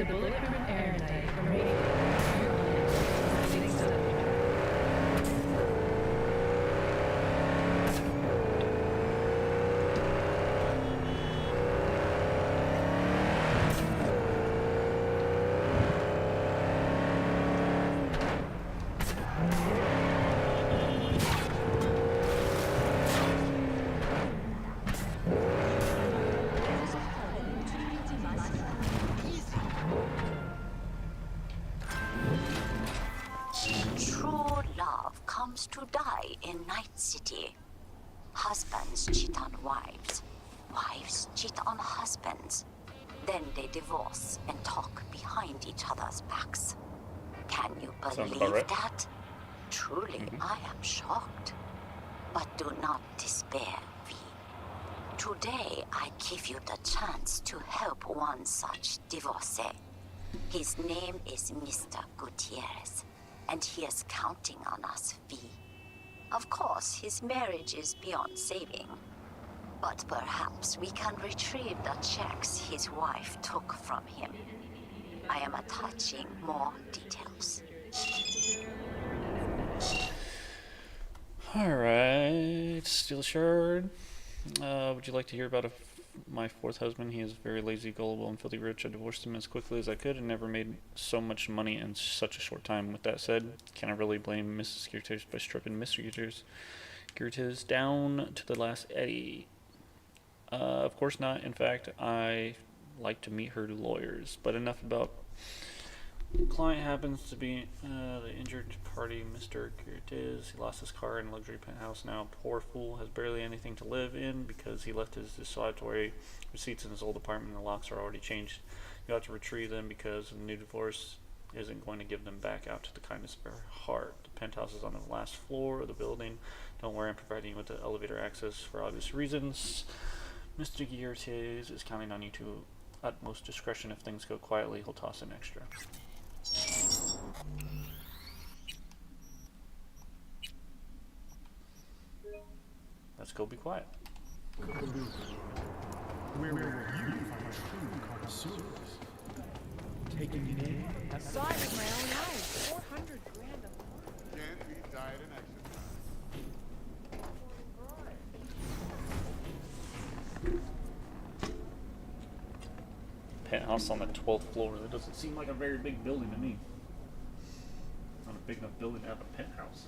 bulletproof airtight from radiation. True love comes to die in Night City. Husbands cheat on wives. Wives cheat on husbands. Then they divorce and talk behind each other's backs. Can you believe right. that? Truly, I am shocked. But do not despair, V. Today, I give you the chance to help one such divorcee. His name is Mr. Gutierrez, and he is counting on us, V. Of course, his marriage is beyond saving. But perhaps we can retrieve the checks his wife took from him. I am attaching more details. Alright, Steel Shard. Would you like to hear about my fourth husband? He is very lazy, gullible, and filthy rich. I divorced him as quickly as I could and never made so much money in such a short time. With that said, can I really blame Mrs. Geertes by stripping Mr. Geertes down to the last eddy? Of course not. In fact, I like to meet her lawyers. But enough about... The client happens to be the injured party, Mr. Geertes. He lost his car in a luxury penthouse now. Poor fool has barely anything to live in because he left his desolatory receipts in his old apartment and the locks are already changed. You have to retrieve them because the new divorce isn't going to give them back out to the kindness of her heart. The penthouse is on the last floor of the building. Don't worry, I'm providing you with the elevator access for obvious reasons. Mr. Geertes is counting on you to utmost discretion. If things go quietly, he'll toss in extra. Let's go be quiet. Where will you find true connoisseurs? Taking it in? I saw it with my own eyes. 400 grand a month. Can't beat diet and exercise. Penthouse on the 12th floor. That doesn't seem like a very big building to me. Not a big enough building to have a penthouse.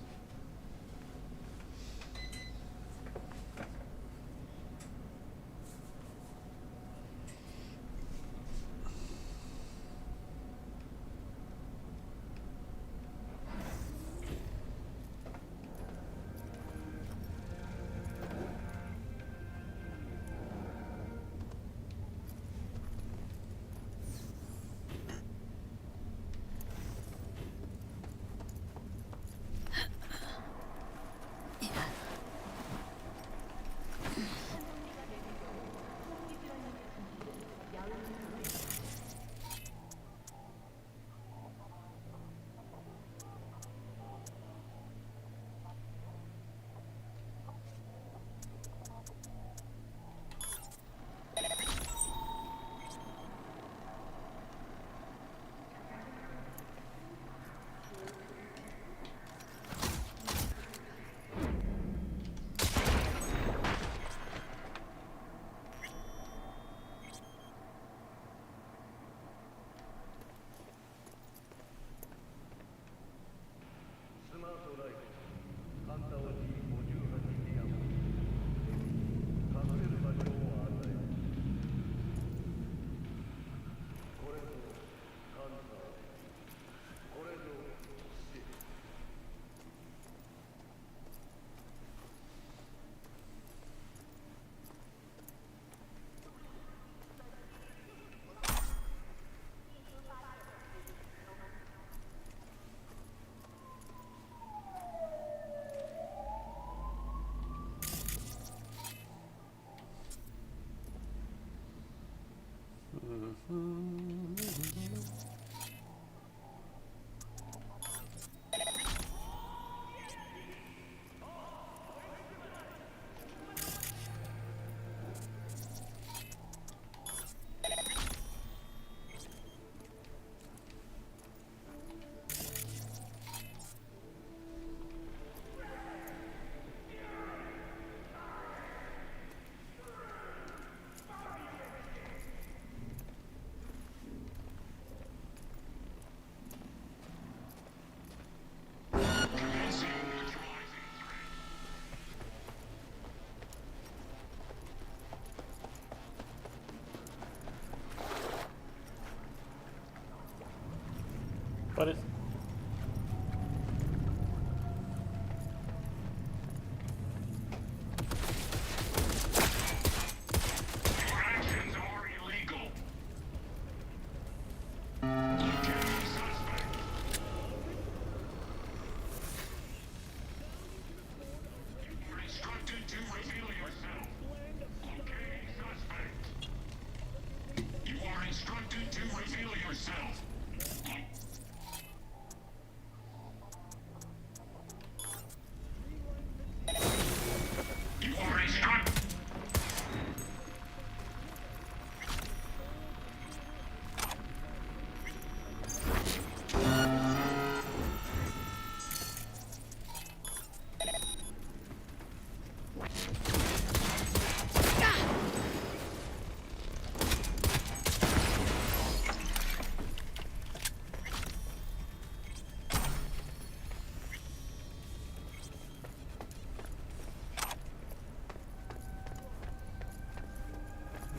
But it.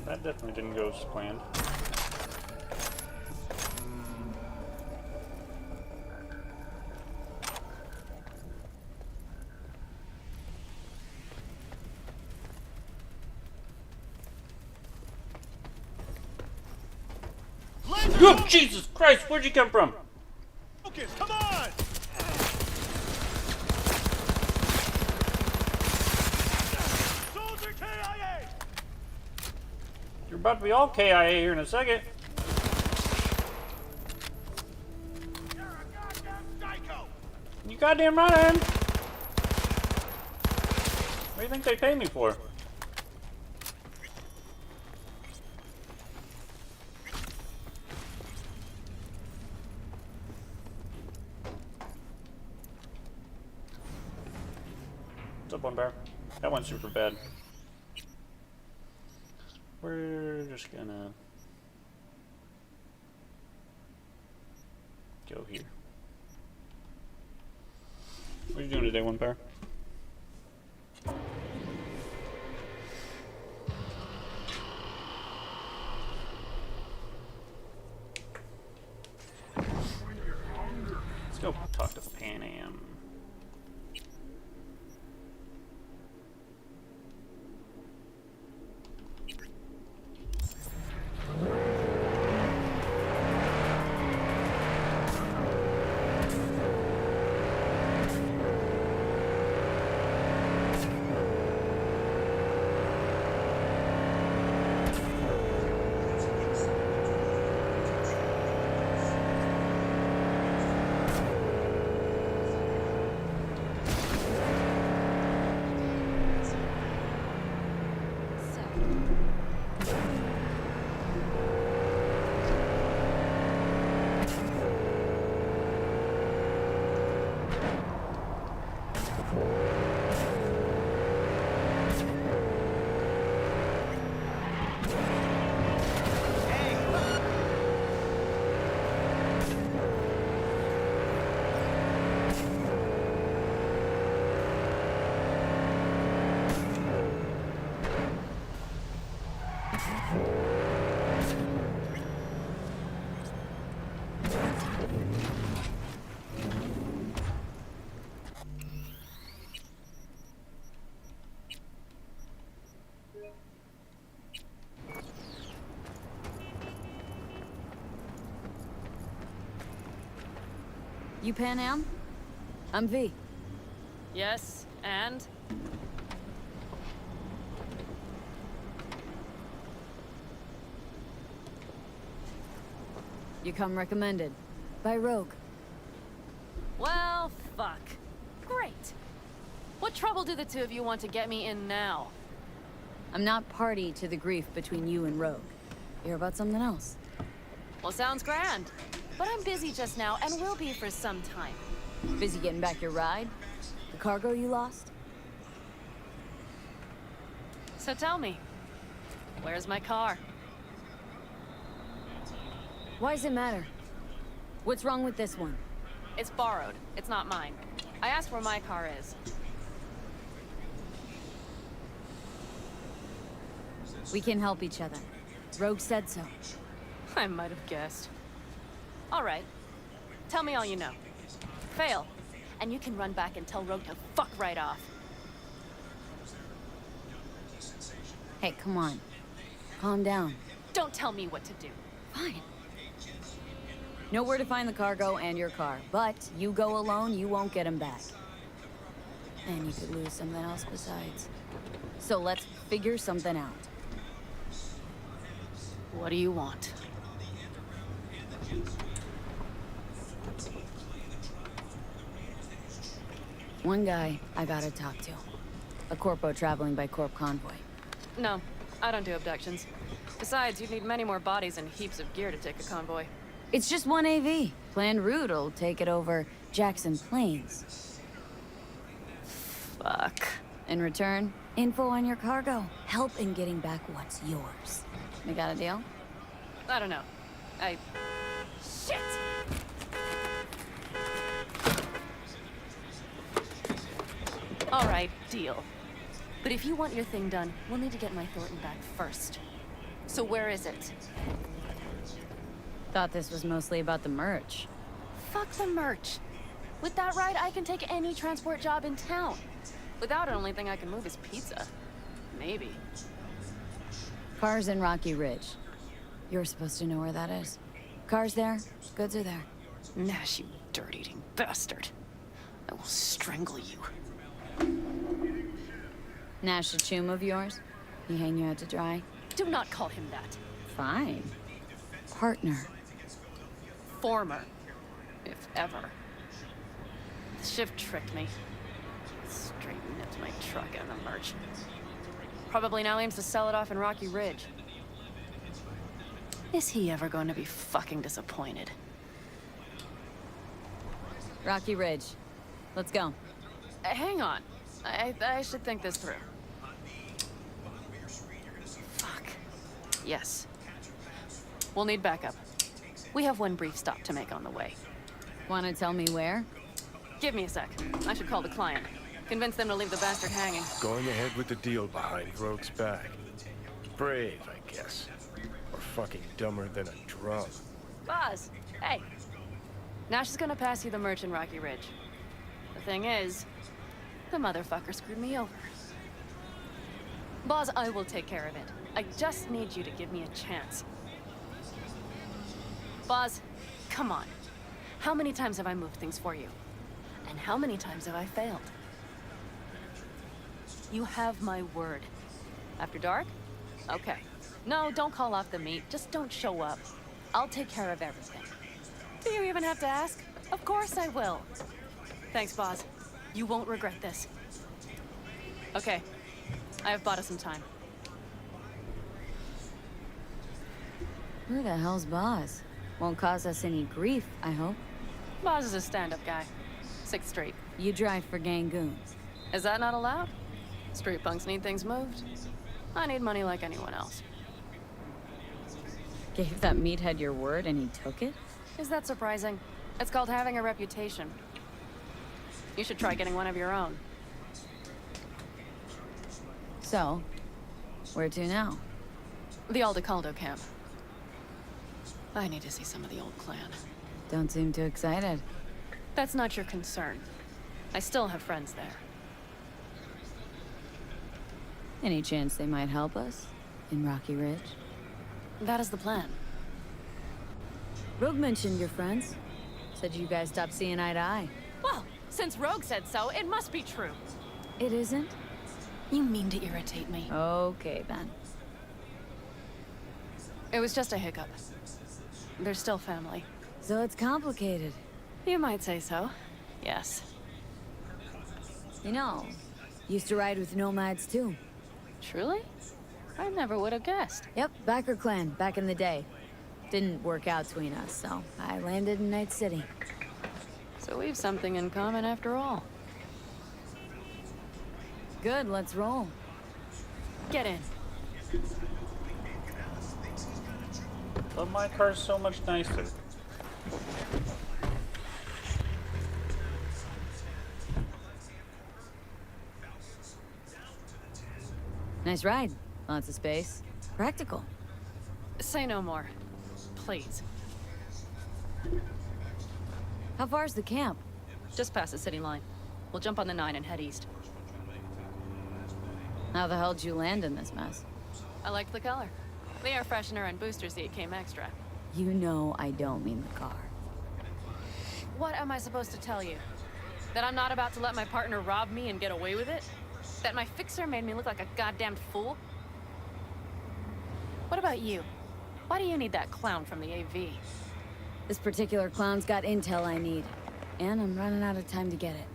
That definitely didn't go as planned. Oh, Jesus Christ! Where'd you come from? Focus, come on! Soldier KIA! You're about to be all KIA here in a second. You're a goddamn psycho! You goddamn right I am. What do you think they pay me for? What's up, One Bear? That went super bad. We're just gonna go here. What are you doing today, One Bear? Let's go talk to Pan Am. You Pan Am? I'm V. Yes, and? You come recommended. By Rogue. Well, fuck. Great. What trouble do the two of you want to get me in now? I'm not party to the grief between you and Rogue. Hear about something else? Well, sounds grand. But I'm busy just now, and will be for some time. Busy getting back your ride? The cargo you lost? So tell me, where's my car? Why does it matter? What's wrong with this one? It's borrowed. It's not mine. I asked where my car is. We can help each other. Rogue said so. I might have guessed. All right. Tell me all you know. Fail, and you can run back and tell Rogue to fuck right off. Hey, come on. Calm down. Don't tell me what to do. Fine. Know where to find the cargo and your car, but you go alone, you won't get him back. And you could lose something else besides. So let's figure something out. What do you want? One guy I gotta talk to. A corpo traveling by corp convoy. No, I don't do abductions. Besides, you'd need many more bodies and heaps of gear to take a convoy. It's just one AV. Planned route will take it over Jackson Plains. Fuck. In return, info on your cargo. Help in getting back what's yours. We got a deal? I don't know. Shit! All right, deal. But if you want your thing done, we'll need to get my Thornton back first. So where is it? Thought this was mostly about the merch. Fuck the merch. With that ride, I can take any transport job in town. Without it, only thing I can move is pizza. Maybe. Cars in Rocky Ridge. You're supposed to know where that is. Cars there, goods are there. Nash, you dirt-eating bastard. I will strangle you. Nash, a chum of yours? He hang you out to dry? Do not call him that. Fine. Partner. Former. If ever. The shift tricked me. Straight nipped my truck and the merch. Probably now aims to sell it off in Rocky Ridge. Is he ever going to be fucking disappointed? Rocky Ridge. Let's go. Hang on. I should think this through. Fuck. Yes. We'll need backup. We have one brief stop to make on the way. Wanna tell me where? Give me a sec. I should call the client. Convince them to leave the bastard hanging. Going ahead with the deal behind Rogue's back. Brave, I guess. Or fucking dumber than a drum. Boz, hey. Nash is gonna pass you the merch in Rocky Ridge. The thing is, the motherfucker screwed me over. Boz, I will take care of it. I just need you to give me a chance. Boz, come on. How many times have I moved things for you? And how many times have I failed? You have my word. After dark? Okay. No, don't call off the meet. Just don't show up. I'll take care of everything. Do you even have to ask? Of course I will. Thanks, Boz. You won't regret this. Okay. I have bought us some time. Who the hell's Boz? Won't cause us any grief, I hope. Boz is a stand-up guy. 6th Street. You drive for gang goons. Is that not allowed? Street punks need things moved. I need money like anyone else. Gave that meathead your word and he took it? Is that surprising? It's called having a reputation. You should try getting one of your own. So, where to now? The Aldecaldo camp. I need to see some of the old clan. Don't seem too excited. That's not your concern. I still have friends there. Any chance they might help us? In Rocky Ridge? That is the plan. Rogue mentioned your friends. Said you guys stopped seeing eye to eye. Well, since Rogue said so, it must be true. It isn't? You mean to irritate me. Okay, then. It was just a hiccup. They're still family. So it's complicated. You might say so. Yes. You know, used to ride with nomads too. Truly? I never would have guessed. Yep, Backer clan, back in the day. Didn't work out between us, so I landed in Night City. So we've something in common after all. Good, let's roll. Get in. But my car's so much nicer. Nice ride. Lots of space. Practical. Say no more. Please. How far's the camp? Just past the city line. We'll jump on the 9 and head east. How the hell did you land in this mess? I liked the color. The air freshener and booster seat came extra. You know I don't mean the car. What am I supposed to tell you? That I'm not about to let my partner rob me and get away with it? That my fixer made me look like a goddamn fool? What about you? Why do you need that clown from the AV? This particular clown's got intel I need. And I'm running out of time to get it.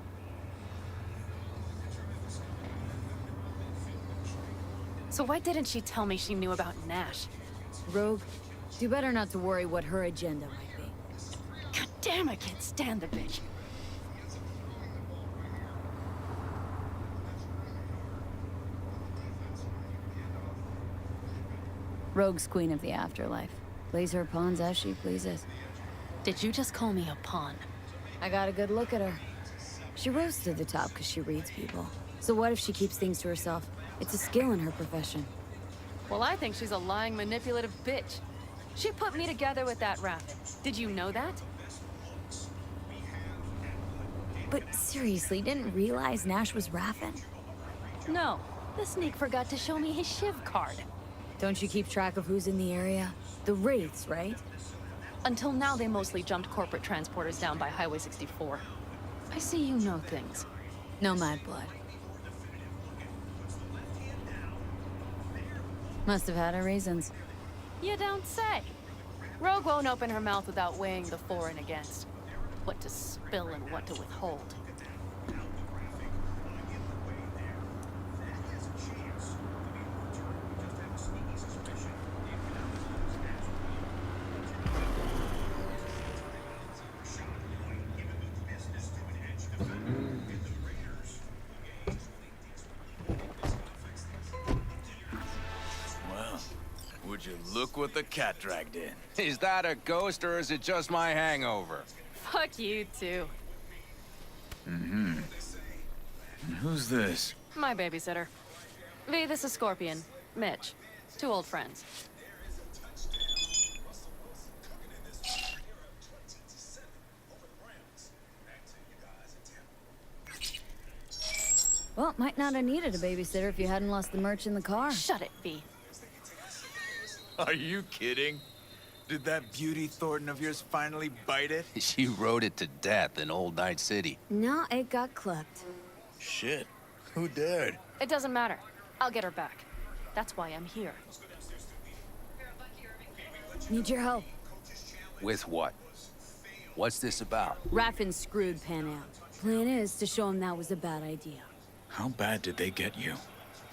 So why didn't she tell me she knew about Nash? Rogue, do better not to worry what her agenda might be. God damn, I can't stand the bitch. Rogue's queen of the afterlife. Plays her pawns as she pleases. Did you just call me a pawn? I got a good look at her. She rose to the top because she reads people. So what if she keeps things to herself? It's a skill in her profession. Well, I think she's a lying, manipulative bitch. She put me together with that rabbit. Did you know that? But seriously, didn't realize Nash was Raffen? No. The sneak forgot to show me his Shiv card. Don't you keep track of who's in the area? The Wraiths, right? Until now, they mostly jumped corporate transporters down by Highway 64. I see you know things. No mad blood. Must have had her reasons. You don't say. Rogue won't open her mouth without weighing the for and against. What to spill and what to withhold. Would you look what the cat dragged in? Is that a ghost or is it just my hangover? Fuck you, too. And who's this? My babysitter. V, this is Scorpion. Mitch. 2 old friends. Well, might not have needed a babysitter if you hadn't lost the merch in the car. Shut it, V. Are you kidding? Did that beauty Thornton of yours finally bite it? She rode it to death in Old Night City. No, it got clipped. Shit. Who dared? It doesn't matter. I'll get her back. That's why I'm here. Need your help. With what? What's this about? Raffen screwed Pan Am. Plan is to show him that was a bad idea. How bad did they get you?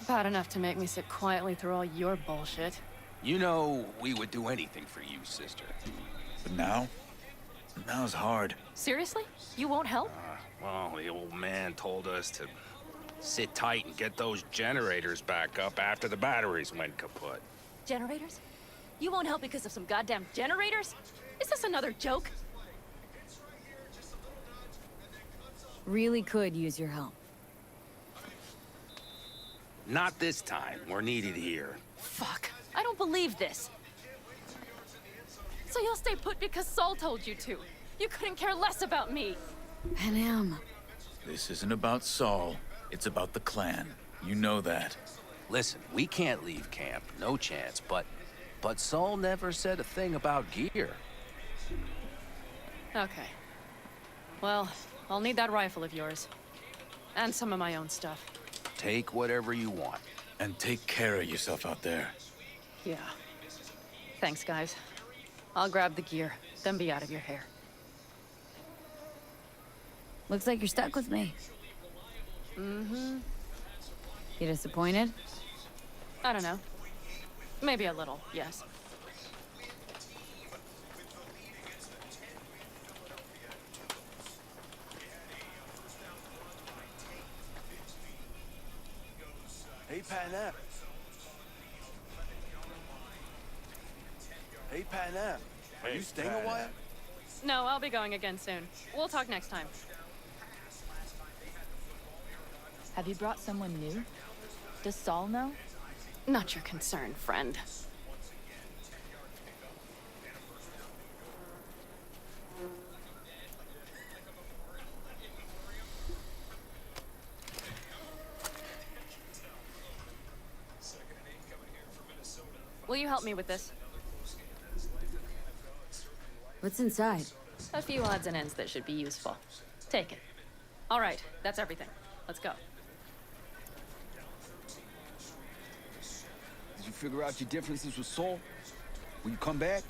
Bad enough to make me sit quietly through all your bullshit. You know, we would do anything for you, sister. But now? Now's hard. Seriously? You won't help? Well, the old man told us to sit tight and get those generators back up after the batteries went kaput. Generators? You won't help because of some goddamn generators? Is this another joke? Really could use your help. Not this time. We're needed here. Fuck. I don't believe this. So you'll stay put because Saul told you to. You couldn't care less about me. Pan Am. This isn't about Saul. It's about the clan. You know that. Listen, we can't leave camp. No chance. But Saul never said a thing about gear. Okay. Well, I'll need that rifle of yours. And some of my own stuff. Take whatever you want. And take care of yourself out there. Yeah. Thanks, guys. I'll grab the gear, then be out of your hair. Looks like you're stuck with me. Mm-hmm. You disappointed? I don't know. Maybe a little, yes. Hey, Pan Am. Hey, Pan Am. Are you staying a while? No, I'll be going again soon. We'll talk next time. Have you brought someone new? Does Saul know? Not your concern, friend. you help me with this? What's inside? A few odds and ends that should be useful. Take it. All right, that's everything. Let's go. Did you figure out your differences with Saul? Will you come back?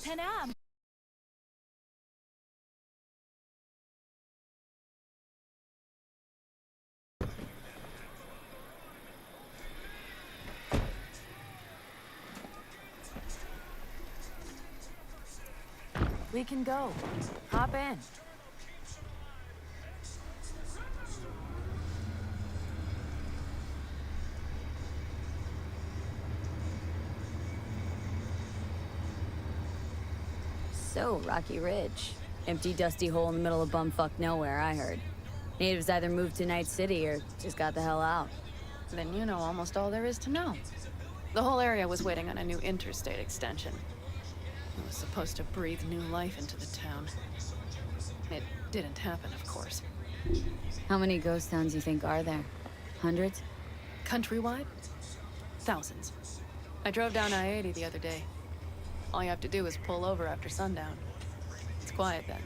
Panam. We can go. Hop in. So, Rocky Ridge. Empty, dusty hole in the middle of bumfuck nowhere, I heard. Natives either moved to Night City or just got the hell out. Then you know almost all there is to know. The whole area was waiting on a new interstate extension. It was supposed to breathe new life into the town. It didn't happen, of course. How many ghost towns you think are there? Hundreds? Countrywide? Thousands. I drove down I-80 the other day. All you have to do is pull over after sundown. It's quiet then.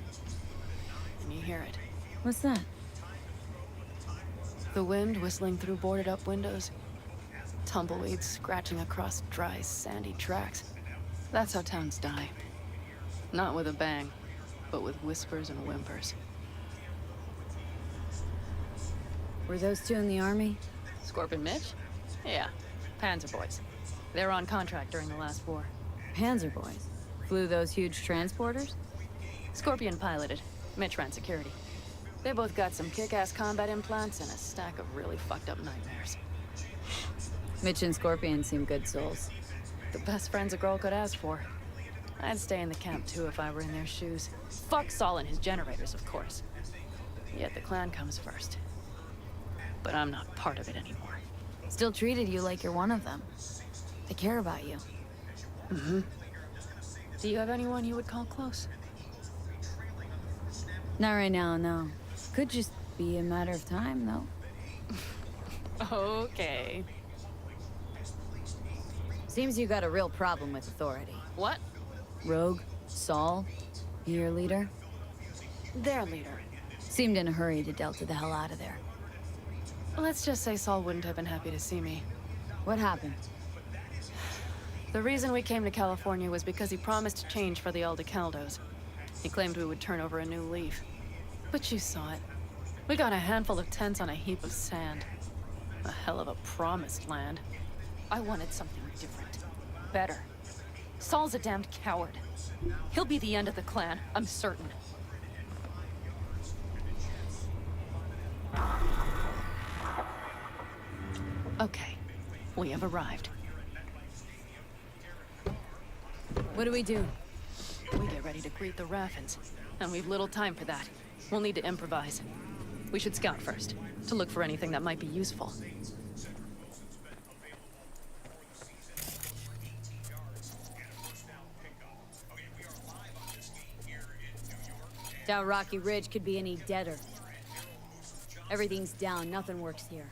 And you hear it. What's that? The wind whistling through boarded-up windows. Tumbleweeds scratching across dry, sandy tracks. That's how towns die. Not with a bang, but with whispers and whimpers. Were those two in the army? Scorpion Mitch? Yeah, Panzer boys. They were on contract during the last war. Panzer boys. Flew those huge transporters? Scorpion piloted. Mitch ran security. They both got some kick-ass combat implants and a stack of really fucked up nightmares. Mitch and Scorpion seem good souls. The best friends a girl could ask for. I'd stay in the camp too if I were in their shoes. Fuck Saul and his generators, of course. Yet the clan comes first. But I'm not part of it anymore. Still treated you like you're one of them. They care about you. Mm-hmm. Do you have anyone you would call close? Not right now, no. Could just be a matter of time, though. Okay. Seems you got a real problem with authority. What? Rogue, Saul, your leader? Their leader. Seemed in a hurry to Delta the hell out of there. Let's just say Saul wouldn't have been happy to see me. What happened? The reason we came to California was because he promised change for the Aldecaldos. He claimed we would turn over a new leaf. But you saw it. We got a handful of tents on a heap of sand. A hell of a promised land. I wanted something different. Better. Saul's a damned coward. He'll be the end of the clan, I'm certain. Okay, we have arrived. What do we do? We get ready to greet the Raffins, and we've little time for that. We'll need to improvise. We should scout first, to look for anything that might be useful. Doubt Rocky Ridge could be any deader. Everything's down, nothing works here.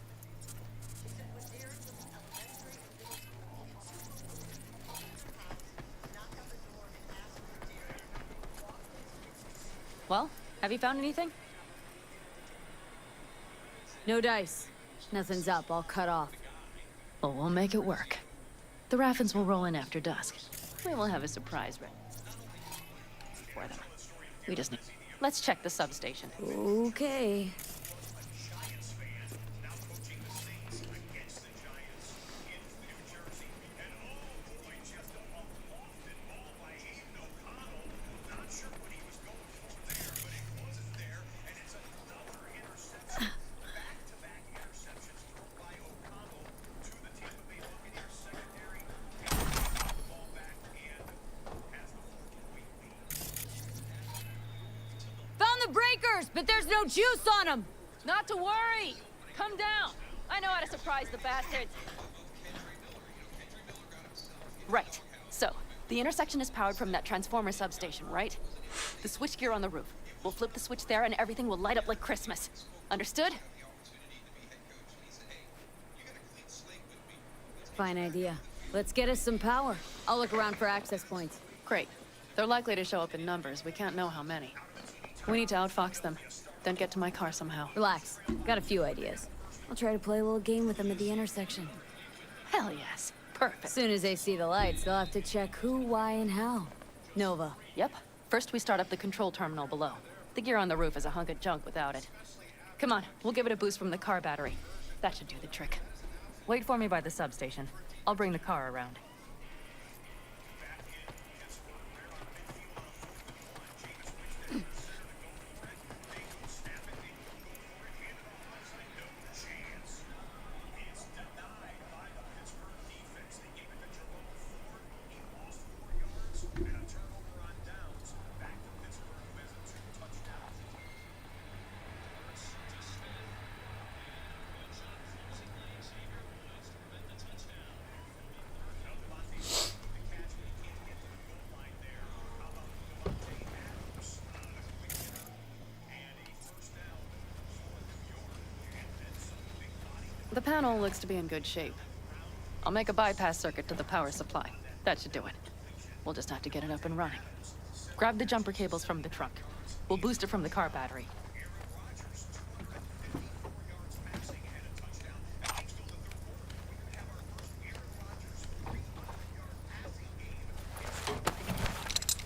Well, have you found anything? No dice. Nothing's up, all cut off. Well, we'll make it work. The Raffins will roll in after dusk. We will have a surprise ready for them. We just need... Let's check the substation. Okay. But there's no juice on them! Not to worry! Come down! I know how to surprise the bastards. Right. So, The intersection is powered from that transformer substation, right? The switchgear on the roof. We'll flip the switch there and everything will light up like Christmas. Understood? Fine idea. Let's get us some power. I'll look around for access points. Great. They're likely to show up in numbers. We can't know how many. We need to outfox them, then get to my car somehow. Relax. Got a few ideas. I'll try to play a little game with them at the intersection. Hell yes. Perfect. As soon as they see the lights, they'll have to check who, why, and how. Nova. Yep. First we start up the control terminal below. The gear on the roof is a hunk of junk without it. Come on, we'll give it a boost from the car battery. That should do the trick. Wait for me by the substation. I'll bring the car around. The panel looks to be in good shape. I'll make a bypass circuit to the power supply. That should do it. We'll just have to get it up and running. Grab the jumper cables from the trunk. We'll boost it from the car battery.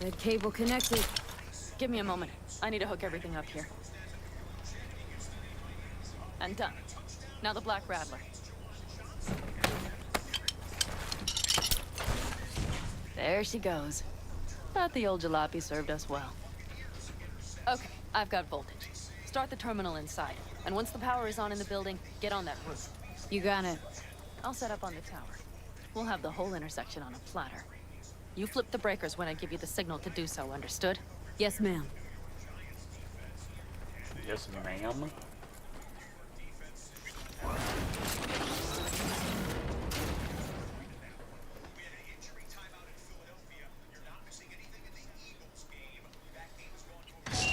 Good cable connected. Give me a moment. I need to hook everything up here. And done. Now the Black Rattler. There she goes. But the old jalopy served us well. Okay, I've got voltage. Start the terminal inside. And once the power is on in the building, get on that roof. You got it. I'll set up on the tower. We'll have the whole intersection on a platter. You flip the breakers when I give you the signal to do so, understood? Yes, ma'am. Yes, ma'am.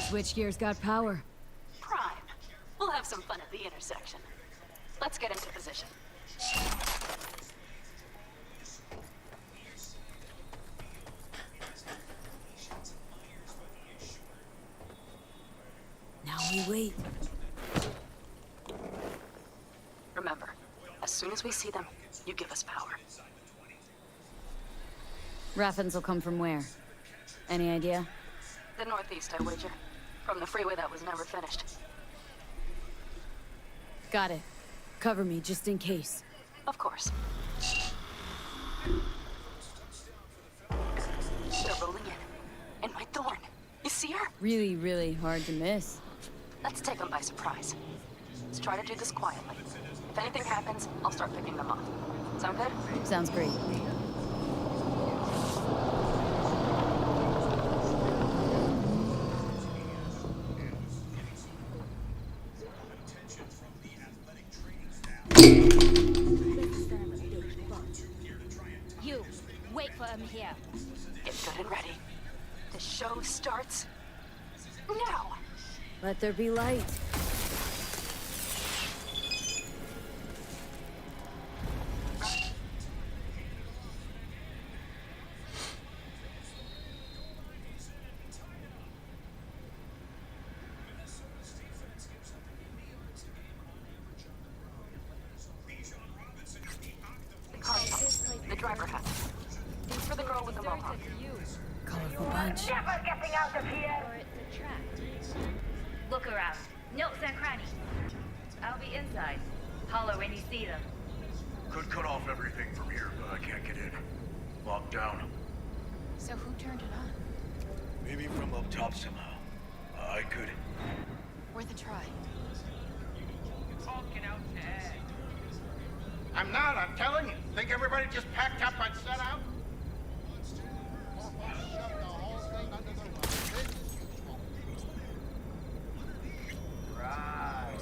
Switchgear's got power. Prime. We'll have some fun at the intersection. Let's get into position. Now we wait. Remember, as soon as we see them, you give us power. Raffins will come from where? Any idea? The northeast, I wager. From the freeway that was never finished. Got it. Cover me, just in case. Of course. They're rolling in. In my thorn. You see her? Really, really hard to miss. Let's take them by surprise. Let's try to do this quietly. If anything happens, I'll start picking them off. Sound good? Sounds great. You, wait for him here. Get good and ready. The show starts now. Let there be light. The driver hat. These for the girl with the mohawk. Colorful bunch. Never getting out of here! Look around. Nooks and crannies. I'll be inside. Holler when you see them. Could cut off everything from here, but I can't get in. Locked down. So who turned it on? Maybe from up top somehow. I could. Worth a try. I'm not, I'm telling you. Think everybody just packed up and set out? Right.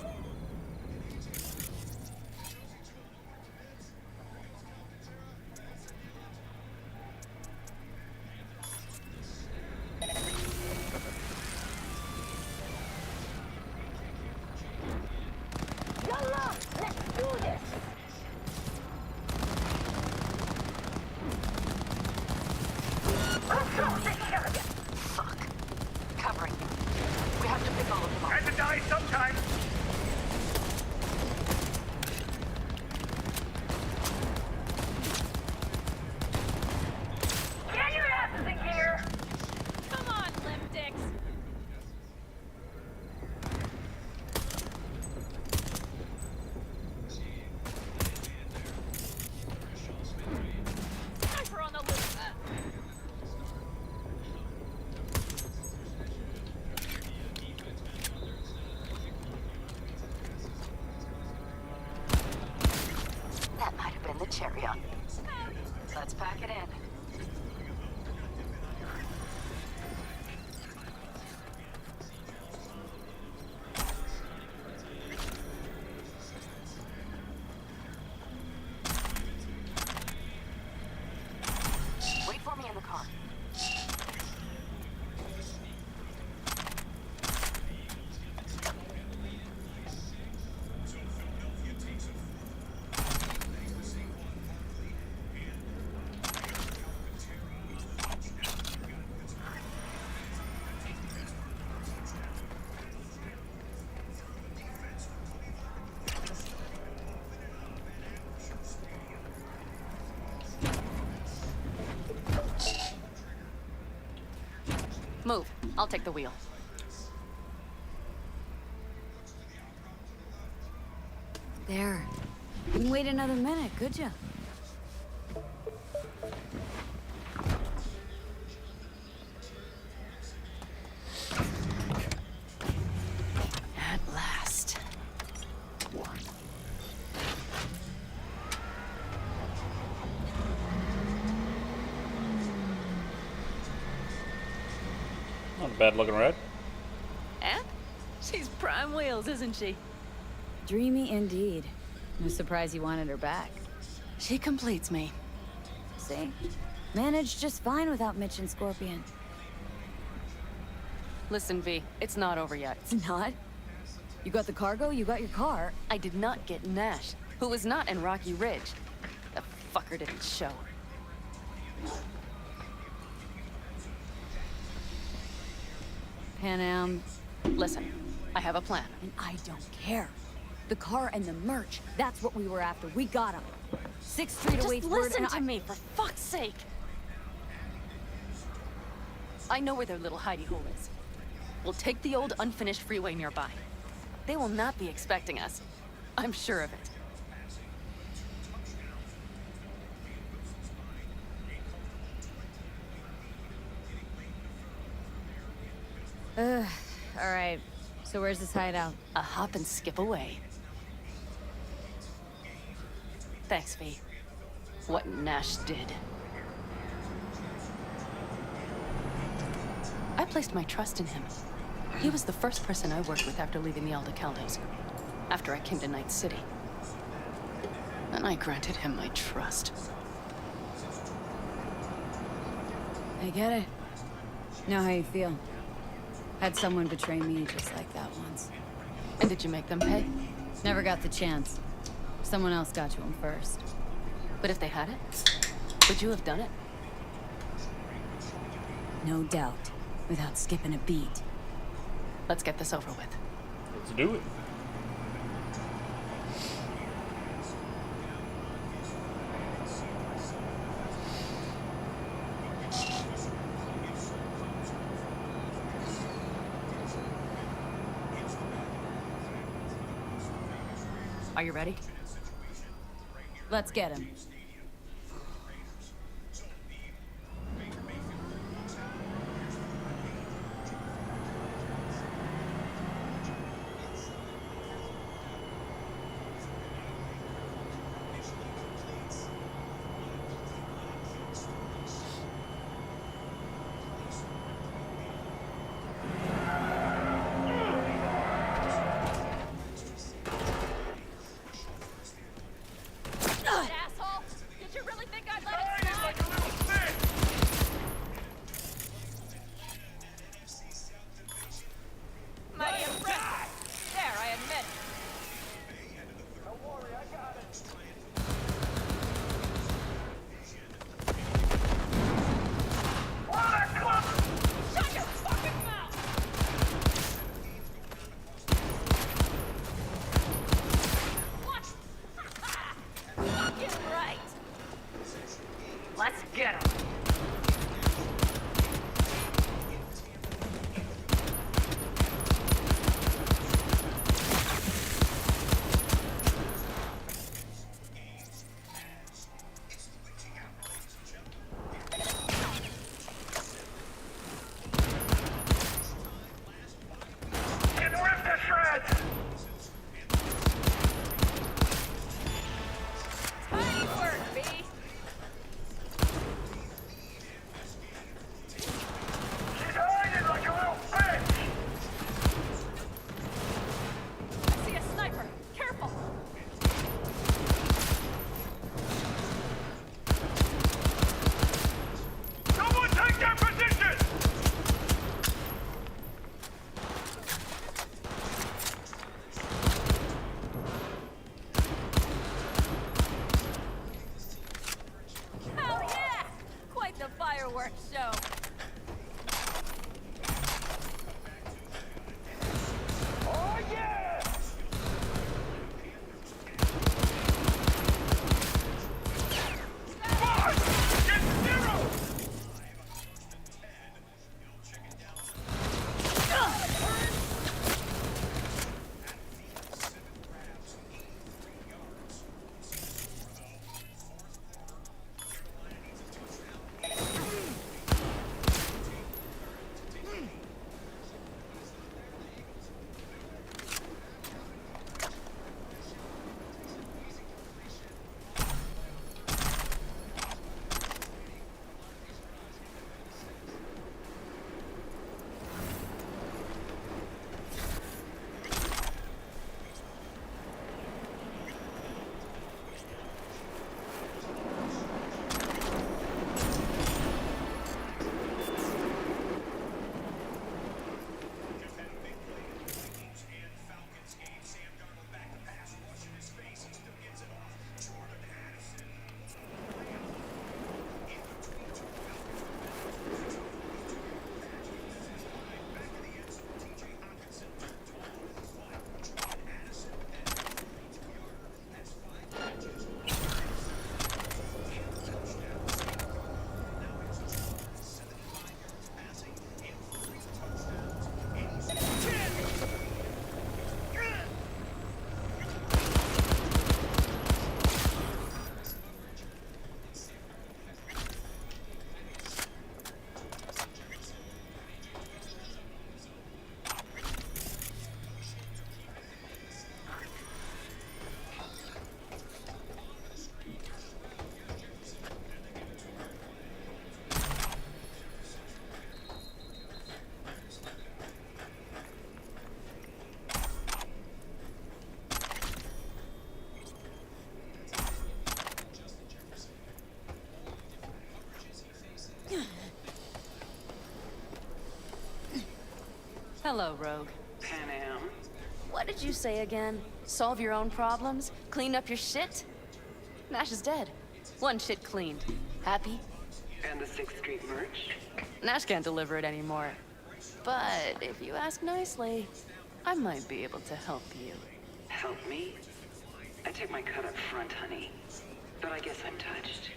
cherry on it. Let's pack it in. Wait for me in the car. Move. I'll take the wheel. There. Couldn't wait another minute, could you? At last. Not a bad looking ride. And she's prime wheels, isn't she? Dreamy indeed. No surprise you wanted her back. She completes me. See? Managed just fine without Mitch and Scorpion. Listen, V, it's not over yet. It's not? You got the cargo, you got your car. I did not get Nash, who was not in Rocky Ridge. The fucker didn't show. Pan Am. Listen, I have a plan. And I don't care. The car and the merch, that's what we were after. We got them. 6th Street Just awaits word listen and to me, for fuck's sake. I know where their little hidey hole is. We'll take the old unfinished freeway nearby. They will not be expecting us. I'm sure of it. All right. So where's this hideout? A hop and skip away. Thanks, V. What Nash did. I placed my trust in him. He was the first person I worked with after leaving the Aldecaldos, after I came to Night City. And I granted him my trust. I get it. Know how you feel. Had someone betray me just like that once. And did you make them pay? Never got the chance. Someone else got to him first. But if they had it, would you have done it? No doubt. Without skipping a beat. Let's get this over with. Let's do it. Are you ready? Let's get him. Hello, Rogue. Pan Am. What did you say again? Solve your own problems? Clean up your shit? Nash is dead. One shit cleaned. Happy? And the 6th Street merch? Nash can't deliver it anymore. But if you ask nicely, I might be able to help you. Help me? I take my cut up front, honey. But I guess I'm touched.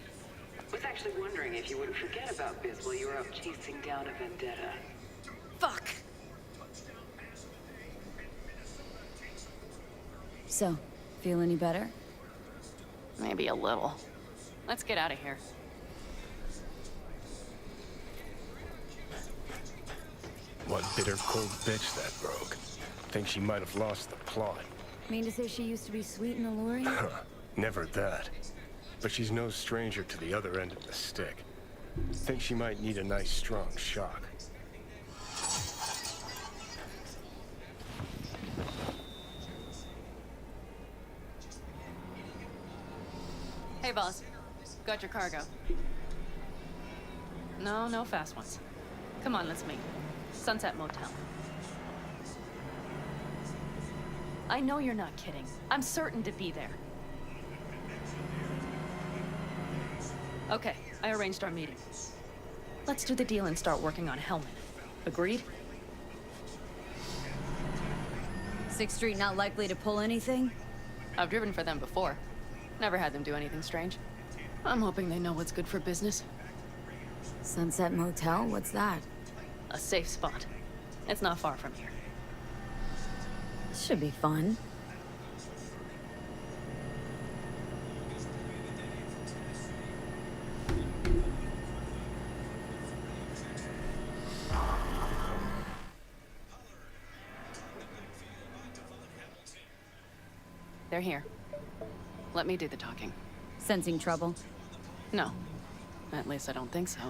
Was actually wondering if you wouldn't forget about Biz while you were out chasing down a vendetta. Fuck! So, feel any better? Maybe a little. Let's get out of here. One bitter cold bitch, that Rogue. Think she might have lost the plot. Mean to say she used to be sweet and alluring? Never that. But she's no stranger to the other end of the stick. Think she might need a nice strong shock. Hey, boss. Got your cargo. No fast ones. Come on, let's meet. Sunset Motel. I know you're not kidding. I'm certain to be there. Okay, I arranged our meeting. Let's do the deal and start working on Hellman. Agreed? 6th Street not likely to pull anything? I've driven for them before. Never had them do anything strange. I'm hoping they know what's good for business. Sunset Motel? What's that? A safe spot. It's not far from here. Should be fun. They're here. Let me do the talking. Sensing trouble? No. At least I don't think so.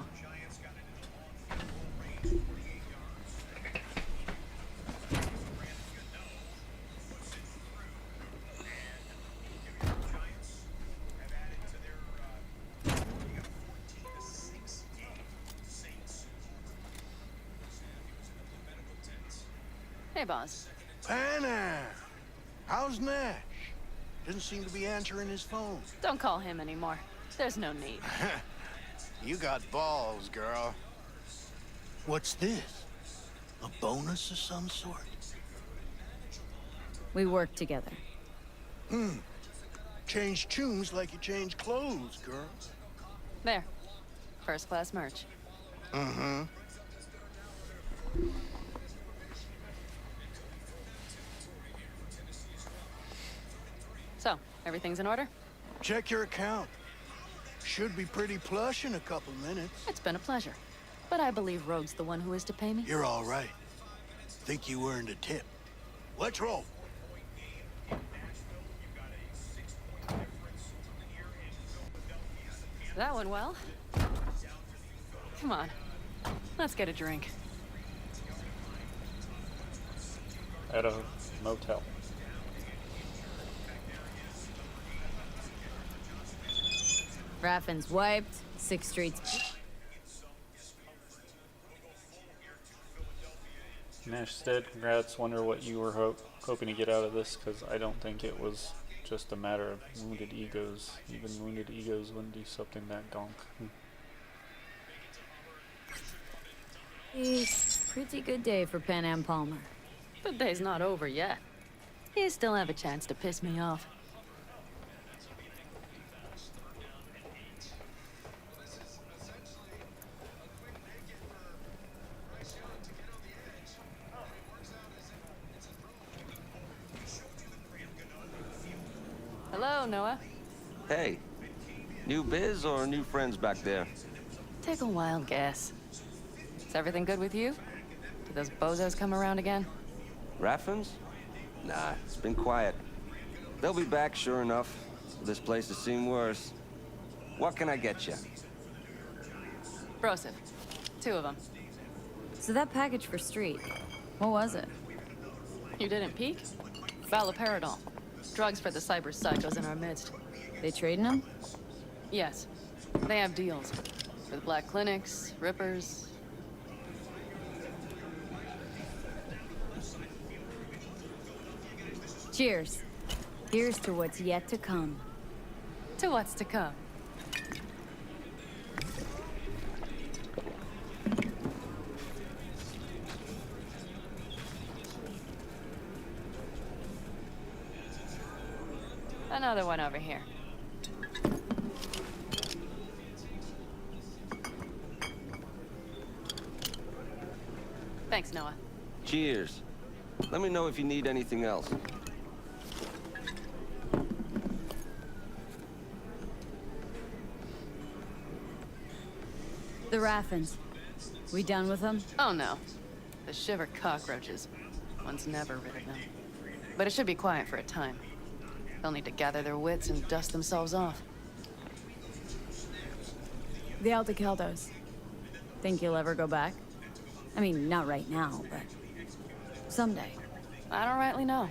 Hey, boss. Panna! How's Nash? Doesn't seem to be answering his phone. Don't call him anymore. There's no need. You got balls, girl. What's this? A bonus of some sort? We work together. Change tunes like you change clothes, girl. There. First class merch. Mm-hmm. So, everything's in order? Check your account. Should be pretty plush in a couple minutes. It's been a pleasure. But I believe Rogue's the one who is to pay me. You're all right. Think you earned a tip. Let's roll. That went well. Come on. Let's get a drink. At a motel. Raffin's wiped. 6th Street's... Nash dead. Congrats. Wonder what you were hoping to get out of this, because I don't think it was just a matter of wounded egos. Even wounded egos wouldn't do something that donk. Pretty good day for Pan Am Palmer. The day's not over yet. You still have a chance to piss me off. Hello, Noah. Hey, new biz or new friends back there? Take a wild guess. Is everything good with you? Did those bozos come around again? Raffins? Nah, it's been quiet. They'll be back, sure enough. This place has seen worse. What can I get you? Broseph. 2 of them. So that package for Street, what was it? You didn't peek? Valoperidol. Drugs for the cyber psychos in our midst. They trading them? Yes. They have deals. For the Black Clinics, Rippers. Cheers. Here's to what's yet to come. To what's to come. Another one over here. Thanks, Noah. Cheers. Let me know if you need anything else. The Raffins. We done with them? Oh no. The shiver cockroaches. One's never rid of them. But it should be quiet for a time. They'll need to gather their wits and dust themselves off. The Aldecaldos. Think you'll ever go back? I mean, not right now, but someday. I don't rightly know.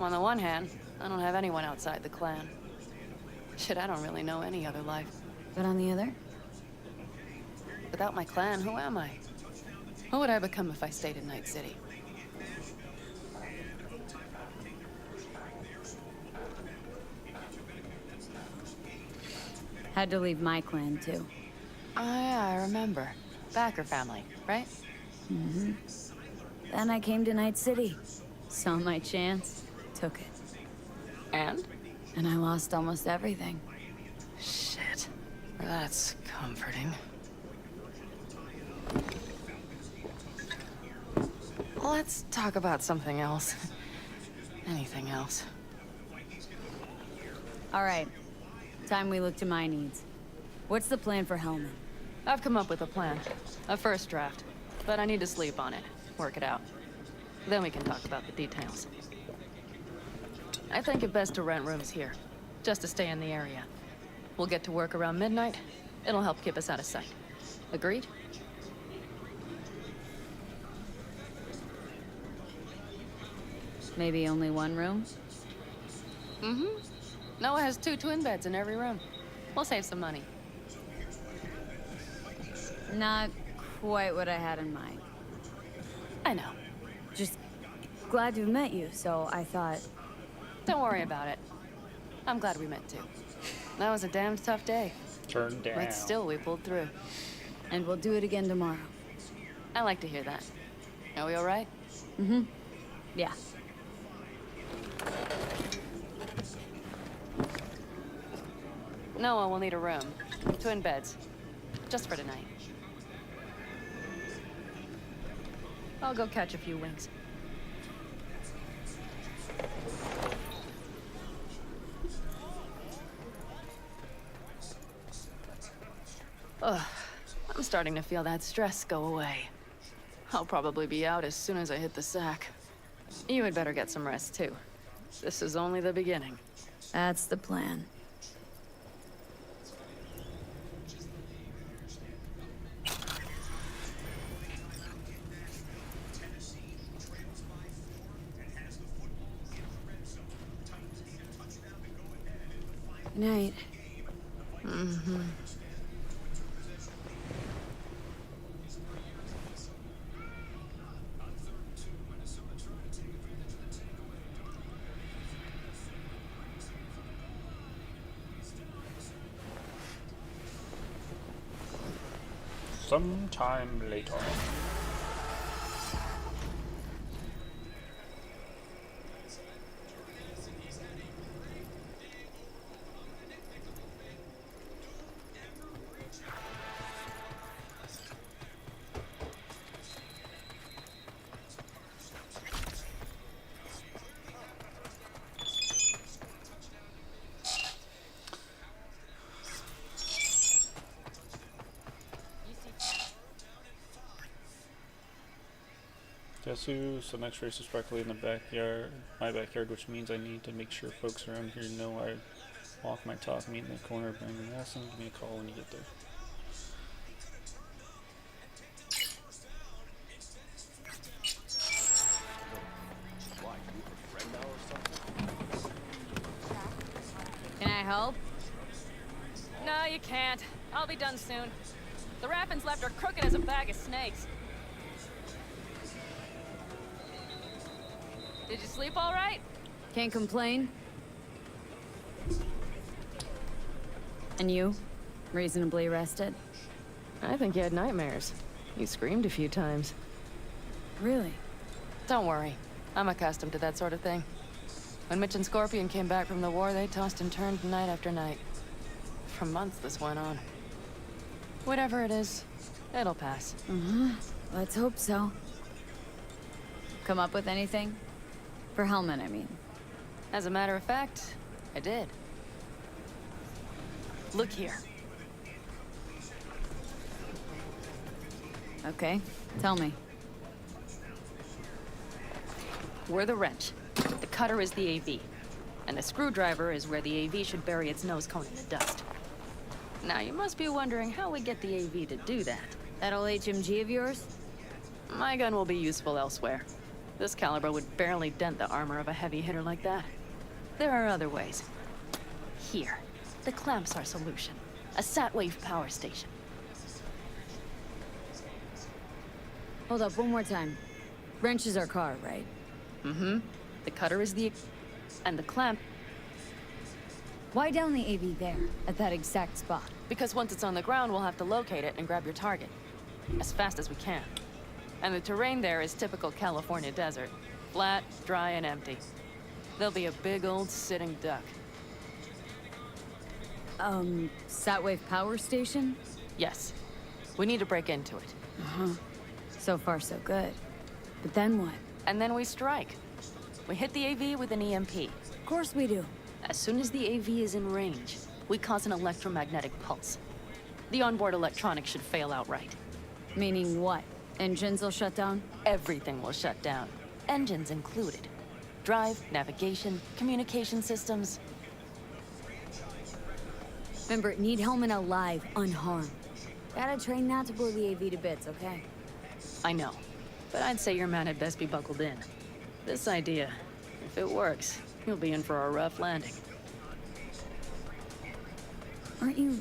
On the one hand, I don't have anyone outside the clan. Shit, I don't really know any other life. But on the other? Without my clan, who am I? Who would I become if I stayed in Night City? Had to leave my clan, too. Oh yeah, I remember. Backer family, right? Mm-hmm. Then I came to Night City. Saw my chance. Took it. And? And I lost almost everything. Shit. That's comforting. Let's talk about something else. Anything else. All right. Time we look to my needs. What's the plan for Hellman? I've come up with a plan. A first draft. But I need to sleep on it. Work it out. Then we can talk about the details. I think it best to rent rooms here. Just to stay in the area. We'll get to work around midnight. It'll help keep us out of sight. Agreed? Maybe only one room? Mm-hmm. Noah has 2 twin beds in every room. We'll save some money. Not quite what I had in mind. I know. Just glad to have met you, so I thought... Don't worry about it. I'm glad we met too. That was a damn tough day. Turned down. But still, we pulled through. And we'll do it again tomorrow. I like to hear that. Are we all right? Mm-hmm. Yeah. Noah will need a room. Twin beds. Just for tonight. I'll go catch a few wings. Ugh. I'm starting to feel that stress go away. I'll probably be out as soon as I hit the sack. You had better get some rest, too. This is only the beginning. That's the plan. Good night. Mm-hmm. Sometime later. Yasu, so next race is practically in the backyard, my backyard, which means I need to make sure folks around here know I walk my talk. Meet in the corner of Brandon Wilson. Give me a call when you get there. Can I help? No, you can't. I'll be done soon. The Raffins left her crooked as a bag of snakes. Did you sleep all right? Can't complain. And you? Reasonably rested? I think you had nightmares. You screamed a few times. Really? Don't worry. I'm accustomed to that sort of thing. When Mitch and Scorpion came back from the war, they tossed and turned night after night. For months this went on. Whatever it is, it'll pass. Let's hope so. Come up with anything? For Hellman, I mean. As a matter of fact, I did. Look here. Okay, tell me. We're the wrench. The cutter is the AV. And the screwdriver is where the AV should bury its nose cone in the dust. Now, you must be wondering how we get the AV to do that. That old HMG of yours? My gun will be useful elsewhere. This caliber would barely dent the armor of a heavy hitter like that. There are other ways. Here. The clamp's our solution. A sat-wave power station. Hold up, one more time. Wrench is our car, right? The cutter is the... and the clamp... Why down the AV there, at that exact spot? Because once it's on the ground, we'll have to locate it and grab your target. As fast as we can. And the terrain there is typical California desert. Flat, dry, and empty. There'll be a big old sitting duck. Satwave power station? Yes. We need to break into it. So far, so good. But then what? And then we strike. We hit the AV with an EMP. Of course we do. As soon as the AV is in range, we cause an electromagnetic pulse. The onboard electronics should fail outright. Meaning what? Engines will shut down? Everything will shut down. Engines included. Drive, navigation, communication systems. Remember, need Hellman alive, unharmed. Gotta train not to blow the AV to bits, okay? I know. But I'd say your man had best be buckled in. This idea, if it works, you'll be in for a rough landing. Aren't you,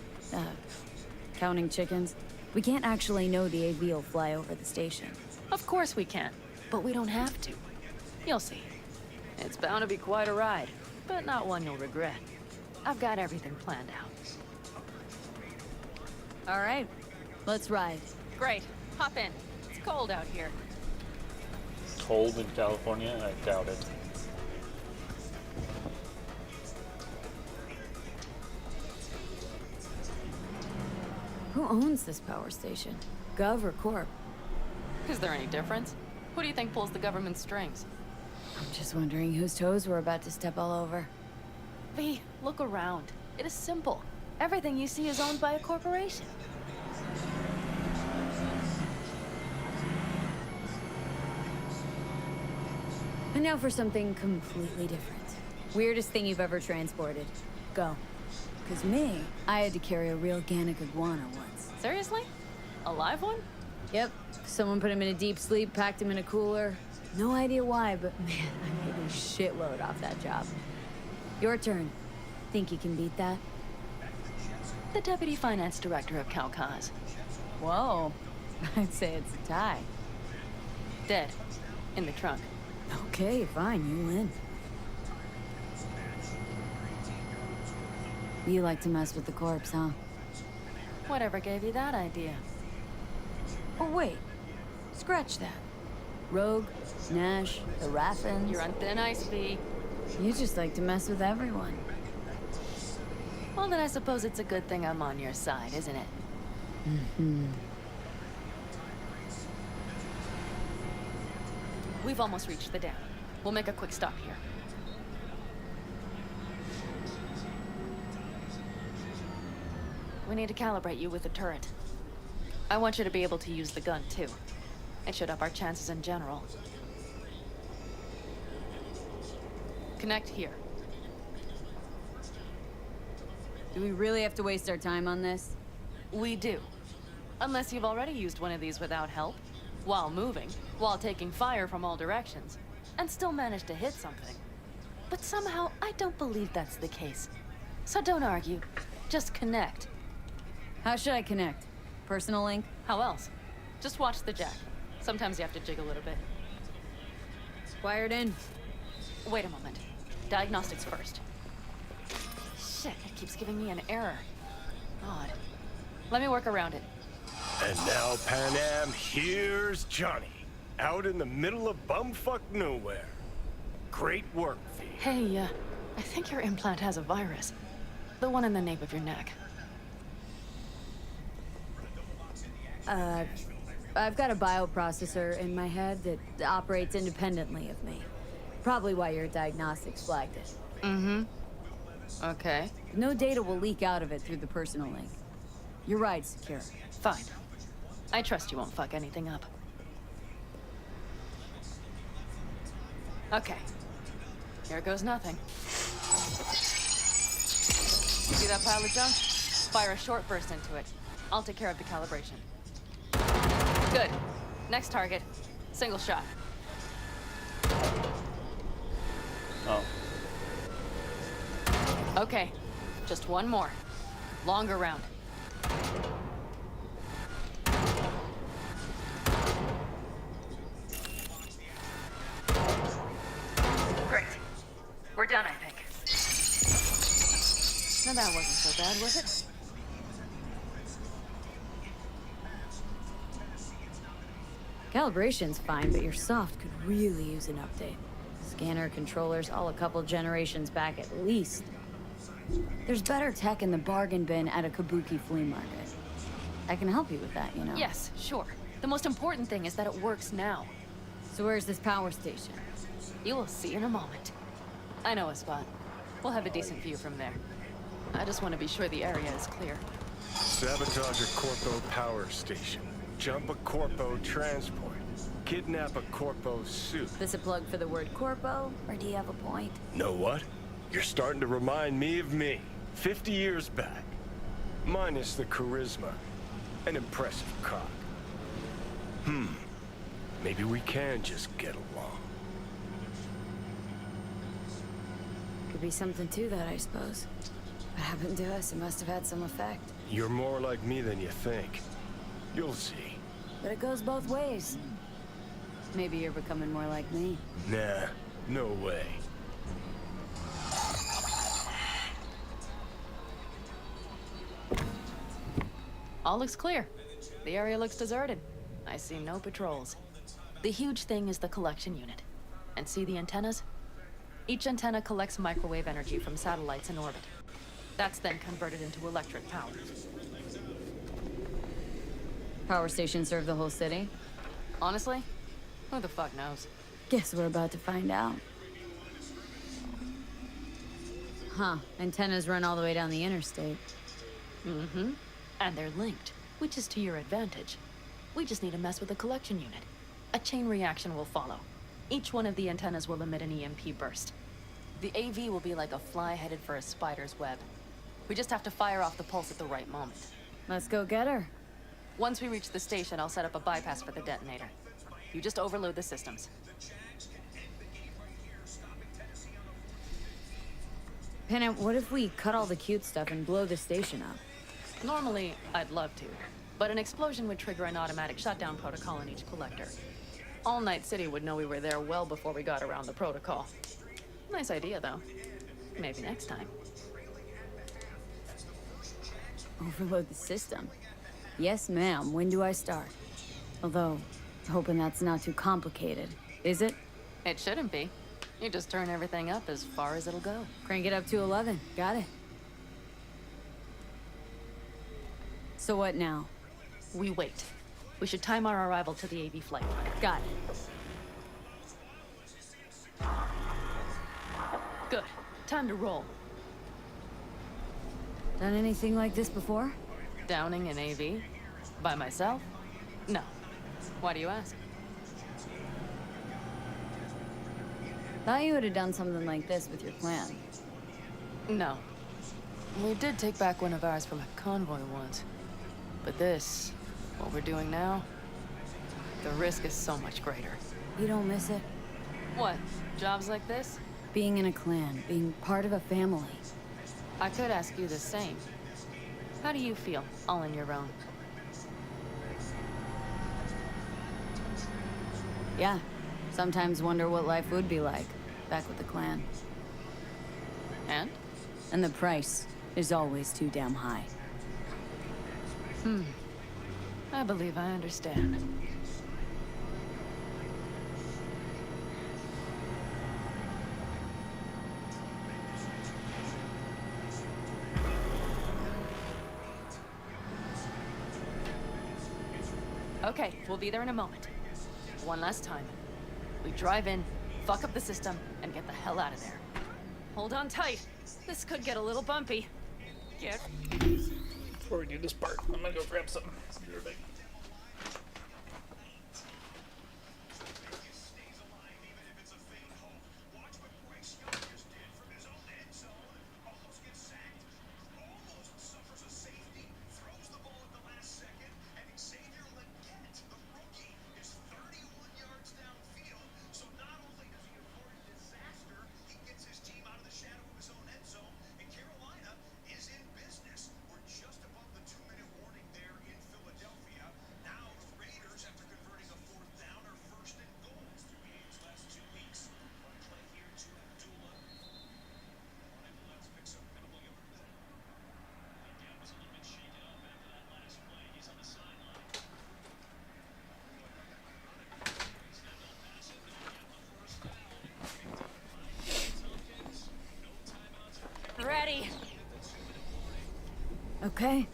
counting chickens? We can't actually know the AV will fly over the station. Of course we can, but we don't have to. You'll see. It's bound to be quite a ride, but not one you'll regret. I've got everything planned out. All right, let's ride. Great. Hop in. It's cold out here. Cold in California? I doubt it. Who owns this power station? Gov or Corp? Is there any difference? Who do you think pulls the government strings? I'm just wondering whose toes we're about to step all over. V, look around. It is simple. Everything you see is owned by a corporation. And now for something completely different. Weirdest thing you've ever transported. Go. Cause me, I had to carry a real Gannic iguana once. Seriously? A live one? Yep. Someone put him in a deep sleep, packed him in a cooler. No idea why, but man, I made a shitload off that job. Your turn. Think you can beat that? The deputy finance director of Calcaz. Whoa. I'd say it's a tie. Dead. In the trunk. Okay, fine, you win. You like to mess with the corpse, huh? Whatever gave you that idea? Oh, wait. Scratch that. Rogue, Nash, the Raffins. You're on thin ice, V. You just like to mess with everyone. Well, then I suppose it's a good thing I'm on your side, isn't it? We've almost reached the dam. We'll make a quick stop here. We need to calibrate you with the turret. I want you to be able to use the gun, too. It should up our chances in general. Connect here. Do we really have to waste our time on this? We do. Unless you've already used one of these without help, while moving, while taking fire from all directions, and still managed to hit something. But somehow, I don't believe that's the case. So don't argue. Just connect. How should I connect? Personal link? How else? Just watch the jack. Sometimes you have to jig a little bit. Wired in. Wait a moment. Diagnostics first. Shit, it keeps giving me an error. Odd. Let me work around it. And now, Pan Am, here's Johnny. Out in the middle of bumfuck nowhere. Great work, V. Hey, I think your implant has a virus. The one in the nape of your neck. I've got a bioprocessor in my head that operates independently of me. Probably why your diagnostics flagged it. Mm-hmm. Okay. No data will leak out of it through the personal link. Your ride's secure. Fine. I trust you won't fuck anything up. Okay. Here goes nothing. See that pile of junk? Fire a short burst into it. I'll take care of the calibration. Good. Next target. Single shot. Oh. Okay. Just one more. Longer round. Great. We're done, I think. Now that wasn't so bad, was it? Calibration's fine, but your soft could really use an update. Scanner controllers all a couple generations back at least. There's better tech in the bargain bin at a kabuki flea market. I can help you with that, you know? Yes, sure. The most important thing is that it works now. So where's this power station? You will see in a moment. I know a spot. We'll have a decent view from there. I just want to be sure the area is clear. Sabotage a Corpo power station. Jump a Corpo transport. Kidnap a Corpo suit. This a plug for the word corpo, or do you have a point? Know what? You're starting to remind me of me. 50 years back. Minus the charisma. An impressive cock. Maybe we can just get along. Could be something to that, I suppose. What happened to us? It must have had some effect. You're more like me than you think. You'll see. But it goes both ways. Maybe you're becoming more like me. Nah, no way. All looks clear. The area looks deserted. I see no patrols. The huge thing is the collection unit. And see the antennas? Each antenna collects microwave energy from satellites in orbit. That's then converted into electric power. Power stations serve the whole city? Honestly, who the fuck knows? Guess we're about to find out. Huh, antennas run all the way down the interstate. Mm-hmm. And they're linked, which is to your advantage. We just need to mess with the collection unit. A chain reaction will follow. Each one of the antennas will emit an EMP burst. The AV will be like a fly headed for a spider's web. We just have to fire off the pulse at the right moment. Let's go get her. Once we reach the station, I'll set up a bypass for the detonator. You just overload the systems. Panna, what if we cut all the cute stuff and blow the station up? Normally, I'd love to, but an explosion would trigger an automatic shutdown protocol in each collector. All Night City would know we were there well before we got around the protocol. Nice idea, though. Maybe next time. Overload the system. Yes, ma'am. When do I start? Although, hoping that's not too complicated. Is it? It shouldn't be. You just turn everything up as far as it'll go. Crank it up to 11. Got it. So what now? We wait. We should time our arrival to the AV flight. Got it. Good. Time to roll. Done anything like this before? Downing an AV? By myself? No. Why do you ask? Thought you would have done something like this with your plan. No. We did take back one of ours from a convoy once. But this, what we're doing now, the risk is so much greater. You don't miss it? What? Jobs like this? Being in a clan, being part of a family. I could ask you the same. How do you feel, all on your own? Yeah. Sometimes wonder what life would be like, back with the clan. And the price is always too damn high. I believe I understand. Okay, we'll be there in a moment. One last time. We drive in, fuck up the system, and get the hell out of there. Hold on tight. This could get a little bumpy. Get... Before we do this part, I'm gonna go grab something. Be right back. Ready. Okay,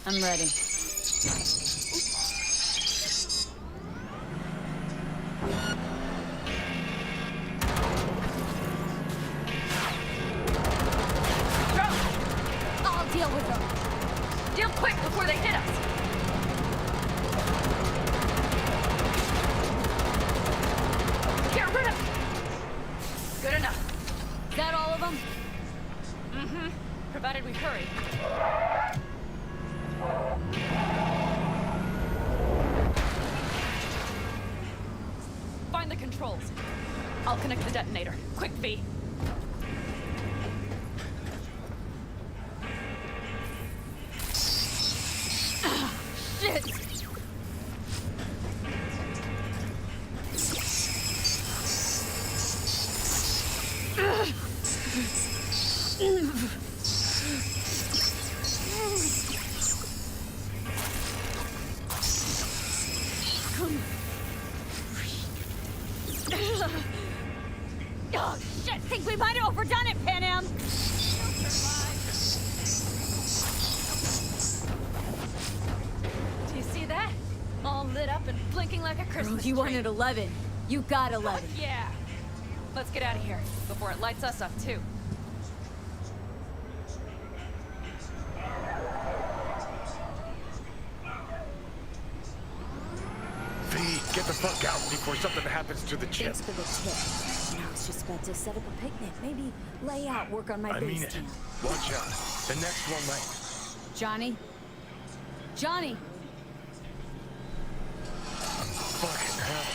I'm ready. I'll deal with them. Deal quick before they hit us. Get rid of... Good enough. Is that all of them? Provided we hurry. Find the controls. I'll connect the detonator. Quick, V. Shit! Oh, shit! Think we might have overdone it, Pan Am! Do you see that? All lit up and blinking like a Christmas You tree. wanted 11. You got 11. Yeah. Let's get out of here before it lights us up, too. V, get the fuck out before something happens to the chip. Thanks for the tip. And I was just about to set up a picnic. Maybe lay out, work on my I mean base it. camp. Watch out. The next one might. Johnny? Johnny! Fucking hell.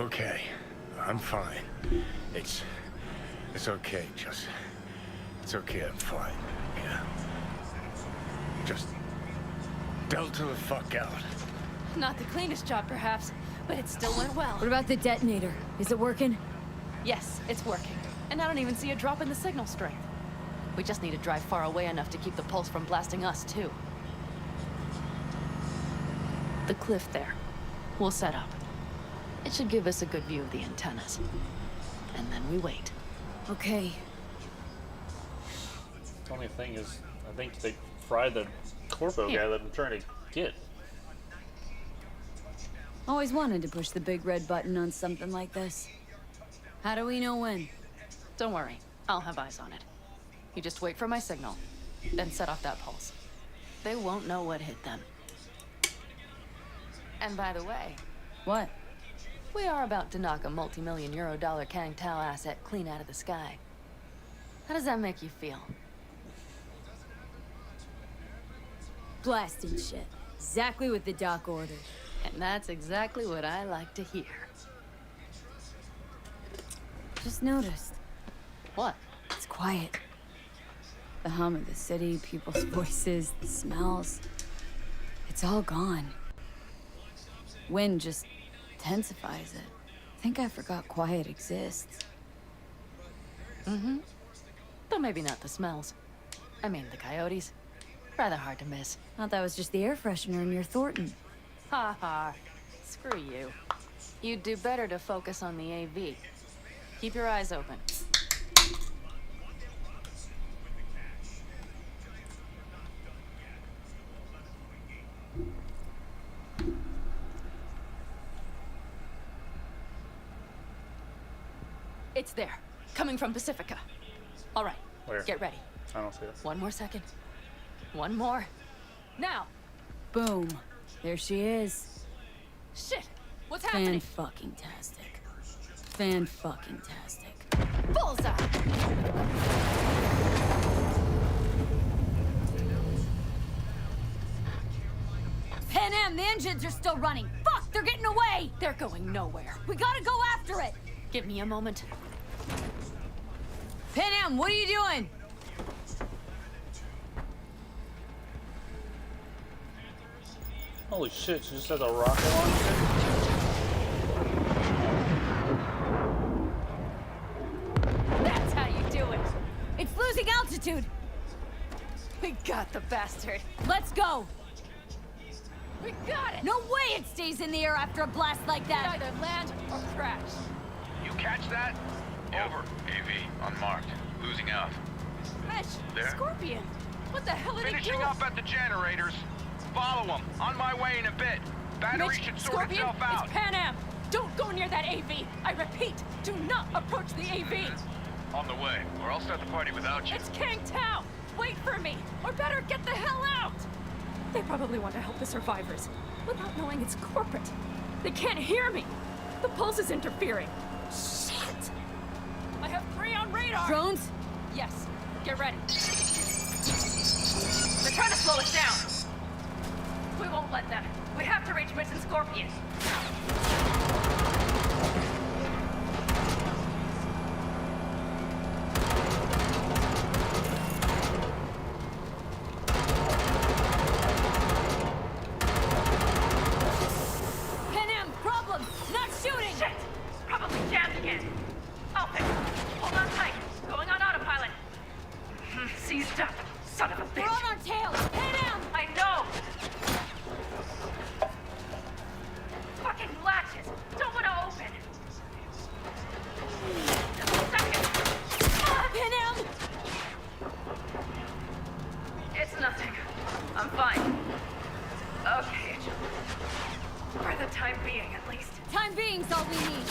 Okay, I'm fine. It's okay, just... It's okay, I'm fine. Yeah. Just... Delta the fuck out. Not the cleanest job, perhaps, but it still went well. What about the detonator? Is it working? Yes, it's working. And I don't even see a drop in the signal strength. We just need to drive far away enough to keep the pulse from blasting us, too. The cliff there. We'll set up. It should give us a good view of the antennas. And then we wait. Okay. The only thing is, I think they fried the corpo guy that I'm trying to get. Always wanted to push the big red button on something like this. How do we know when? Don't worry. I'll have eyes on it. You just wait for my signal, then set off that pulse. They won't know what hit them. And by the way... What? We are about to knock a multi-million euro Kang Tao asset clean out of the sky. How does that make you feel? Blasting shit. Exactly what the doc ordered. And that's exactly what I like to hear. Just noticed. What? It's quiet. The hum of the city, people's voices, the smells. It's all gone. Wind just intensifies it. I think I forgot quiet exists. Mm-hmm. Though maybe not the smells. I mean, the coyotes. Rather hard to miss. Thought that was just the air freshener in your Thornton. Ha ha. Screw you. You'd do better to focus on the AV. Keep your eyes open. It's there. Coming from Pacifica. All right. Where? Get ready. I don't see it. One more second. One more. Now! Boom. There she is. Shit! What's happening? Fan-fucking-tastic. Fan-fucking-tastic. Bullseye! Pan Am, the engines are still running. Fuck, they're getting away! They're going nowhere. We gotta go after it! Give me a moment. Pan Am, what are you doing? Holy shit, she just has a rocket launcher? That's how you do it. It's losing altitude. We got the bastard. Let's go. We got it. No way it stays in the air after a blast like that. Either land or crash. You catch that? Over. AV, unmarked. Losing out. Mitch, There? Scorpion. What the hell did he do? Finishing up at the generators. Follow them. On my way in a bit. Battery Mitch, should sort Scorpion, itself out. it's Pan Am. Don't go near that AV. I repeat, do not approach the AV. On the way, or I'll start the party without you. It's Kang Tao. Wait for me, or better get the hell out. They probably want to help the survivors, without knowing it's corporate. They can't hear me. The pulse is interfering. Shit! I have 3 on radar. Drones? Yes. Get ready. They're trying to slow us down. We won't let them. We have to reach Mitch and Scorpion. Pan Am, problem! Not shooting! Shit! Probably jammed again. I'll fix it. Hold on tight. Going on autopilot. Seized up. Son of a bitch. We're on our tail! Pan Am! I know! Fucking latches! Don't want to open! Just a second! Pan Am! It's nothing. I'm fine. Okay. For the time being, at least. Time being's all we need.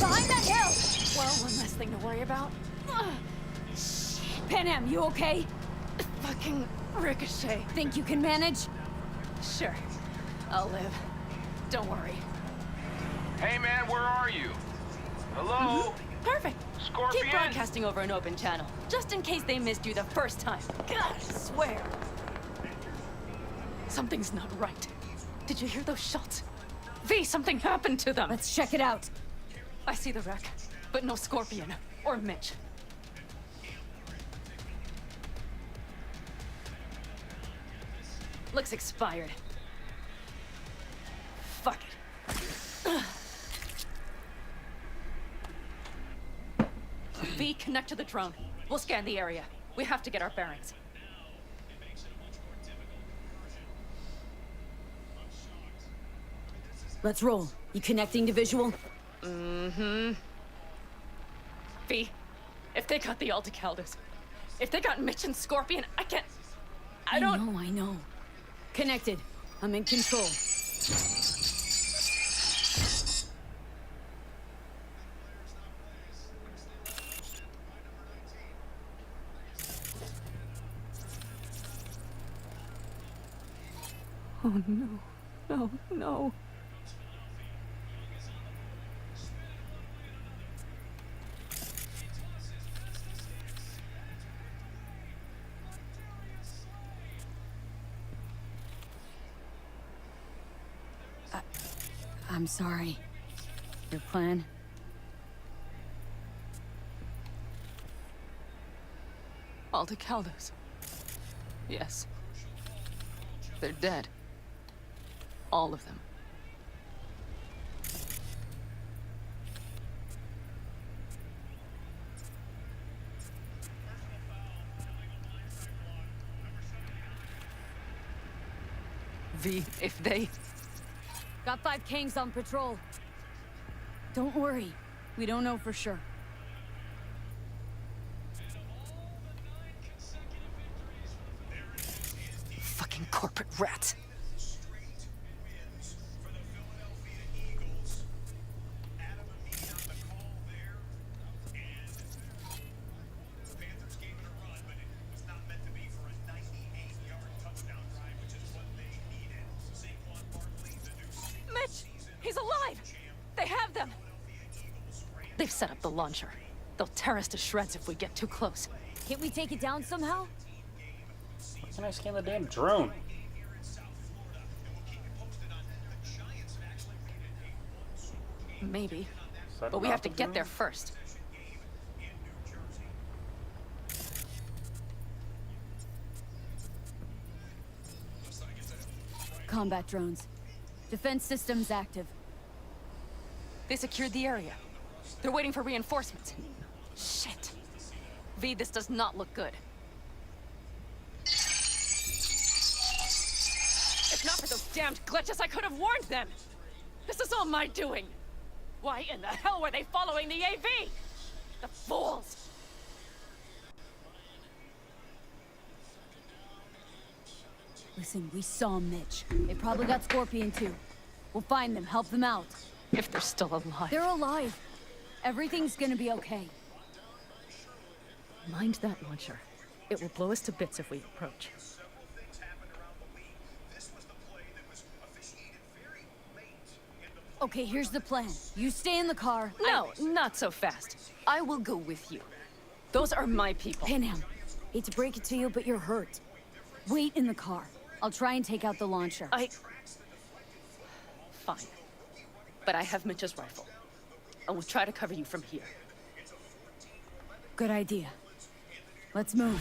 Behind that hill! Well, one less thing to worry about. Pan Am, you okay? Fucking ricochet. Think you can manage? Sure. I'll live. Don't worry. Hey man, where are you? Hello? Perfect. Scorpion? Keep broadcasting over an open channel, just in case they missed you the first time. God, I swear. Something's not right. Did you hear those shots? V, something happened to them. Let's check it out. I see the wreck, but no Scorpion or Mitch. Looks expired. Fuck it. V, connect to the drone. We'll scan the area. We have to get our bearings. Let's roll. You connecting to visual? Mm-hmm. V, if they got the Aldecaldos, if they got Mitch and Scorpion, I can't... I don't... I know. Connected. I'm in control. Oh no. No, no. I'm sorry. Your plan? All the Caldos. Yes. They're dead. All of them. V, if they... Got 5 Kangs on patrol. Don't worry. We don't know for sure. Fucking corporate rats. Mitch! He's alive! They have them! They've set up the launcher. They'll tear us to shreds if we get too close. Can't we take it down somehow? Why can't I scan the damn drone? Maybe. But we have to get there first. Combat drones. Defense systems active. They secured the area. They're waiting for reinforcements. Shit. V, this does not look good. If not for those damned glitches, I could have warned them! This is all my doing! Why in the hell were they following the AV? The fools! Listen, we saw Mitch. They probably got Scorpion too. We'll find them, help them out. If they're still alive. They're alive. Everything's gonna be okay. Mind that launcher. It will blow us to bits if we approach. Okay, here's the plan. You stay in the car. No, not so fast. I will go with you. Those are my people. Panam, hate to break it to you, but you're hurt. Wait in the car. I'll try and take out the launcher. Fine. But I have Mitch's rifle. I will try to cover you from here. Good idea. Let's move.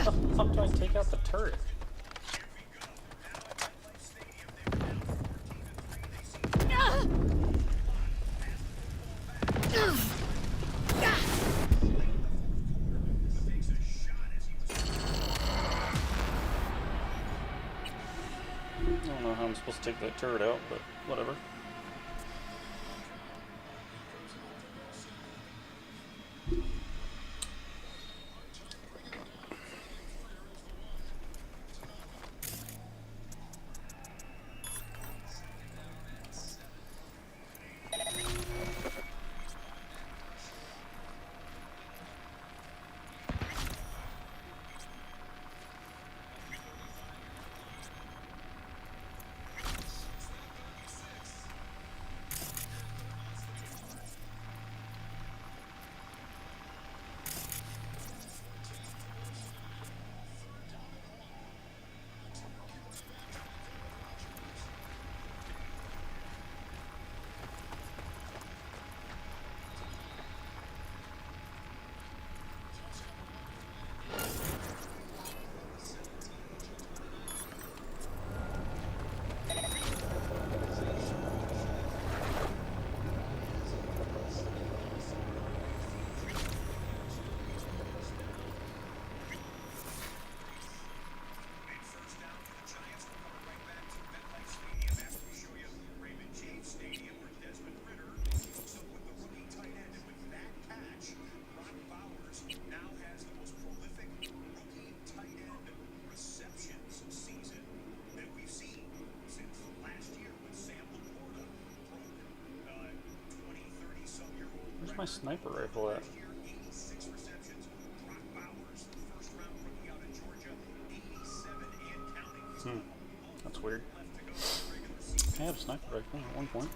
How the fuck do I take out the turret? I don't know how I'm supposed to take that turret out, but whatever. Where's my sniper rifle at? That's weird. I had a sniper rifle at one point.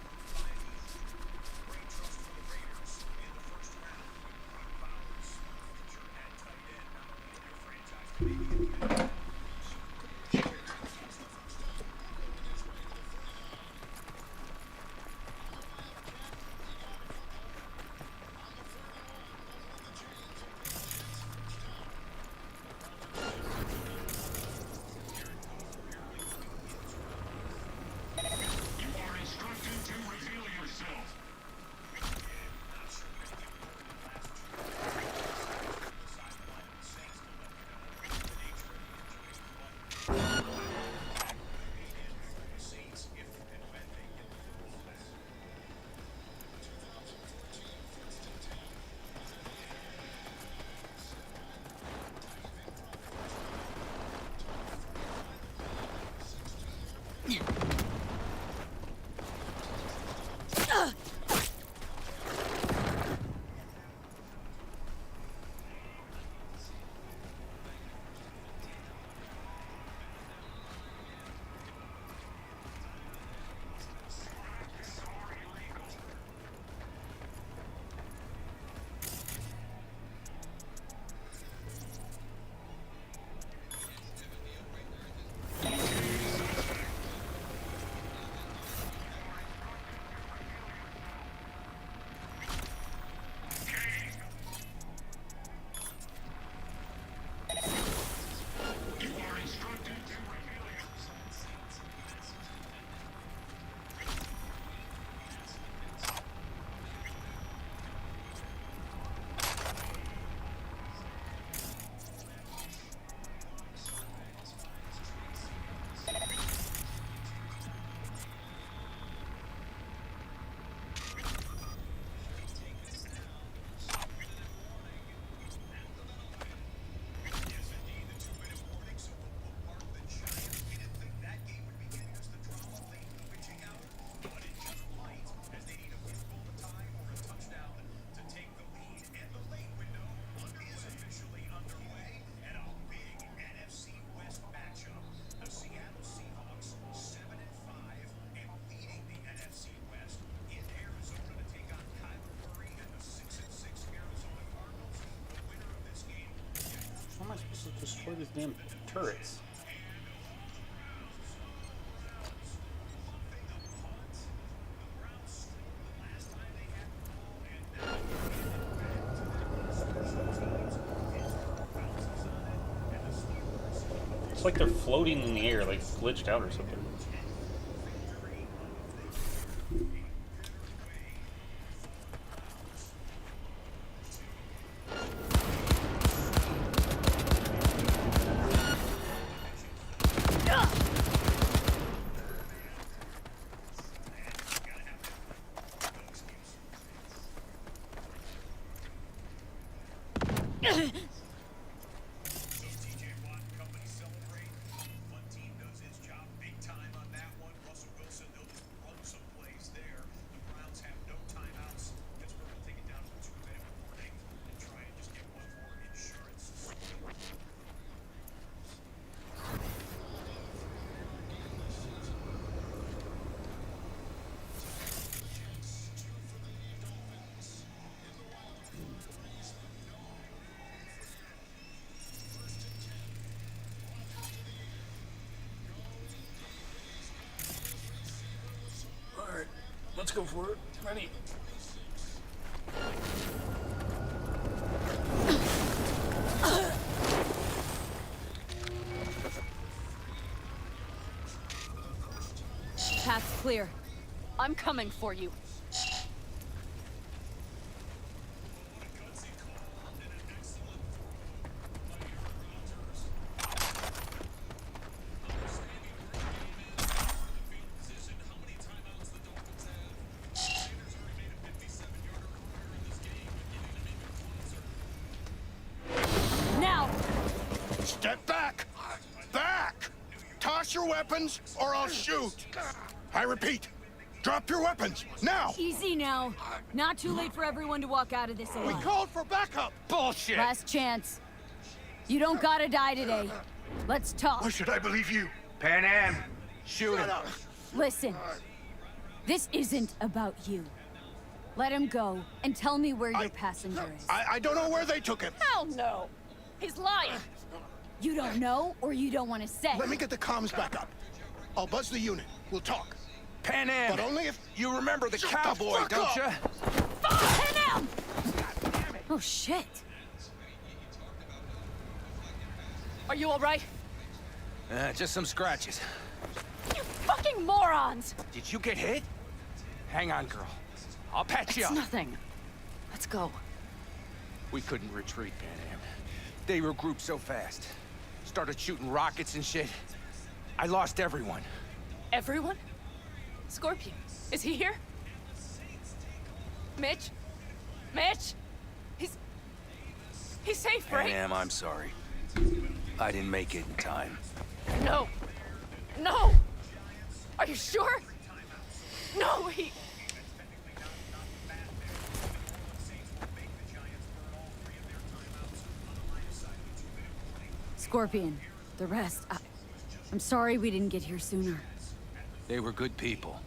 these damn turrets? It's like they're floating in the air, like glitched out or something. Alright, let's go for it. Ready? Path's clear. I'm coming for you. Now! Step back! Back! Toss your weapons, or I'll shoot! I repeat, drop your weapons, now! Easy now. Not too late for everyone to walk out of this alive. We called for backup! Bullshit! Last chance. You don't gotta die today. Let's talk. Why should I believe you? Pan Am, shoot him. Listen. This isn't about you. Let him go and tell me where your passenger is. I don't know where they took him. Hell no! He's lying! You don't know, or you don't want to say? Let me get the comms back up. I'll buzz the unit. We'll talk. Pan Am! But only if... You remember the Shut cowboy, the fuck don't up! you? Pan Am! Oh, shit. Are you alright? Just some scratches. You fucking morons! Did you get hit? Hang on, girl. I'll patch you It's up. nothing. Let's go. We couldn't retreat, Pan Am. They regrouped so fast. Started shooting rockets and shit. I lost everyone. Everyone? Scorpion, is he here? Mitch? Mitch? He's safe, Pan right? Am, I'm sorry. I didn't make it in time. No. No! Are you sure? No, he... Scorpion, the rest. I'm sorry we didn't get here sooner. They were good people.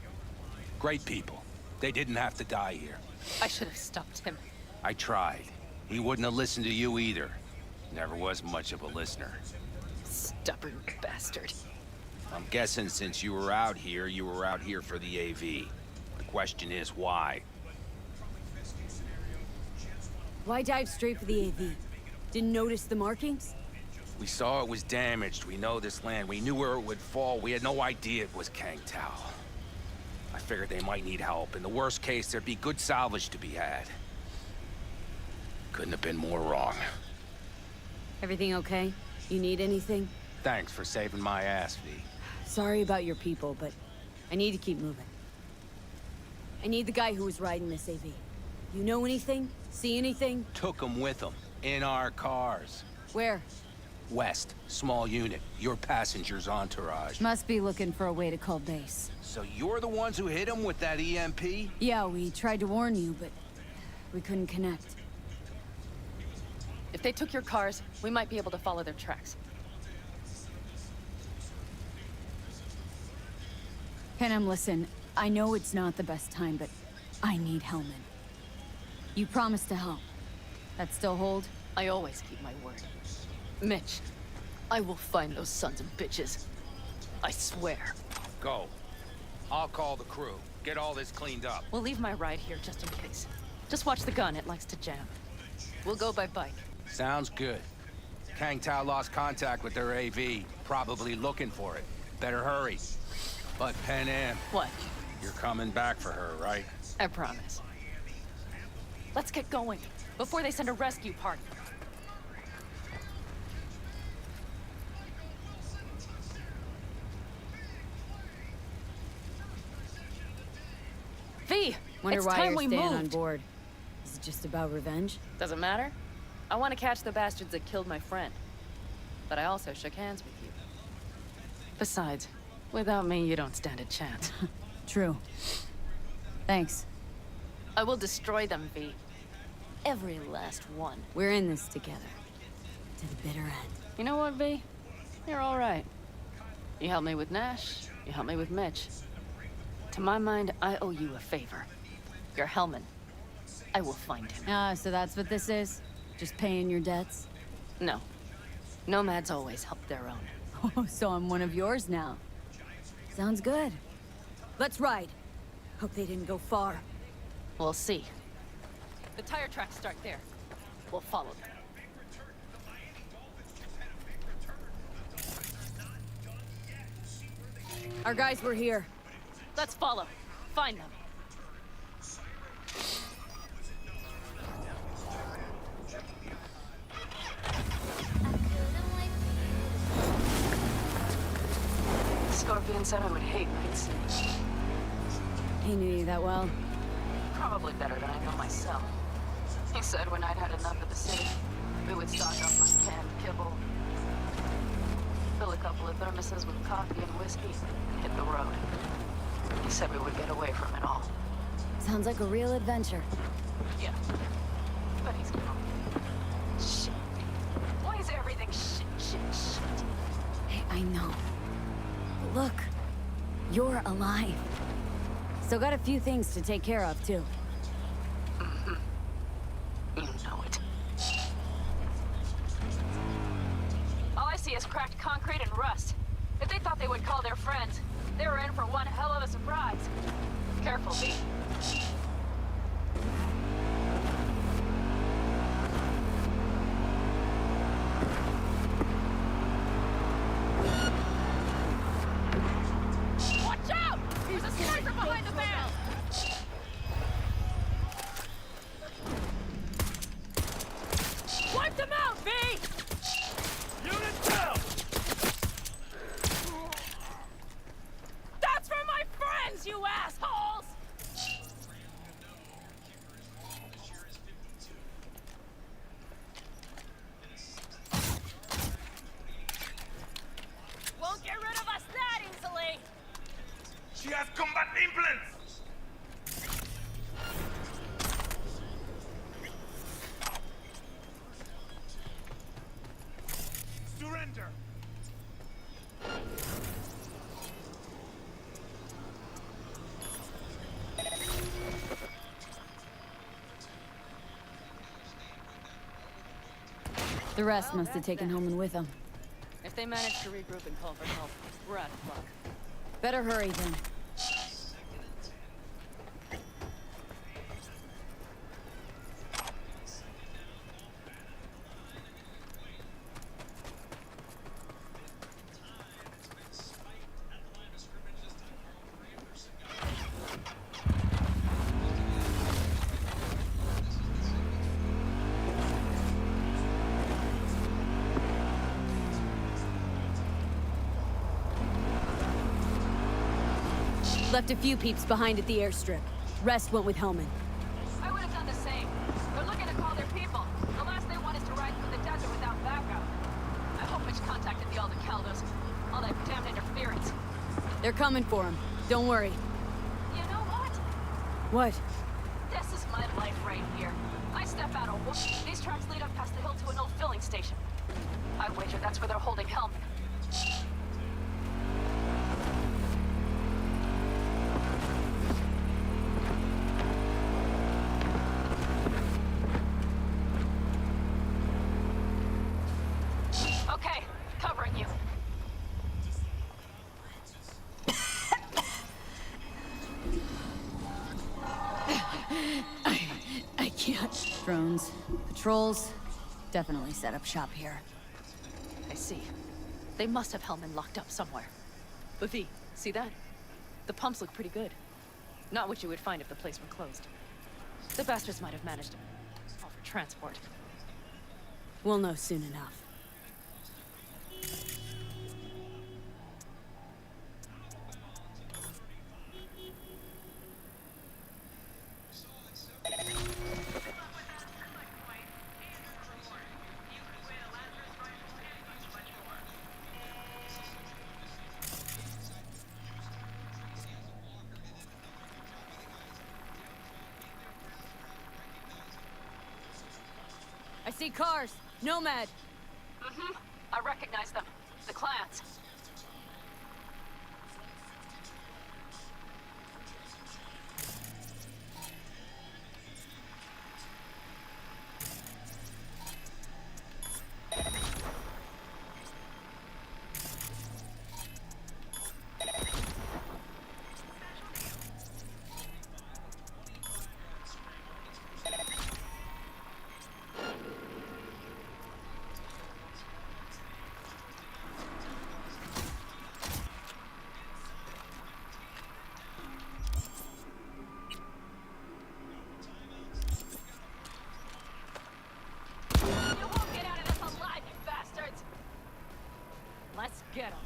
Great people. They didn't have to die here. I should have stopped him. I tried. He wouldn't have listened to you either. Never was much of a listener. Stubborn bastard. I'm guessing since you were out here for the AV. The question is why? Why dive straight for the AV? Didn't notice the markings? We saw it was damaged. We know this land. We knew where it would fall. We had no idea it was Kang Tao. I figured they might need help. In the worst case, there'd be good salvage to be had. Couldn't have been more wrong. Everything okay? You need anything? Thanks for saving my ass, V. Sorry about your people, but I need to keep moving. I need the guy who was riding this AV. You know anything? See anything? Took them with them. In our cars. Where? West. Small unit. Your passenger's entourage. Must be looking for a way to call base. So you're the ones who hit him with that EMP? Yeah, we tried to warn you, but we couldn't connect. If they took your cars, we might be able to follow their tracks. Panem, listen, I know it's not the best time, but I need Hellman. You promised to help. That still hold? I always keep my word. Mitch, I will find those sons of bitches. I swear. Go. I'll call the crew. Get all this cleaned up. We'll leave my ride here just in case. Just watch the gun, it likes to jam. We'll go by bike. Sounds good. Kang Tao lost contact with their AV. Probably looking for it. Better hurry. But Pan Am. What? You're coming back for her, right? I promise. Let's get going, before they send a rescue party. V, Wonder it's why time you're we staying moved. on board. Is it just about revenge? Doesn't matter. I want to catch the bastards that killed my friend. But I also shook hands with you. Besides, without me, you don't stand a chance. True. Thanks. I will destroy them, V. Every last one. We're in this together. To the bitter end. You know what, V? You're all right. You helped me with Nash. You helped me with Mitch. To my mind, I owe you a favor. Your Hellman. I will find him. Ah, so that's what this is? Just paying your debts? No. Nomads always help their own. Oh, so I'm one of yours now. Sounds good. Let's ride. Hope they didn't go far. We'll see. The tire tracks start there. We'll follow them. Our guys were here. Let's follow. Find them. Scorpion said I would hate night city. He knew you that well. Probably better than I know myself. He said when I'd had enough of the city, we would stock up on canned kibble, fill a couple of thermoses with coffee and whiskey, and hit the road. He said we would get away from it all. Sounds like a real adventure. Yeah. But he's gone. Shit. Why is everything shit? Hey, I know. But look, you're alive. Still got a few things to take care of, too. Mm-hmm. You know it. All I see is cracked concrete and rust. If they thought they would call their friends, they were in for one hell of a surprise. Careful, V. Watch out! There's a sniper behind the van! Wipe them out, V! Unit down! That's for my friends, you assholes! Won't get rid of us that easily! She has combat implants! Surrender! The rest must have taken Hellman with them. If they manage to regroup and call for help, we're out of luck. Better hurry, then. Left a few peeps behind at the airstrip. Rest went with Hellman. I would have done the same. They're looking to call their people. The last they want is to ride through the desert without backup. I hope Mitch contacted the Aldecaldos. All that damn interference. They're coming for him. Don't worry. You know what? What? This is my life right here. I step out of these tracks lead up past the hill to an old filling station. I wager that's where they're holding Hellman. Okay, cover patrols. Definitely set up shop here. I see. They must have Hellman locked up somewhere. But V, see that? The pumps look pretty good. Not what you would find if the place were closed. The bastards might have managed to fall for transport. We'll know soon enough. I see cars. Nomad. Mm-hmm. I recognize them. The clans. Let's get him.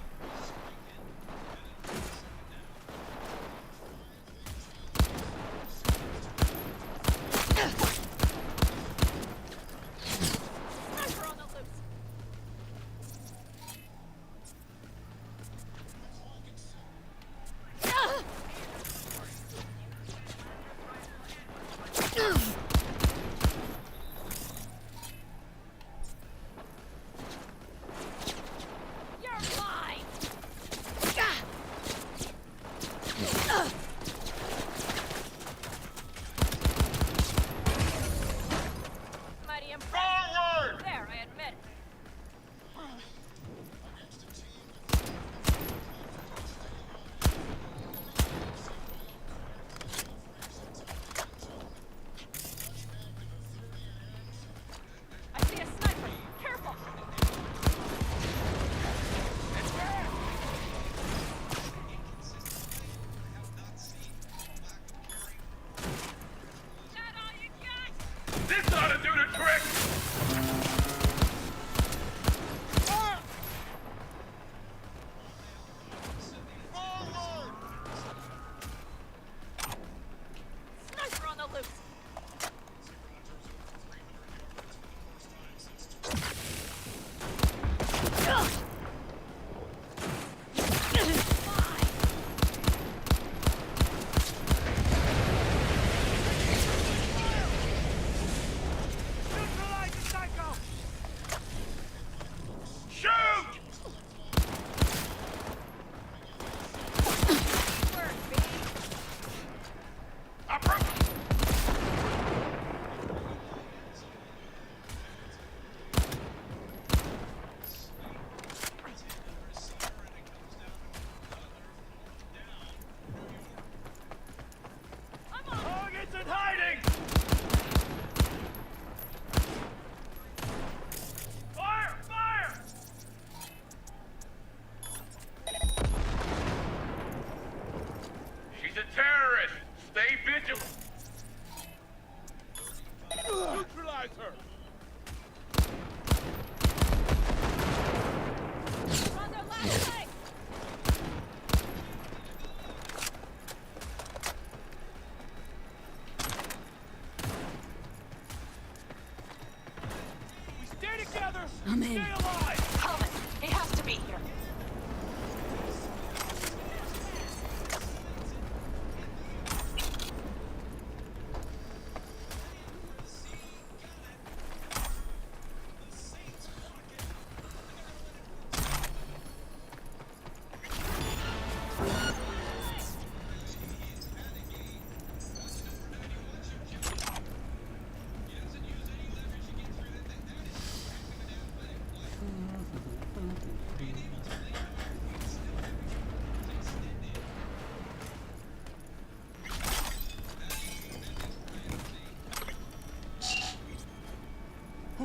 Sniper on the loose. You're mine.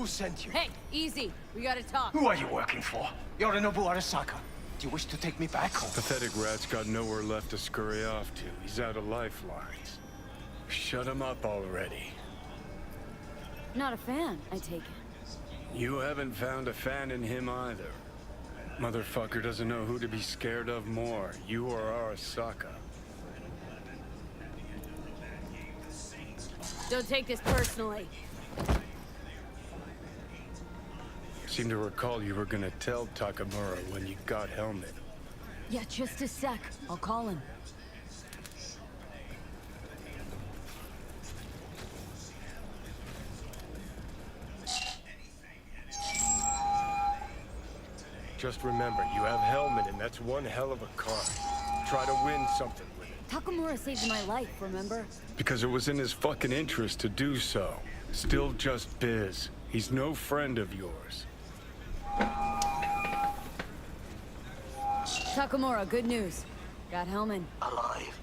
Who sent you? Hey, easy. We gotta talk. Who are you working for? Yorinobu Arasaka. Do you wish to take me back home? Pathetic rat's got nowhere left to scurry off to. He's out of lifelines. Shut him up already. Not a fan, I take it. You haven't found a fan in him either. Motherfucker doesn't know who to be scared of more, you or Arasaka. Don't take this personally. Seem to recall you were gonna tell Takamura when you got Helmet. Yeah, just a sec. I'll call him. Just remember, you have Helmet and that's one hell of a car. Try to win something with it. Takamura saved my life, remember? Because it was in his fucking interest to do so. Still just biz. He's no friend of yours. Takamura, good news. Got Hellman. Alive.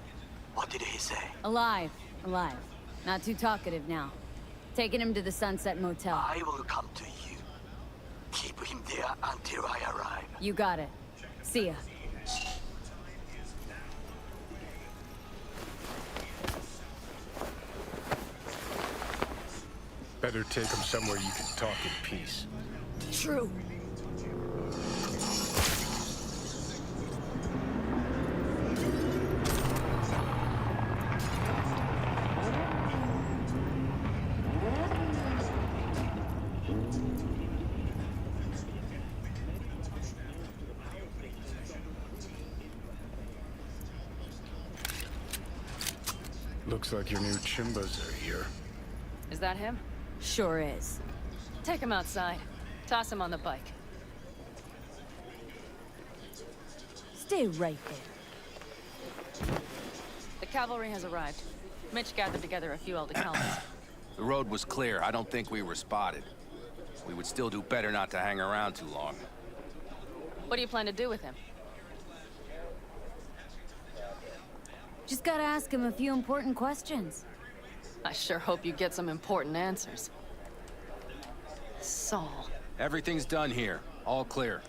What did he say? Alive. Alive. Not too talkative now. Taking him to the Sunset Motel. I will come to you. Keep him there until I arrive. You got it. See ya. Better take him somewhere you can talk in peace. True. Looks like your new Chimbas are here. Is that him? Sure is. Take him outside. Toss him on the bike. Stay right there. The cavalry has arrived. Mitch gathered together a few Aldecaldos. The road was clear. I don't think we were spotted. We would still do better not to hang around too long. What do you plan to do with him? Just gotta ask him a few important questions. I sure hope you get some important answers. Saul. Everything's done here. All clear.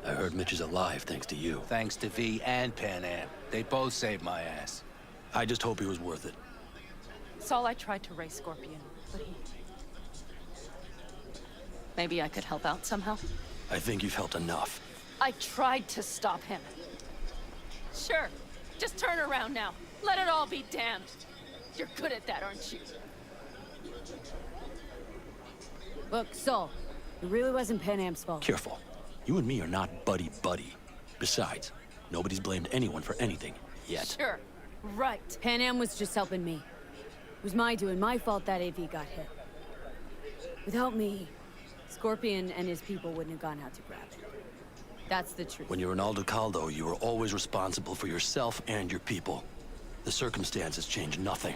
I heard Mitch is alive thanks to you. Thanks to V and Pan Am. They both saved my ass. I just hope he was worth it. Saul, I tried to raise Scorpion, but he... Maybe I could help out somehow? I think you've helped enough. I tried to stop him. Sure. Just turn around now. Let it all be damned. You're good at that, aren't you? Look, Saul, it really wasn't Pan Am's fault. Careful. You and me are not buddy-buddy. Besides, nobody's blamed anyone for anything, yet. Sure. Right. Pan Am was just helping me. It was my doing, my fault that AV got hit. Without me, Scorpion and his people wouldn't have gone out to grab it. That's the truth. When you're an Aldecaldo, you are always responsible for yourself and your people. The circumstances change nothing.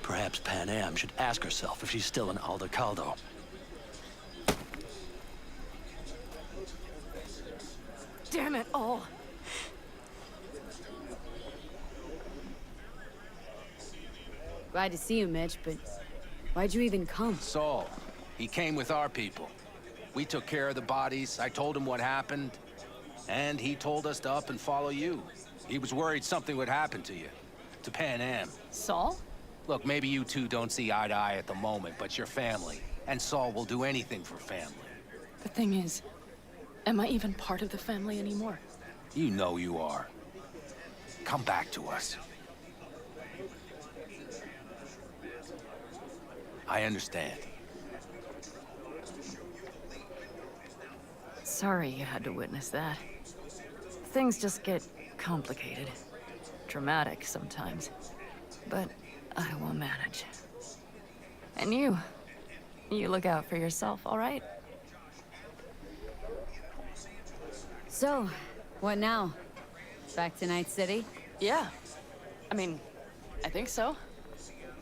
Perhaps Pan Am should ask herself if she's still an Aldecaldo. Damn it all. Glad to see you, Mitch, but why'd you even come? Saul. He came with our people. We took care of the bodies. I told him what happened. And he told us to up and follow you. He was worried something would happen to you. To Pan Am. Saul? Look, maybe you two don't see eye to eye at the moment, but you're family. And Saul will do anything for family. The thing is, am I even part of the family anymore? You know you are. Come back to us. I understand. Sorry you had to witness that. Things just get complicated. Dramatic sometimes. But I will manage. And you look out for yourself, all right? So, what now? Back to Night City? Yeah. I mean, I think so.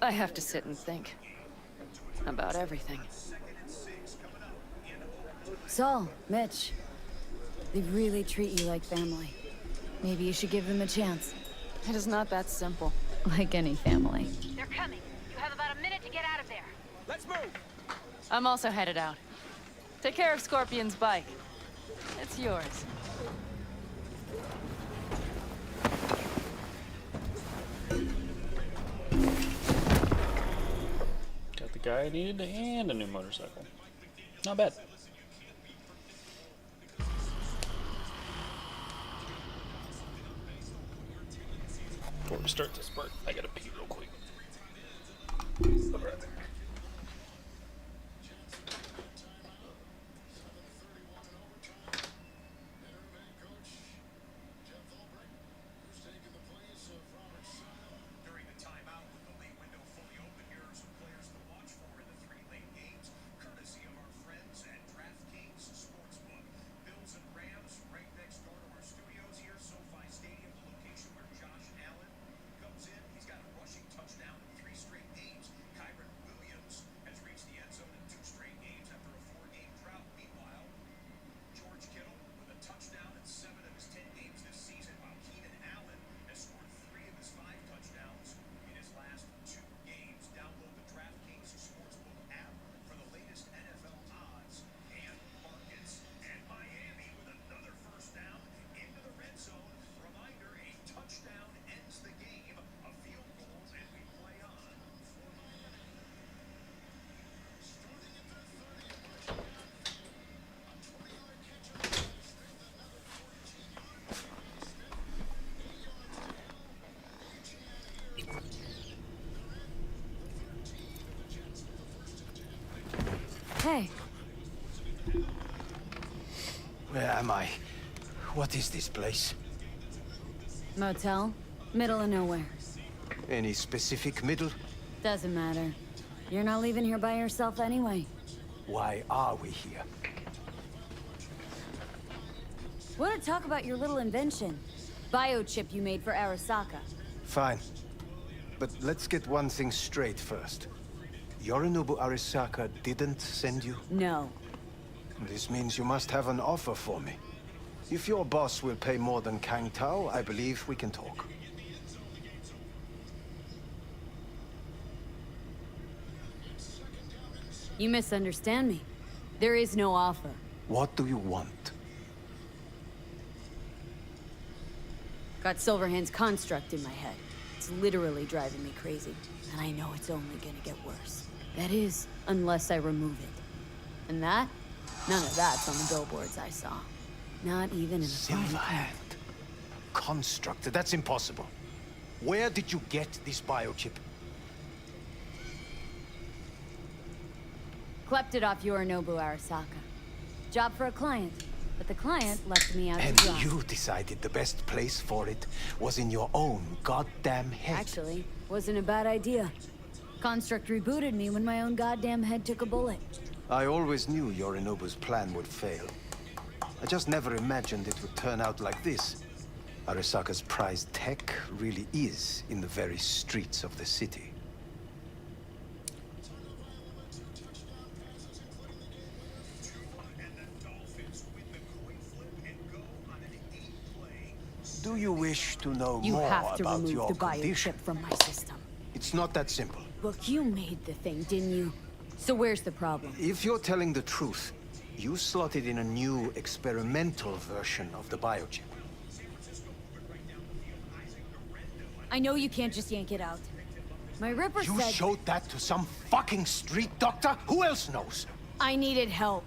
I have to sit and think. About everything. Saul, Mitch, they really treat you like family. Maybe you should give them a chance. It is not that simple. Like any family. They're coming. You have about a minute to get out of there. Let's move! I'm also headed out. Take care of Scorpion's bike. It's yours. Got the guy I needed and a new motorcycle. Not bad. Before we start this part, I gotta pee real quick. I'll be right back. Hey. Where am I? What is this place? Motel. Middle of nowhere. Any specific middle? Doesn't matter. You're not leaving here by yourself anyway. Why are we here? Want to talk about your little invention? Biochip you made for Arasaka. Fine. But let's get one thing straight first. Yorinobu Arasaka didn't send you? No. This means you must have an offer for me. If your boss will pay more than Kang Tao, I believe we can talk. You misunderstand me. There is no offer. What do you want? Got Silverhand's construct in my head. It's literally driving me crazy. And I know it's only gonna get worse. That is, unless I remove it. And that? None of that's on the billboards I saw. Not even in the Silverhand. Construct? That's impossible. Where did you get this biochip? Clept it off Yorinobu Arasaka. Job for a client. But the client left me out And to dry. you decided the best place for it was in your own goddamn head. Actually, wasn't a bad idea. Construct rebooted me when my own goddamn head took a bullet. I always knew Yorinobu's plan would fail. I just never imagined it would turn out like this. Arasaka's prized tech really is in the very streets of the city. Do you wish to know You more have to about remove your the condition? biochip from my system. It's not that simple. Look, you made the thing, didn't you? So where's the problem? If you're telling the truth, you slotted in a new experimental version of the biochip. I know you can't just yank it out. My Ripper You said... showed that to some fucking street doctor? Who else knows? I needed help.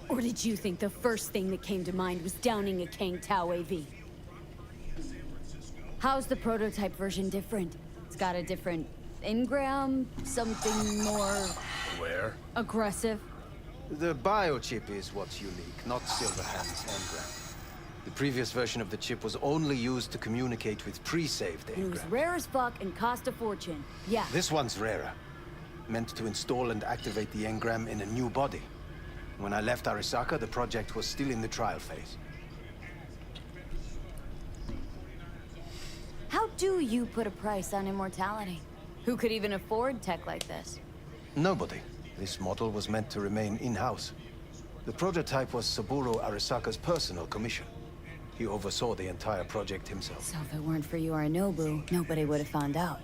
Or did you think the first thing that came to mind was downing a Kang Tao AV? How's the prototype version different? It's got a different engram, something more... Where? aggressive. The biochip is what's unique, not Silverhand's engram. The previous version of the chip was only used to communicate with pre-saved It was engrams. rare as fuck and cost a fortune. Yeah. This one's rarer. Meant to install and activate the engram in a new body. When I left Arasaka, the project was still in the trial phase. How do you put a price on immortality? Who could even afford tech like this? Nobody. This model was meant to remain in-house. The prototype was Saburo Arasaka's personal commission. He oversaw the entire project himself. So if it weren't for Yorinobu, nobody would have found out.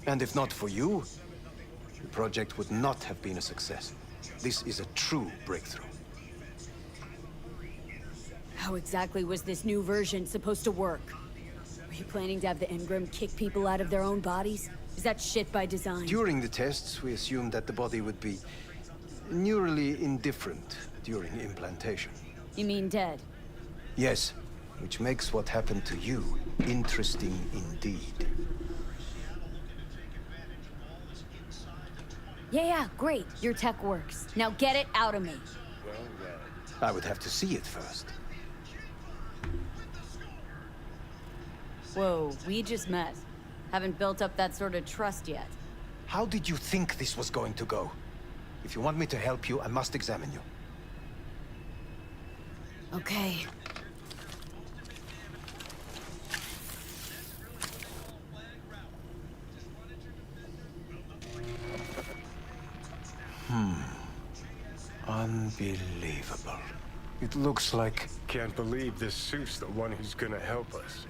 And if not for you, the project would not have been a success. This is a true breakthrough. How exactly was this new version supposed to work? Were you planning to have the engram kick people out of their own bodies? Is that shit by design? During the tests, we assumed that the body would be neurally indifferent during implantation. You mean dead? Yes, which makes what happened to you interesting indeed. Yeah, great. Your tech works. Now get it out of me. I would have to see it first. Whoa, we just met. Haven't built up that sort of trust yet. How did you think this was going to go? If you want me to help you, I must examine you. Okay. Unbelievable. It looks like... Can't believe this suit's the one who's gonna help us.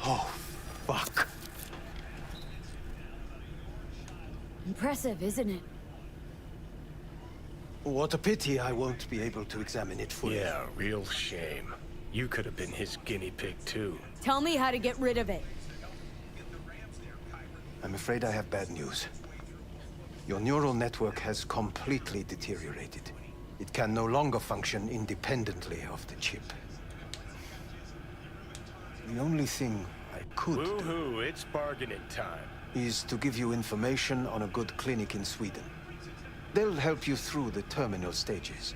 Oh, fuck. Impressive, isn't it? What a pity I won't be able to examine it fully. Yeah, real shame. You could have been his guinea pig, too. Tell me how to get rid of it. I'm afraid I have bad news. Your neural network has completely deteriorated. It can no longer function independently of the chip. The only thing I could do Woohoo, it's bargaining time. is to give you information on a good clinic in Sweden. They'll help you through the terminal stages.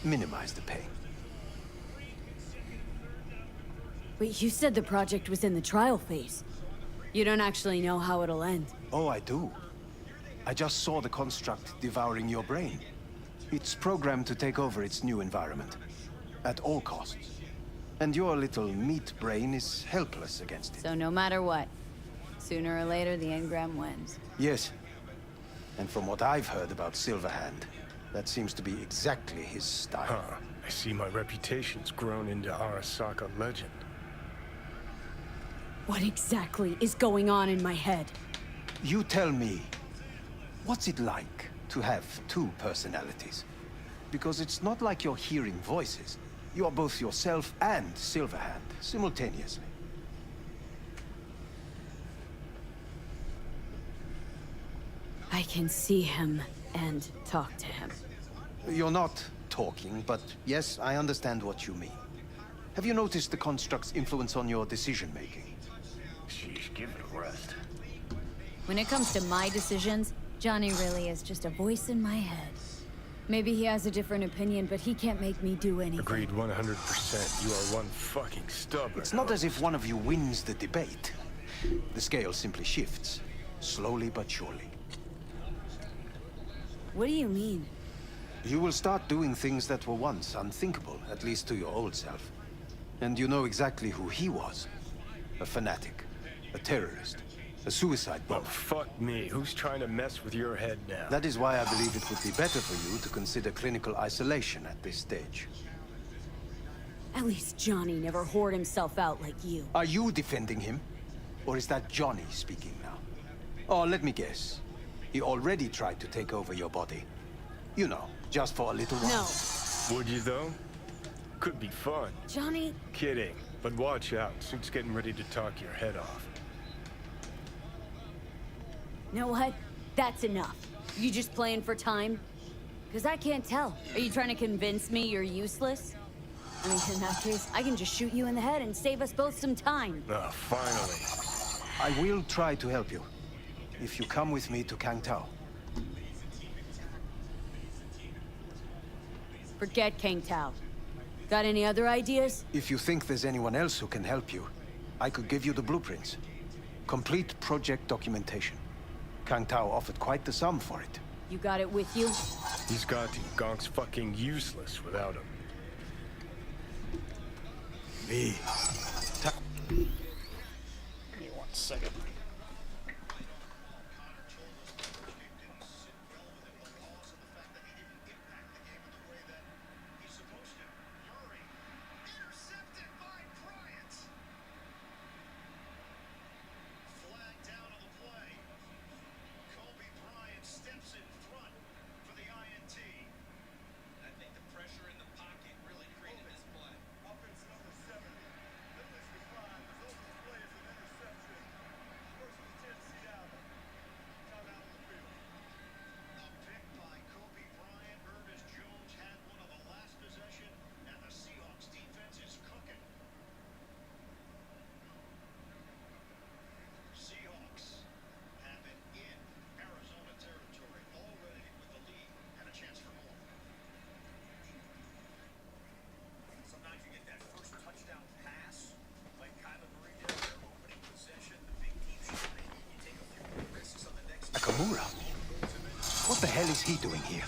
Minimize the pain. Wait, you said the project was in the trial phase. You don't actually know how it'll end. Oh, I do. I just saw the construct devouring your brain. It's programmed to take over its new environment. At all costs. And your little meat brain is helpless against it. So no matter what, sooner or later the engram wins. Yes. And from what I've heard about Silverhand, that seems to be exactly his style. Huh. I see my reputation's grown into Arasaka legend. What exactly is going on in my head? You tell me, what's it like to have two personalities? Because it's not like you're hearing voices. You are both yourself and Silverhand, simultaneously. I can see him and talk to him. You're not talking, but yes, I understand what you mean. Have you noticed the construct's influence on your decision-making? Sheesh, give it a rest. When it comes to my decisions, Johnny really is just a voice in my head. Maybe he has a different opinion, but he can't make me do anything. Agreed 100%. You are one fucking stubborn. It's not as if one of you wins the debate. The scale simply shifts, slowly but surely. What do you mean? You will start doing things that were once unthinkable, at least to your old self. And you know exactly who he was. A fanatic, a terrorist, a suicide bomber. Well, fuck me. Who's trying to mess with your head now? That is why I believe it would be better for you to consider clinical isolation at this stage. At least Johnny never whored himself out like you. Are you defending him? Or is that Johnny speaking now? Oh, let me guess. He already tried to take over your body. You know, just for a little while. No. Would you, though? Could be fun. Johnny... Kidding. But watch out. Suit's getting ready to talk your head off. You know what? That's enough. You just playing for time? Because I can't tell. Are you trying to convince me you're useless? I mean, in that case, I can just shoot you in the head and save us both some time. Ah, finally. I will try to help you. If you come with me to Kang Tao. Forget Kang Tao. Got any other ideas? If you think there's anyone else who can help you, I could give you the blueprints. Complete project documentation. Kang Tao offered quite the sum for it. You got it with you? He's got to. Gonk's fucking useless without him. Me. Give me 1 second. What's he doing here?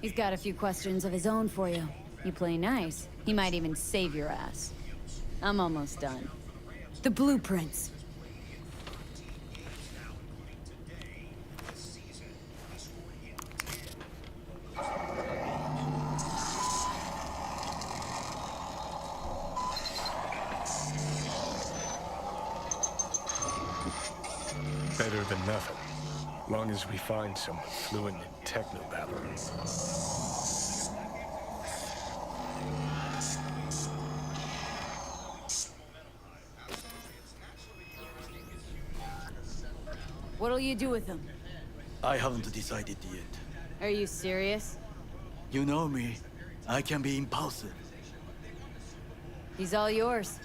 He's got a few questions of his own for you. You play nice, he might even save your ass. I'm almost done. The blueprints. Better than nothing. Long as we find someone fluent in techno-babbling. What'll you do with him? I haven't decided yet. Are you serious? You know me. I can be impulsive. He's all yours.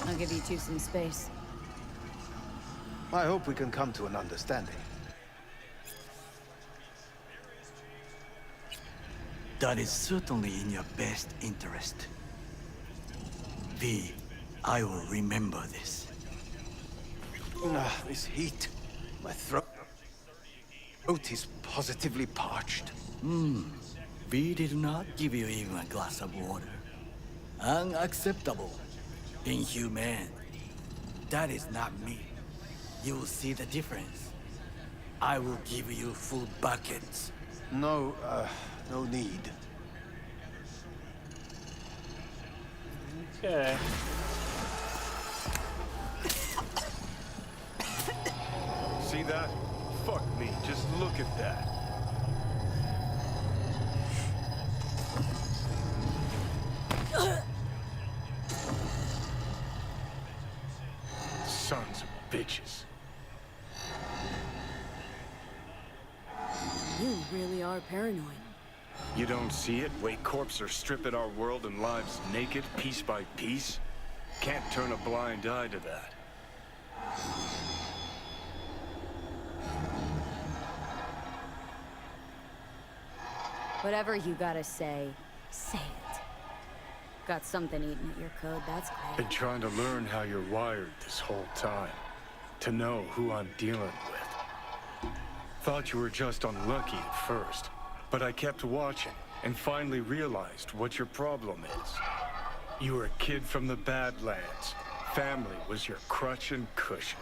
I'll give you two some space. I hope we can come to an understanding. That is certainly in your best interest. V, I will remember this. This heat. My throat is positively parched. V did not give you even a glass of water. Unacceptable. Inhumane. That is not me. You will see the difference. I will give you full buckets. No need. Okay. See that? Fuck me, just look at that. Sons of bitches. You really are paranoid. You don't see it? Way corps are stripping our world and lives naked, piece by piece? Can't turn a blind eye to that. Whatever you gotta say, say it. Got something eating at your code, that's clear. Been trying to learn how you're wired this whole time. To know who I'm dealing with. Thought you were just unlucky at first, but I kept watching and finally realized what your problem is. You were a kid from the Badlands. Family was your crutch and cushion.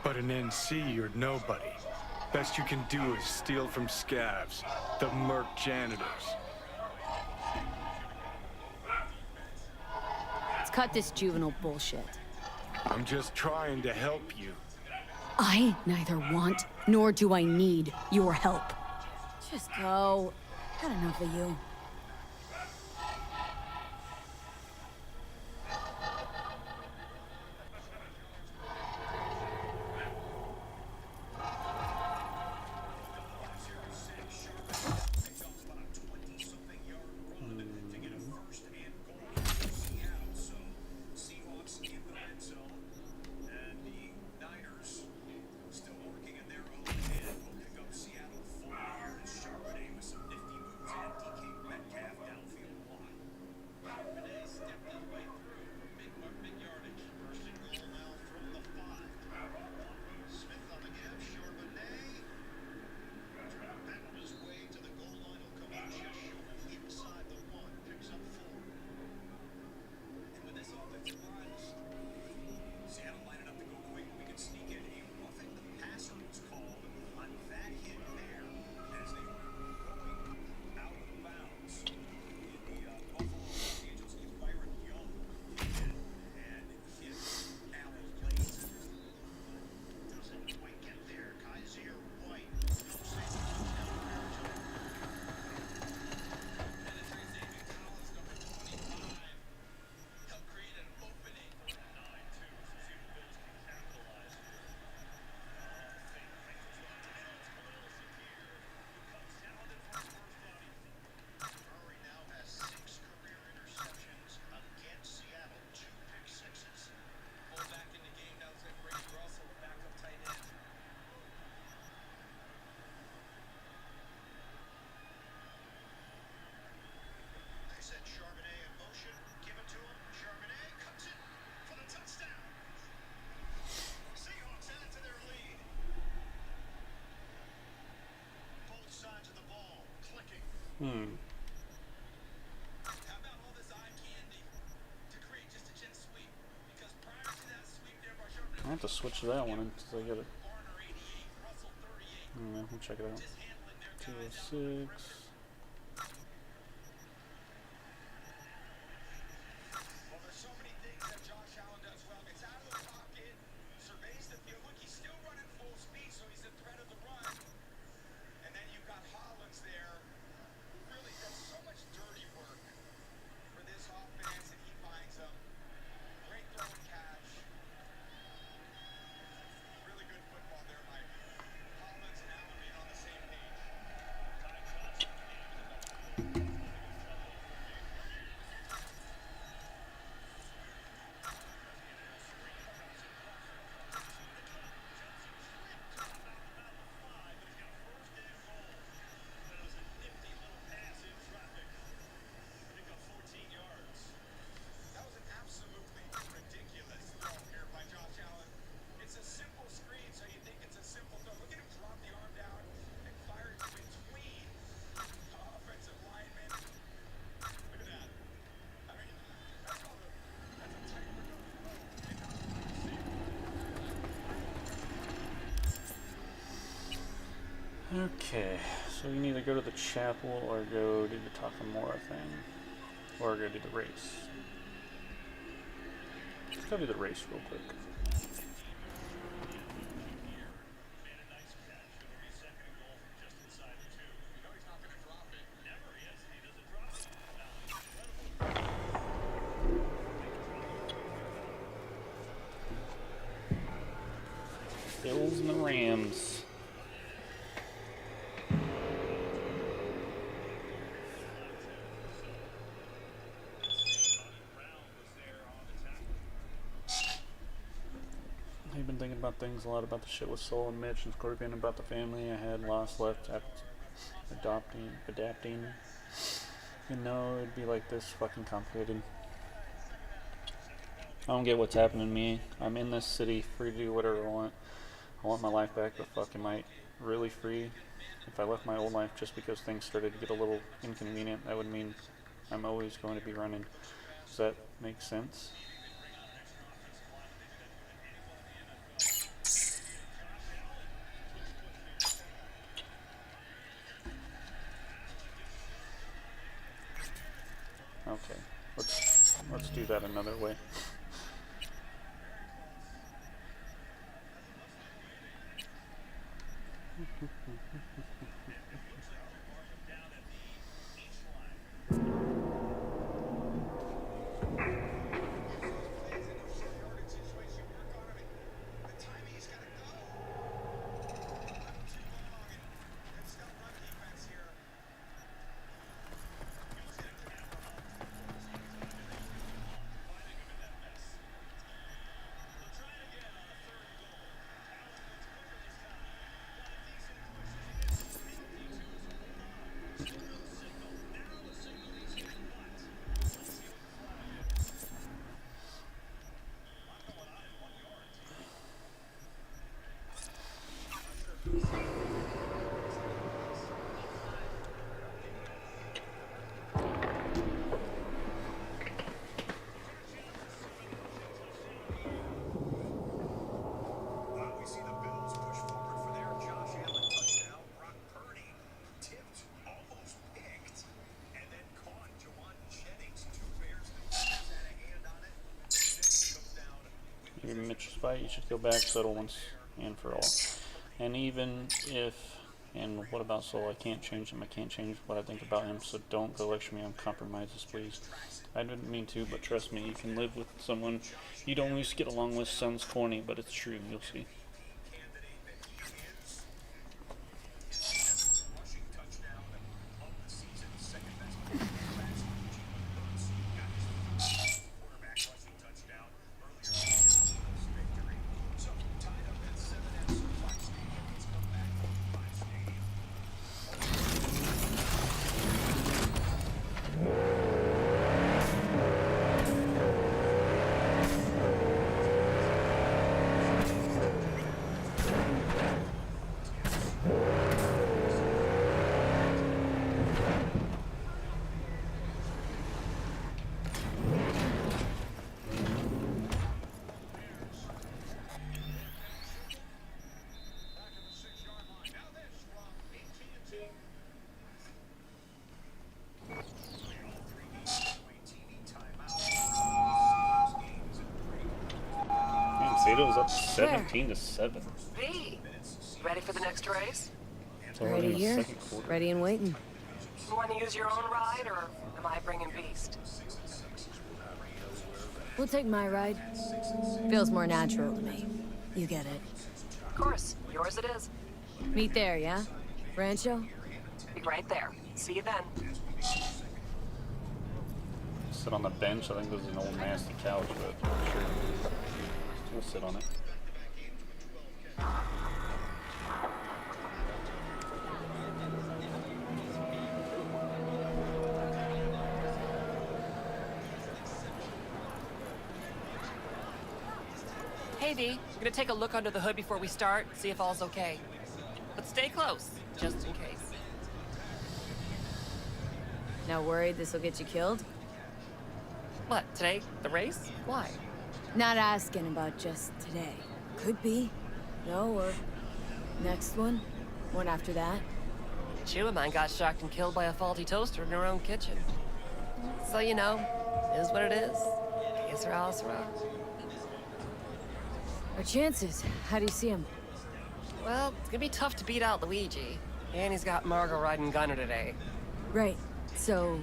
But in NC, you're nobody. Best you can do is steal from scabs, the merc janitors. Let's cut this juvenile bullshit. I'm just trying to help you. I neither want nor do I need your help. Just go. Had enough of you. I have to switch that one because I got it. We'll check it out. 206. Okay, so you can either go to the chapel or go do the Takamura thing, or go do the race. Let's go do the race real quick. Bills and the Rams. I've been thinking about things a lot, about the shit with Soul and Mitch and Scorpion, about the family I had lost left after adapting. You know, it'd be like this fucking complicated. I don't get what's happening to me. I'm in this city, free to do whatever I want. I want my life back, but fuck, am I really free? If I left my old life just because things started to get a little inconvenient, that would mean I'm always going to be running. Does that make sense? Okay, let's do that another way. Maybe Mitchell's fight, you should go back, settle once and for all. And even if, and what about Soul? I can't change him. I can't change what I think about him, so don't go lecture me on compromises, please. I didn't mean to, but trust me, you can live with someone you don't always get along with. Sounds corny, but it's true. You'll see. Potatoes up 17-7. V, ready for the next race? It's already in the here. second quarter. Ready and waiting. You want to use your own ride, or am I bringing Beast? We'll take my ride. Feels more natural to me. You get it. Of course, yours it is. Meet there, yeah? Rancho? Be right there. See you then. Sit on the bench. I think this is an old nasty couch, but sure. We'll sit on it. Hey, V. We're gonna take a look under the hood before we start, see if all's okay. But stay close, just in case. Now worried this will get you killed? What, today? The race? Why? Not asking about just today. Could be. No, or next one. One after that. Chew of mine got shocked and killed by a faulty toaster in her own kitchen. So, you know, it is what it is. Que sera, sera. Our chances. How do you see him? Well, it's gonna be tough to beat out Luigi. And he's got Margot riding Gunner today. Right. So...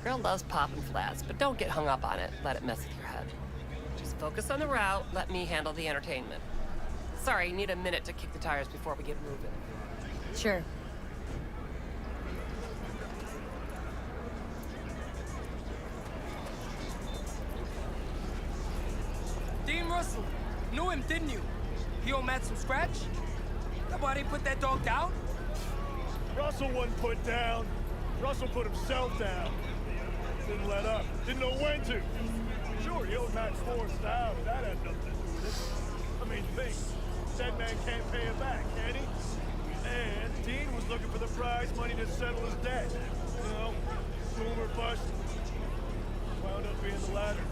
Girl loves popping flats, but don't get hung up on it. Let it mess with your head. Just focus on the route. Let me handle the entertainment. Sorry, need a minute to kick the tires before we get moving. Sure. Dean Russell. Knew him, didn't you? He owe Matt some scratch? That why they put that dog down? Russell wasn't put down. Russell put himself down. Didn't let up. Didn't know when to. Sure, he owed Matt 4 style, but that had nothing to do with it. I mean, think. Dead man can't pay him back, can he? And Dean was looking for the prize money to settle his debt. You know, boom or bust. Wound up being the latter.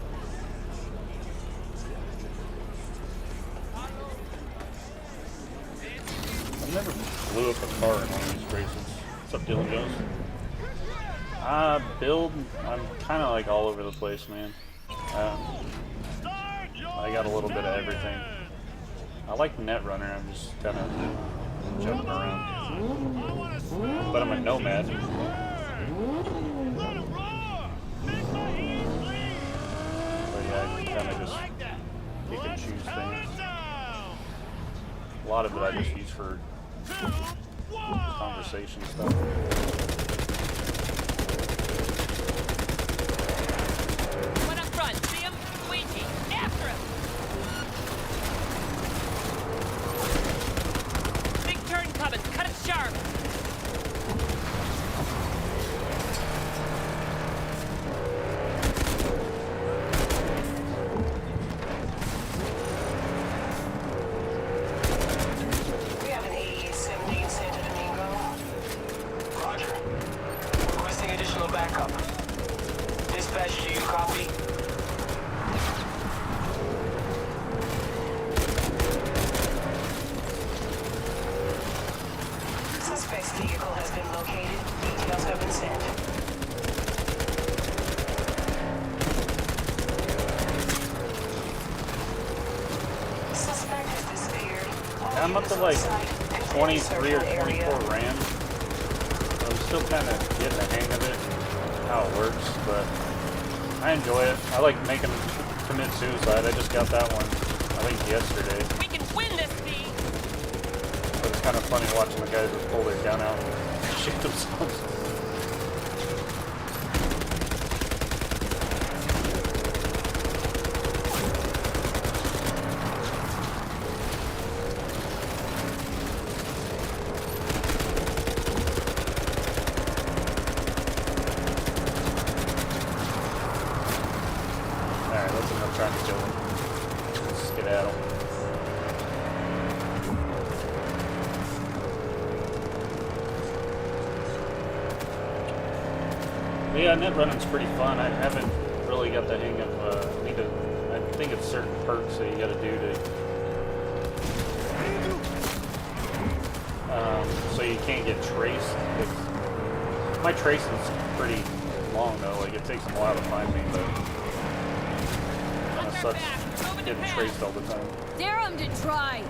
I never blew up a car in one of these races. What's up, Dylan Jones? Build, I'm kind of like all over the place, man. I got a little bit of everything. I like Netrunner, I'm just kind of jumping around. But I'm a nomad. But yeah, I can kind of just pick and choose things. A lot of it I just use for conversation stuff. One up front, see him? Luigi, after him! Big turn coming, cut it sharp! We have an 8817 Santo Domingo. Roger. Requesting additional backup. Dispatch, do you copy? Suspect's vehicle has been located. Details have been sent. Suspect has disappeared. I'm up to like 23 or 24 rams. I'm still kind of getting the hang of it, how it works, but I enjoy it. I like making them commit suicide. I just got that one, I think, yesterday. We can win this, V! But it's kind of funny watching the guys just pull their gun out and shoot themselves. Alright, that's enough trying to kill him. Let's skedaddle. But yeah, net running's pretty fun. I haven't really got the hang of, I think it's certain perks that you gotta do to, so you can't get traced. My tracing's pretty long though, like it takes them a while to find me, but kind of sucks getting traced all the time. Dare him to try.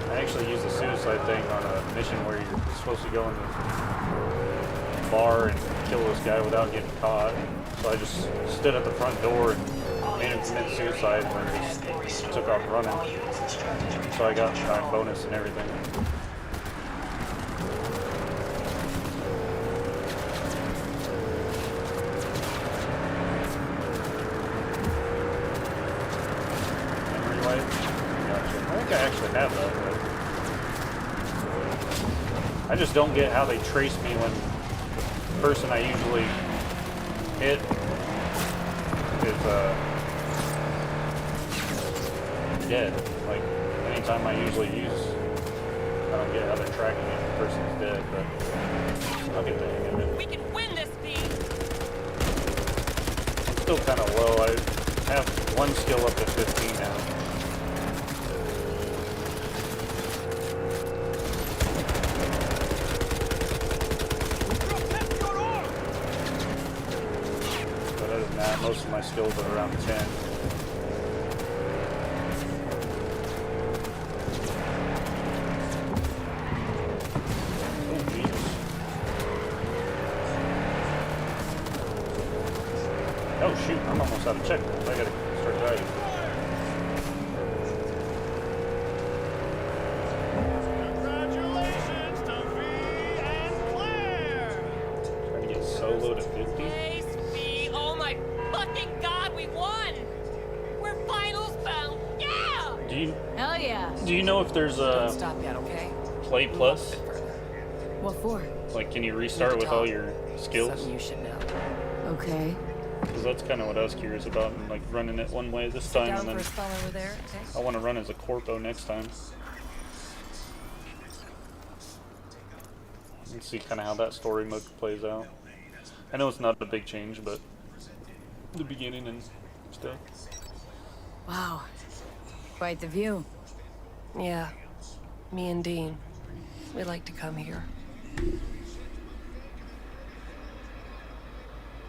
I actually used the suicide thing on a mission where you're supposed to go in the bar and kill this guy without getting caught. So I just stood at the front door and made him commit suicide and then just took off running. So I got my bonus and everything. Memory wipe? Gotcha. I think I actually have that, but I just don't get how they trace me when the person I usually hit is dead. Like anytime I usually use, I don't get how they're tracking if the person's dead, but I'll get the hang of it. We can win this, Bean! I'm still kind of low. I have one skill up to 15 now. Most of my skills are around 10. Oh, Jesus. Oh, shoot. I'm almost out of checkpoints. I gotta start driving. Congratulations to V and Claire! Trying to get solo to 50. Fucking God, we won! We're finals bound! Yeah! Hell yeah! Do you know if there's a Stop yet, okay? Play Plus? What for? Like, can you restart with all your skills? Something you should know. Okay. Because that's kind of what I was curious about, and like running it one way this time, and then over there, okay? I want to run as a corpo next time. Let's see kind of how that story mode plays out. I know it's not a big change, but the beginning and stuff. Wow. Quite the view. Yeah. Me and Dean. We like to come here.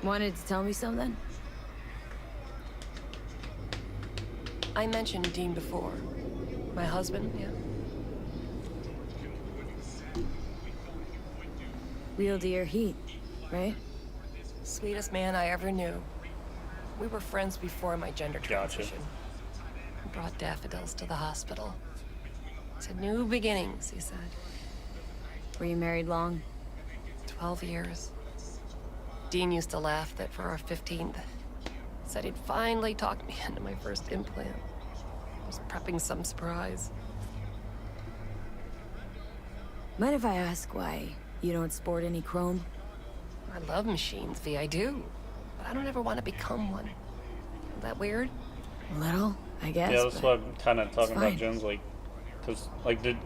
Wanted to tell me something? I mentioned Dean before. My husband, yeah. Real dear heat, right? Sweetest man I ever knew. We were friends before my gender transition. I brought daffodils to the hospital. To new beginnings, he said. Were you married long? 12 years. Dean used to laugh that for our 15th, said he'd finally talked me into my first implant. I was prepping some surprise. Mind if I ask why you don't sport any chrome? I love machines, V, I do. But I don't ever want to become one. Is that weird? A little, I guess. Yeah, that's what I'm kind of talking about, Jen's, like, because, like, the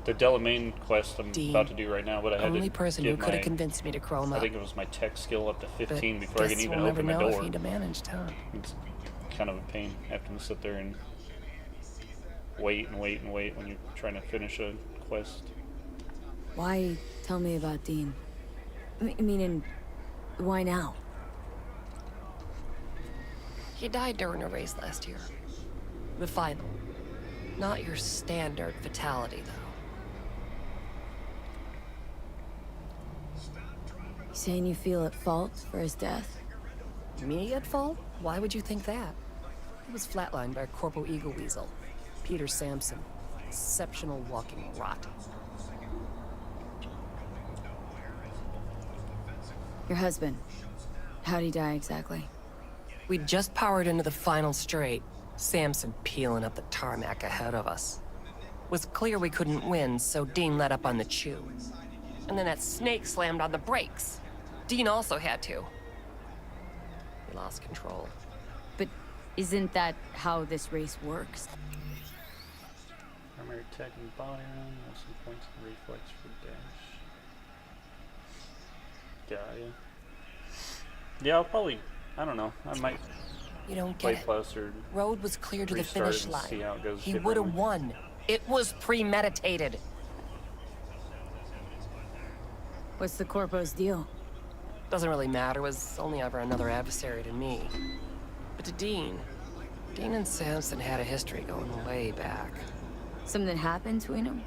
Delamain quest I'm about to do right now, but I had only to person get who could have my, convinced me to chrome up. I think it was my tech skill up to 15 But before I can guess even we'll open my never know door. if he'd have managed, huh? It's kind of a pain having to sit there and wait and wait and wait when you're trying to finish a quest. Why tell me about Dean? Meaning, why now? He died during a race last year. The final. Not your standard fatality, though. You saying you feel at fault for his death? Me at fault? Why would you think that? He was flatlined by a Corpo Eagle Weasel. Peter Sampson. Exceptional walking rot. Your husband. How'd he die exactly? We'd just powered into the final straight. Sampson peeling up the tarmac ahead of us. Was clear we couldn't win, so Dean let up on the chew. And then that snake slammed on the brakes. Dean also had to. He lost control. But isn't that how this race works? Primary attack and body round, most points and reflex for dash. Yeah. Yeah, I'll probably, I don't know, I might You don't play get it. plus or Road was clear to the restart finish and line. see how it goes He would have differently. won. It was premeditated. What's the Corpo's deal? Doesn't really matter, was only ever another adversary to me. But to Dean and Samson had a history going way back. Something happened between them?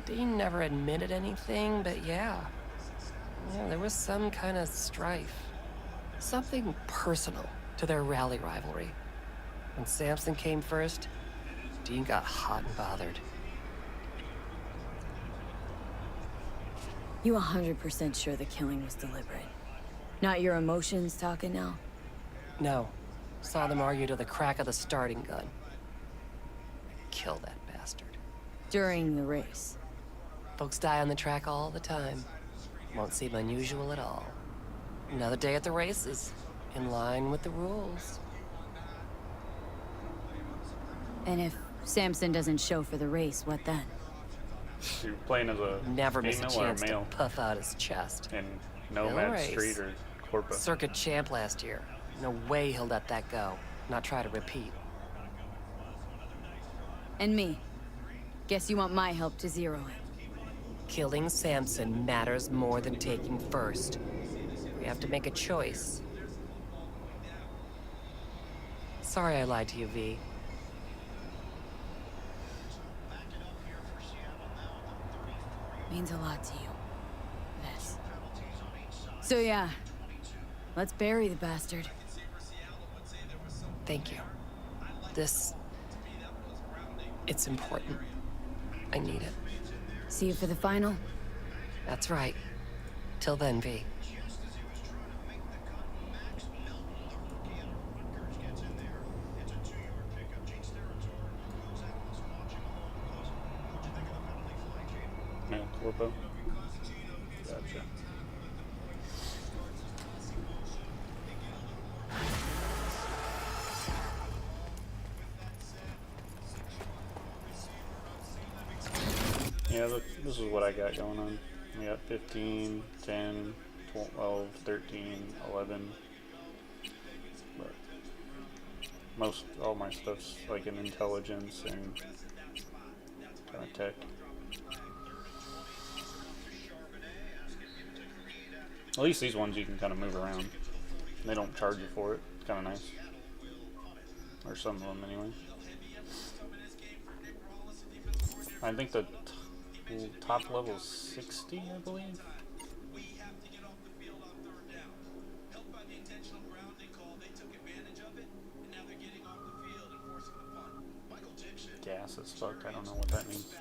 Dean never admitted anything, but yeah, there was some kind of strife. Something personal to their rally rivalry. When Samson came first, Dean got hot and bothered. You 100% sure the killing was deliberate? Not your emotions talking now? No. Saw them argue to the crack of the starting gun. Kill that bastard. During the race? Folks die on the track all the time. Won't seem unusual at all. Another day at the races, in line with the rules. And if Samson doesn't show for the race, what then? You're playing as a Never miss a female or chance to male puff out his chest. in He'll Nomad race. Street or Corpus. Circuit champ last year. No way he'll let that go. Not try to repeat. And me? Guess you want my help to zero it. Killing Samson matters more than taking first. We have to make a choice. Sorry I lied to you, V. Means a lot to you. This. So yeah, let's bury the bastard. Thank you. It's important. I need it. See you for the final? That's right. Till then, V. Male Corpo. Gotcha. Yeah, this is what I got going on. We got 15, 10, 12, 13, 11. But all my stuff's like in intelligence and kind of tech. At least these ones you can kind of move around. They don't charge you for it. It's kind of nice. Or some of them anyway. I think the top level is 60, I believe. Gas as fuck. I don't know what that means.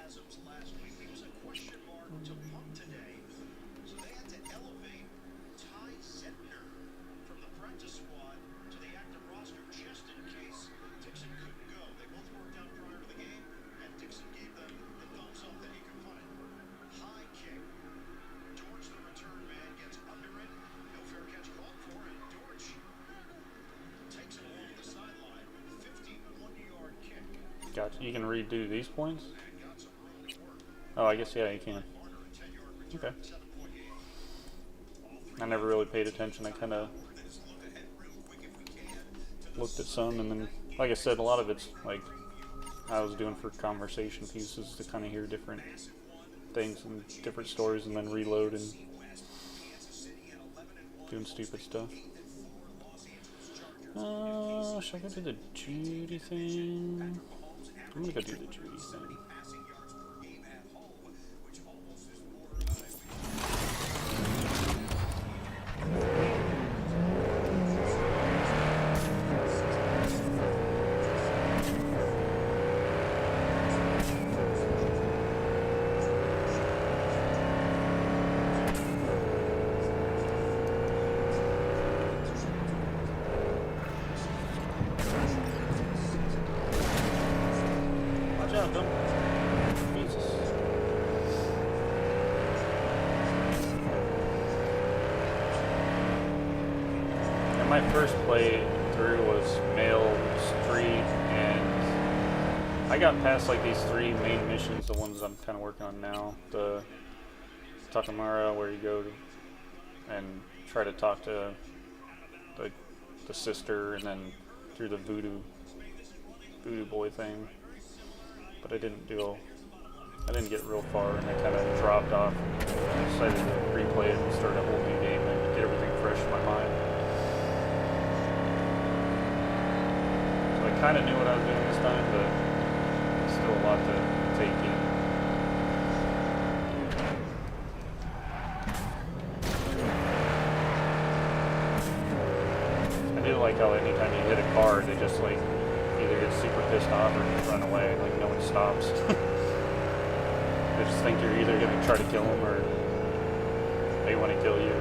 Gotcha. You can redo these points? Oh, I guess, yeah, you can. Okay. I never really paid attention. I kind of looked at some, and then, like I said, a lot of it's like I was doing for conversation pieces to kind of hear different things and different stories, and then reload and doing stupid stuff. Should I go do the Judy thing? I'm gonna go do the Judy thing. My first playthrough was Mail Street, and I got past like these 3 main missions, the ones I'm kind of working on now. The Takamura, where you go and try to talk to the sister, and then through the voodoo boy thing. But I didn't do I didn't get real far, and I kind of dropped off. I decided to replay it and start a whole new game and get everything fresh in my mind. So I kind of knew what I was doing this time, but still a lot to take in. I do like how anytime you hit a car, they just like either get super pissed off or just run away, like no one stops. They just think you're either going to try to kill them or they want to kill you.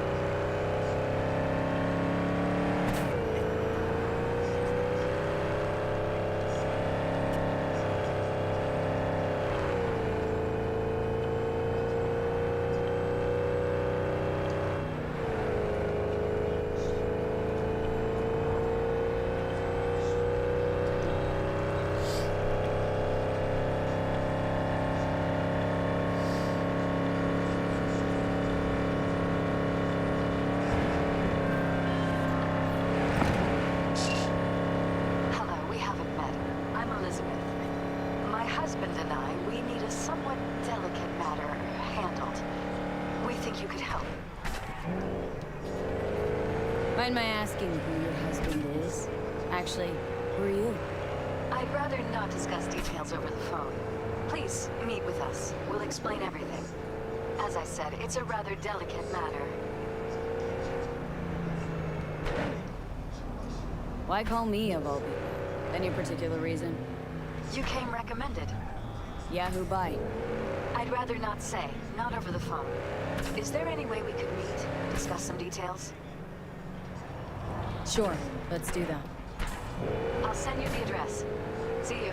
Mind my asking who your husband is? Actually, who are you? I'd rather not discuss details over the phone. Please, meet with us. We'll explain everything. As I said, it's a rather delicate matter. Why call me of all people? Any particular reason? You came recommended. Yeah, who by? I'd rather not say. Not over the phone. Is there any way we could meet? Discuss some details? Sure, let's do that. I'll send you the address. See you.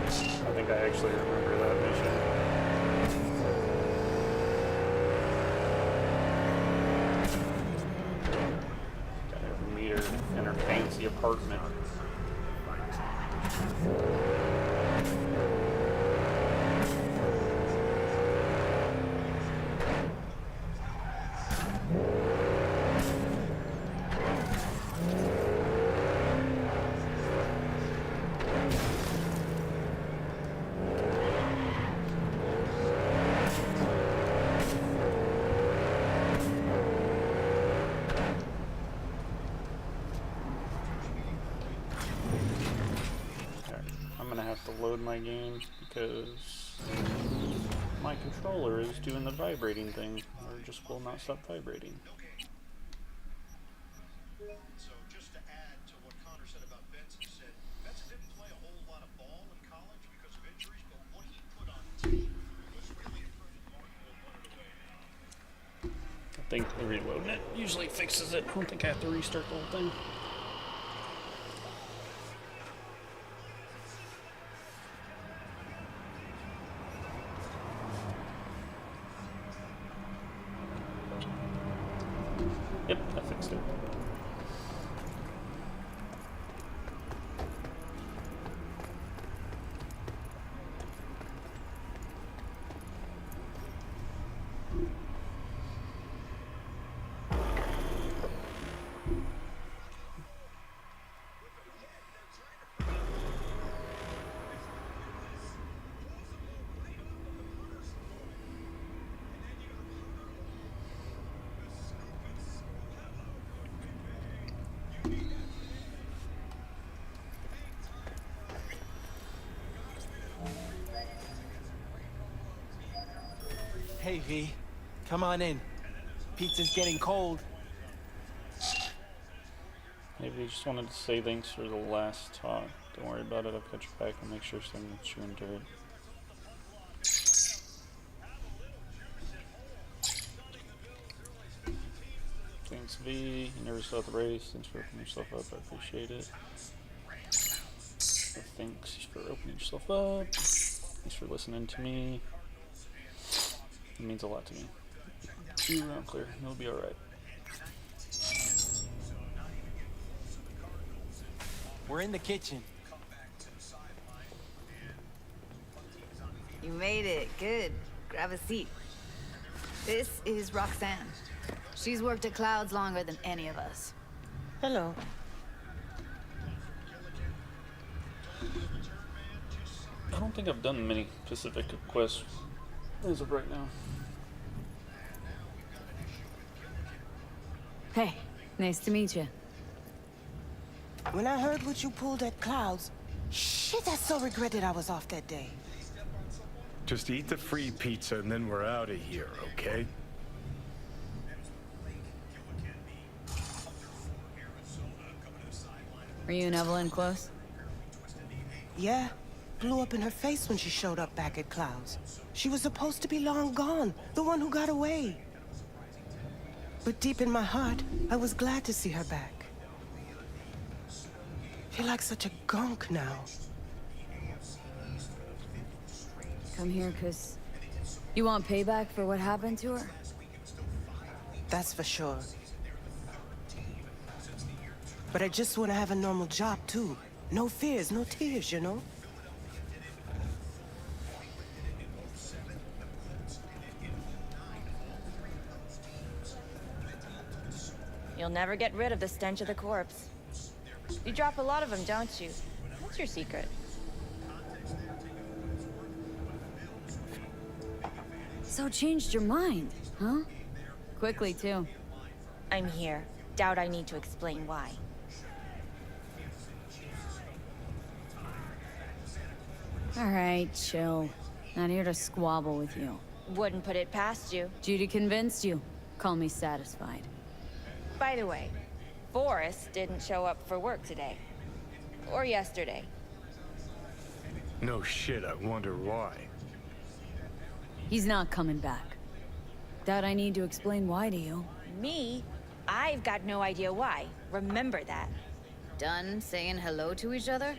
I think I actually remember that mission. Gotta meet her in her fancy apartment. Load my games because my controller is doing the vibrating thing, or just will not stop vibrating. So just to add to what Connor said about Benson, he said Benson didn't play a whole lot of ball in college because of injuries, but what he put on tape was really impressive. I think reloading it usually fixes it. I don't think I have to restart the whole thing. Yep, I fixed it. Hey, V. Come on in. Pizza's getting cold. Maybe they just wanted to say thanks for the last talk. Don't worry about it, I'll catch you back and make sure something that you endured. Thanks, V. You never saw the race. Thanks for opening yourself up. I appreciate it. Thanks for opening yourself up. Thanks for listening to me. It means a lot to me. Be around clear. It'll be alright. We're in the kitchen. You made it. Good. Grab a seat. This is Roxanne. She's worked at Clouds longer than any of us. Hello. I don't think I've done many Pacific quests As of right now. Hey, nice to meet you. When I heard what you pulled at Clouds, shit, I so regretted I was off that day. Just eat the free pizza and then we're out of here, okay? Were you and Evelyn close? Yeah, blew up in her face when she showed up back at Clouds. She was supposed to be long gone, the one who got away. But deep in my heart, I was glad to see her back. Feel like such a gunk now. Come here, 'cause you want payback for what happened to her? That's for sure. But I just want to have a normal job, too. No fears, no tears, you know? You'll never get rid of the stench of the corpse. You drop a lot of them, don't you? What's your secret? So changed your mind, huh? Quickly, too. I'm here. Doubt I need to explain why. All right, chill. Not here to squabble with you. Wouldn't put it past you. Judy convinced you. Call me satisfied. By the way, Forrest didn't show up for work today. Or yesterday. No shit, I wonder why. He's not coming back. Doubt I need to explain why to you. Me? I've got no idea why. Remember that. Done saying hello to each other?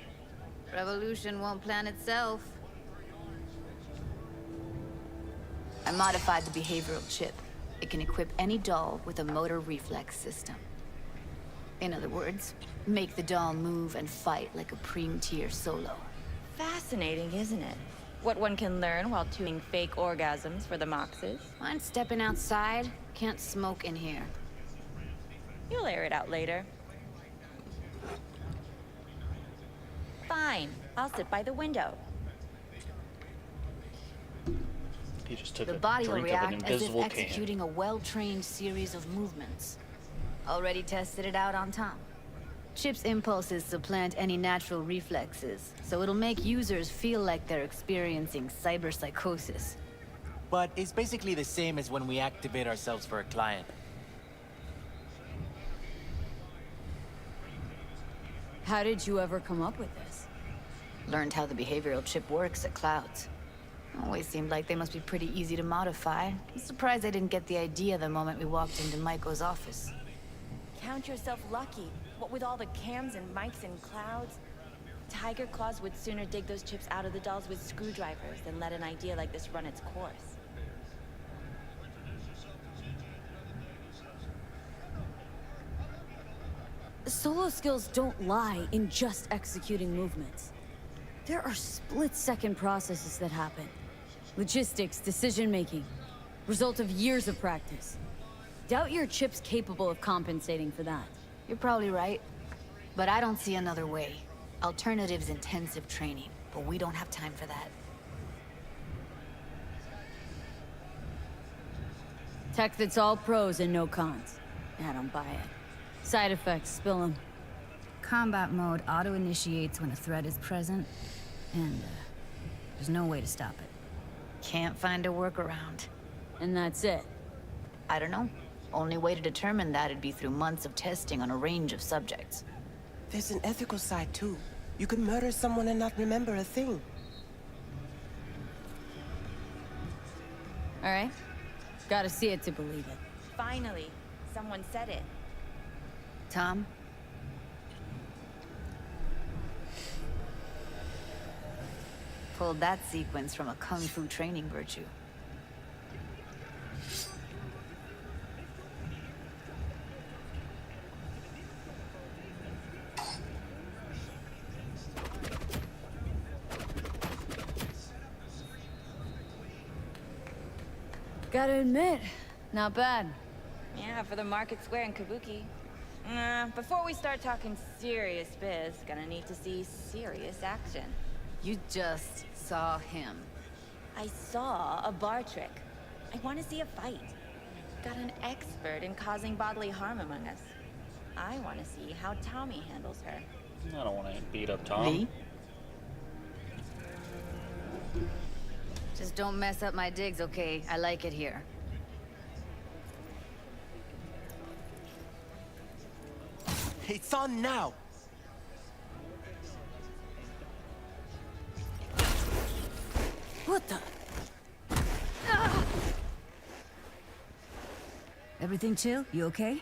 Revolution won't plan itself. I modified the behavioral chip. It can equip any doll with a motor reflex system. In other words, make the doll move and fight like a Preem-tier solo. Fascinating, isn't it? What one can learn while doing fake orgasms for the Moxes. Mind stepping outside? Can't smoke in here. You'll air it out later. Fine. I'll sit by the window. He just took The a body will drink of an react as if invisible can. executing a well-trained series of movements. Already tested it out on Tom. Chip's impulses supplant any natural reflexes, so it'll make users feel like they're experiencing cyberpsychosis. But it's basically the same as when we activate ourselves for a client. How did you ever come up with this? Learned how the behavioral chip works at Clouds. Always seemed like they must be pretty easy to modify. I'm surprised I didn't get the idea the moment we walked into Maiko's office. Count yourself lucky. What with all the cams and mics and Clouds? Tiger Claws would sooner dig those chips out of the dolls with screwdrivers than let an idea like this run its course. Solo skills don't lie in just executing movements. There are split-second processes that happen. Logistics, decision-making, result of years of practice. Doubt your chip's capable of compensating for that. You're probably right, but I don't see another way. Alternative's intensive training, but we don't have time for that. Tech that's all pros and no cons. I don't buy it. Side effects, spill them. Combat mode auto-initiates when a threat is present, and there's no way to stop it. Can't find a workaround. And that's it? I don't know. Only way to determine that'd be through months of testing on a range of subjects. There's an ethical side, too. You could murder someone and not remember a thing. All right. Gotta see it to believe it. Finally, someone said it. Tom? Pulled that sequence from a kung fu training virtue. Gotta admit, not bad. Yeah, for the Market Square in Kabuki. Before we start talking serious biz, gonna need to see serious action. You just saw him. I saw a bar trick. I want to see a fight. Got an expert in causing bodily harm among us. I want to see how Tommy handles her. I don't want to beat up Tom. V? Just don't mess up my digs, okay? I like it here. It's on now. What the? Everything chill? You okay?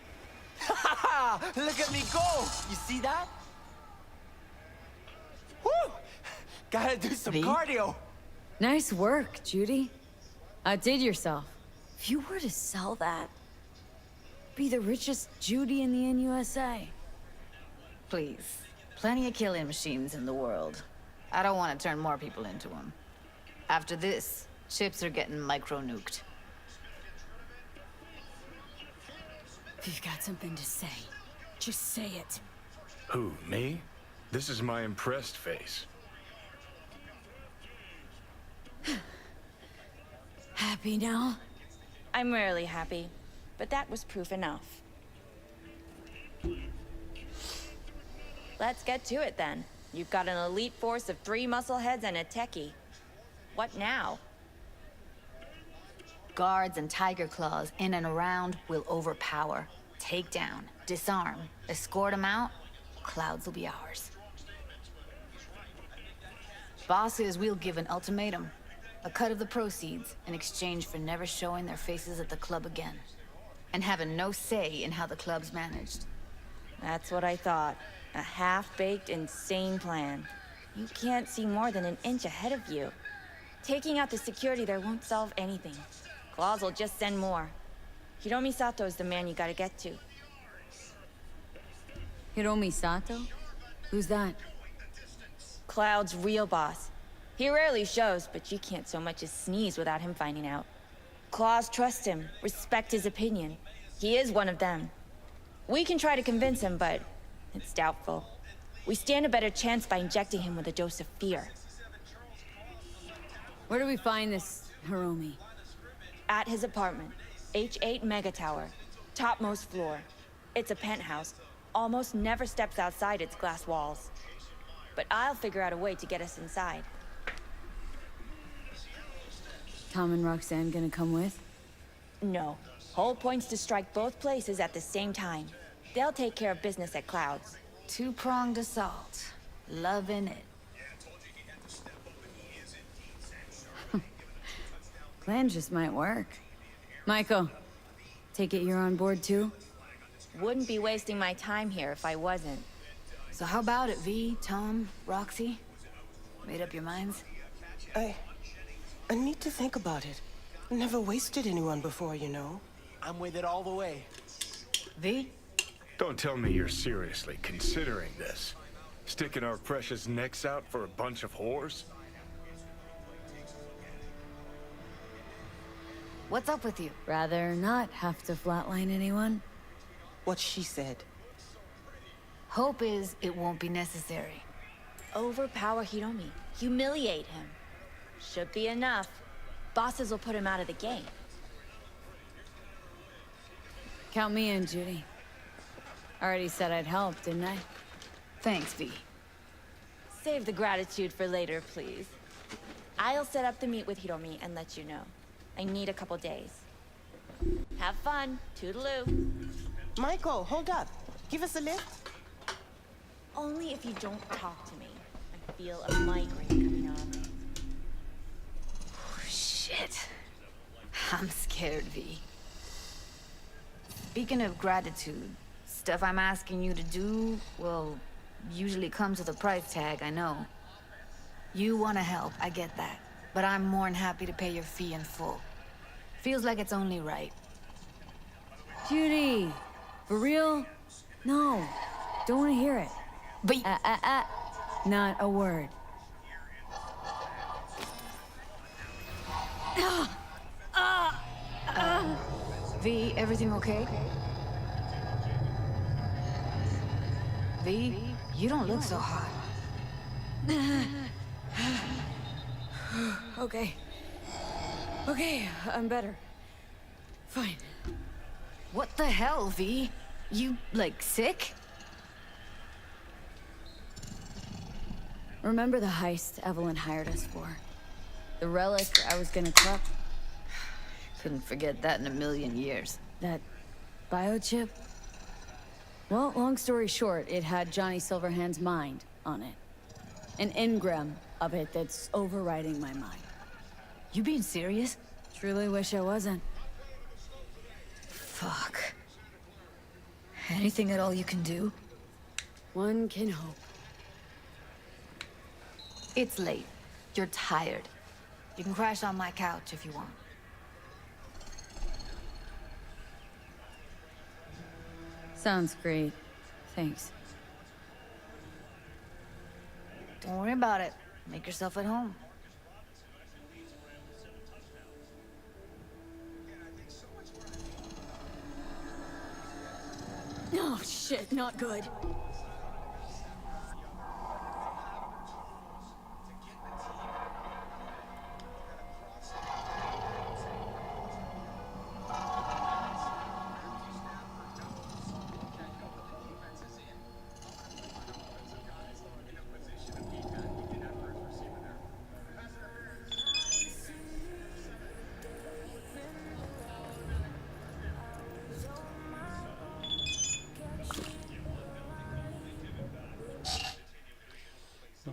Look at me go! You see that? Woo! Gotta do some V? cardio. Nice work, Judy. Outdid yourself. If you were to sell that, be the richest Judy in the NUSA. Please. Plenty of killing machines in the world. I don't want to turn more people into them. After this, chips are getting micro-nuked. If you've got something to say, just say it. Who, me? This is my impressed face. Happy now? I'm rarely happy, but that was proof enough. Let's get to it then. You've got an elite force of 3 muscleheads and a techie. What now? Guards and tiger claws in and around will overpower, take down, disarm, escort them out. Clouds will be ours. Bosses, we'll give an ultimatum. A cut of the proceeds in exchange for never showing their faces at the club again. And having no say in how the club's managed. That's what I thought. A half-baked, insane plan. You can't see more than an inch ahead of you. Taking out the security there won't solve anything. Claws will just send more. Hiromi Sato's the man you gotta get to. Hiromi Sato? Who's that? Cloud's real boss. He rarely shows, but you can't so much as sneeze without him finding out. Claws trust him, respect his opinion. He is one of them. We can try to convince him, but it's doubtful. We stand a better chance by injecting him with a dose of fear. Where do we find this Hiromi? At his apartment, H8 Mega Tower, topmost floor. It's a penthouse, almost never steps outside its glass walls. But I'll figure out a way to get us inside. Tom and Roxanne gonna come with? No. Whole point's to strike both places at the same time. They'll take care of business at Clouds. Two-pronged assault. Loving it. Plan just might work. Michael, take it you're on board too? Wouldn't be wasting my time here if I wasn't. So how about it, V, Tom, Roxy? Made up your minds? I need to think about it. Never wasted anyone before, you know. I'm with it all the way. V? Don't tell me you're seriously considering this. Sticking our precious necks out for a bunch of whores? What's up with you? Rather not have to flatline anyone? What she said. Hope is it won't be necessary. Overpower Hiromi. Humiliate him. Should be enough. Bosses will put him out of the game. Count me in, Judy. Already said I'd help, didn't I? Thanks, V. Save the gratitude for later, please. I'll set up the meet with Hiromi and let you know. I need a couple days. Have fun. Toodaloo. Michael, hold up. Give us a lift. Only if you don't talk to me. I feel a migraine coming on. Shit. I'm scared, V. Speaking of gratitude, stuff I'm asking you to do, well, usually comes with a price tag, I know. You want to help, I get that. But I'm more than happy to pay your fee in full. Feels like it's only right. Judy, for real? No, don't want to hear it. But not a word. V, everything okay? V, you don't look so hot. Okay. Okay, I'm better. Fine. What the hell, V? You, like, sick? Remember the heist Evelyn hired us for? The relic I was gonna truck? Couldn't forget that in a million years. That biochip? Well, long story short, it had Johnny Silverhand's mind on it. An engram of it that's overriding my mind. You being serious? Truly wish I wasn't. Fuck. Anything at all you can do? One can hope. It's late. You're tired. You can crash on my couch if you want. Sounds great. Thanks. Don't worry about it. Make yourself at home. Oh, shit, not good.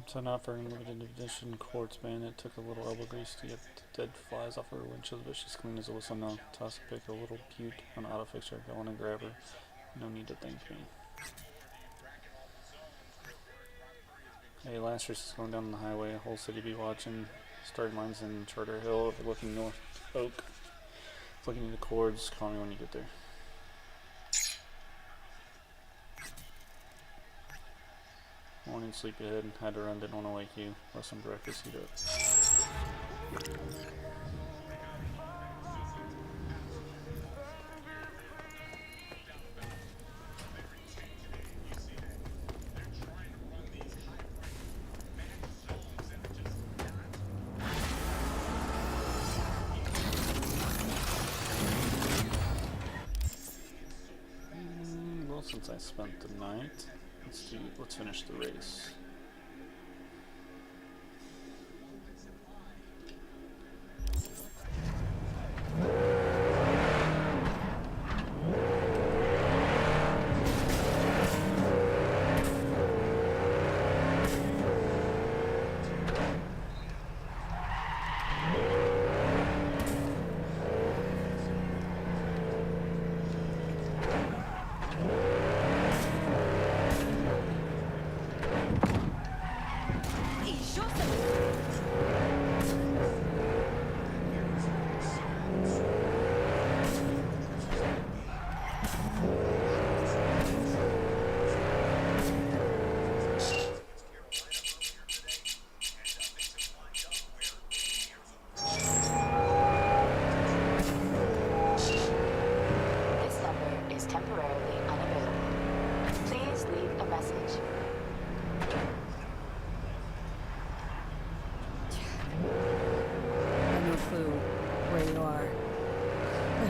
So not for limited edition quartz, man. It took a little elbow grease to get the dead flies off her windshield, but she's clean as a whistle now. Toss a pick, a little butte on auto fixer. Go on and grab her. No need to thank me. Hey, last race is going down the highway. Whole city be watching. Starting lines in Charter Hill, overlooking North Oak. Looking into cords. Call me when you get there. Morning, sleepyhead. Had to run, didn't want to wake you. Left some breakfast, heat up. Well, since I spent the night, let's finish the race.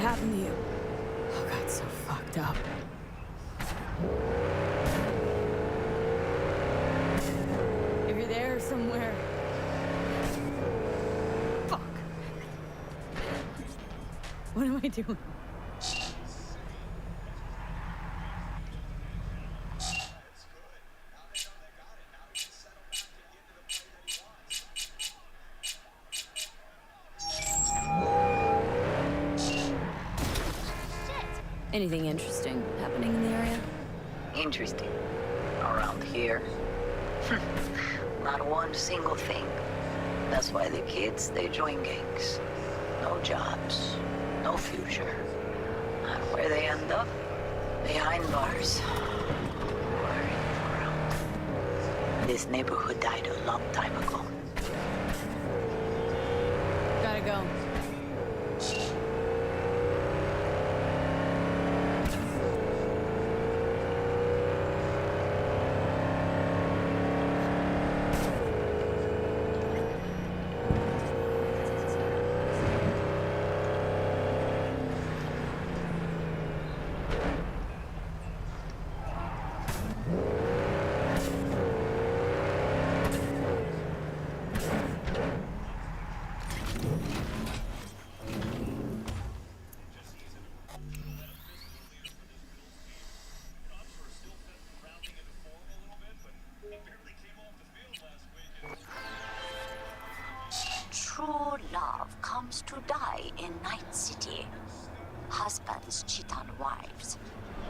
happened to you? Oh, God, so fucked up. If you're there somewhere... Fuck. What am I doing? Anything interesting happening in the area? Interesting. Around here? Not one single thing. That's why the kids, they join gangs. No jobs, no future. And where they end up? Behind bars. Or in the ground. This neighborhood died a long time ago. Gotta go. comes to die in Night City. Husbands cheat on wives.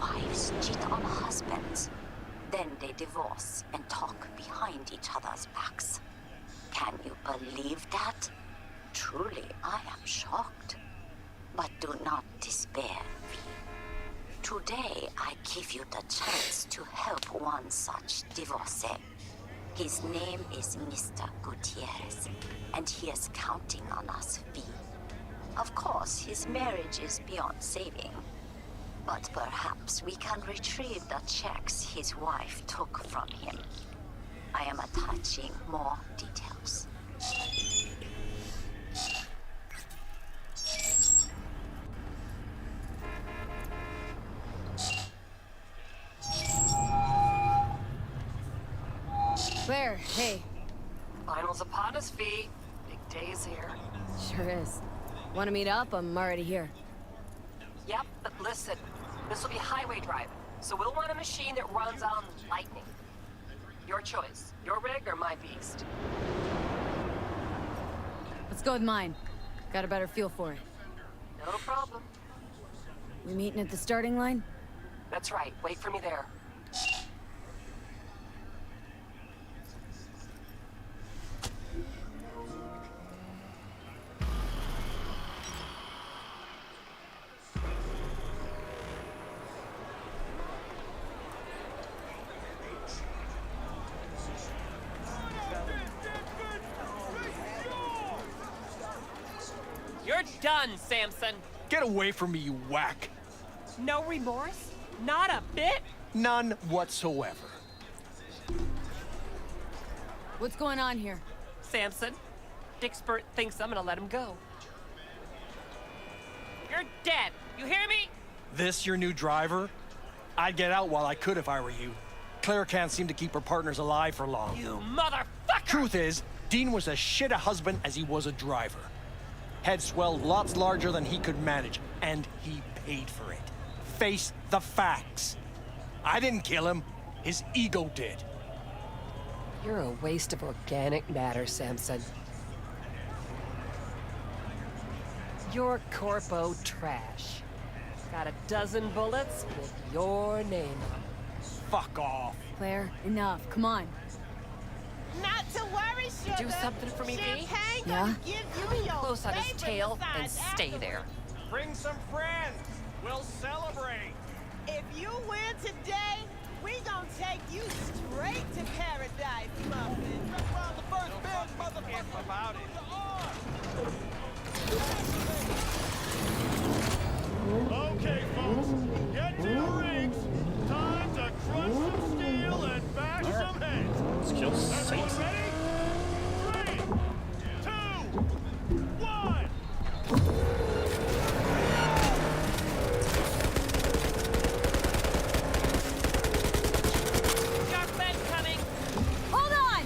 Wives cheat on husbands. Then they divorce and talk behind each other's backs. Can you believe that? Truly, I am shocked. But do not despair, V. Today, I give you the chance to help one such divorcee. His name is Mr. Gutierrez, and he is counting on us, V. Of course, his marriage is beyond saving. But perhaps we can retrieve the checks his wife took from him. I am attaching more details. Claire, hey. Finals upon us, V. Big day is here. Sure is. Want to meet up? I'm already here. Yep, but listen. This will be highway driving, so we'll want a machine that runs on lightning. Your choice. Your rig or my beast. Let's go with mine. Got a better feel for it. No problem. We meeting at the starting line? That's right. Wait for me there. You're done, Samson. Get away from me, you whack. No remorse? Not a bit? None whatsoever. What's going on here? Samson, Dickspert thinks I'm gonna let him go. You're dead. You hear me? This your new driver? I'd get out while I could if I were you. Claire can't seem to keep her partners alive for long. You motherfucker! Truth is, Dean was as shit a husband as he was a driver. Head swelled lots larger than he could manage, and he paid for it. Face the facts. I didn't kill him. His ego did. You're a waste of organic matter, Samson. You're corpo trash. Got a dozen bullets with your name on them. Fuck off. Claire, enough. Come on. Not to worry, sugar. Do something for me, V? Champagne Yeah? gonna give you your Close on his favorite tail and massage stay afterwards. there. Bring some friends. We'll celebrate. If you win today, we gonna take you straight to paradise, Muffin. Round the first big motherfucker about it. Okay, folks, get to your rings. Time to crunch some steel and bash some heads. Let's kill Everyone Samson. ready? 3, 2, 1. Got Ben coming. Hold on!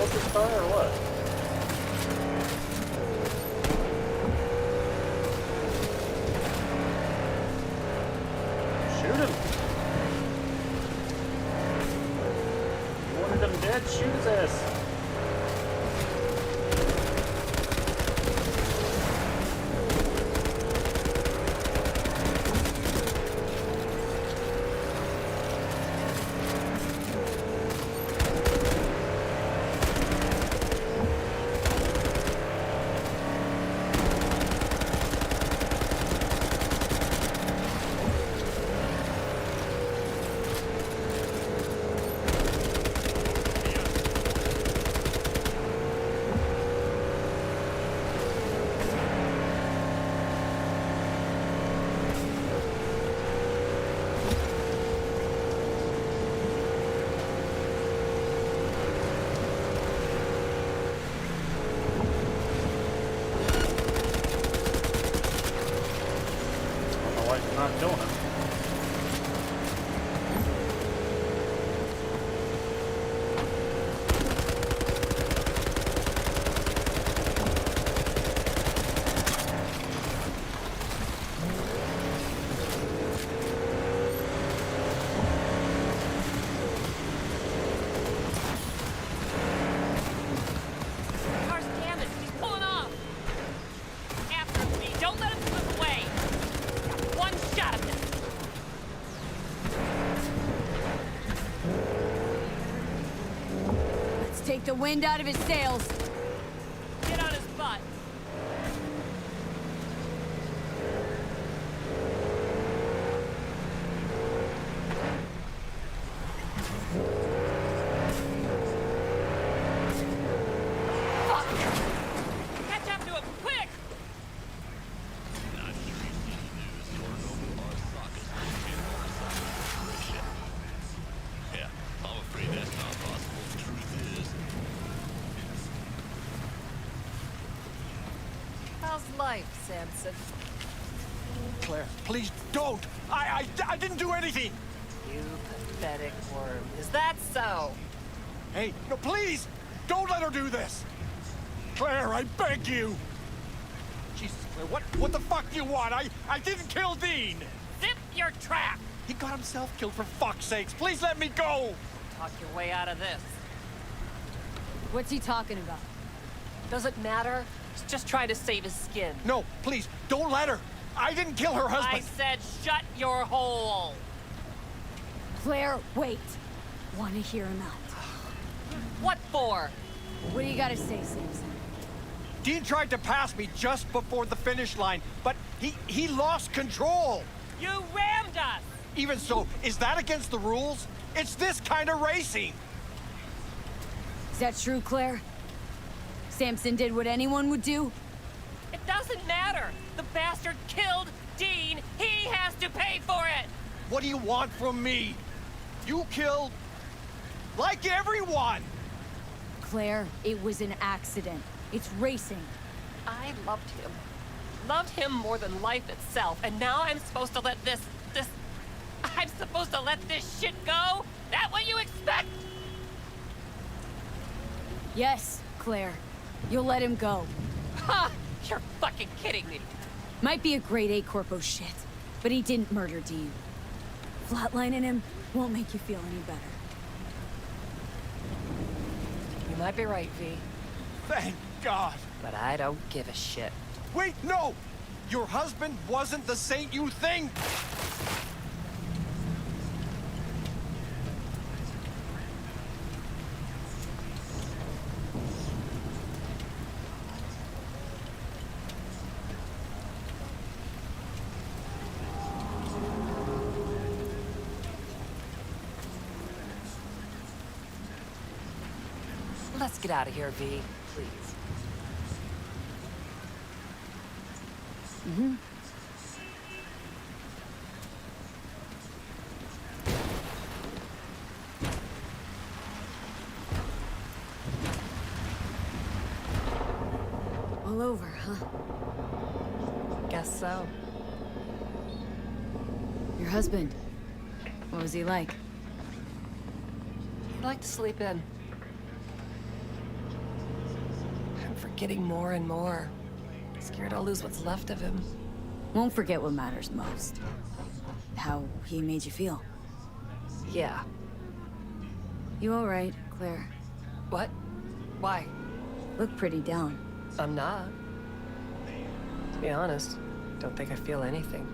up his car or what? Shoot him! You wanted him dead? Shoot his ass! Not killing him. Car's damaged. He's pulling off. After me. Don't let him slip away. Got one shot at this. Let's take the wind out of his sails. Get on his butt. Fuck! Catch up to him, quick! Yeah, I'm afraid that's not possible. The truth is, How's life, Samson? Claire, please don't. I didn't do anything. You pathetic worm. Is that so? Hey, no, please, don't let her do this. Claire, I beg you. Jesus, Claire, what the fuck do you want? I didn't kill Dean. Zip your trap! He got himself killed, for fuck's sakes. Please let me go. Talk your way out of this. What's he talking about? Doesn't matter. He's just trying to save his skin. No, please, don't let her. I didn't kill her husband. I said shut your hole. Claire, wait. Want to hear him out. What for? What do you gotta say, Samson? Dean tried to pass me just before the finish line, but he lost control. You rammed us! Even so, is that against the rules? It's this kind of racing. Is that true, Claire? Samson did what anyone would do? It doesn't matter. The bastard killed Dean. He has to pay for it. What do you want from me? You killed... like everyone. Claire, it was an accident. It's racing. I loved him. Loved him more than life itself. And now I'm supposed to let this... I'm supposed to let this shit go? That what you expect? Yes, Claire. You'll let him go. Ha! You're fucking kidding me. Might be a grade A corpo shit, but he didn't murder Dean. Flatlining him won't make you feel any better. You might be right, V. Thank God. But I don't give a shit. Wait, no! Your husband wasn't the saint you think! Let's get out of here, V, please. Mm-hmm. All over, huh? Guess so. Your husband, what was he like? He'd like to sleep in. forgetting more and more. Scared I'll lose what's left of him. Won't forget what matters most. How he made you feel. Yeah. You alright, Claire? What? Why? Look pretty down. I'm not. To be honest, don't think I feel anything.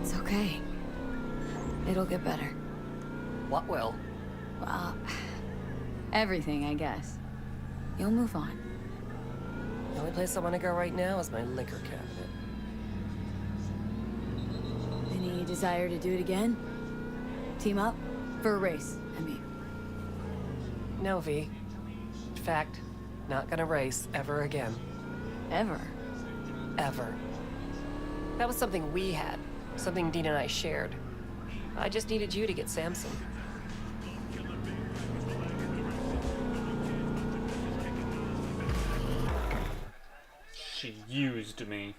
It's okay. It'll get better. What will? Well, everything, I guess. You'll move on. The only place I want to go right now is my liquor cabinet. Any desire to do it again? Team up? For a race, I mean. No, V. In fact, not gonna race ever again. Ever? Ever. That was something we had. Something Dean and I shared. I just needed you to get Samson. She used me.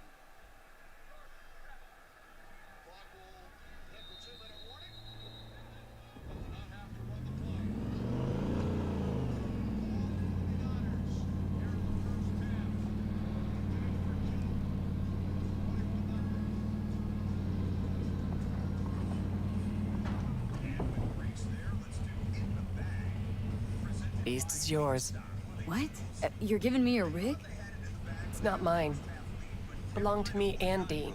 Beast is yours. What? You're giving me your rig? It's not mine. Belonged to me and Dean.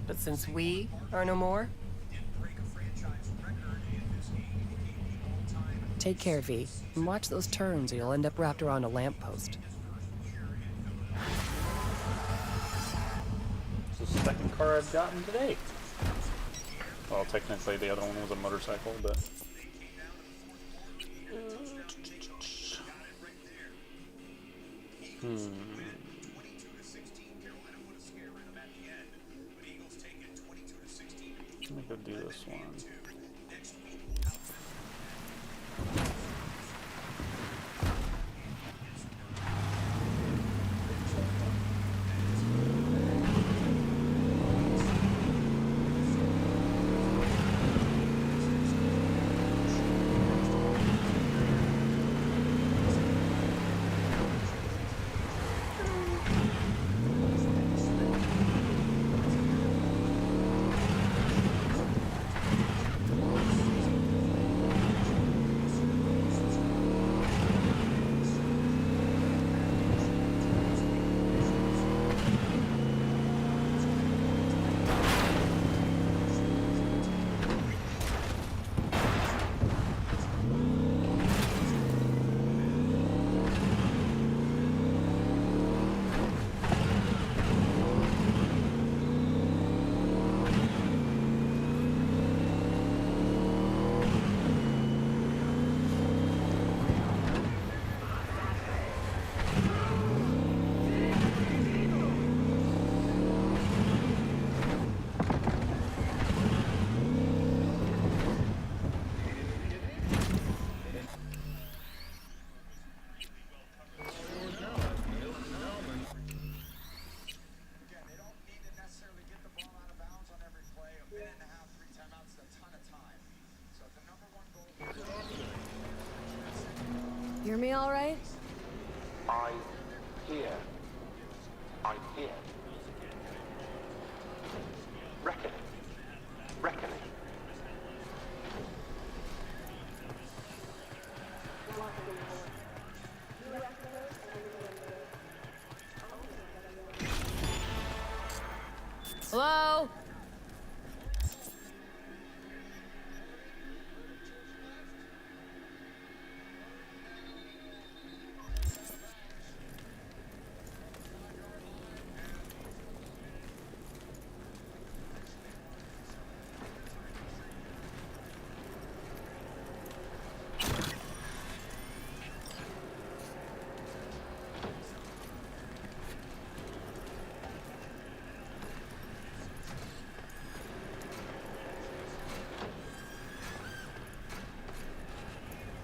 But since we are no more, take care, V, and watch those turns or you'll end up wrapped around a lamppost. It's the second car I've gotten today. Well, technically the other one was a motorcycle, but... Let me go do this one. Hear me all right? I hear. I hear. Reckoning. Reckoning. Hello?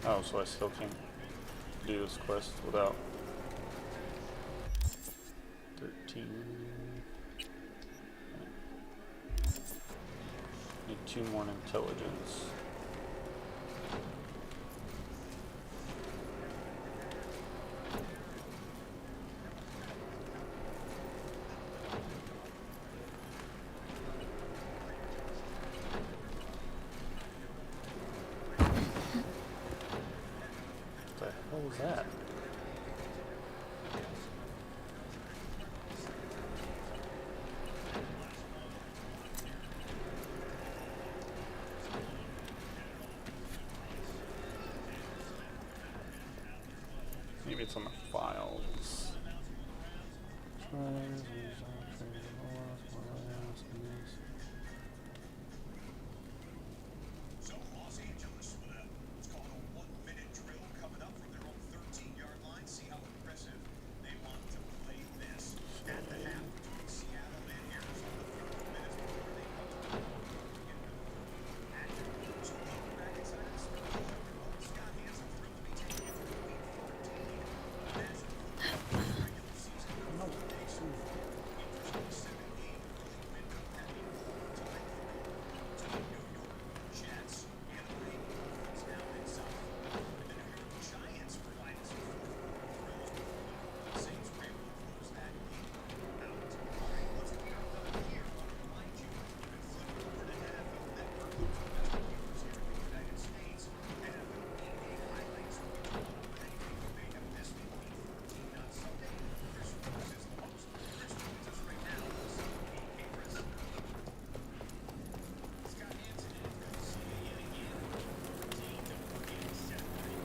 Oh, so I still can't do this quest without 13. Need 2 more in intelligence. was that? Maybe it's on the files. So Los Angeles with what's called a 1-minute drill coming up from their own 13-yard line. See how aggressive they want to play this at the half between Seattle and Arizona. 15 minutes before they come to active. So welcome back inside the studio. Scott Hansen thrilled to be taking it from week 14. National regular season. Interesting 7-game early window heading tonight to the New York Jets and the Ravens down in South Florida. And the New York Giants provide us with 4 thrills. The Saints were able to close that game out. All right, once we are done here, I want to remind you, you can flip over to NFL Network, the best news here in the United States. NFL game highlights will be told with anything you may have missed in week 14 on Sunday. Chris Rose is the host. Chris joins us right now. Hey, Chris. Scott Hansen, it's good to see you yet again. Don't forget Saturday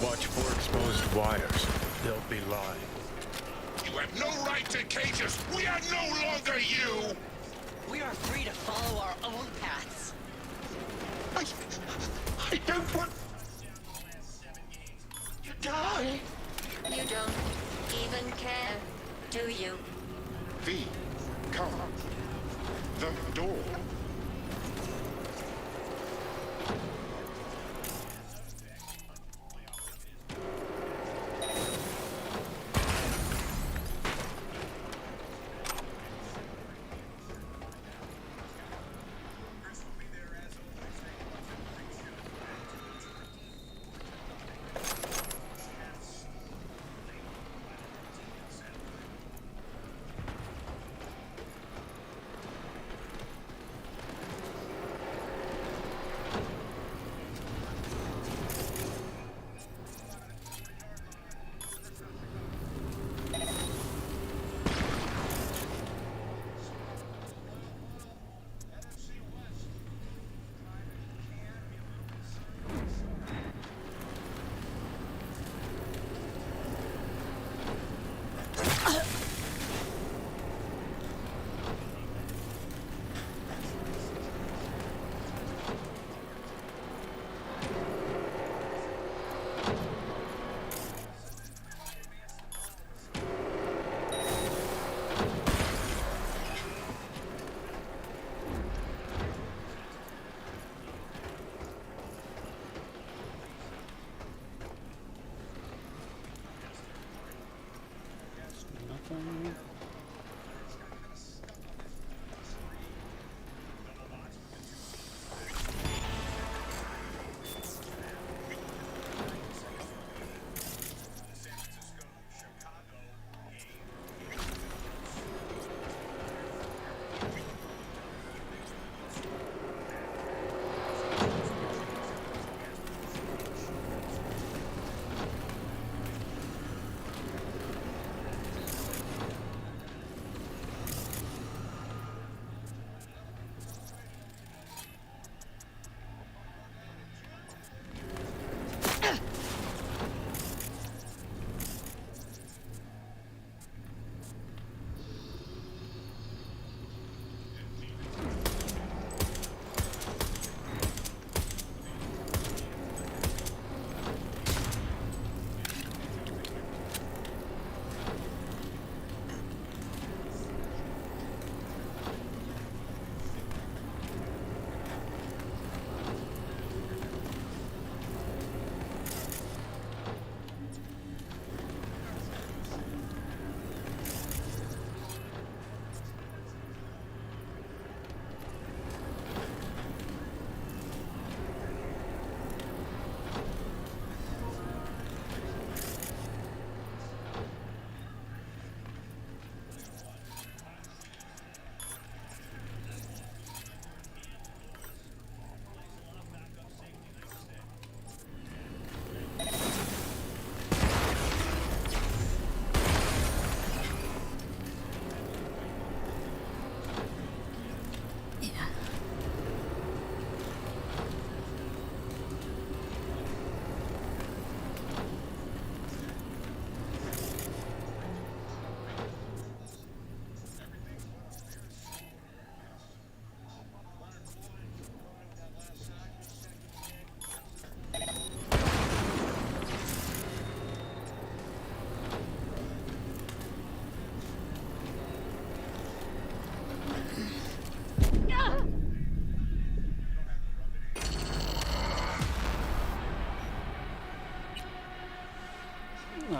Watch for exposed wires. They'll be live. You have no right to cage us. We are no longer you. We are free to follow our own paths. I don't want to die. You don't even care, do you? V, come. The door.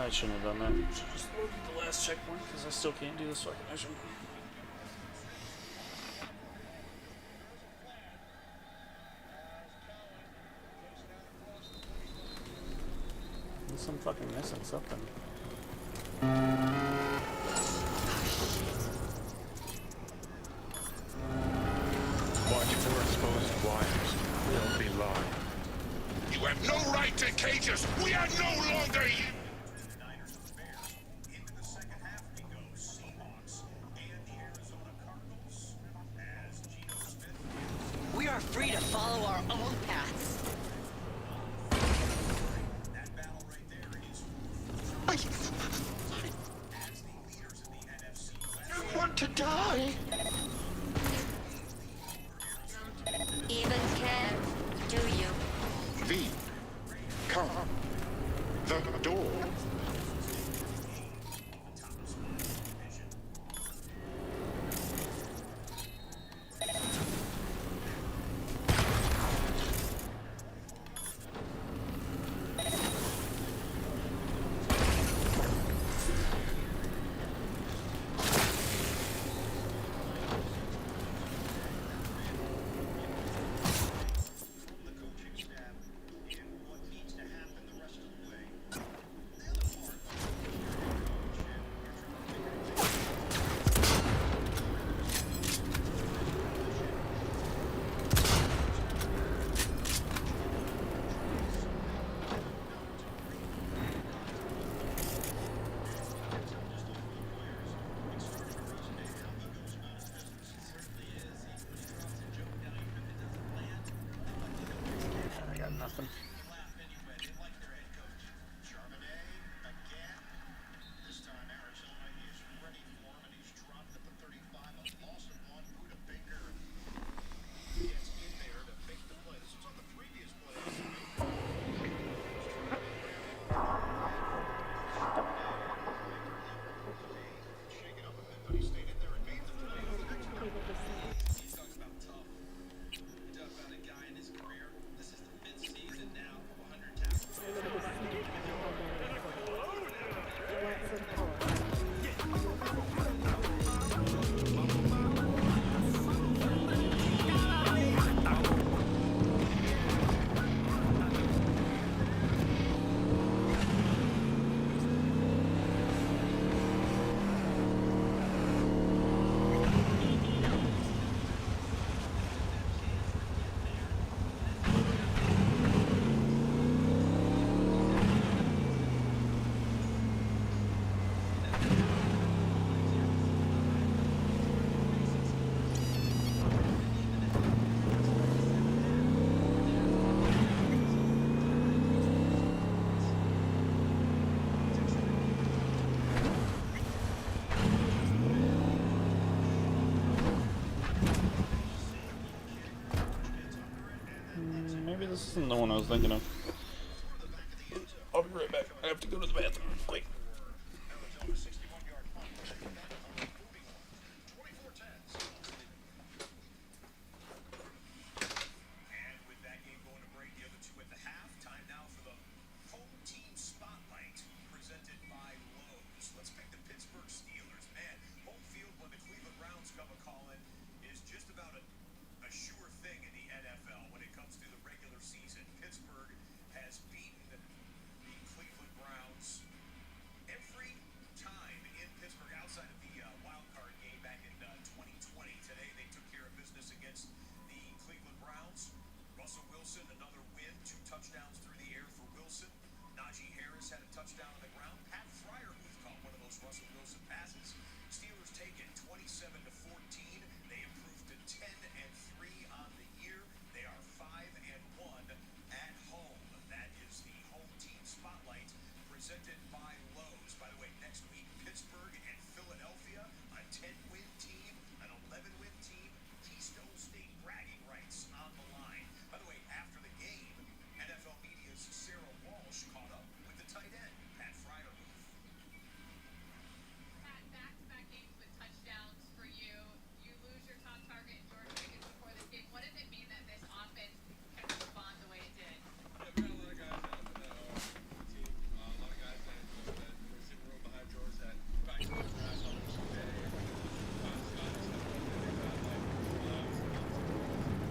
I shouldn't have done that. Should just loaded the last checkpoint because I still can't do this fucking mission. Unless I'm fucking missing something. Watch for exposed wires. They'll be live. You have no right to cage us! We are no longer you! We are free to follow our own paths. I want to die! Even care, do you? V, come. The door. I got nothing. Maybe this isn't the one I was thinking of. I'll be right back. I have to go to the bathroom. Quick.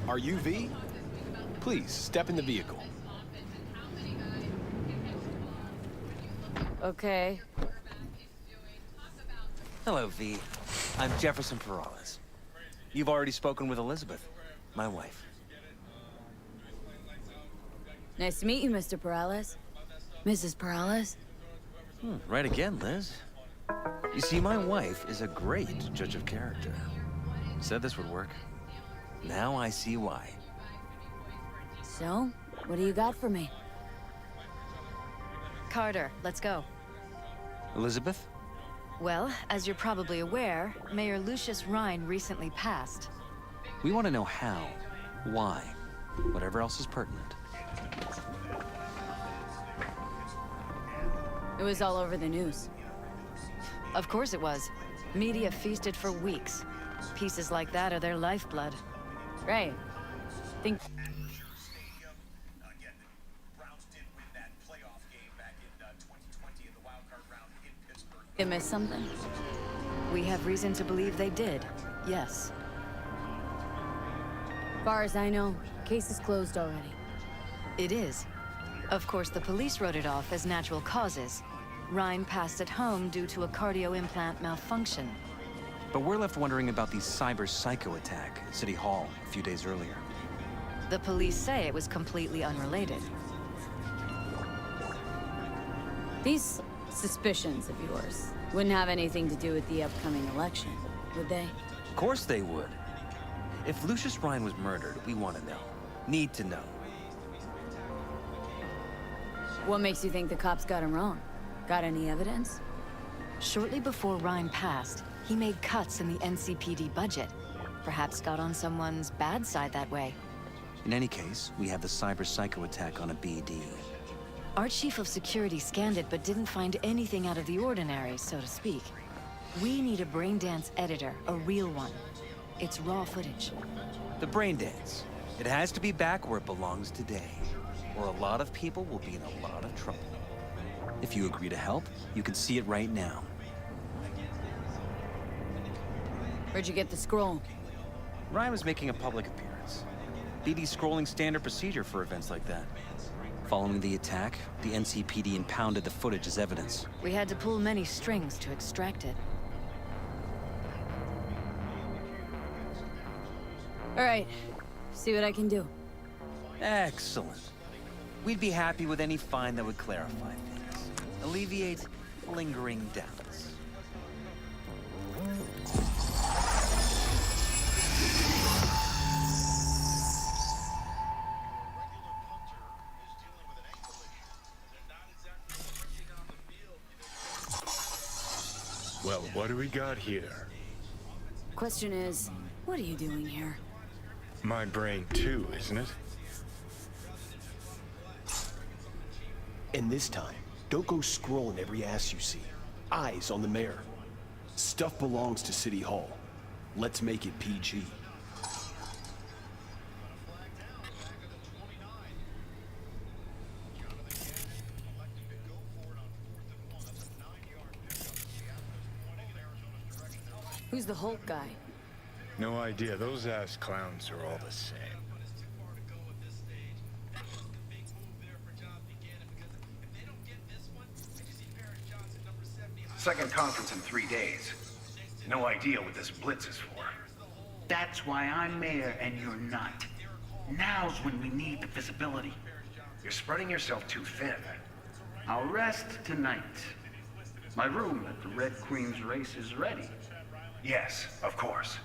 Are you V? Please, step in the vehicle. Okay. Hello, V. I'm Jefferson Perales. You've already spoken with Elizabeth, my wife. Nice to meet you, Mr. Perales. Mrs. Perales? Right again, Liz. You see, my wife is a great judge of character. Said this would work. Now I see why. So, what do you got for me? Carter, let's go. Elizabeth? Well, as you're probably aware, Mayor Lucius Rhine recently passed. We want to know how, why, whatever else is pertinent. It was all over the news. Of course it was. Media feasted for weeks. Pieces like that are their lifeblood. Right. Think... You missed something? We have reason to believe they did, yes. Far as I know, case is closed already. It is. Of course, the police wrote it off as natural causes. Rhine passed at home due to a cardio implant malfunction. But we're left wondering about the cyber psycho attack at City Hall a few days earlier. The police say it was completely unrelated. These suspicions of yours wouldn't have anything to do with the upcoming election, would they? Of course they would. If Lucius Rhine was murdered, we want to know. Need to know. What makes you think the cops got him wrong? Got any evidence? Shortly before Rhine passed, he made cuts in the NCPD budget. Perhaps got on someone's bad side that way. In any case, we have the cyber psycho attack on a BD. Our chief of security scanned it but didn't find anything out of the ordinary, so to speak. We need a braindance editor, a real one. It's raw footage. The brain dance. It has to be back where it belongs today, or a lot of people will be in a lot of trouble. If you agree to help, you can see it right now. Where'd you get the scroll? Ryan was making a public appearance. BD's scrolling standard procedure for events like that. Following the attack, the NCPD impounded the footage as evidence. We had to pull many strings to extract it. All right, see what I can do. Excellent. We'd be happy with any find that would clarify things, alleviate lingering doubts. Well, what do we got here? Question is, what are you doing here? My brain too, isn't it? And this time, don't go scrolling every ass you see. Eyes on the mayor. Stuff belongs to City Hall. Let's make it PG. Who's the Hulk guy? No idea. Those ass clowns are all the same. Second conference in 3 days. No idea what this blitz is for. That's why I'm mayor and you're not. Now's when we need the visibility. You're spreading yourself too thin. I'll rest tonight. My room at the Red Queen's race is ready. Yes, of course.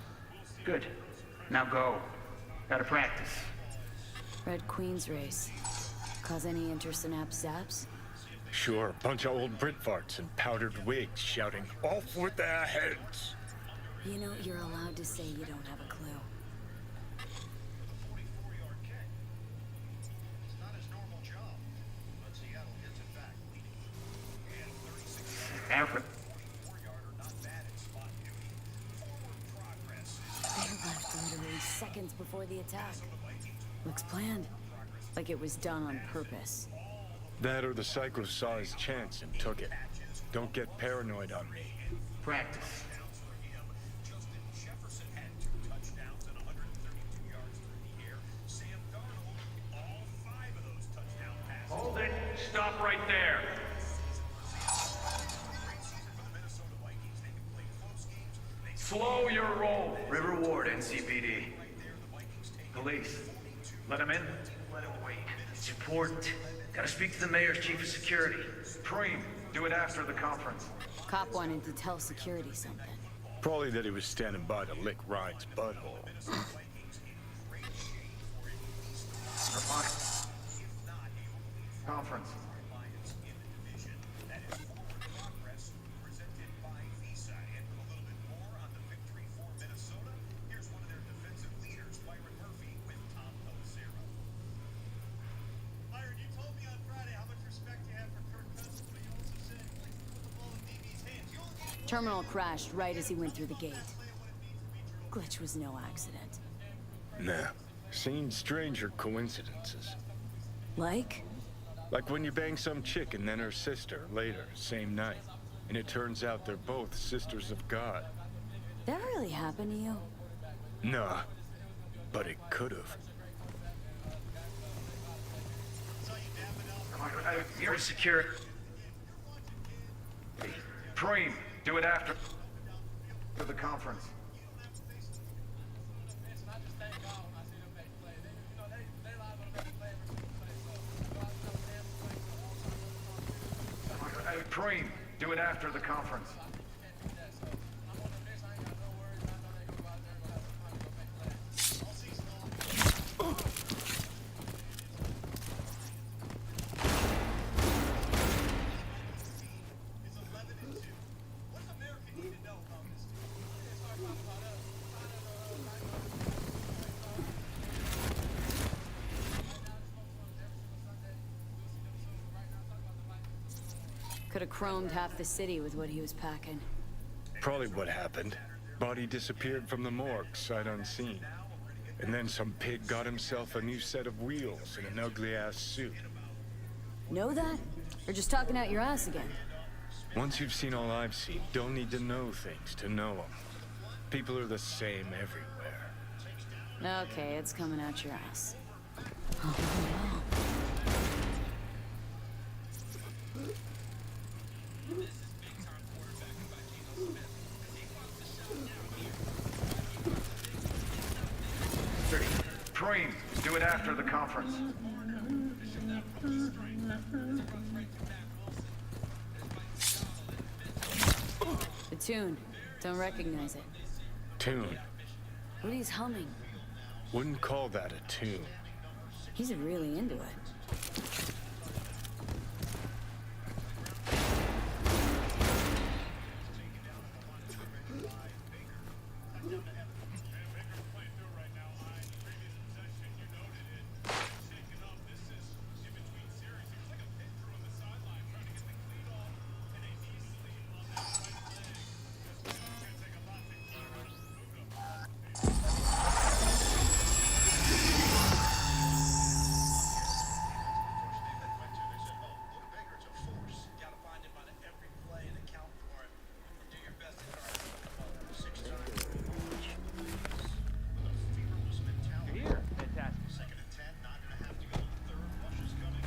Good. Now go. Gotta practice. Red Queen's race. Cause any intersynapse zaps? Sure, a bunch of old Brit farts in powdered wigs shouting, "Off with their heads!" You know, you're allowed to say you don't have a clue. Alfred. They left literally seconds before the attack. Looks planned. Like it was done on purpose. That or the Psycho saw his chance and took it. Don't get paranoid on me. Practice. Slow your roll. River Ward, NCPD. Police. Let him in? Let him wait. It's important. Gotta speak to the mayor's chief of security. Preem, do it after the conference. Cop wanted to tell security something. Probably that he was standing by to lick Ryan's butthole. Conference. Terminal crashed right as he went through the gate. Glitch was no accident. Nah. Seen stranger coincidences. Like? Like when you bang some chick and then her sister later, same night. And it turns out they're both sisters of God. That really happened to you? Nah. But it could've. You're secure. Preem, do it after the conference. Preem, do it after the conference. Could have chromed half the city with what he was packing. Probably what happened. Body disappeared from the morgue, sight unseen. And then some pig got himself a new set of wheels and an ugly-ass suit. Know that? Or just talking out your ass again? Once you've seen all I've seen, don't need to know things to know them. People are the same everywhere. Okay, it's coming out your ass. Preem, do it after the conference. The tune. Don't recognize it. Tune. What he's humming. Wouldn't call that a tune. He's really into it.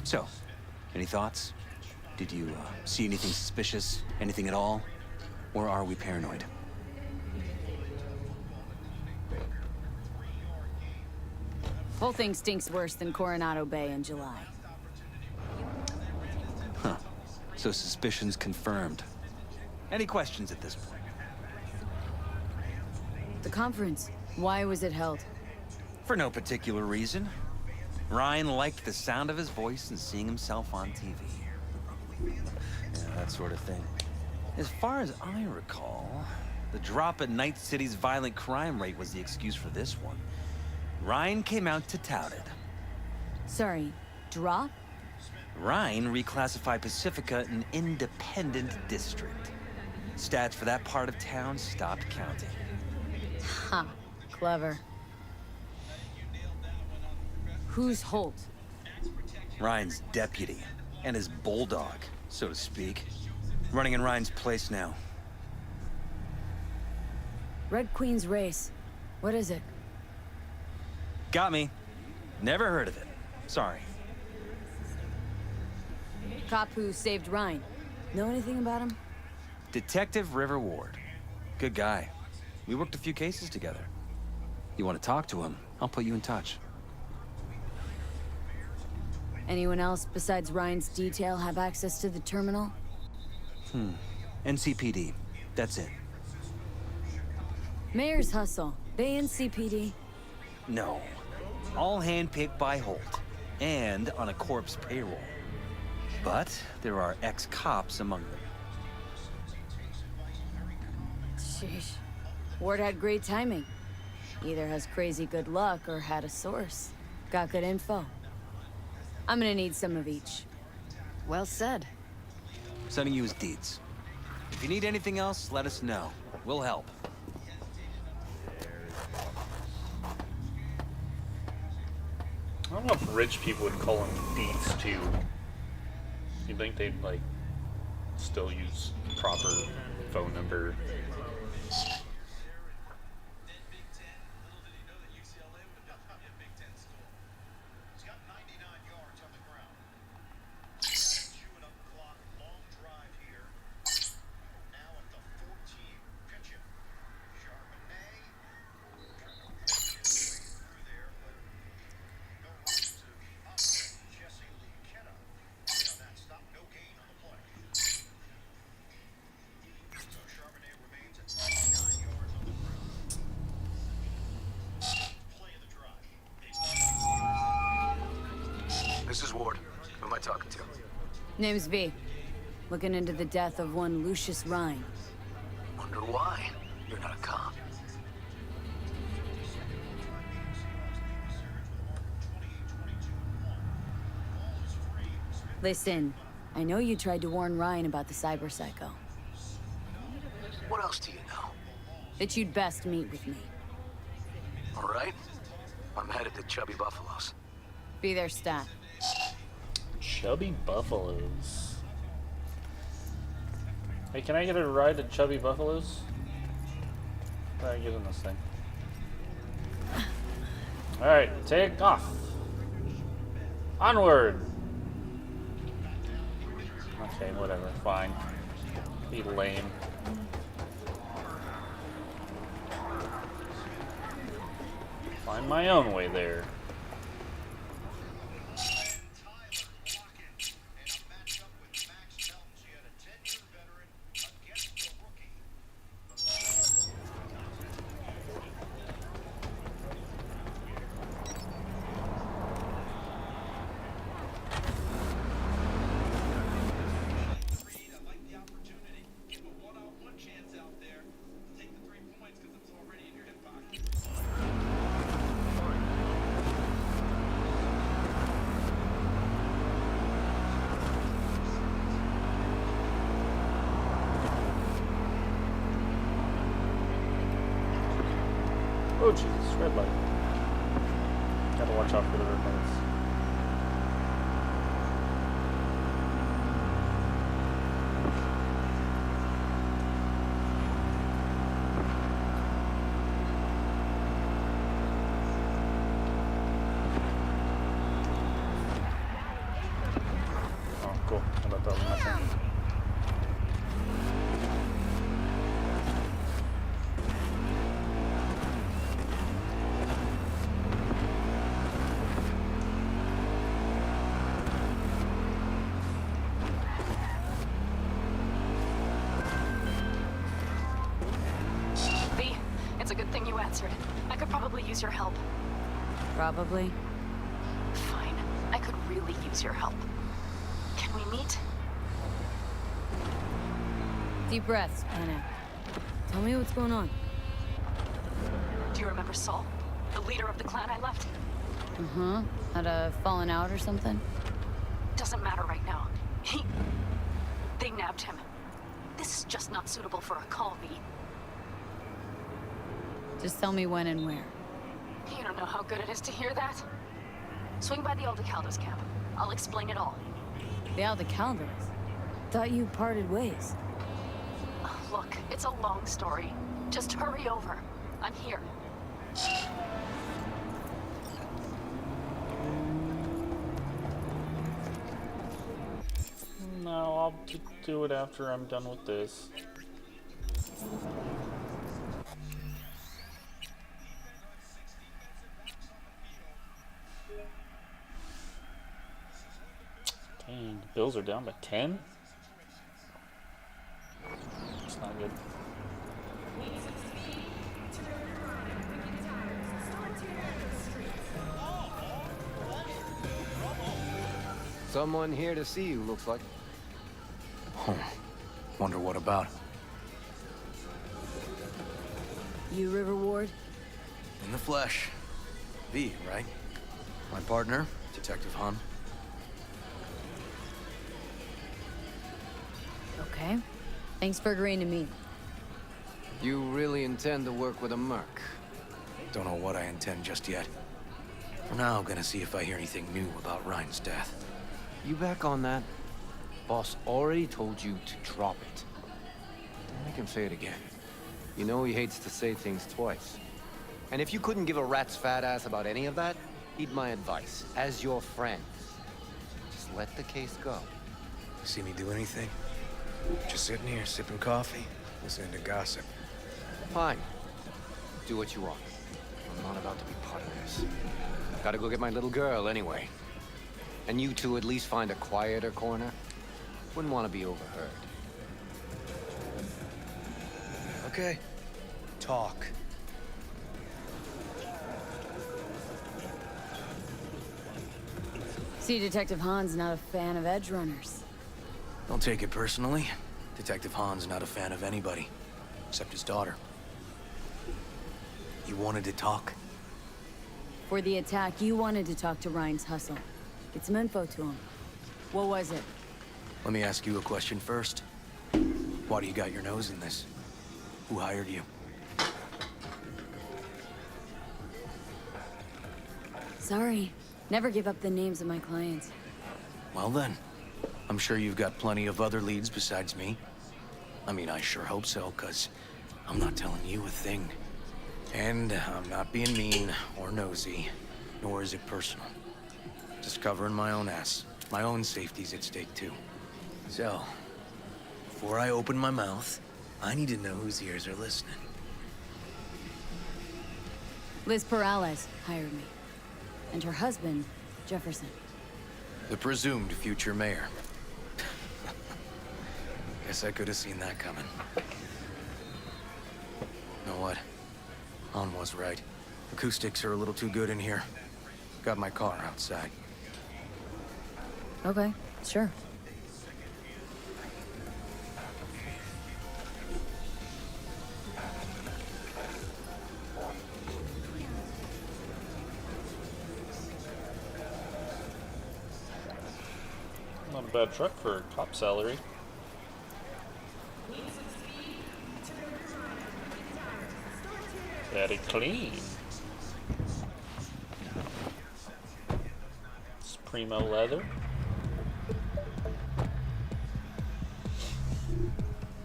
So, any thoughts? Did you see anything suspicious? Anything at all? Or are we paranoid? Whole thing stinks worse than Coronado Bay in July. Huh. So suspicions confirmed. Any questions at this point? The conference. Why was it held? For no particular reason. Ryan liked the sound of his voice and seeing himself on TV. Yeah, that sort of thing. As far as I recall, the drop in Night City's violent crime rate was the excuse for this one. Ryan came out to tout it. Sorry, drop? Ryan reclassified Pacifica an independent district. Stats for that part of town stopped counting. Ha, clever. Who's Holt? Ryan's deputy, and his bulldog, so to speak. Running in Ryan's place now. Red Queen's race. What is it? Got me. Never heard of it. Sorry. Cop who saved Ryan. Know anything about him? Detective River Ward. Good guy. We worked a few cases together. You want to talk to him? I'll put you in touch. Anyone else besides Ryan's detail have access to the terminal? NCPD. That's it. Mayor's hustle. They NCPD? No. All handpicked by Holt. And on a corpse payroll. But there are ex-cops among them. Sheesh. Ward had great timing. Either has crazy good luck or had a source. Got good info. I'm gonna need some of each. Well said. Sending you his deeds. If you need anything else, let us know. We'll help. I don't know if rich people would call them deeds too. You think they'd like still use proper phone number? This is Ward. Who am I talking to? Name's V. Looking into the death of one Lucius Ryan. Wonder why? You're not a cop. Listen, I know you tried to warn Ryan about the cyber psycho. What else do you know? That you'd best meet with me. All right. I'm headed to Chubby Buffaloes. Be there, stat. Chubby Buffaloes. Hey, can I get a ride to Chubby Buffaloes? How do I get in this thing? Alright, take off. Onward! Okay, whatever, fine. Be lame. Find my own way there. Oh Jesus, red light. Gotta watch out for the red lights. Oh, cool. I thought that was my thing. It's a good thing you answered. I could probably use your help. Probably. Fine. I could really use your help. Can we meet? Deep breaths, Panic. Tell me what's going on. Do you remember Saul? The leader of the clan I left? Uh-huh. Had a falling out or something? Doesn't matter right now. They nabbed him. This is just not suitable for a call, V. Just tell me when and where. You don't know how good it is to hear that. Swing by the Aldecaldos camp. I'll explain it all. The Aldecaldos? Thought you parted ways. Look, it's a long story. Just hurry over. I'm here. No, I'll do it after I'm done with this. Bills are down by 10? It's not good. Someone here to see you, looks like. Wonder what about? You River Ward? In the flesh. V, right? My partner, Detective Han. Okay. Thanks for agreeing to meet. You really intend to work with a merc? Don't know what I intend just yet. For now, I'm gonna see if I hear anything new about Ryan's death. You back on that? Boss already told you to drop it. Don't make him say it again. You know he hates to say things twice. And if you couldn't give a rat's fat ass about any of that, heed my advice. As your friend, just let the case go. See me do anything? Just sitting here, sipping coffee, listening to gossip. Fine. Do what you want. I'm not about to be part of this. Gotta go get my little girl anyway. And you two at least find a quieter corner. Wouldn't want to be overheard. Okay. Talk. See, Detective Han's not a fan of edge runners. Don't take it personally. Detective Han's not a fan of anybody, except his daughter. You wanted to talk? For the attack, you wanted to talk to Ryan's hustle. Get some info to him. What was it? Let me ask you a question first. Why do you got your nose in this? Who hired you? Sorry. Never give up the names of my clients. Well then, I'm sure you've got plenty of other leads besides me. I mean, I sure hope so, 'cause I'm not telling you a thing. And I'm not being mean or nosy, nor is it personal. Just covering my own ass. My own safety's at stake too. So, before I open my mouth, I need to know whose ears are listening. Liz Perales hired me. And her husband, Jefferson. The presumed future mayor. Guess I could have seen that coming. Know what? Han was right. Acoustics are a little too good in here. Got my car outside. Okay, sure. Not a bad truck for a cop salary. Very clean. It's primo leather.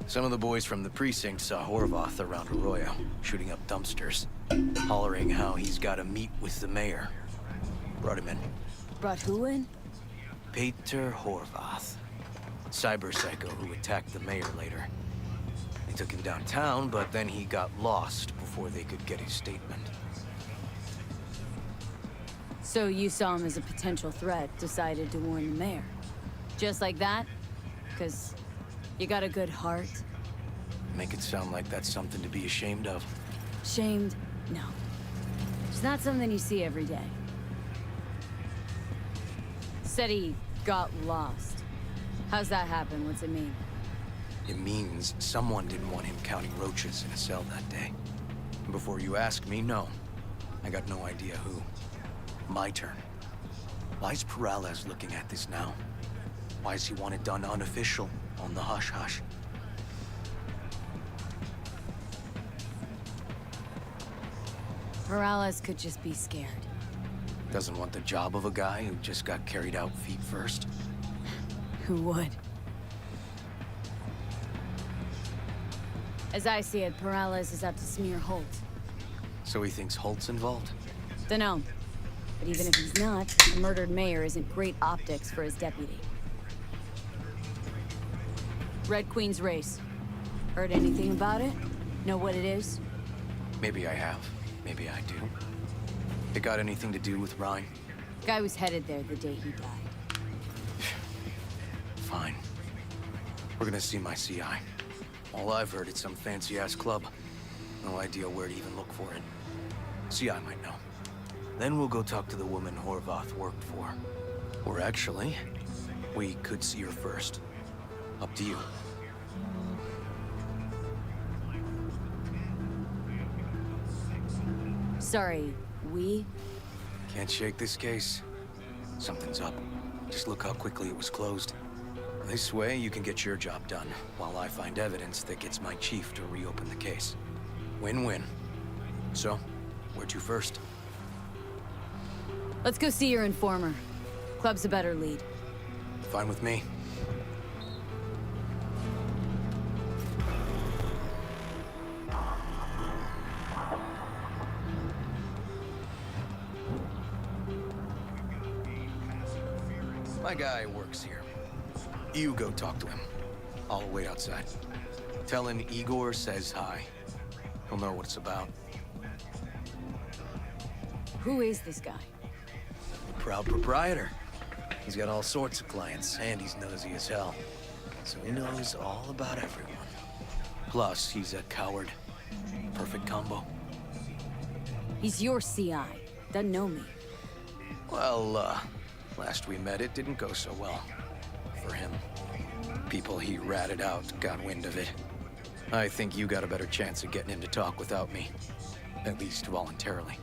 Some of the boys from the precinct saw Horvath around Arroyo, shooting up dumpsters, hollering how he's got to meet with the mayor. Brought him in. Brought who in? Peter Horvath. Cyber psycho who attacked the mayor later. They took him downtown, but then he got lost before they could get his statement. So you saw him as a potential threat, decided to warn the mayor. Just like that? 'Cause you got a good heart? Make it sound like that's something to be ashamed of. Shamed? No. It's not something you see every day. Said he got lost. How's that happen? What's it mean? It means someone didn't want him counting roaches in a cell that day. And before you ask me, no. I got no idea who. My turn. Why's Perales looking at this now? Why does he want it done unofficial, on the hush-hush? Perales could just be scared. Doesn't want the job of a guy who just got carried out feet first? Who would? As I see it, Perales is out to smear Holt. So he thinks Holt's involved? Dunno. But even if he's not, the murdered mayor isn't great optics for his deputy. Red Queen's race. Heard anything about it? Know what it is? Maybe I have. Maybe I do. It got anything to do with Ryan? Guy was headed there the day he died. Fine. We're gonna see my CI. All I've heard, it's some fancy-ass club. No idea where to even look for it. CI might know. Then we'll go talk to the woman Horvath worked for. Or actually, we could see her first. Up to you. Sorry, we? Can't shake this case. Something's up. Just look how quickly it was closed. This way, you can get your job done, while I find evidence that gets my chief to reopen the case. Win-win. So, where to first? Let's go see your informer. Club's a better lead. Fine with me. My guy works here. You go talk to him. I'll wait outside. Tell him Igor says hi. He'll know what it's about. Who is this guy? Proud proprietor. He's got all sorts of clients, and he's nosy as hell. So he knows all about everyone. Plus, he's a coward. Perfect combo. He's your CI. Doesn't know me. Well, last we met, it didn't go so well. For him. People he ratted out got wind of it. I think you got a better chance of getting him to talk without me. At least voluntarily.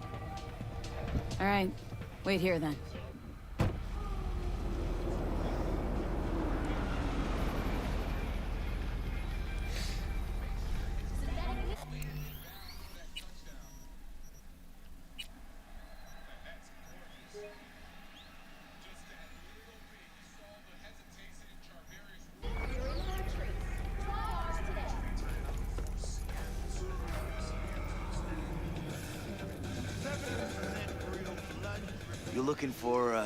All right. Wait here, then. You looking for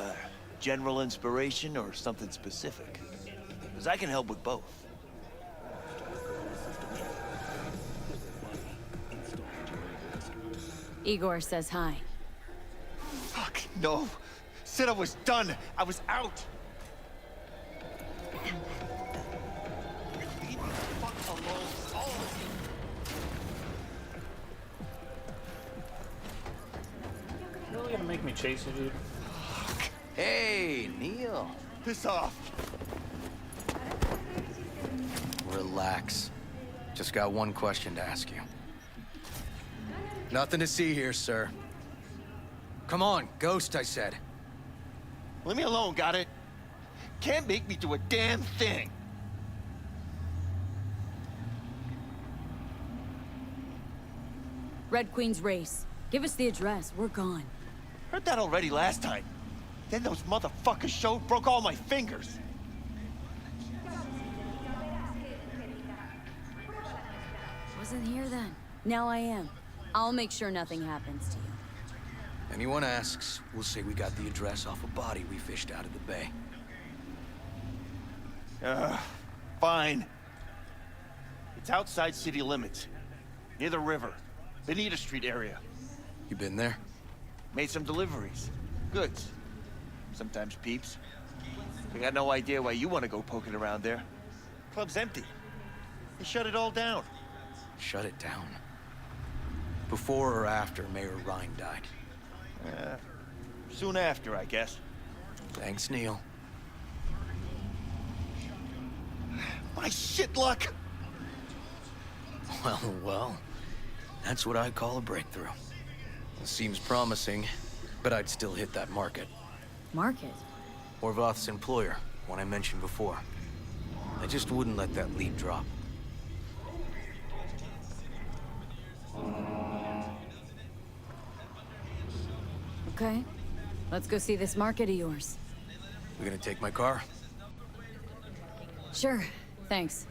general inspiration or something specific? Because I can help with both. Igor says hi. Fuck, no. Said I was done. I was out. Leave me the fuck alone, all of you. Really gonna make me chase you, dude? Hey, Neil. Piss off. Relax. Just got one question to ask you. Nothing to see here, sir. Come on, ghost, I said. Leave me alone, got it? Can't make me do a damn thing. Red Queen's race. Give us the address. We're gone. Heard that already last time. Then those motherfuckers showed, broke all my fingers. Wasn't here then. Now I am. I'll make sure nothing happens to you. Anyone asks, we'll say we got the address off a body we fished out of the bay. Fine. It's outside city limits. Near the river. Benita Street area. You been there? Made some deliveries. Goods. Sometimes peeps. I got no idea why you want to go poking around there. Club's empty. They shut it all down. Shut it down? Before or after Mayor Ryan died? Soon after, I guess. Thanks, Neil. My shit luck! Well. That's what I call a breakthrough. It seems promising, but I'd still hit that market. Market? Horvath's employer, one I mentioned before. I just wouldn't let that lead drop. Okay. Let's go see this market of yours. You gonna take my car? Sure. Thanks.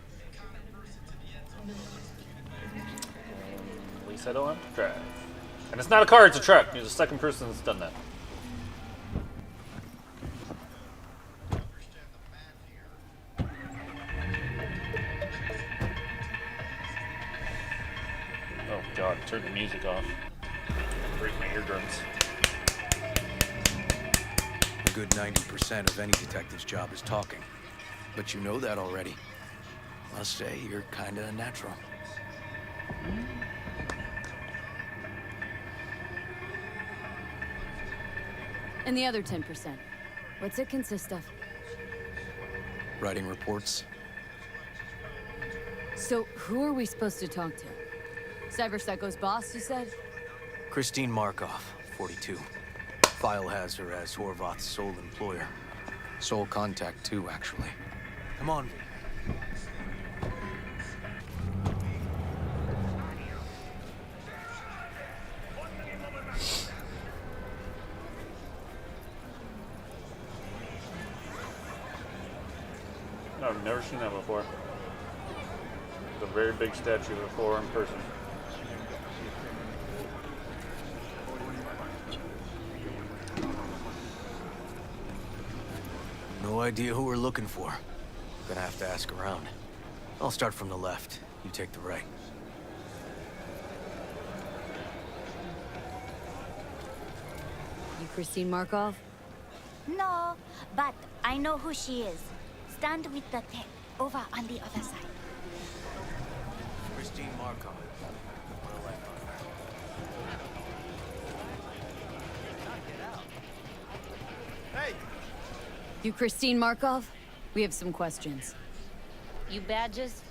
At least I don't have to drive. And it's not a car, it's a truck. You're the second person that's done that. Oh god, turn the music off. Break my eardrums. A good 90% of any detective's job is talking. But you know that already. Must say, you're kinda natural. And the other 10%, what's it consist of? Writing reports. So, who are we supposed to talk to? Cyberpsycho's boss, you said? Christine Markov, 42. File has her as Horvath's sole employer. Sole contact, too, actually. Come on. I've never seen that before. It's a very big statue before in person. No idea who we're looking for. Gonna have to ask around. I'll start from the left. You take the right. You Christine Markov? No, but I know who she is. Stand with the tech, over on the other side. Christine Markov. Hey! You Christine Markov? We have some questions. You badges?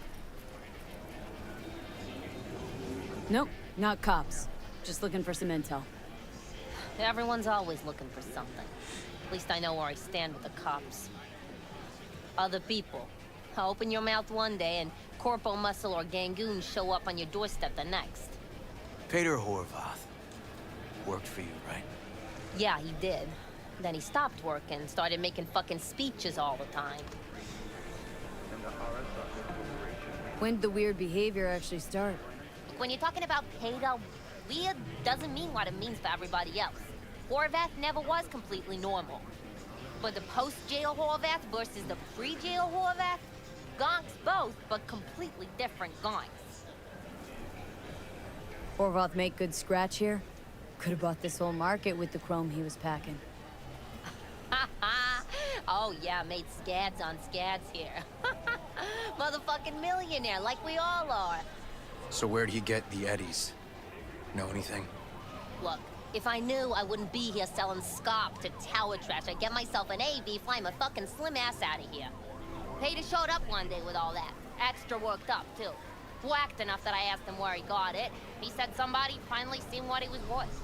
Nope, not cops. Just looking for some intel. Everyone's always looking for something. At least I know where I stand with the cops. Other people. Open your mouth one day and Corpo Muscle or Gangoon show up on your doorstep the next. Peter Horvath. Worked for you, right? Yeah, he did. Then he stopped working, started making fucking speeches all the time. When did the weird behavior actually start? When you're talking about Peter, weird doesn't mean what it means for everybody else. Horvath never was completely normal. But the post-jail Horvath versus the pre-jail Horvath, gonks both, but completely different gonks. Horvath make good scratch here? Could have bought this whole market with the chrome he was packing. Oh yeah, made scads on scads here. Motherfucking millionaire, like we all are. So where'd he get the eddies? Know anything? Look, if I knew, I wouldn't be here selling scop to tower trash. I'd get myself an AV, fly my fucking slim ass out of here. Peter showed up one day with all that. Extra worked up, too. Whacked enough that I asked him where he got it. He said somebody finally seen what he was worth.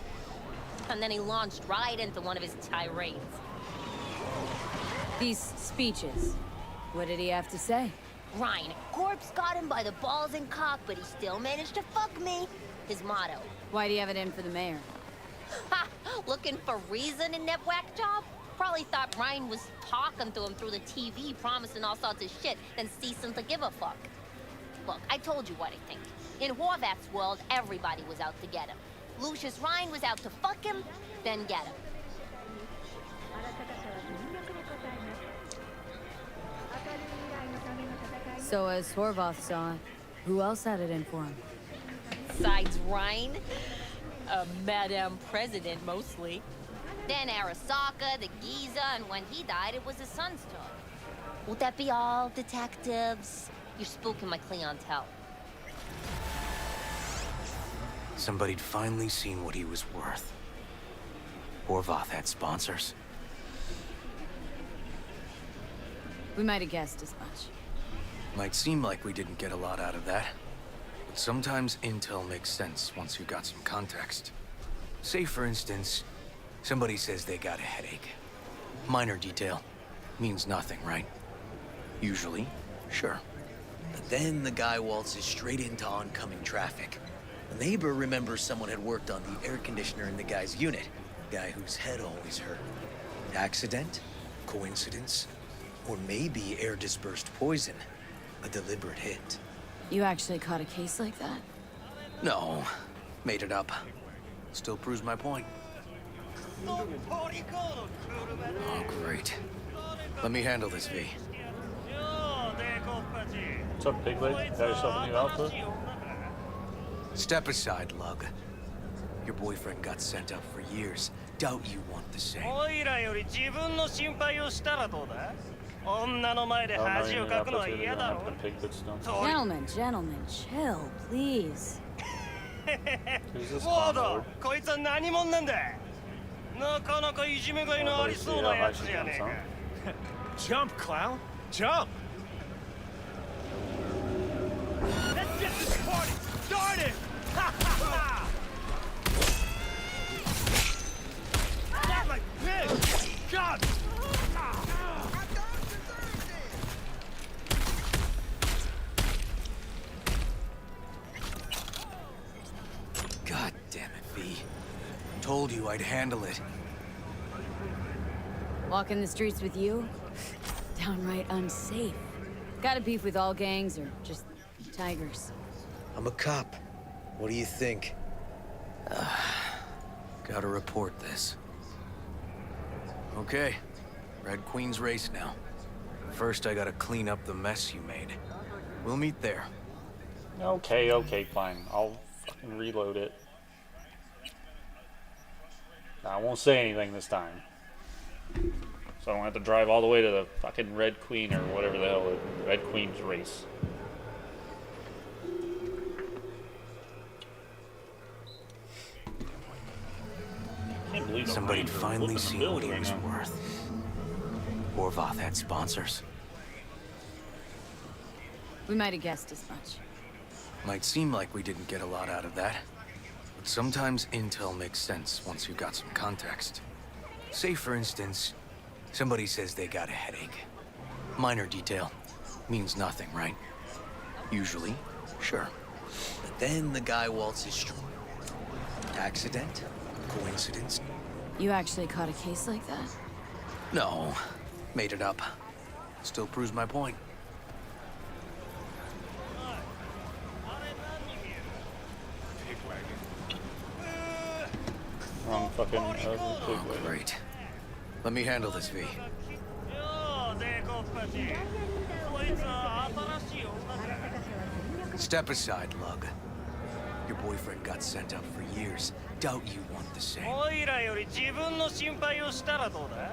And then he launched right into one of his tirades. These speeches, what did he have to say? Ryan, Corpse got him by the balls and cock, but he still managed to fuck me. His motto. Why do you have it in for the mayor? Ha! Looking for reason in that whack job? Probably thought Ryan was talking to him through the TV, promising all sorts of shit, then ceasing to give a fuck. Look, I told you what I think. In Horvath's world, everybody was out to get him. Lucius Ryan was out to fuck him, then get him. So as Horvath saw it, who else had it in for him? Besides Ryan, Madame President mostly. Then Arasaka, the Giza, and when he died, it was his son's turn. Would that be all, detectives? You're spooking my clientele. Somebody'd finally seen what he was worth. Horvath had sponsors. We might have guessed as much. Might seem like we didn't get a lot out of that. But sometimes intel makes sense once you got some context. Say, for instance, somebody says they got a headache. Minor detail. Means nothing, right? Usually, sure. But then the guy waltzes straight into oncoming traffic. A neighbor remembers someone had worked on the air conditioner in the guy's unit. Guy whose head always hurt. Accident? Coincidence? Or maybe air-dispersed poison. A deliberate hit. You actually caught a case like that? No. Made it up. Still proves my point. Oh, great. Let me handle this, V. What's up, big leg? Got yourself a new outfit? Step aside, Lug. Your boyfriend got sent up for years. Doubt you want the same. I don't know anything about this really. Don't have to pig good stuff. Gentlemen, chill, please. Who's this ウォー con ド lord? こいつは何者なんだなかなかいじめがいのありそうなやつじゃねえか Jump, clown! Jump! Let's get this party started! Ha ha ha! Not like this! God! God damn it, V. Told you I'd handle it. Walking the streets with you? Downright unsafe. Got a beef with all gangs or just tigers? I'm a cop. What do you think? Gotta report this. Okay. Red Queen's race now. First, I gotta clean up the mess you made. We'll meet there. Okay, fine. I'll fucking reload it. I won't say anything this time. So I don't have to drive all the way to the fucking Red Queen or whatever the hell it is. Red Queen's race. Can't believe Somebody'd finally see seen what he was worth. Orvoth had sponsors. We might have guessed as much. Might seem like we didn't get a lot out of that. But sometimes intel makes sense once you've got some context. Say, for instance, somebody says they got a headache. Minor detail. Means nothing, right? Usually, sure. But then the guy waltzes through. Accident? Coincidence? You actually caught a case like that? No. Made it up. Still proves my point. Wrong fucking oh, great. Let me handle this, V. Step aside, Lug. Your boyfriend got sent up for years. Doubt you want the same. オイラより自分の心配をしたらどうだ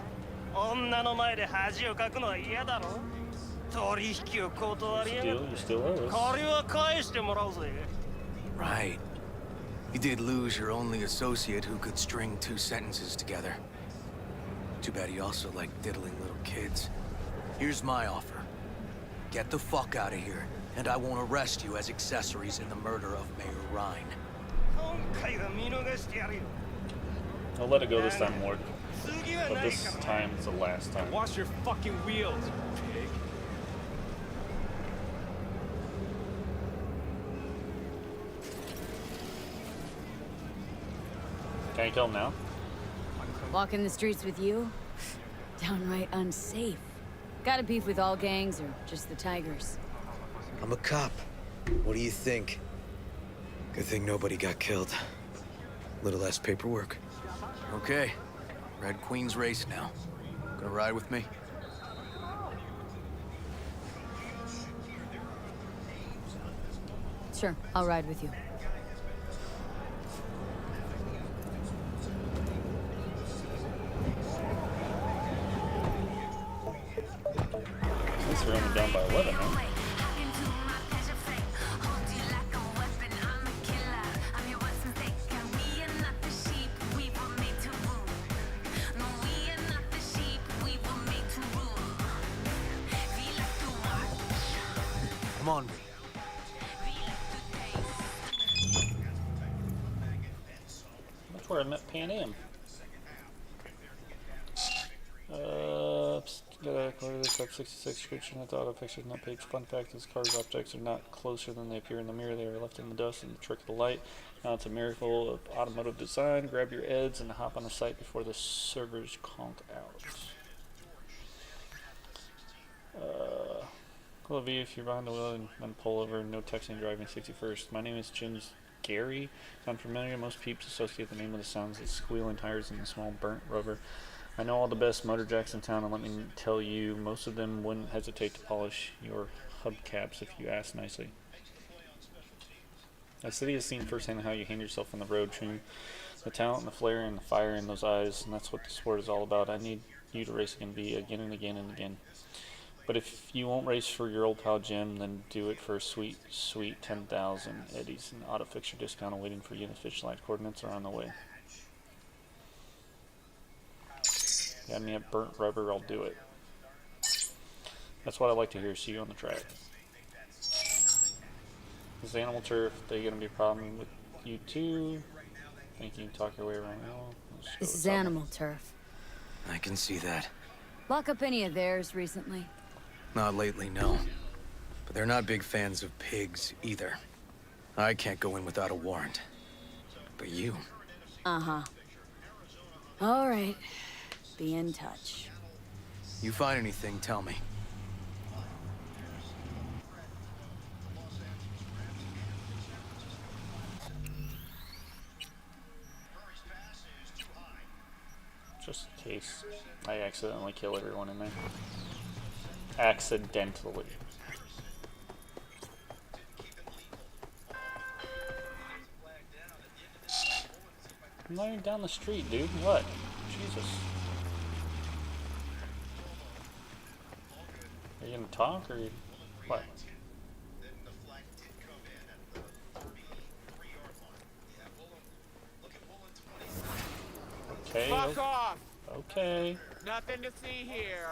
女の前で恥をかくのは嫌だろ取引を断りやがって still owe us. 借りは返してもらうぜ Right. You did lose your only associate who could string two sentences together. Too bad he also liked diddling little kids. Here's my offer. Get the fuck out of here, and I won't arrest you as accessories in the murder of Mayor Rhine. 今回は見逃してやるよ I'll let it go this time, Lord. But this time is the last time. Wash your fucking wheels, pig. Can you kill him now? Walking the streets with you? Downright unsafe. Got a beef with all gangs or just the tigers? I'm a cop. What do you think? Good thing nobody got killed. Little less paperwork. Okay. Red Queen's race now. Gonna ride with me? Sure, I'll ride with you. At least we're only down by 11, huh? Come on, V. That's where I met Pan Am. Gotta clear this up. 66 description at the auto pictures not page. Fun fact is cars objects are not closer than they appear in the mirror. They are left in the dust and the trick of the light. Now it's a miracle of automotive design. Grab your eds and hop on the site before the servers conk out. Cool of you if you're behind the wheel and then pull over. No texting driving 61st. My name is Jim's Gary. Sound familiar? Most peeps associate the name of the sounds as squealing tires and the small burnt rubber. I know all the best motor jacks in town, and let me tell you, most of them wouldn't hesitate to polish your hubcaps if you ask nicely. The city has seen firsthand how you handle yourself on the road, Trim. The talent and the flair and the fire in those eyes, and that's what the sport is all about. I need you to race again, V, again and again and again. But if you won't race for your old pal Jim, then do it for a sweet, sweet 10,000 eddies. An auto fixture discount awaiting for you. Official light coordinates are on the way. Got me at burnt rubber, I'll do it. That's what I like to hear. See you on the track. Is animal turf, they gonna be a problem with you too? Think you can talk your way around now? This is animal turf. I can see that. Lock up any of theirs recently? Not lately, no. But they're not big fans of pigs either. I can't go in without a warrant. But you... Uh-huh. All right. Be in touch. You find anything, tell me. Just in case I accidentally kill everyone in there. Accidentally. I'm not even down the street, dude. What? Jesus. Are you gonna talk or what? Okay. Fuck off! Okay. Nothing to see here.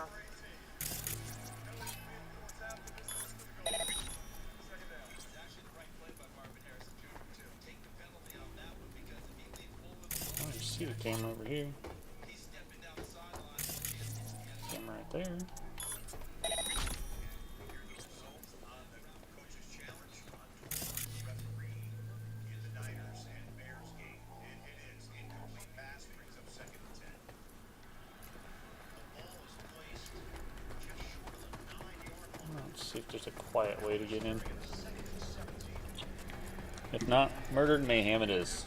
Oh, you see the camera over here. Camera right there. Let's see if there's a quiet way to get in. If not, murder and mayhem it is.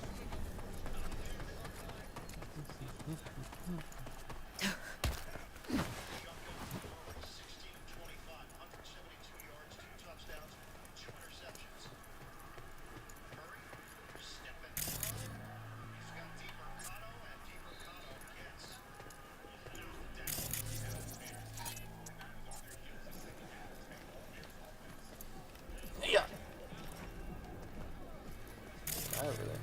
Yeah. Guy over there.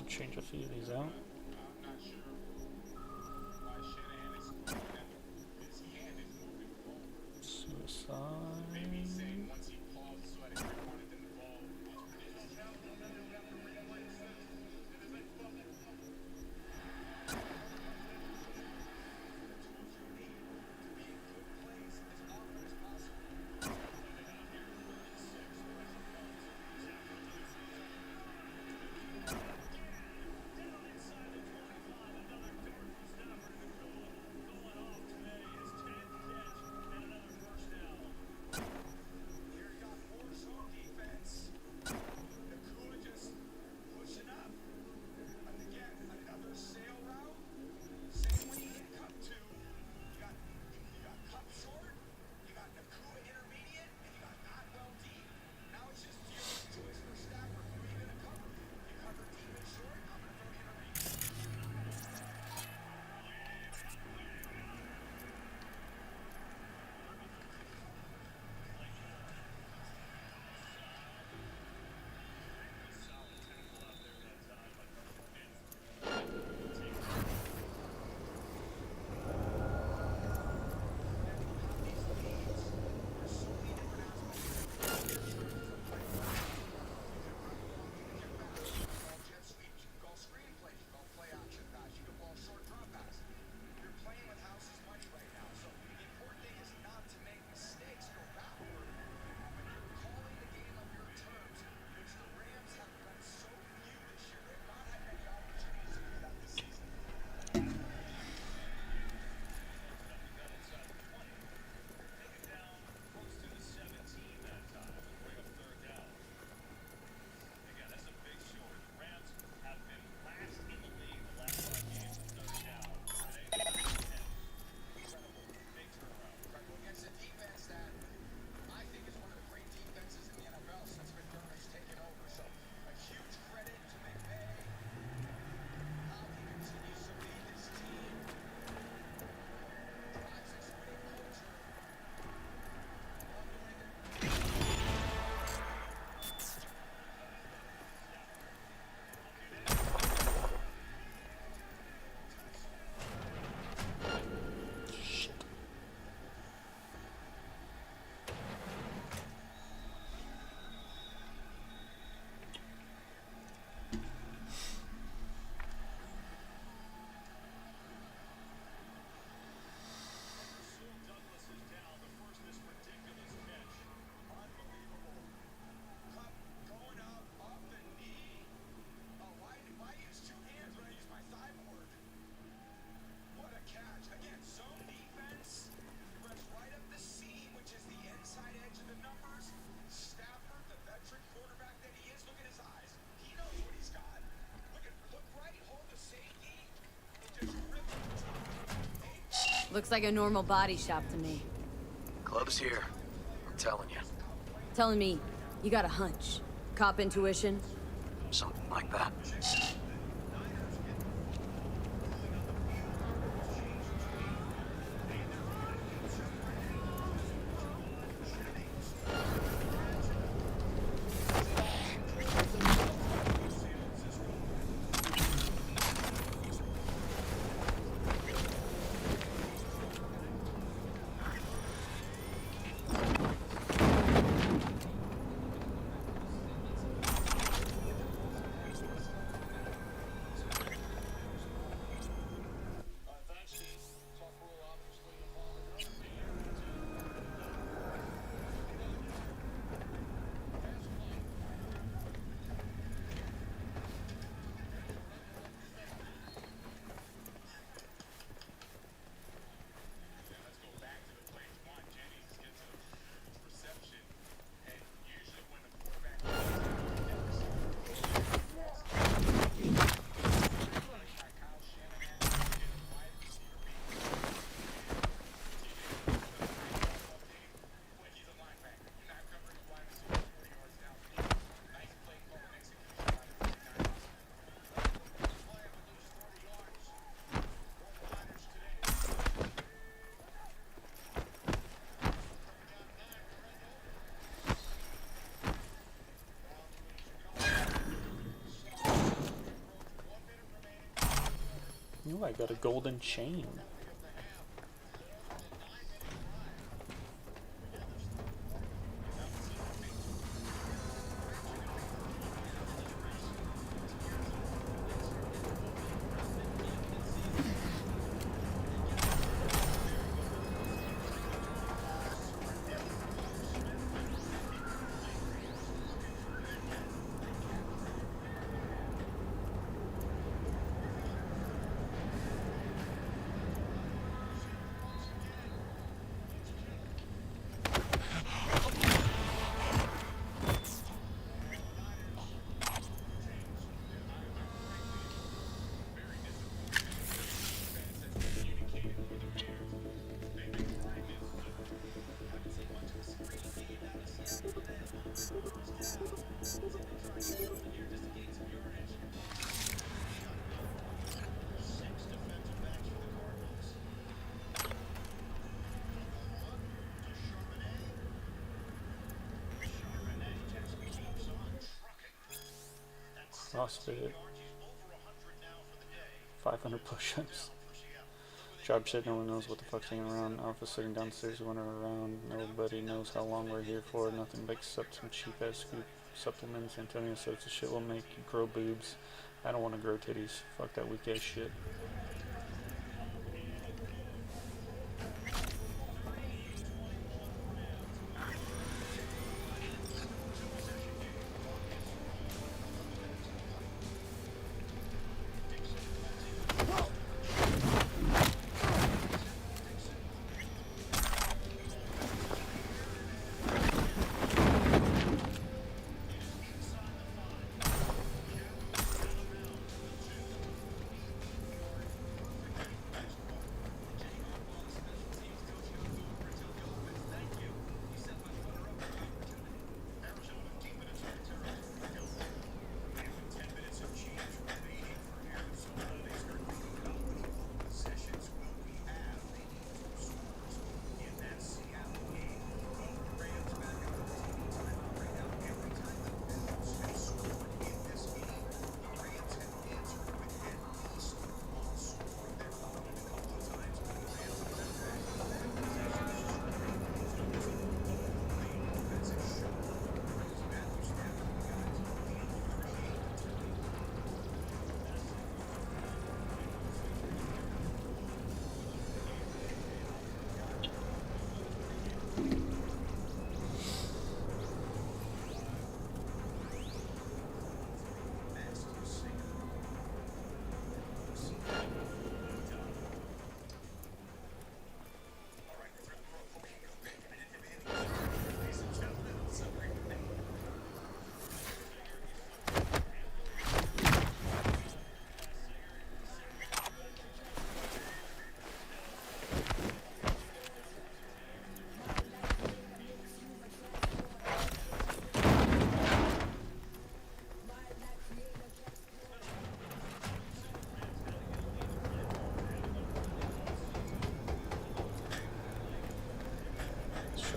Change a few of these out. Suicide. Looks like a normal body shop to me. Club's here. I'm telling you. Telling me you got a hunch. Cop intuition? Something like that. Ooh, I got a golden chain. CrossFit. 500 push-ups. Job said no one knows what the fuck's hanging around. Alpha sitting downstairs wandering around. Nobody knows how long we're here for. Nothing but except some cheap-ass scoop supplements. Antonio says the shit will make you grow boobs. I don't want to grow titties. Fuck that weak-ass shit.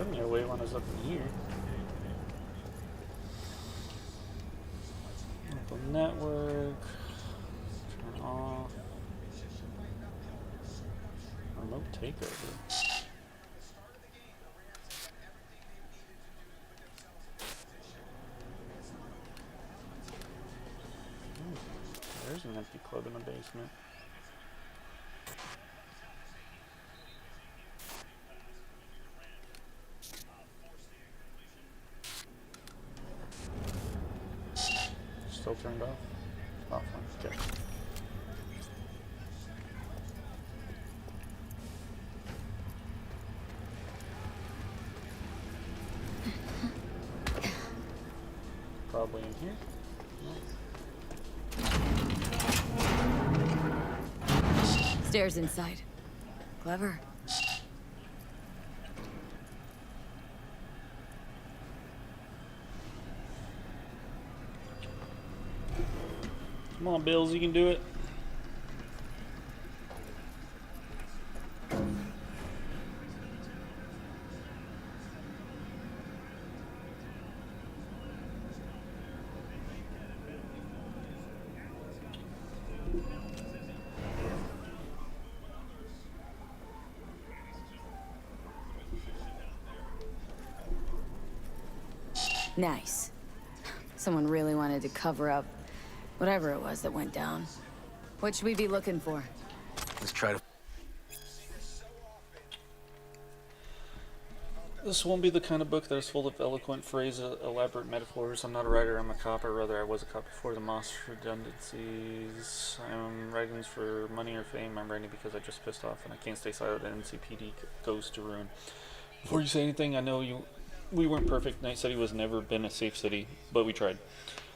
showed me a way when I was up in here. Local network. Turn off. Remote takeover. There's an empty club in the basement. Still turned off? Off. Okay. Probably in here. Stairs inside. Clever. Come on, Bills, you can do it. Nice. Someone really wanted to cover up whatever it was that went down. What should we be looking for? Let's try to... This won't be the kind of book that is full of eloquent phrases, elaborate metaphors. I'm not a writer, I'm a cop, or rather I was a cop before the Moss redundancies. I'm writing this for money or fame. I'm writing because I just pissed off and I can't stay silent and NCPD goes to ruin. Before you say anything, I know we weren't perfect. Night City has never been a safe city, but we tried.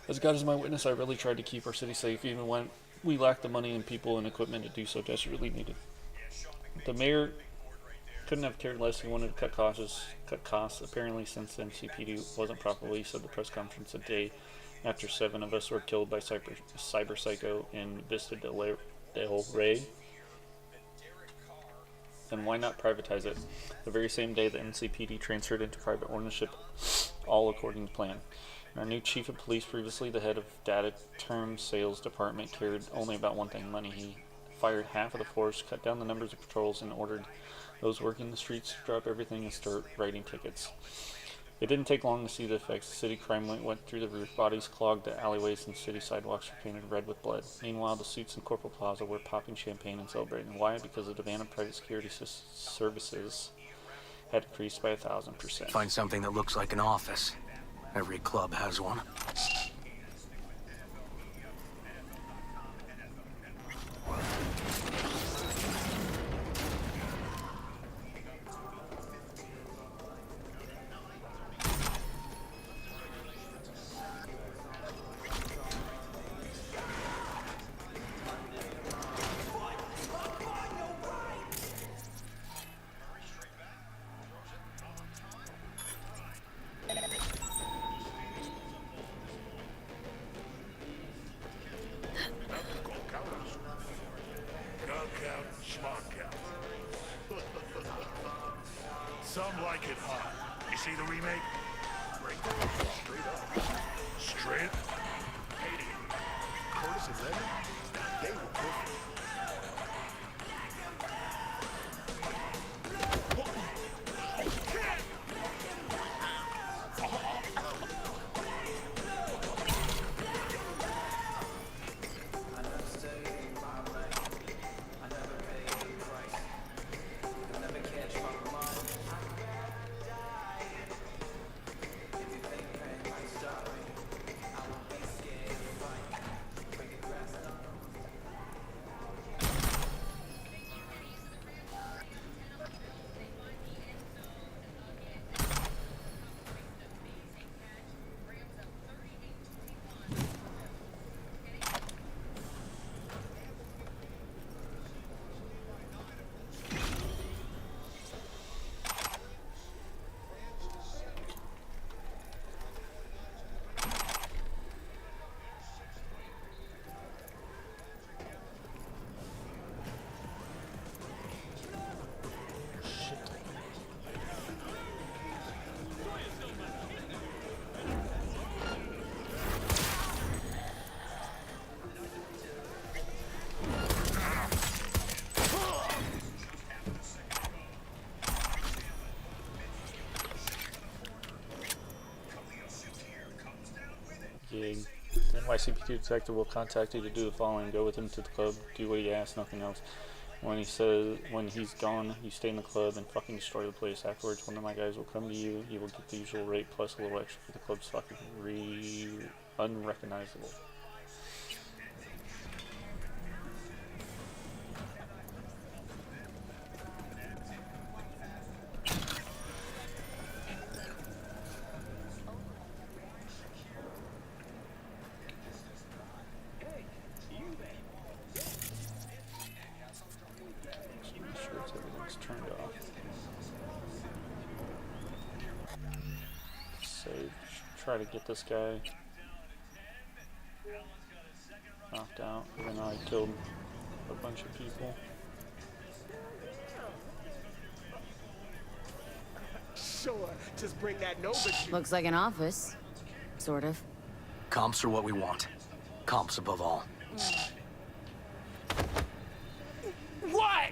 As God is my witness, I really tried to keep our city safe, even when we lacked the money and people and equipment to do so desperately needed. The mayor couldn't have cared less. He wanted to cut costs. Apparently, since the MCPD wasn't properly, said the press conference a day after 7 of us were killed by Cyber Psycho in Vista del Rey. Then why not privatize it? The very same day the NCPD transferred into private ownership, all according to plan. And our new chief of police, previously the head of data term sales department, cared only about one thing, money. He fired half of the force, cut down the numbers of patrols, and ordered those working the streets to drop everything and start writing tickets. It didn't take long to see the effects. City crime went through the roof. Bodies clogged the alleyways and city sidewalks were painted red with blood. Meanwhile, the suits in Corporal Plaza were popping champagne and celebrating. Why? Because the demand of private security services had increased by 1,000%. Find something that looks like an office. Every club has one. Some like it hot. You see the remake? Break the straight up. Straight. Katie, Curtis and Lennon, they were perfect. ICPD detective will contact you to do the following. Go with him to the club, do what he asks, nothing else. When he's gone, you stay in the club and fucking destroy the place. Afterwards, one of my guys will come to you. You will get the usual rate plus a little extra for the club's fucking unrecognizable. Turned off. Save. Try to get this guy knocked out. Even though I killed a bunch of people. Sure, just bring that Nova juice. Looks like an office. Sort of. Comps are what we want. Comps above all. What?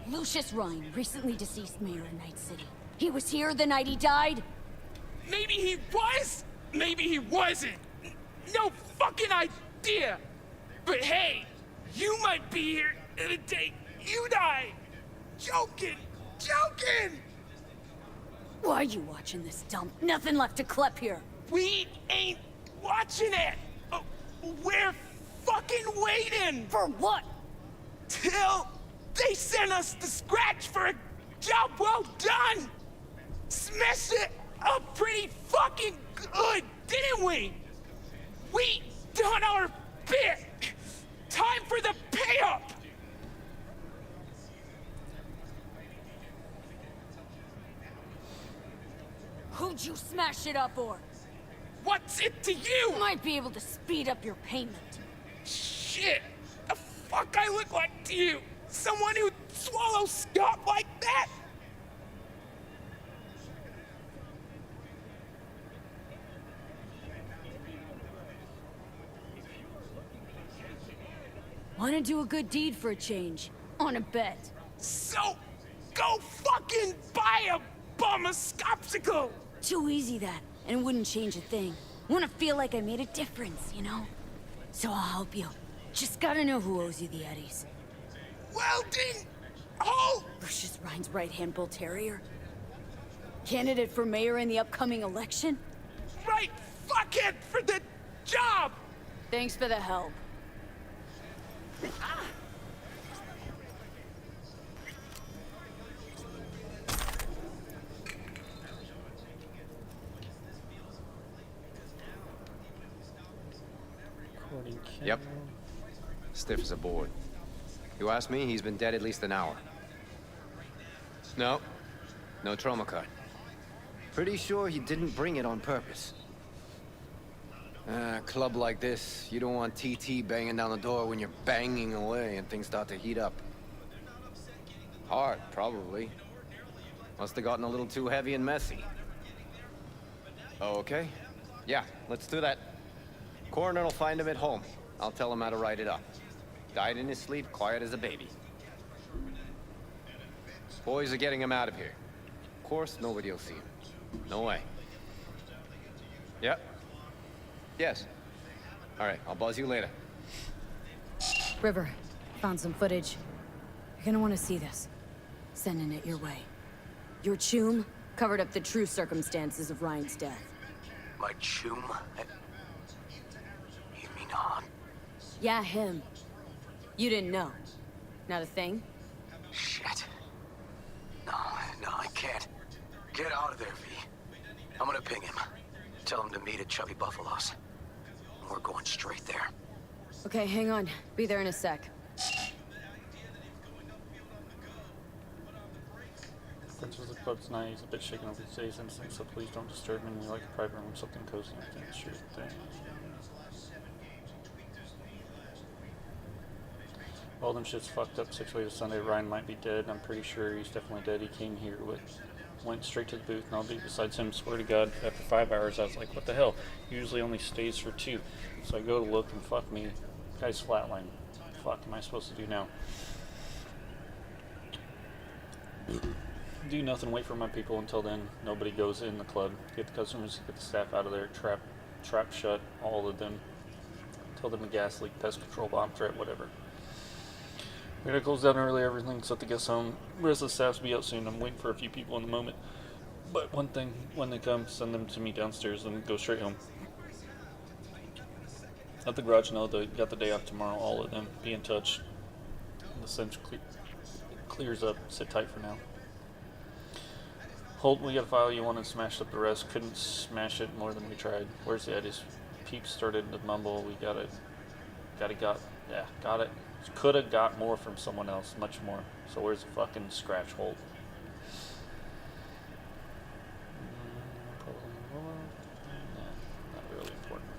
Lucius Ryan, recently deceased mayor of Night City. He was here the night he died? Maybe he was, maybe he wasn't. No fucking idea. But hey, you might be here the day you die. Joking, joking. Why are you watching this dump? Nothing left to clip here. We ain't watching it. We're fucking waiting. For what? Till they sent us the scratch for a job well done. Smashed it up pretty fucking good, didn't we? We done our bit. Time for the pay-up. Who'd you smash it up for? What's it to you? Might be able to speed up your payment. Shit. The fuck I look like to you? Someone who'd swallow scot like that? Wanna do a good deed for a change? On a bet. So, go fucking buy a bum a scopsicle! Too easy that, and it wouldn't change a thing. Wanna feel like I made a difference, you know? So I'll help you. Just gotta know who owes you the eddies. Welding! Oh! Lucius Ryan's right-hand bull terrier? Candidate for mayor in the upcoming election? Right fuckhead for the job! Thanks for the help. Yep. Stiff as a board. You ask me, he's been dead at least an hour. No. No trauma card. Pretty sure he didn't bring it on purpose. A club like this, you don't want TT banging down the door when you're banging away and things start to heat up. Hard, probably. Must have gotten a little too heavy and messy. Okay. Yeah, let's do that. Coroner will find him at home. I'll tell him how to write it up. Died in his sleep, quiet as a baby. Boys are getting him out of here. Of course, nobody will see him. No way. Yep. Yes. All right, I'll buzz you later. River, found some footage. You're gonna want to see this. Sending it your way. Your chum covered up the true circumstances of Ryan's death. My chum? You mean Han? Yeah, him. You didn't know. Not a thing? Shit. No, I can't. Get out of there, V. I'm gonna ping him. Tell him to meet at Chubby Buffalo's. We're going straight there. Okay, hang on. Be there in a sec. Prince was the club tonight. He's a bit shaken over today's incident, so please don't disturb him. We like a private room, something cozy. I think it's your thing. All them shit's fucked up. 6 ways to Sunday. Ryan might be dead. I'm pretty sure he's definitely dead. He came here went straight to the booth, and I'll be besides him. Swear to God, after 5 hours, I was like, what the hell? Usually only stays for 2. So I go to look, and fuck me, guy's flatline. Fuck am I supposed to do now? Do nothing, wait for my people. Until then, nobody goes in the club. Get the customers, get the staff out of there. trap shut all of them. Tell them a gas leak, pest control, bomb threat, whatever. We're gonna close down early, everything, so let the guests home. The rest of the staff's be out soon. I'm waiting for a few people in the moment. But one thing, when they come, send them to me downstairs and go straight home. Let the garage know they got the day off tomorrow, all of them. Be in touch. The cinch clears up. Sit tight for now. Holt, we got a file you wanted smashed up the rest. Couldn't smash it more than we tried. Where's the Eddie's? Peeps started to mumble. We got it. Coulda got more from someone else. Much more. So where's the fucking scratch, Holt? Not really important.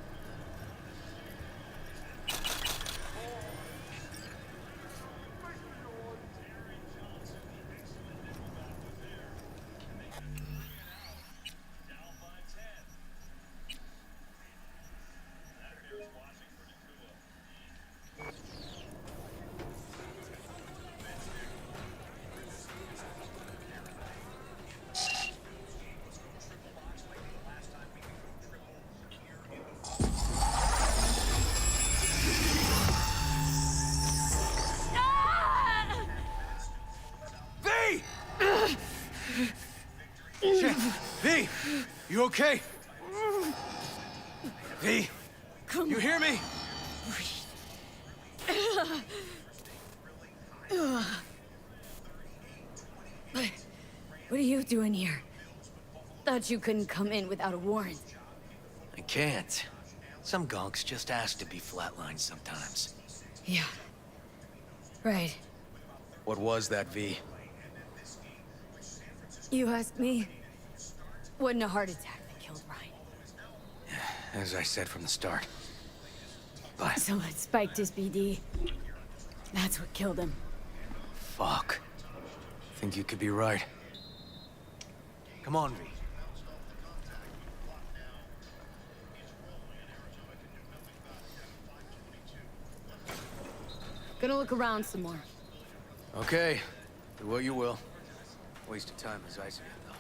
V! You okay? V! Come you hear me? What are you doing here? Thought you couldn't come in without a warrant. I can't. Some gonks just ask to be flatlined sometimes. Yeah. Right. What was that, V? You asked me. Wasn't a heart attack that killed Ryan. As I said from the start. But... Someone spiked his BD. That's what killed him. Fuck. Think you could be right. Come on, V. Gonna look around some more. Okay. Do what you will. Waste of time as I see it, though.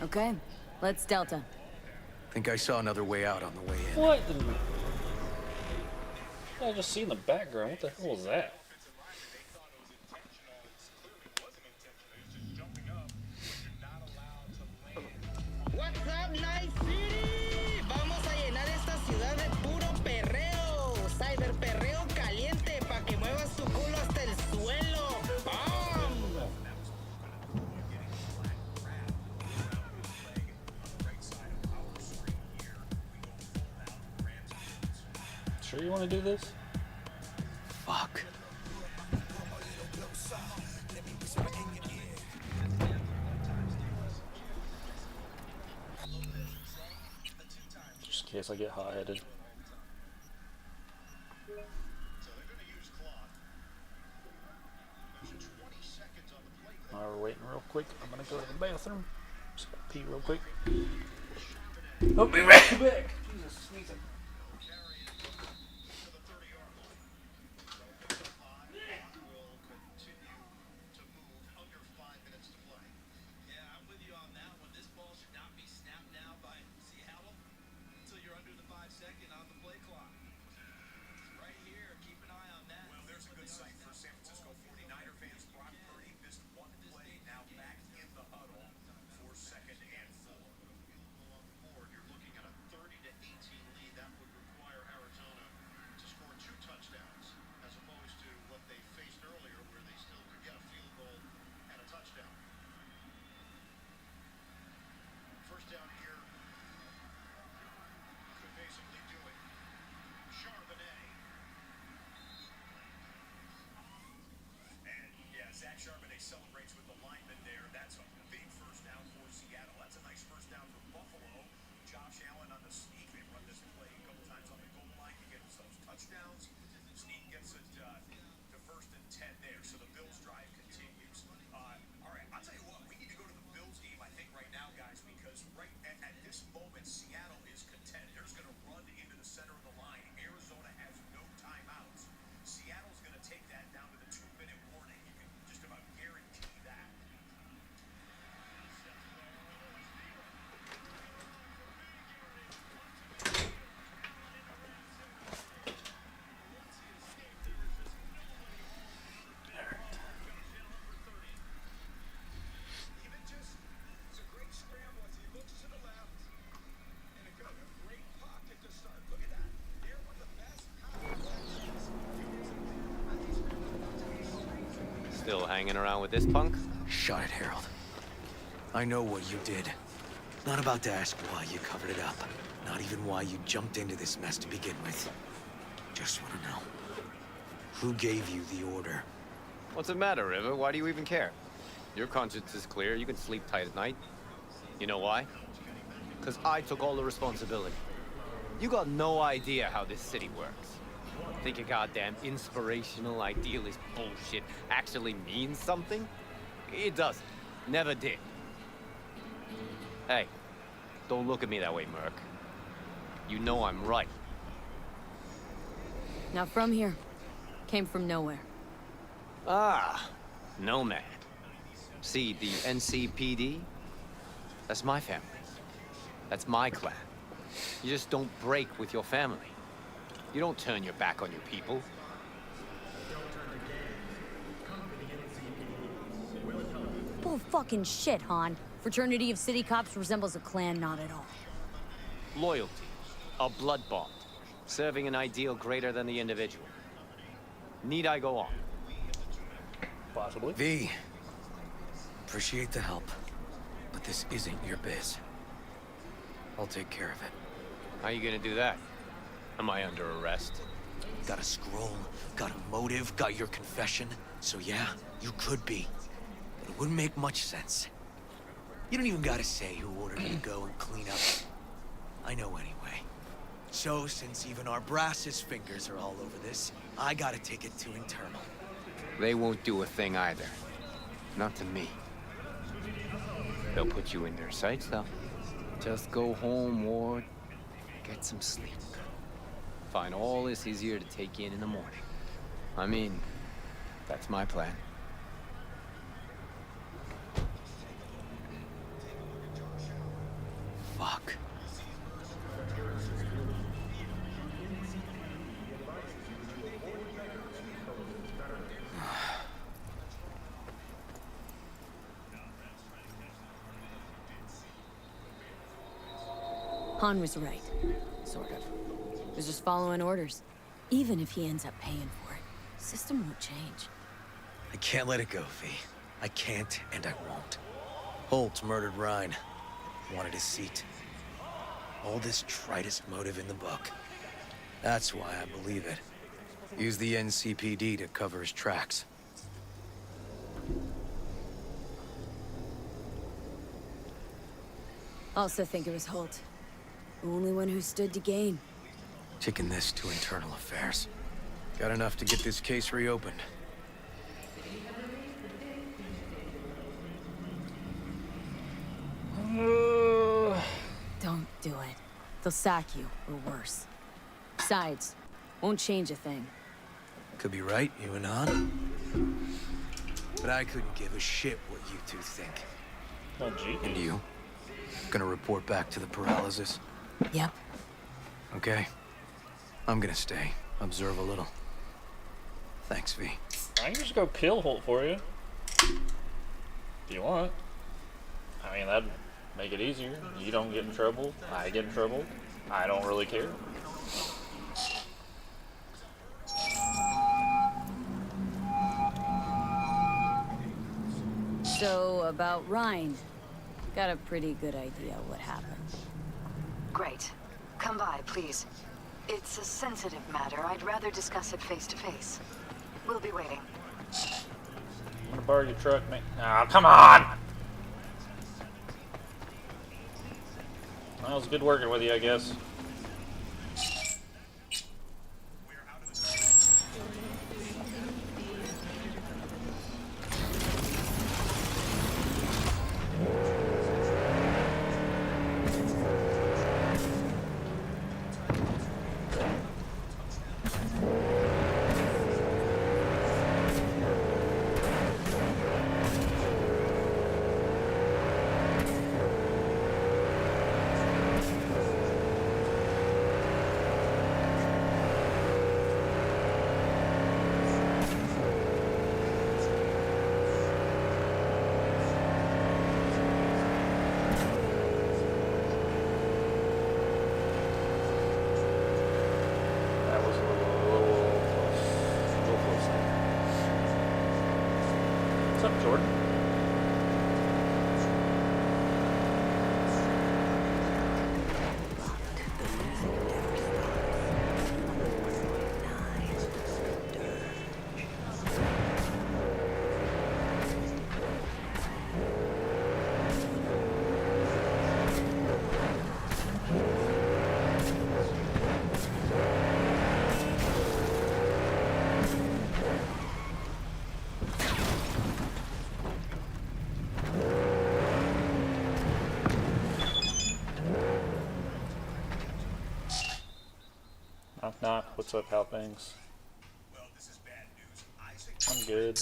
Okay, let's Delta. Think I saw another way out on the way in. What? I just see in the background. What the hell was that? What's up, Night City? Vamos a llenar esta ciudad de puro perreo. Cyberperreo caliente pa' que muevas tu culo hasta el suelo. ¡Bam! Sure you want to do this? Fuck. Just in case I get hot-headed. While we're waiting real quick, I'm gonna go to the bathroom. Just gotta pee real quick. I'll be right back. Jesus, sneezing. Still hanging around with this punk? Shut it, Harold. I know what you did. Not about to ask why you covered it up. Not even why you jumped into this mess to begin with. Just want to know. Who gave you the order? What's the matter, River? Why do you even care? Your conscience is clear. You can sleep tight at night. You know why? Because I took all the responsibility. You got no idea how this city works. Think your goddamn inspirational, idealist bullshit actually means something? It doesn't. Never did. Hey, don't look at me that way, Merc. You know I'm right. Not from here. Came from nowhere. Ah, Nomad. See, the NCPD? That's my family. That's my clan. You just don't break with your family. You don't turn your back on your people. Bull fucking shit, Han. Fraternity of city cops resembles a clan, not at all. Loyalty. A blood bond. Serving an ideal greater than the individual. Need I go on? Possibly. V. Appreciate the help. But this isn't your biz. I'll take care of it. How you gonna do that? Am I under arrest? Got a scroll, got a motive, got your confession. So yeah, you could be. But it wouldn't make much sense. You don't even gotta say who ordered you to go and clean up. I know anyway. So, since even our brass's fingers are all over this, I gotta take it to internal. They won't do a thing either. Not to me. They'll put you in their sights, though. Just go home, Ward. Get some sleep. Find all this easier to take in the morning. I mean, that's my plan. Fuck. Han was right. Sort of. Was just following orders. Even if he ends up paying for it, system won't change. I can't let it go, V. I can't, and I won't. Holt murdered Ryan. Wanted his seat. All this tritest motive in the book. That's why I believe it. Use the NCPD to cover his tracks. Also think it was Holt. The only one who stood to gain. Taking this to internal affairs. Got enough to get this case reopened. Don't do it. They'll sack you, or worse. Besides, won't change a thing. Could be right, you and Han. But I couldn't give a shit what you two think. Oh, gee. And you? Gonna report back to the paralysis? Yep. Okay. I'm gonna stay. Observe a little. Thanks, V. I can just go kill Holt for you. If you want. I mean, that'd make it easier. You don't get in trouble. I get in trouble. I don't really care. So, about Ryan. Got a pretty good idea what happened. Great. Come by, please. It's a sensitive matter. I'd rather discuss it face to face. We'll be waiting. I'm gonna borrow your truck, man. Ah, come on! Well, it was good working with you, I guess. up, Jordan? Knock knock, what's up, how things? I'm good.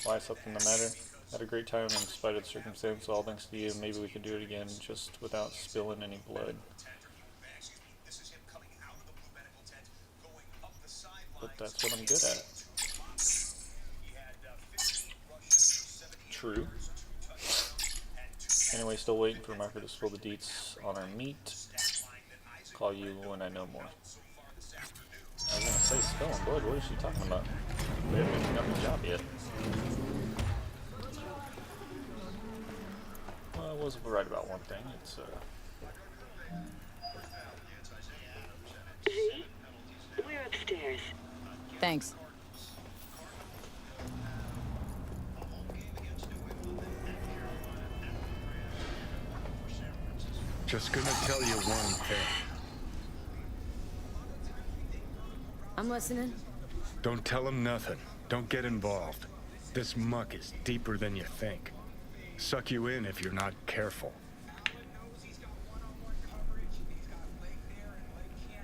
Why, something the matter? Had a great time in spite of the circumstances, all thanks to you. Maybe we could do it again, just without spilling any blood. But that's what I'm good at. True. Anyway, still waiting for Marco to spill the deets on our meat. Call you when I know more. I was gonna say spilling blood, what is she talking about? We haven't even done the job yet. Well, I was right about one thing, it's V, we're upstairs. Thanks. Just gonna tell you one thing. I'm listening. Don't tell him nothing. Don't get involved. This muck is deeper than you think. Suck you in if you're not careful.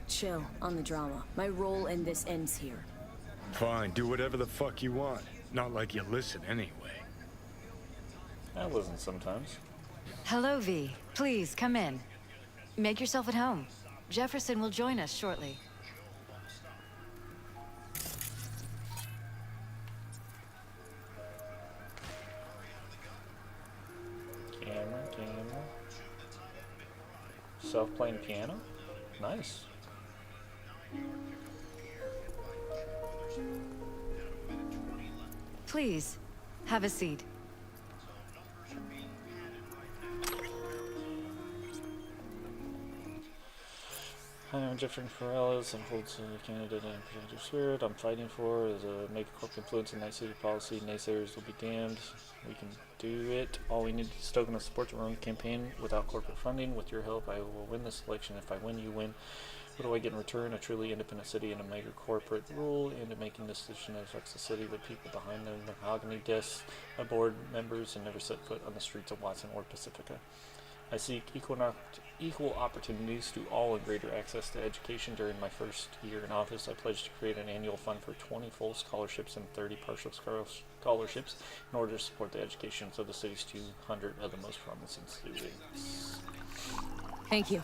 Chill on the drama. My role in this ends here. Fine, do whatever the fuck you want. Not like you listen anyway. I listen sometimes. Hello, V. Please, come in. Make yourself at home. Jefferson will join us shortly. Camera. Self-playing piano? Nice. Please, have a seat. Hi, I'm Jeffrey Perales. I'm holds a candidate and protective spirit. I'm fighting for is a make corporate influence in Night City policy. Naysayers will be damned. We can do it. All we need is token of support to run the campaign without corporate funding. With your help, I will win this election. If I win, you win. What do I get in return? A truly independent city and a mega corporate rule into making this decision that affects the city. The people behind them, the mahogany desks, my board members, and never set foot on the streets of Watson or Pacifica. I seek equal opportunities to all and greater access to education. During my first year in office, I pledged to create an annual fund for 20 full scholarships and 30 partial scholarships in order to support the educations of the city's 200 of the most promising students. Thank you.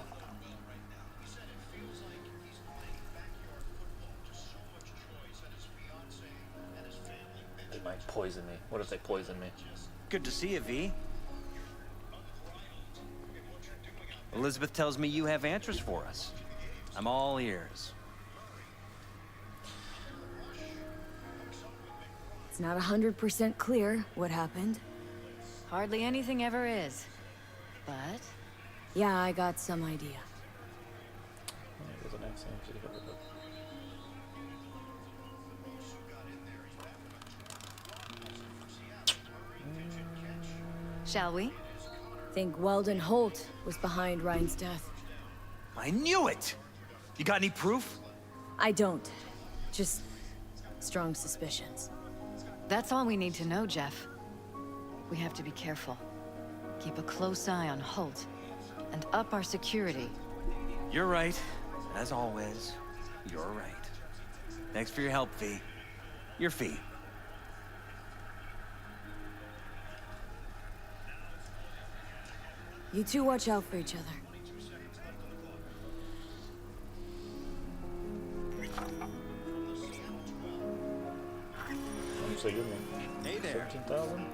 They might poison me. What if they poison me? Good to see you, V. Elizabeth tells me you have answers for us. I'm all ears. It's not 100% clear what happened. Hardly anything ever is. But... yeah, I got some idea. It was an accident. Shall we? Think Weldon Holt was behind Ryan's death. I knew it! You got any proof? I don't. Just strong suspicions. That's all we need to know, Jeff. We have to be careful. Keep a close eye on Holt, and up our security. You're right. As always, you're right. Thanks for your help, V. Your fee. You two watch out for each other. How much they give me? Hey there. 17,000?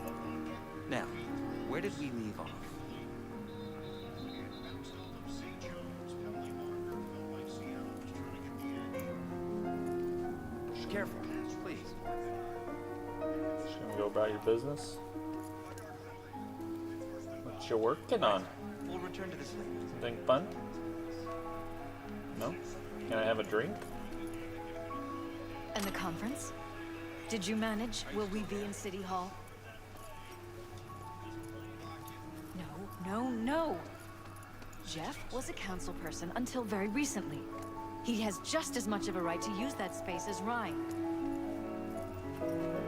Now, where did we leave off? Careful, please. Just gonna go about your business. What you working on? We'll return to this later. Something fun? No? Can I have a drink? And the conference? Did you manage? Will we be in City Hall? No. Jeff was a council person until very recently. He has just as much of a right to use that space as Ryan.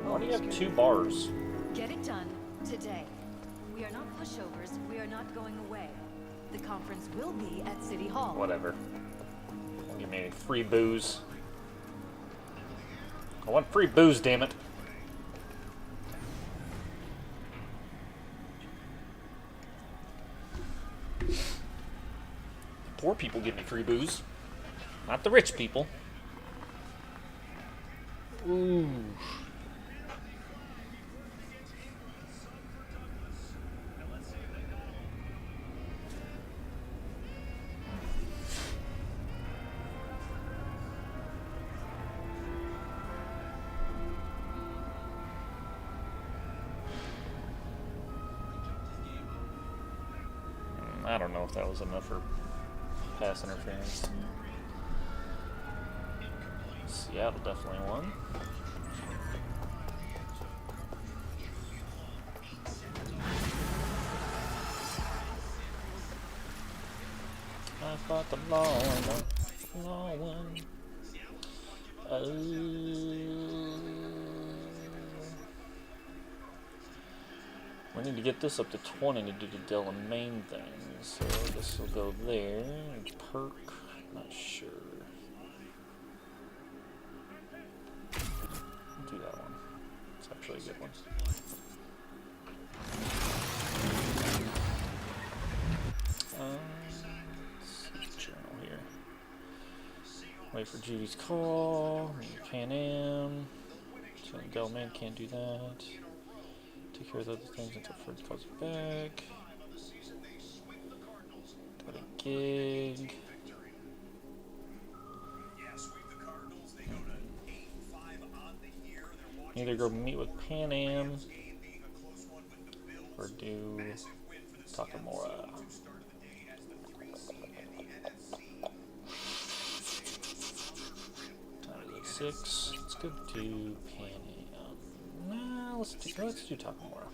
Why do you have 2 bars? Get it done today. We are not pushovers. We are not going away. The conference will be at City Hall. Whatever. Don't give me any free booze. I want free booze, damn it. Poor people give me free booze. Not the rich people. Ooh. I don't know if that was enough for pass interference. Seattle definitely won. I fought the law won. We need to get this up to 20 to do the Della main thing. So this will go there. Perk, not sure. Do that one. It's actually a good one. Let's see, journal here. Wait for Judy's call. Pan Am. So Delman can't do that. Take care of the other things until Fred calls you back. Got a gig. Either go meet with Pan Am or do Takamura. Time is at 6. Let's go do Pan Am. Nah, let's do Takamura.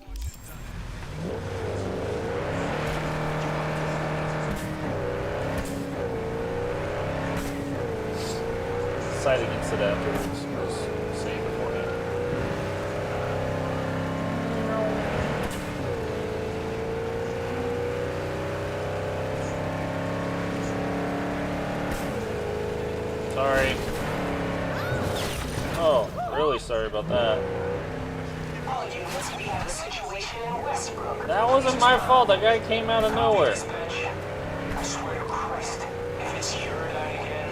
Decide against it afterwards. Just say beforehand. Sorry. Oh, really sorry about that. That wasn't my fault. That guy came out of nowhere. I swear to Christ, if it's your night again.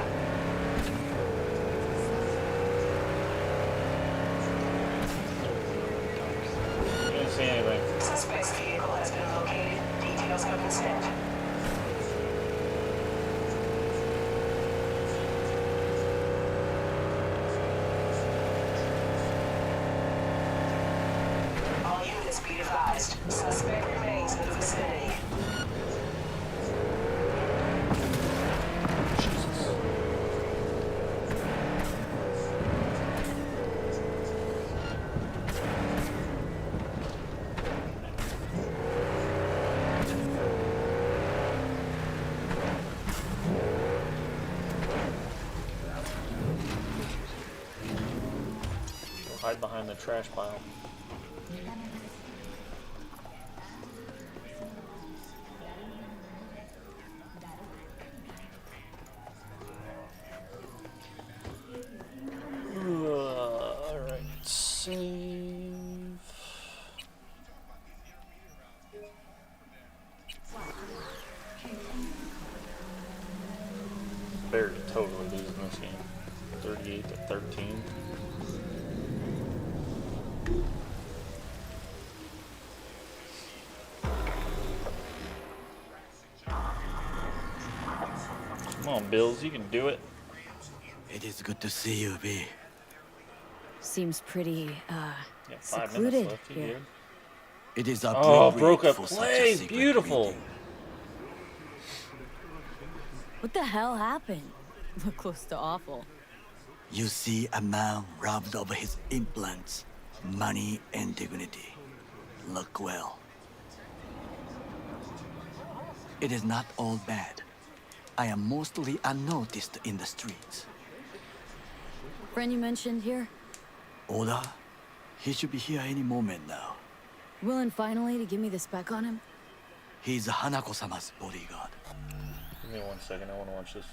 I didn't see anything. Suspect's vehicle has been located. Details have been sent. All units be advised. Suspect remains in the vicinity. Hide behind the trash pile. Alright, save. Bears totally losing this game. 38 to 13. Come on, Bills, you can do it. It is good to see you, B. Seems pretty, Yeah, 5 minutes secluded left. You here. good? It is Oh, appropriate broke up for such a play. secret Beautiful. meeting. What the hell happened? Look close to awful. You see a man robbed of his implants, money and dignity. Look well. It is not all bad. I am mostly unnoticed in the streets. Friend you mentioned here? Oda? He should be here any moment now. Willing finally to give me the spec on him? He's Hanako-sama's bodyguard. Give me 1 second. I want to watch this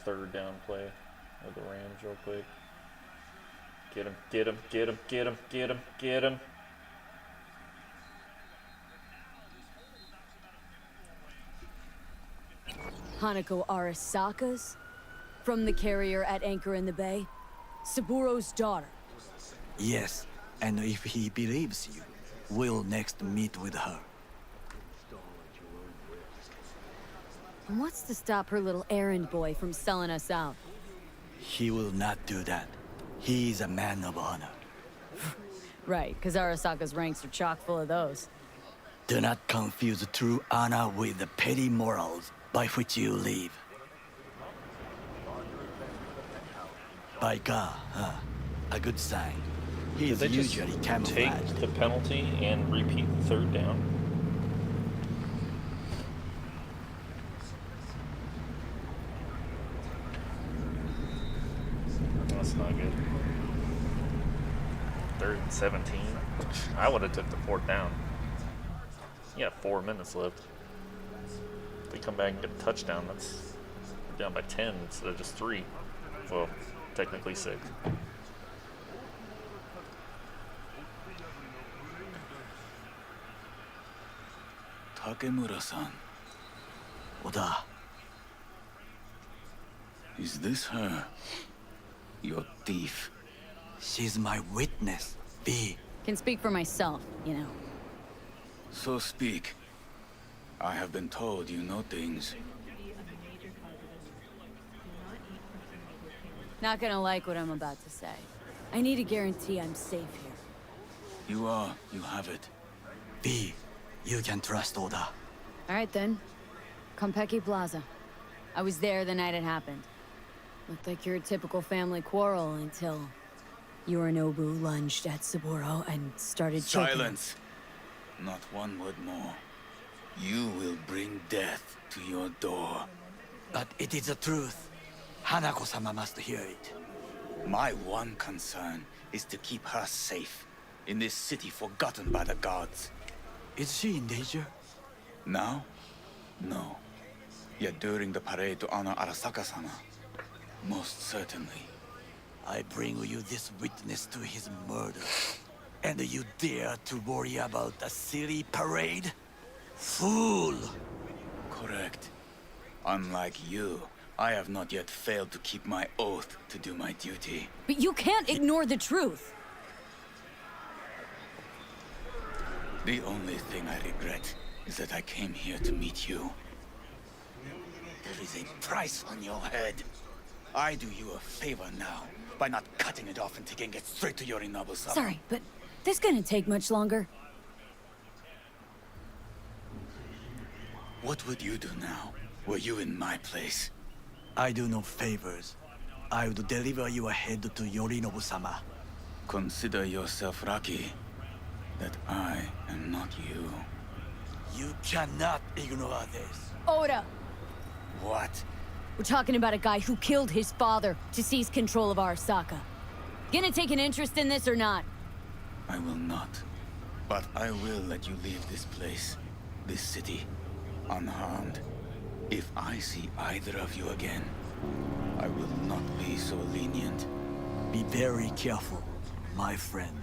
third down play with the Rams real quick. Get him, get him, get him, get him, get him, get him. Hanako Arasaka's? From the carrier at anchor in the bay? Saburo's daughter? Yes, and if he believes you, we'll next meet with her. And what's to stop her little errand boy from selling us out? He will not do that. He is a man of honor. Right, because Arasaka's ranks are chock full of those. Do not confuse true honor with the petty morals by which you live. By God, huh? A good sign. He Did is they just usually take camouflaged. the penalty and repeat the third down? That's not good. 3rd and 17. I would have took the 4th down. You got 4 minutes left. If they come back and get a touchdown, that's down by 10 instead of just 3. Well, technically 6. Takemura-san. Oda. Is this her? Your thief. She's my witness, V. Can speak for myself, you know. So speak. I have been told you know things. Not gonna like what I'm about to say. I need a guarantee I'm safe here. You are. You have it. V, you can trust Oda. All right then. Konpeki Plaza. I was there the night it happened. Looked like your typical family quarrel until Yorinobu lunged at Saburo and started choking. Silence. Not one word more. You will bring death to your door. But it is the truth. Hanako-sama must hear it. My one concern is to keep her safe in this city forgotten by the gods. Is she in danger? Now? No. Yet during the parade to honor Arasaka-sama, most certainly. I bring you this witness to his murder. And you dare to worry about a silly parade? Fool! Correct. Unlike you, I have not yet failed to keep my oath to do my duty. But you can't ignore the truth. The only thing I regret is that I came here to meet you. There is a price on your head. I do you a favor now by not cutting it off and taking it straight to Yorinobu-sama. Sorry, but this gonna take much longer. What would you do now, were you in my place? I do no favors. I would deliver your head to Yorinobu-sama. Consider yourself lucky that I am not you. You cannot ignore this. Oda! What? We're talking about a guy who killed his father to seize control of Arasaka. Gonna take an interest in this or not? I will not. But I will let you leave this place, this city, unharmed. If I see either of you again, I will not be so lenient. Be very careful, my friend.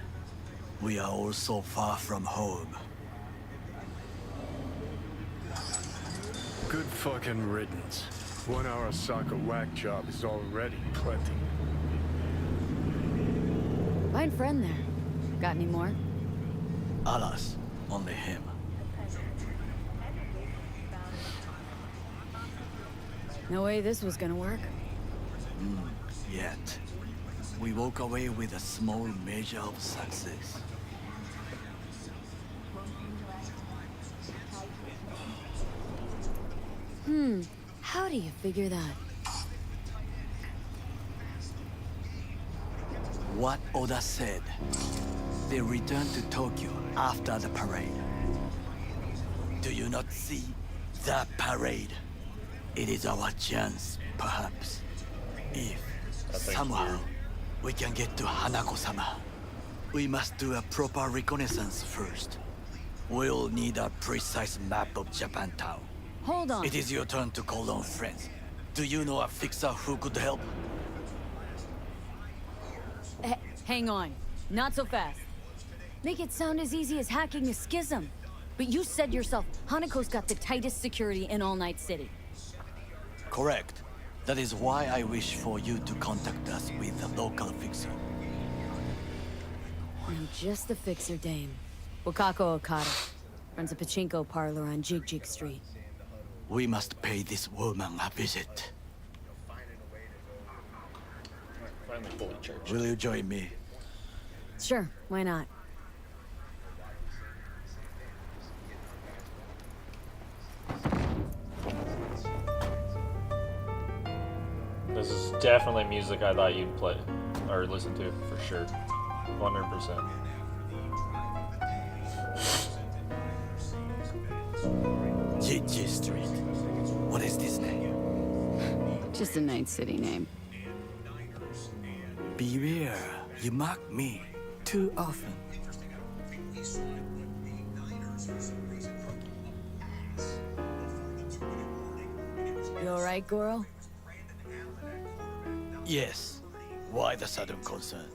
We are all so far from home. Good fucking riddance. One Arasaka whack job is already plenty. Fine friend there. Got any more? Alas, only him. No way this was gonna work. Yet. We walk away with a small measure of success. How do you figure that? What Oda said. They return to Tokyo after the parade. Do you not see the parade? It is our chance, perhaps. If somehow we can get to Hanako-sama, we must do a proper reconnaissance first. We'll need a precise map of Japantown. Hold on. It is your turn to call on friends. Do you know a fixer who could help? Hang on. Not so fast. Make it sound as easy as hacking a schism. But you said yourself, Hanako's got the tightest security in All Night City. Correct. That is why I wish for you to contact us with a local fixer. I'm just the fixer dame. Wakako Okada. Runs a pachinko parlor on Jig Jig Street. We must pay this woman a visit. Finally fully charged. Will you join me? Sure, why not? This is definitely music I thought you'd play or listen to for sure. 100%. Jig Street. What is this name? Just a Night City name. Beware, you mock me too often. You alright, Goro? Yes. Why the sudden concern?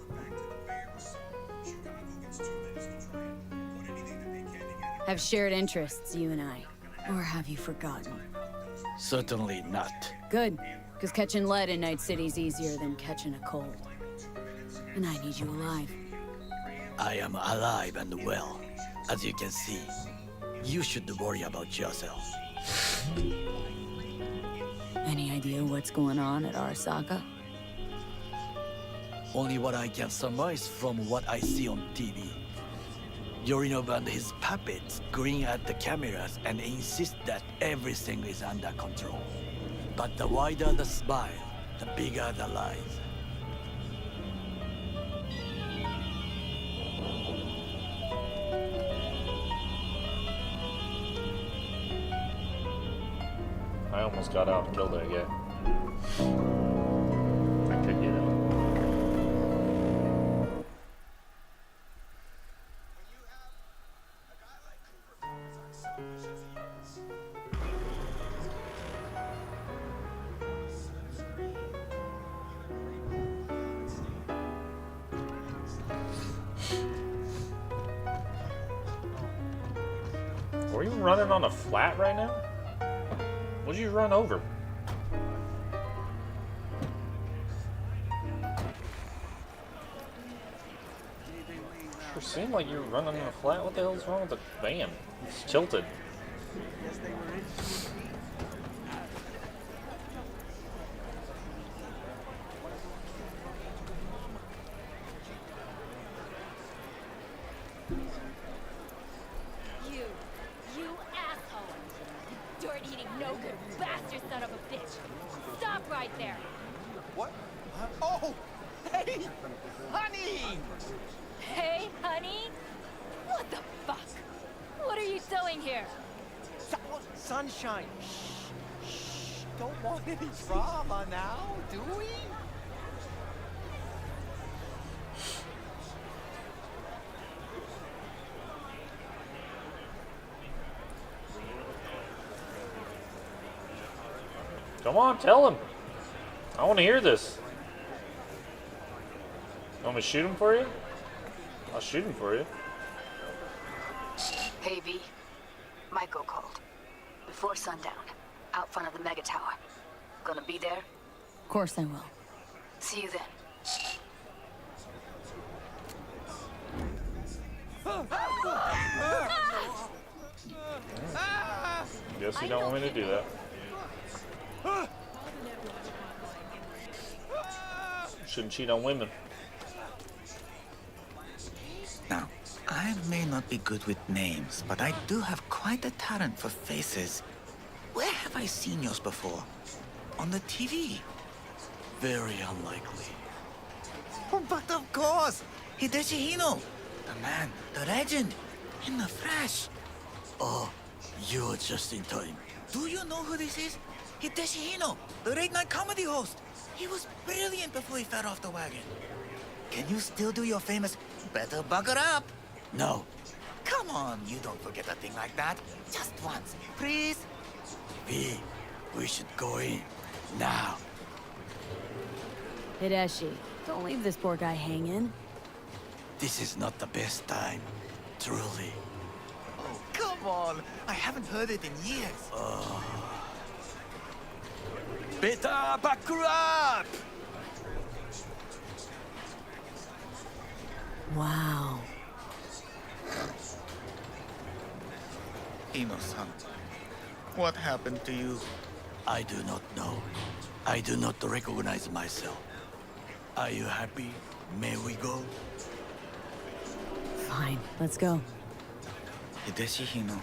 Have shared interests, you and I. Or have you forgotten? Certainly not. Good, because catching lead in Night City's easier than catching a cold. And I need you alive. I am alive and well. As you can see, you should worry about yourself. Any idea what's going on at Arasaka? Only what I can surmise from what I see on TV. Yorinobu and his puppets grin at the cameras and insist that everything is under control. But the wider the smile, the bigger the lies. I almost got out and killed that guy. I could get out. Were you running on a flat right now? What'd you run over? Sure seemed like you were running on a flat. What the hell's wrong with the van? It's tilted. You asshole! Dirt-eating, no-good bastard son of a bitch! Stop right there! What? Oh! Hey! Honey! Hey, honey? What the fuck? What are you doing here? Sunshine. Shh. Shh. Don't want any drama now, do we? Come on, tell him. I want to hear this. You want me to shoot him for you? I'll shoot him for you. Hey, V. Michael called. Before sundown, out front of the Mega Tower. Gonna be there? Of course I will. See you then. Guess you don't want me to do that. Shouldn't cheat on women. Now, I may not be good with names, but I do have quite a talent for faces. Where have I seen yours before? On the TV? Very unlikely. Oh, but of course! Hideshi Hino! The man, the legend, in the flesh. Oh, you're just in time. Do you know who this is? Hideshi Hino, the late-night comedy host. He was brilliant before he fell off the wagon. Can you still do your famous, better buckle up? No. Come on, you don't forget a thing like that. Just once, please. We should go in, now. Hideshi, don't leave this poor guy hanging. This is not the best time, truly. Oh, come on. I haven't heard it in years. Better buckle up! Wow. Ino-san, what happened to you? I do not know. I do not recognize myself. Are you happy? May we go? Fine, let's go. Hideshi Hino,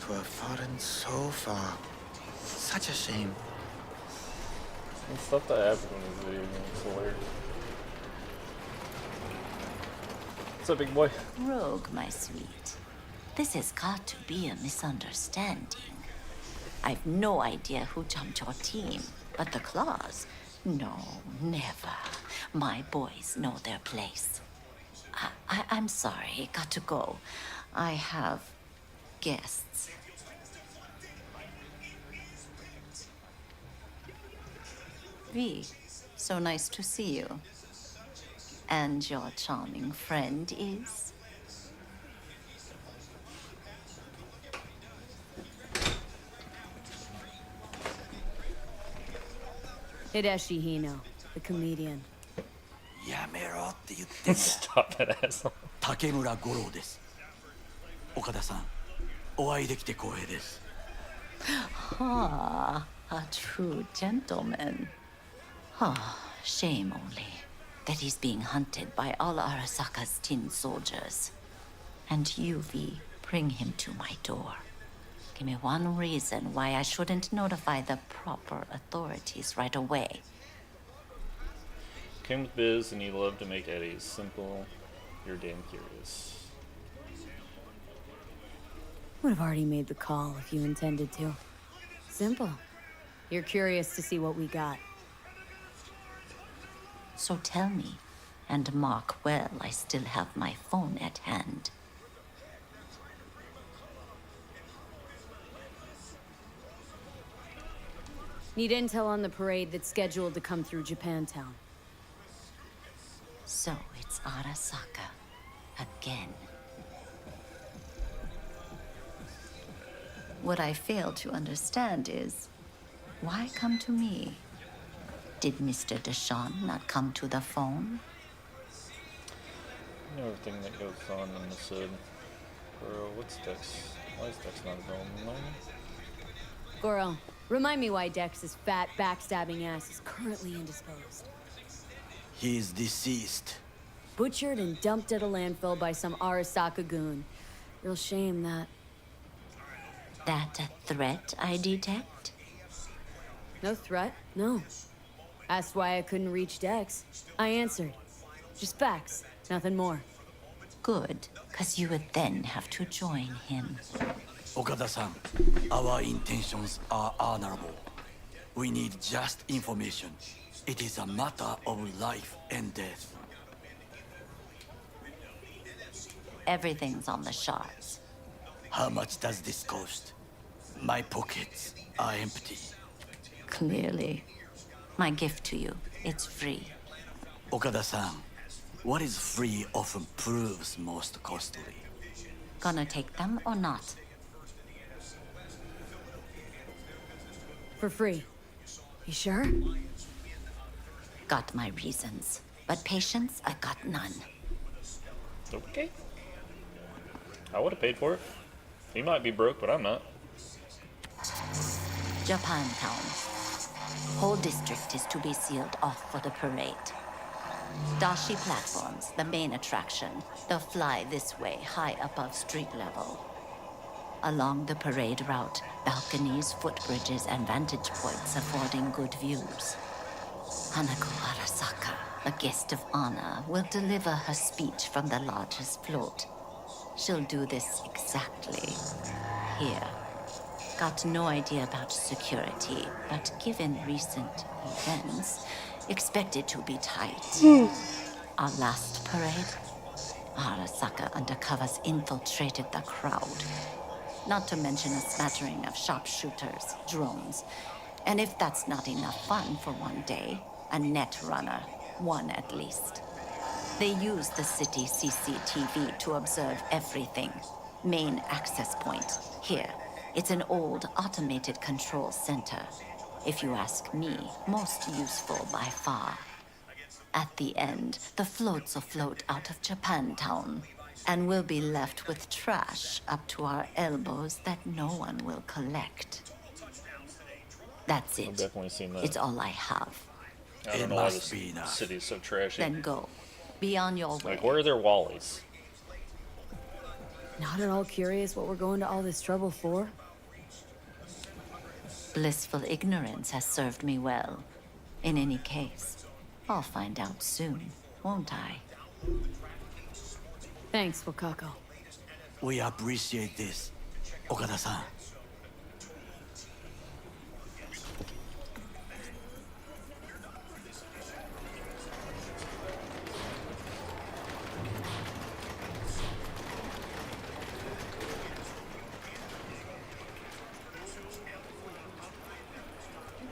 to have fallen so far. Such a shame. The stuff that happened in this video game is hilarious. What's up, big boy? Rogue, my sweet. This has got to be a misunderstanding. I've no idea who jumped your team, but the Claws? No, never. My boys know their place. I'm sorry, got to go. I have guests. V, so nice to see you. And your charming friend is? Hideshi Hino, the comedian. Yameroって言ってんだ。Stop that asshole. 竹村五郎です。岡田さん、お会いできて光栄です。Ah, a true gentleman. Ah, shame only that he's being hunted by all Arasaka's tin soldiers. And you, V, bring him to my door. Give me one reason why I shouldn't notify the proper authorities right away. Came with Biz and you love to make eddies. Simple. You're damn curious. Would have already made the call if you intended to. Simple. You're curious to see what we got. So tell me, and mark well I still have my phone at hand. Need intel on the parade that's scheduled to come through Japantown. So it's Arasaka. Again. What I fail to understand is, why come to me? Did Mr. Deshawn not come to the phone? You know everything that goes on in the hood. Girl, what's Dex? Why is Dex not available? Goro, remind me why Dex's fat, backstabbing ass is currently indisposed. He is deceased. Butchered and dumped at a landfill by some Arasaka goon. Real shame that. That a threat I detect? No threat, no. Asked why I couldn't reach Dex. I answered. Just facts, nothing more. Good, because you would then have to join him. Okada-san, our intentions are honorable. We need just information. It is a matter of life and death. Everything's on the shards. How much does this cost? My pockets are empty. Clearly. My gift to you, it's free. Okada-san, what is free often proves most costly. Gonna take them or not? For free. You sure? Got my reasons. But patience, I got none. Okay. I would have paid for it. He might be broke, but I'm not. Japantown. Whole district is to be sealed off for the parade. Dashi platforms, the main attraction. They'll fly this way, high above street level. along the parade route, balconies, footbridges, and vantage points affording good views. Hanako Arasaka, a guest of honor, will deliver her speech from the largest float. She'll do this exactly here. Got no idea about security, but given recent events, expected to be tight. Our last parade, Arasaka undercovers infiltrated the crowd. Not to mention a smattering of sharpshooters, drones. And if that's not enough fun for one day, a net runner, one at least. They use the city CCTV to observe everything. Main access point, here. It's an old automated control center. If you ask me, most useful by far. At the end, the floats will float out of Japantown, and we'll be left with trash up to our elbows that no one will collect. That's it. I've definitely seen that. It's all I have. I don't know why this city is so trashy. Then go. Be on your way. Like, where are their wallies? Not at all curious what we're going to all this trouble for? Blissful ignorance has served me well. In any case, I'll find out soon, won't I? Thanks, Wakako. We appreciate this, Okada-san.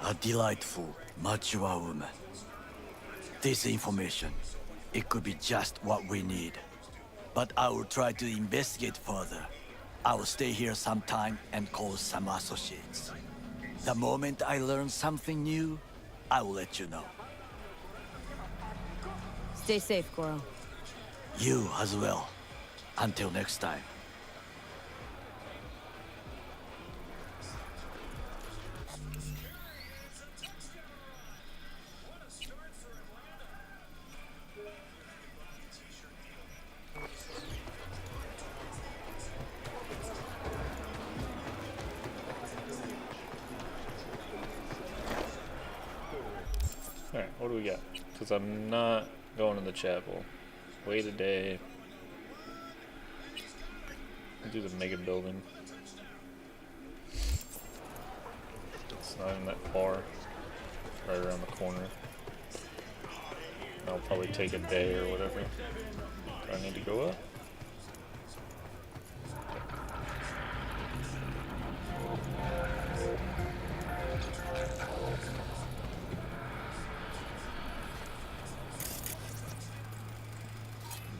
A delightful, mature woman. This information, it could be just what we need. But I will try to investigate further. I will stay here some time and call some associates. The moment I learn something new, I will let you know. Stay safe, Goro. You as well. Until next time. Alright, what do we got? Because I'm not going to the chapel. Wait a day. Do the mega building. It's not even that far. Right around the corner. That'll probably take a day or whatever. Do I need to go up?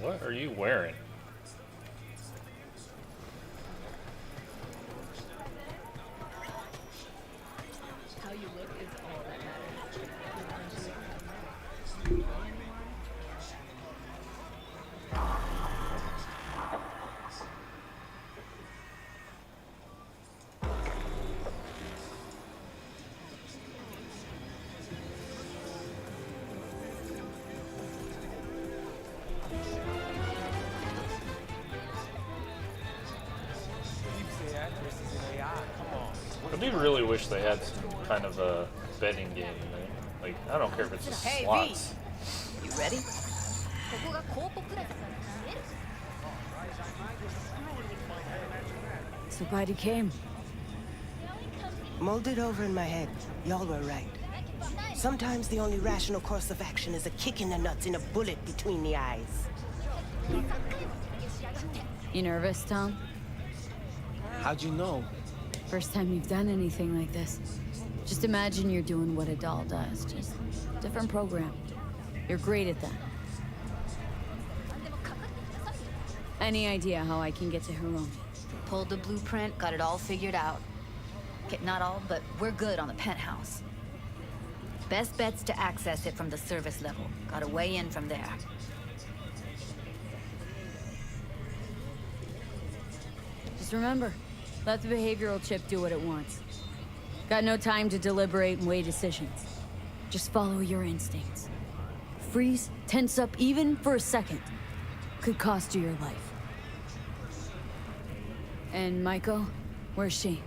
What are you wearing? How you look is all that matters. I do really wish they had some kind of a betting game, man. Like, I don't care if it's just Hey, slots. V. You ready? So glad you came. Mulled it over in my head. Y'all were right. Sometimes the only rational course of action is a kick in the nuts and a bullet between the eyes. You nervous, Tom? How'd you know? First time you've done anything like this. Just imagine you're doing what a doll does, just different program. You're great at that. Any idea how I can get to Hiromi? Pulled the blueprint, got it all figured out. Okay, not all, but we're good on the penthouse. Best bet's to access it from the service level. Gotta weigh in from there. Just remember, let the behavioral chip do what it wants. Got no time to deliberate and weigh decisions. Just follow your instincts. Freeze, tense up even for a second. Could cost you your life. And Maiko, Where's she?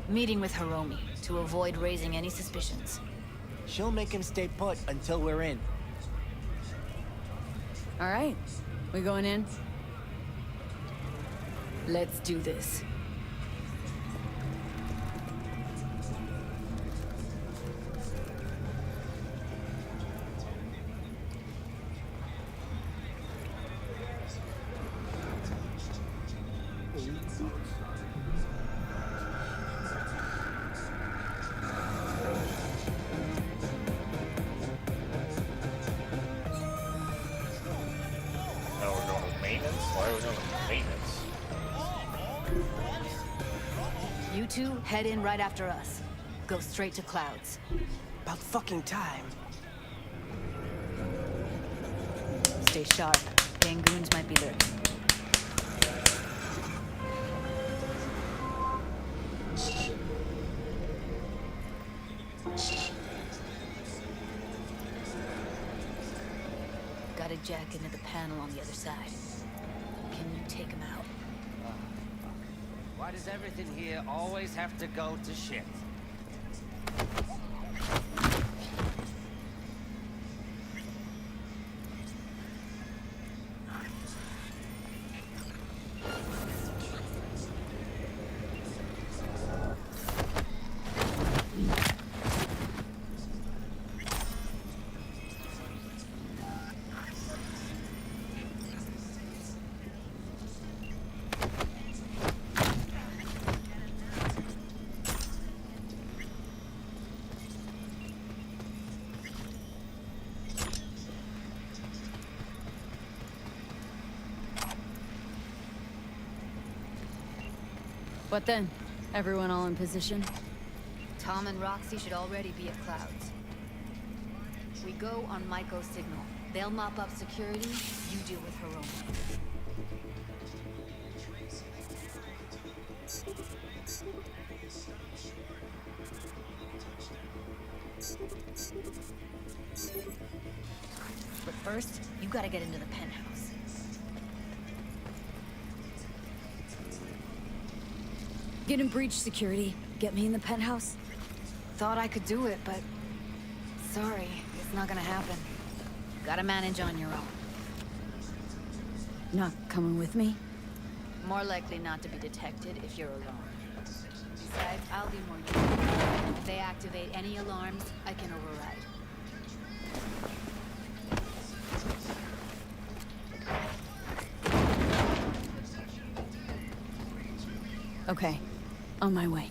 Meeting with Hiromi to avoid raising any suspicions. She'll make him stay put until we're in. All right. We going in? Let's do this. Now we're going with maintenance? Why are we going with maintenance? You two head in right after us. Go straight to Clouds. About fucking time. Stay sharp. Gangoons might be lurking. Got a jack into the panel on the other side. Can you take him out? Why does everything here always have to go to shit? What then? Everyone all in position? Tom and Roxy should already be at Clouds. We go on Maiko's signal. They'll mop up security, you deal with Hiromi. But first, you gotta get into the penthouse. Get in breach security. Get me in the penthouse. Thought I could do it, but... sorry, it's not gonna happen. Gotta manage on your own. Not coming with me? More likely not to be detected if you're alone. Besides, I'll be more useful. If they activate any alarms, I can override. Okay. On my way.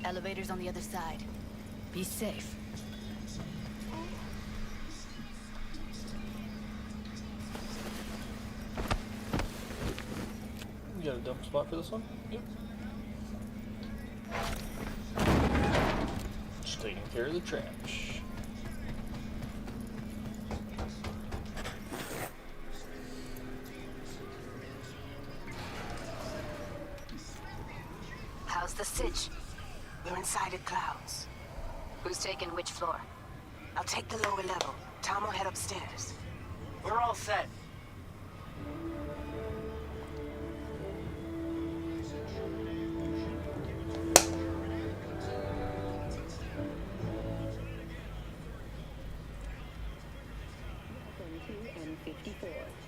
Elevator's on the other side. Be safe. You got a dump spot for this one? Yep. Just taking care of the trash. How's the sitch? We're inside at Clouds. Who's taking which floor? I'll take the lower level. Tom will head upstairs. We're all set.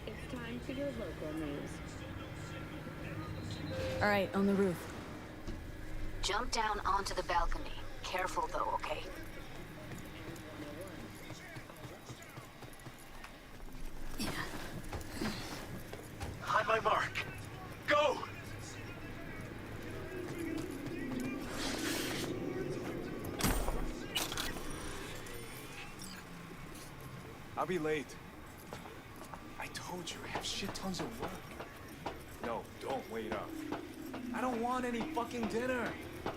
It's time for your local news. All right, on the roof. Jump down onto the balcony. Careful though, okay? On my mark. Go! I'll be late. I told you, I have shit tons of work. No, don't wait up. I don't want any fucking dinner.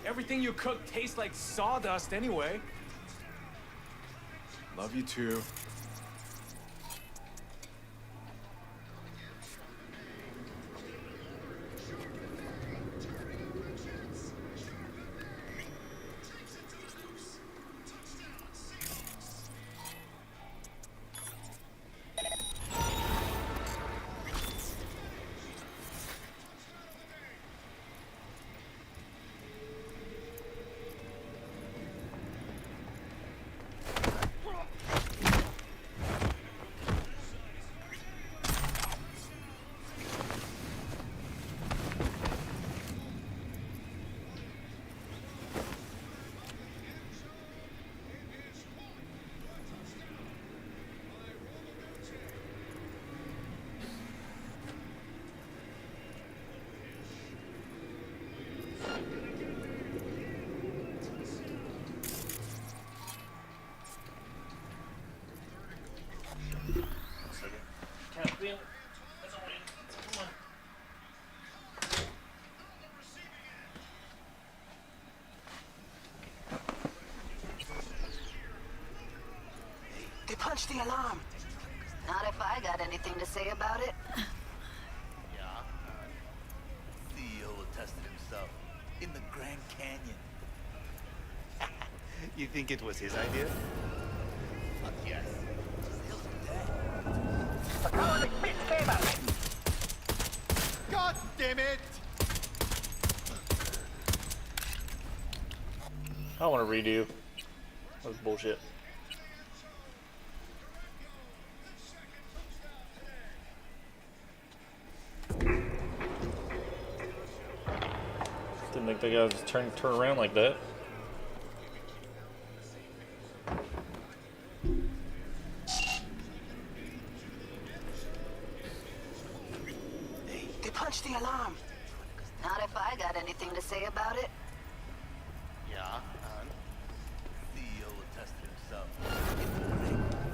Everything you cook tastes like sawdust anyway. Love you too. win. That's a win. Come on. They punched the alarm. Not if I got anything to say about it. Yeah. CEO tested himself in the Grand Canyon. You think it was his idea? Fuck yes. God damn it! I want to redo. That was bullshit. Didn't think the guy was turn around like that. They punched the alarm. Not if I got anything to say about it. Yeah, and CEO tested himself.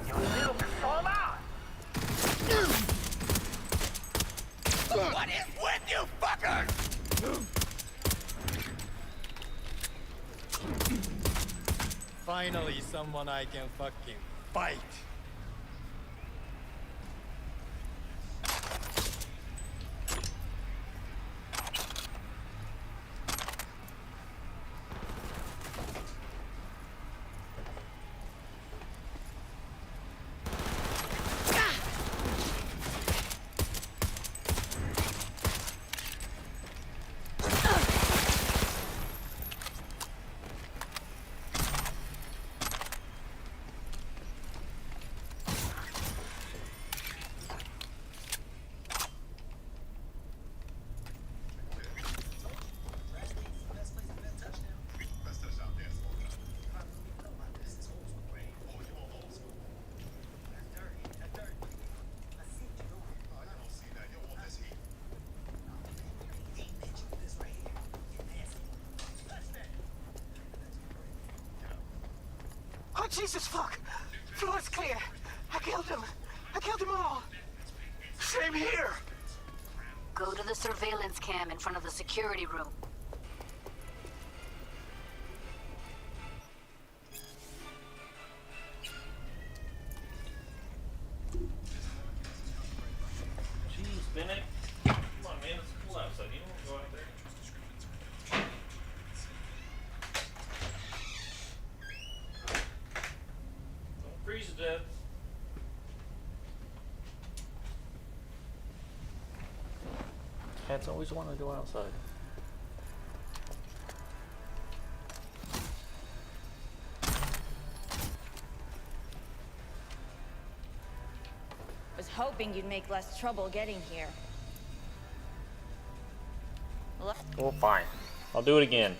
You little performer! What is with you fuckers? Finally, someone I can fucking fight. Oh, Jesus, fuck! Floor's clear. I killed him. I killed them all. Same here! Go to the surveillance cam in front of the security room. Jeez, Bennett. Come on, man. It's cool outside. You don't want to go out there. Don't freeze to death. Cats always want to go outside. Was hoping you'd make less trouble getting here. Well, fine. I'll do it again.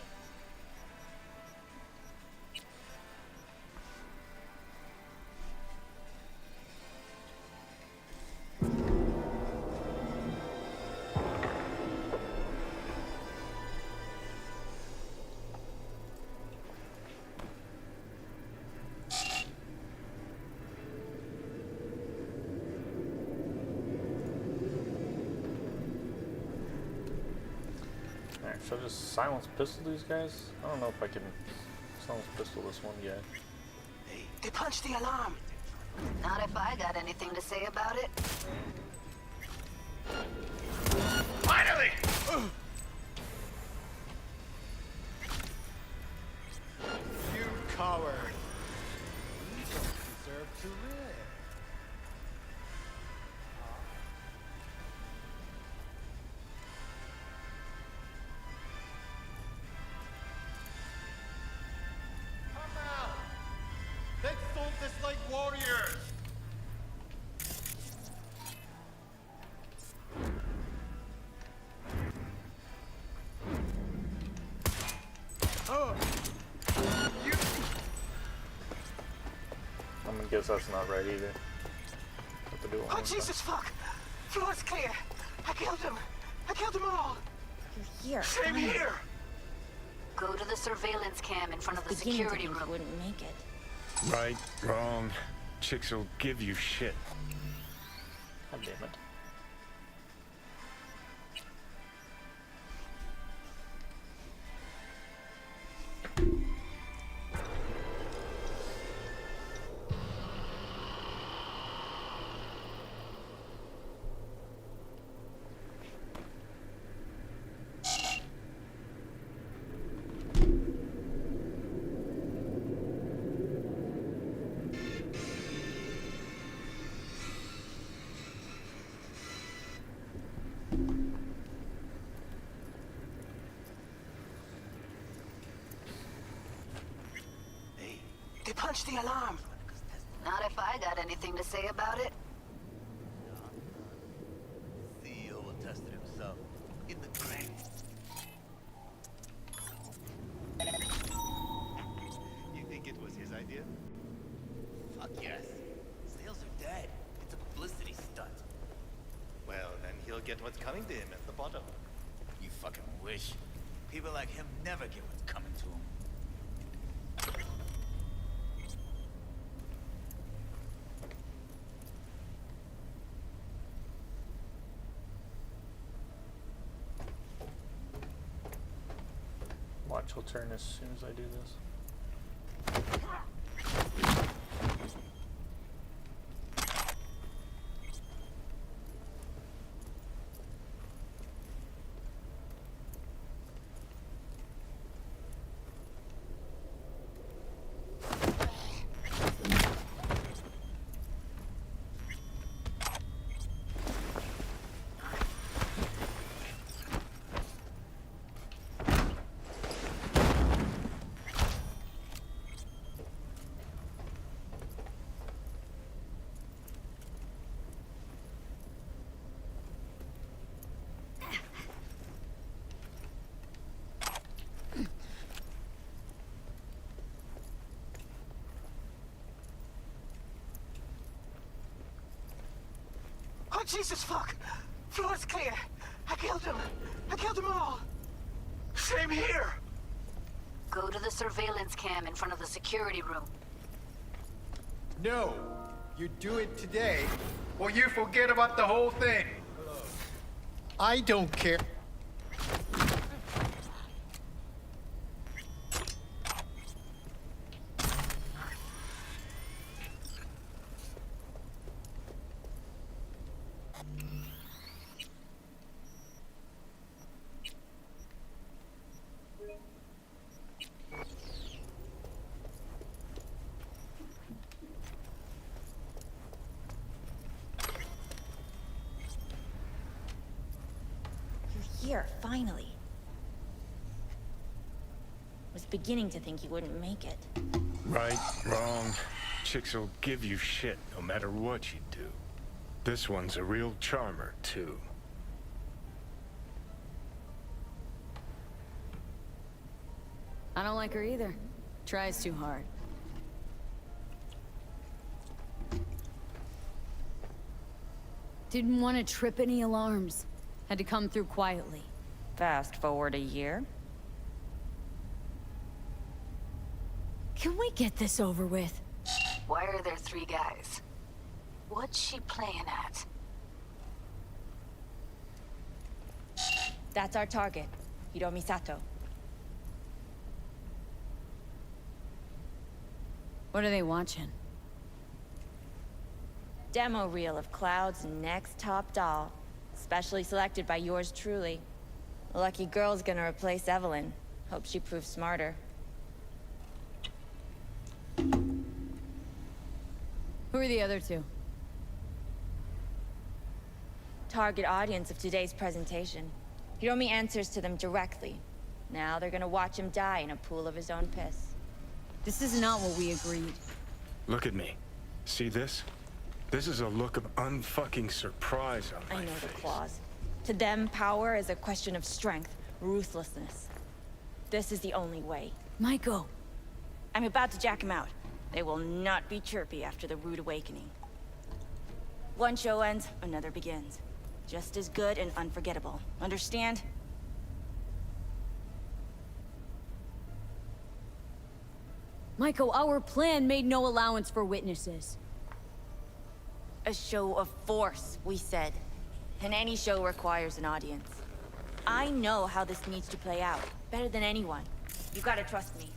Alright, should I just silence pistol these guys? I don't know if I can silence pistol this one guy. They punched the alarm. Not if I got anything to say about it. Finally! You coward. You don't deserve to live. Come out! Let's solve this like warriors! I'm gonna guess that's not right either. Have to do it one Oh, more time. Jesus, fuck! Floor's clear. I killed him. I killed them all. You're here. Same here. Go to the surveillance cam in front of the Beginning to security think you room. wouldn't make it. Right, wrong. Chicks will give you shit. I God damn it. They punched the alarm. Not if I got anything to say about it. CEO attested himself in the grave. You think it was his idea? Fuck yes. Sales are dead. It's a publicity stunt. Well, then he'll get what's coming to him at the bottom. You fucking wish. People like him never get what's coming to them. Watch will turn as soon as I do this. Oh, Jesus, fuck! Floor's clear. I killed him. I killed them all. Same here. Go to the surveillance cam in front of the security room. No. You do it today, or you forget about the whole thing. I don't care. Here, finally. Was beginning to think you wouldn't make it. Right, wrong. Chicks will give you shit no matter what you do. This one's a real charmer, too. I don't like her either. Tries too hard. Didn't want to trip any alarms. Had to come through quietly. Fast forward a year. Can we get this over with? Why are there 3 guys? What's she playing at? That's our target, Hiro Misato. What are they watching? Demo reel of Cloud's next top doll. Specially selected by yours truly. The lucky girl's gonna replace Evelyn. Hope she proves smarter. Who are the other 2? Target audience of today's presentation. Hiromi answers to them directly. Now they're gonna watch him die in a pool of his own piss. This is not what we agreed. Look at me. See this? This is a look of unfucking surprise on my I know face. the claws. To them, power is a question of strength, ruthlessness. This is the only way. Maiko. I'm about to jack him out. They will not be chirpy after the rude awakening. One show ends, another begins. Just as good and unforgettable. Understand? Maiko, our plan made no allowance for witnesses. A show of force, we said. And any show requires an audience. I know how this needs to play out, better than anyone. You gotta trust me.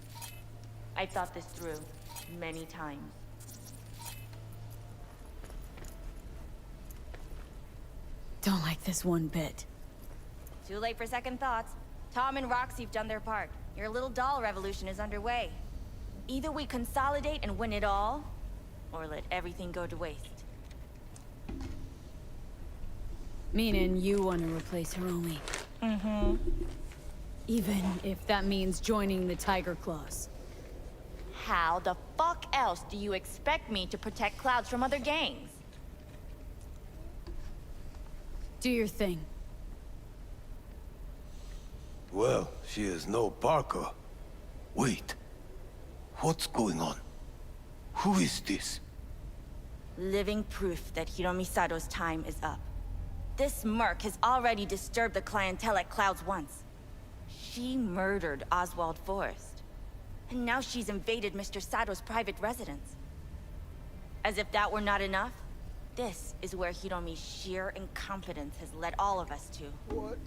I've thought this through many times. Don't like this one bit. Too late for second thoughts. Tom and Roxy have done their part. Your little doll revolution is underway. Either we consolidate and win it all, or let everything go to waste. Meaning you want to replace Hiromi. Mm-hmm. Even if that means joining the Tiger Claws. How the fuck else do you expect me to protect Clouds from other gangs? Do your thing. Well, she is no Parker. Wait. What's going on? Who is this? Living proof that Hiromi Sato's time is up. This merc has already disturbed the clientele at Clouds once. She murdered Oswald Forrest. And now she's invaded Mr. Sato's private residence. As if that were not enough, this is where Hiromi's sheer incompetence has led all of us to. What?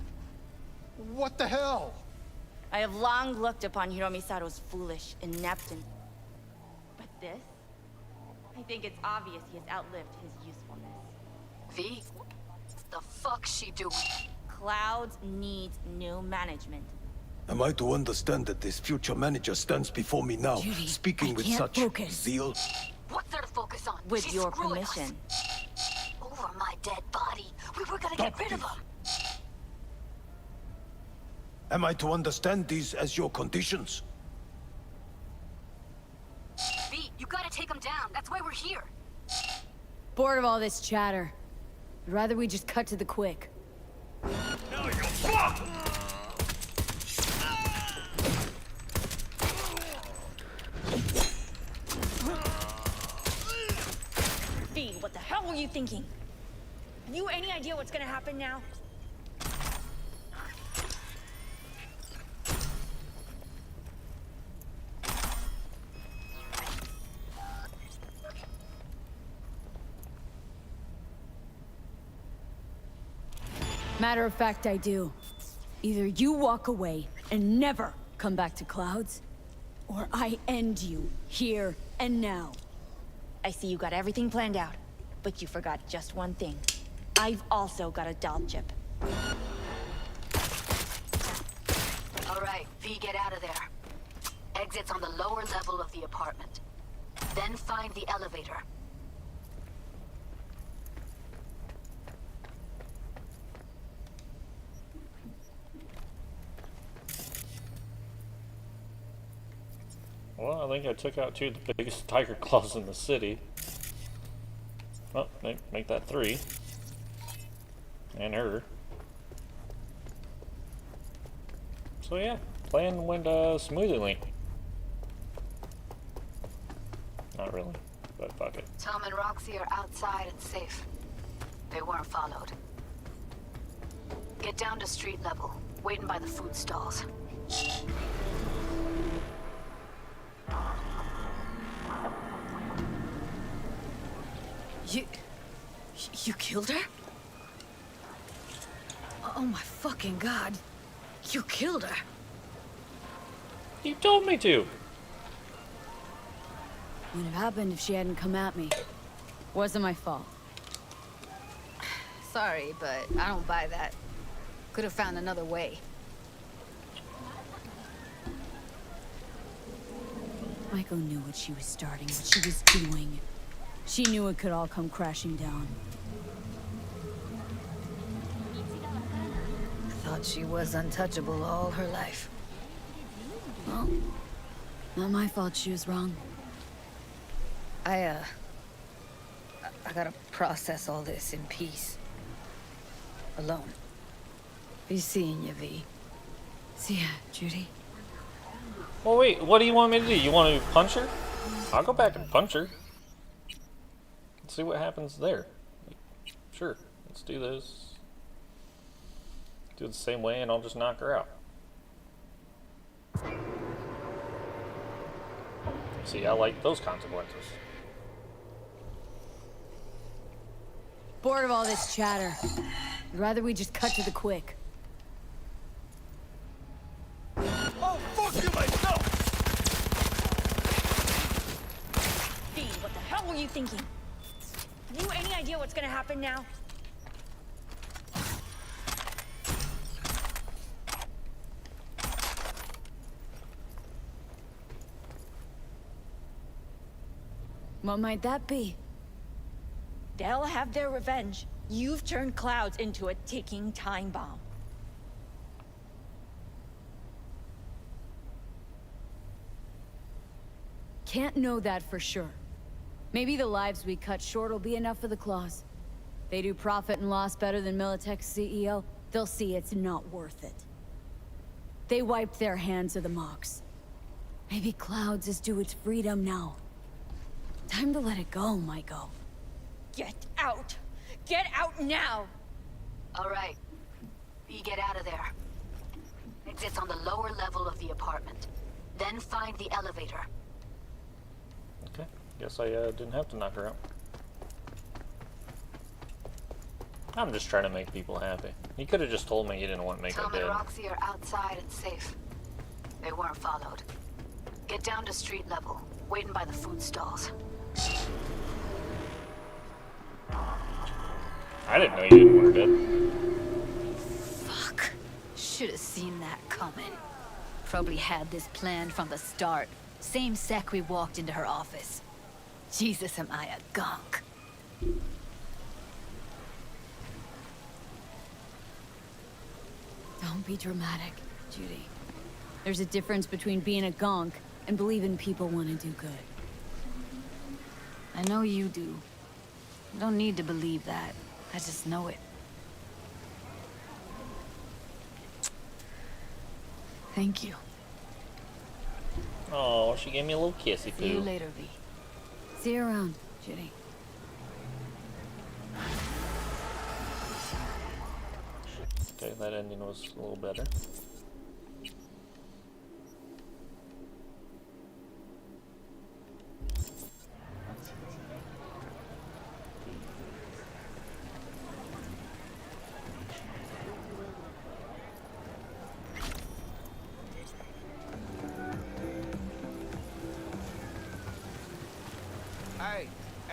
What the hell? I have long looked upon Hiromi Sato's foolish, inept, and... But this? I think it's obvious he has outlived his usefulness. V? The fuck's she doing? Clouds needs new management. Am I to understand that this future manager stands before me now, Judy, speaking I with can't such focus. zeal? What's there to focus on? With She's your screwing permission. us. Over my dead body. We were gonna get rid of him. Am I to understand these as your conditions? V, you gotta take him down. That's why we're here. Bored of all this chatter. I'd rather we just cut to the quick. Now you're fucked! V, what the hell were you thinking? Have you any idea what's gonna happen now? Matter of fact, I do. Either you walk away and never come back to Clouds, or I end you here and now. I see you got everything planned out, but you forgot just one thing. I've also got a doll chip. All right, V, get out of there. Exit's on the lower level of the apartment. Then find the elevator. Well, I think I took out 2 of the biggest tiger claws in the city. Well, make that 3. And her. So yeah, plan went smoothly. Not really, but fuck it. Tom and Roxy are outside and safe. They weren't followed. Get down to street level, waiting by the food stalls. You killed her? Oh my fucking god. You killed her. You told me to. Wouldn't have happened if she hadn't come at me. Wasn't my fault. Sorry, but I don't buy that. Could have found another way. Michael knew what she was starting, what she was doing. She knew it could all come crashing down. Thought she was untouchable all her life. Well, not my fault she was wrong. I gotta process all this in peace. Alone. Be seeing you, V. See ya, Judy. Well, wait, what do you want me to do? You want to punch her? I'll go back and punch her. Let's see what happens there. Sure, let's do this. Do it the same way and I'll just knock her out. See, I like those consequences. Bored of all this chatter. I'd rather we just cut to the quick. Oh, fuck you myself! V, what the hell were you thinking? Have you any idea what's gonna happen now? What might that be? They'll have their revenge. You've turned Clouds into a ticking time bomb. Can't know that for sure. Maybe the lives we cut short will be enough for the claws. They do profit and loss better than Militech's CEO. They'll see it's not worth it. They wiped their hands of the Mox. Maybe Clouds is due its freedom now. Time to let it go, Michael. Get out! Get out now! All right. We get out of there. Exit's on the lower level of the apartment. Then find the elevator. Okay, guess I didn't have to knock her out. I'm just trying to make people happy. He could have just told me he didn't want to make Tell her me dead. Roxy are outside and safe. They weren't followed. Get down to street level, waiting by the food stalls. I didn't know you didn't want her dead. Fuck. Should have seen that coming. Probably had this planned from the start. Same sec we walked into her office. Jesus, am I a gunk. Don't be dramatic, Judy. There's a difference between being a gonk and believing people want to do good. I know you do. I don't need to believe that. I just know it. Thank you. Oh, she gave me a little kissy See you poo. later, V. See you around, Judy. Okay, that ending was a little better.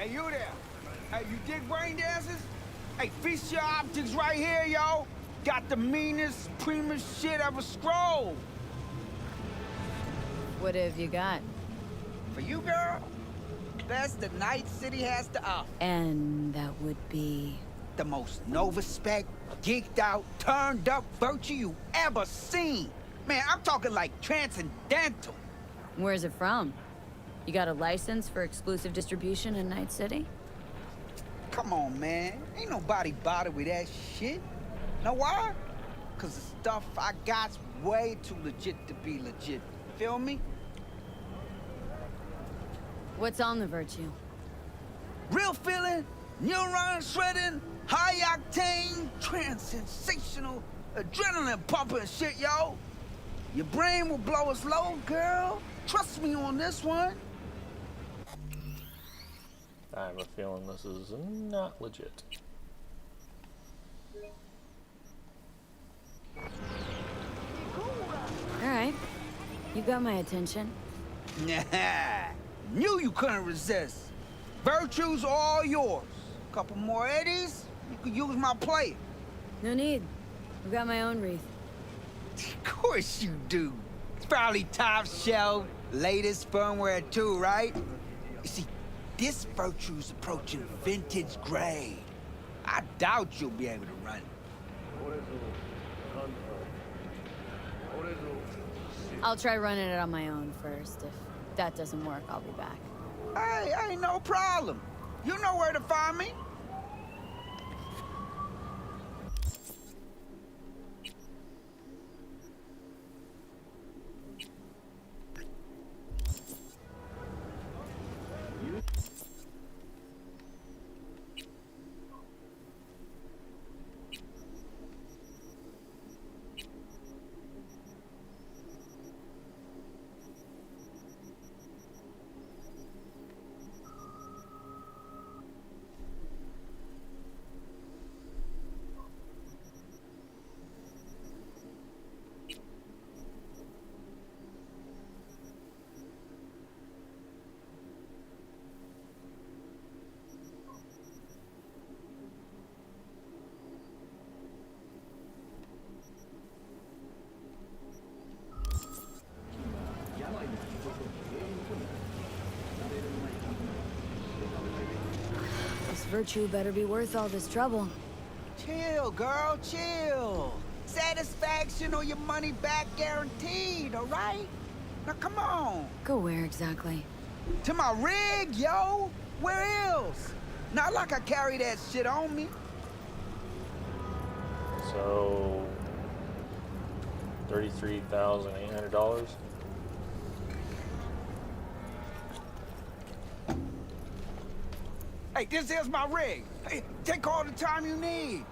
Hey, you there? Hey, you dig brain dances? Hey, feast your optics right here, yo. Got the meanest, supremest shit ever scrolled. What have you got? For you, girl, best the Night City has to offer. And that would be... The most Nova-spec, geeked out, turned up virtue you ever seen. Man, I'm talking like transcendental. Where's it from? You got a license for exclusive distribution in Night City? Come on, man. Ain't nobody bothered with that shit. Know why? Cause the stuff I got's way too legit to be legit. Feel me? What's on the virtue? Real feeling, neuron shredding, high octane, trans-sensational, adrenaline pumping shit, yo. Your brain will blow its load, girl. Trust me on this one. I have a feeling this is not legit. Alright. You got my attention. Nah. Knew you couldn't resist. Virtue's all yours. Couple more eddies, you could use my plate. No need. I've got my own wreath. Of course you do. It's probably top shelf, latest firmware too, right? You see, this Virtue's approaching vintage grade. I doubt you'll be able to run it. I'll try running it on my own first. If that doesn't work, I'll be back. Hey, ain't no problem. You know where to find me. virtue better be worth all this trouble. Chill, girl, chill. Satisfaction or your money back guaranteed, all right? Now come on. Go where exactly? To my rig, yo. Where else? Not like I carry that shit on me. So, $33,800. Hey, this is my rig. Hey, take all the time you need.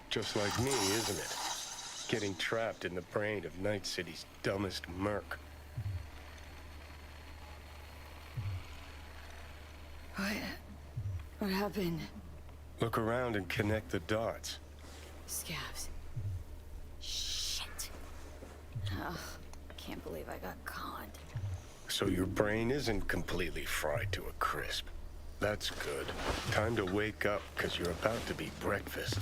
Just like me, isn't it? Getting trapped in the brain of Night City's dumbest merc. What happened? Look around and connect the dots. Scabs. Shit. Ugh, can't believe I got conned. So your brain isn't completely fried to a crisp. That's good. Time to wake up, because you're about to be breakfast.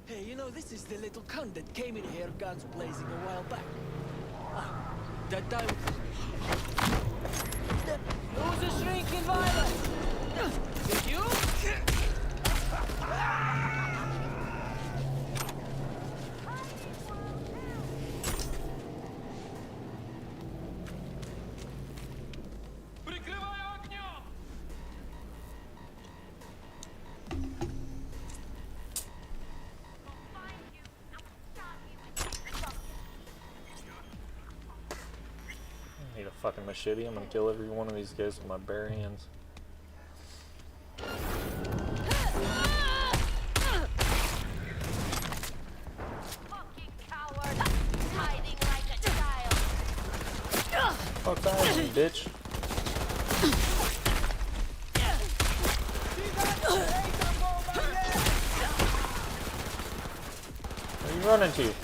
Hey, you know, this is the little cunt that came in here guns blazing a while back. Ah, that time... Who's a shrinking violet? Is it you? I need a fucking machete. I'm gonna kill every one of these guys with my bare hands. Fuck that, you bitch. Where are you running to?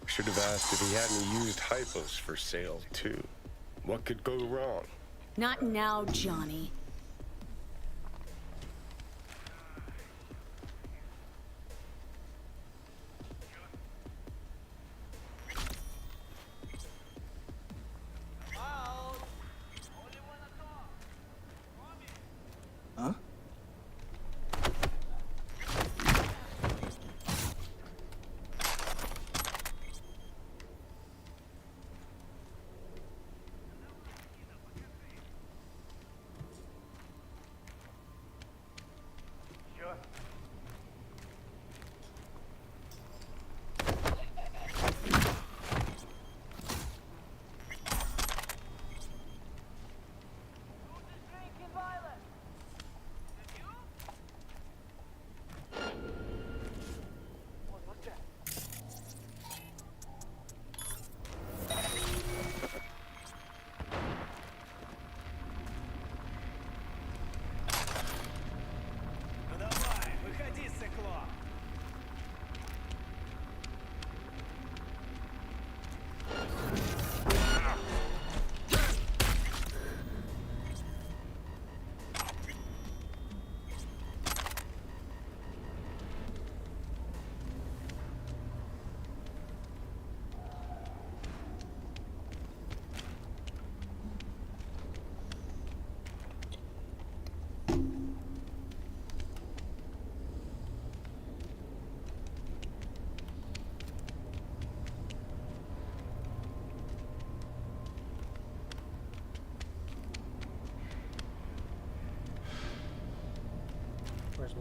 Should have asked if he had any used hypos for sale, too. What could go wrong? Not now, Johnny. Huh?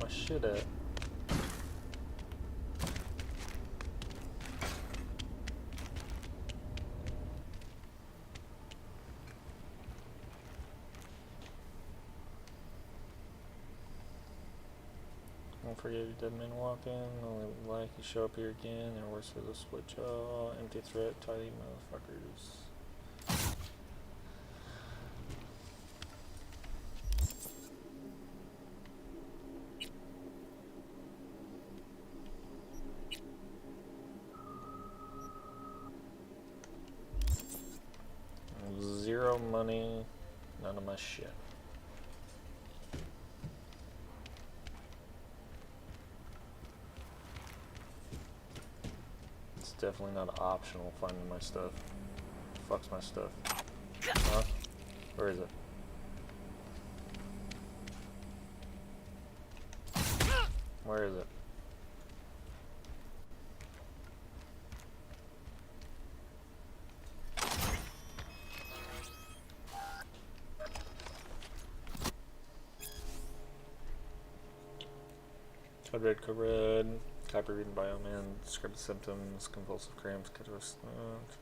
my shit at? Don't forget your dead men walk in, only like you show up here again, and worse for the split jaw, empty threat, tidy motherfuckers. Zero money, none of my shit. It's definitely not optional finding my stuff. Fuck's my stuff. Huh? Where is it? Where is it? Code red, hyperreading bioman, describe the symptoms, convulsive cramps,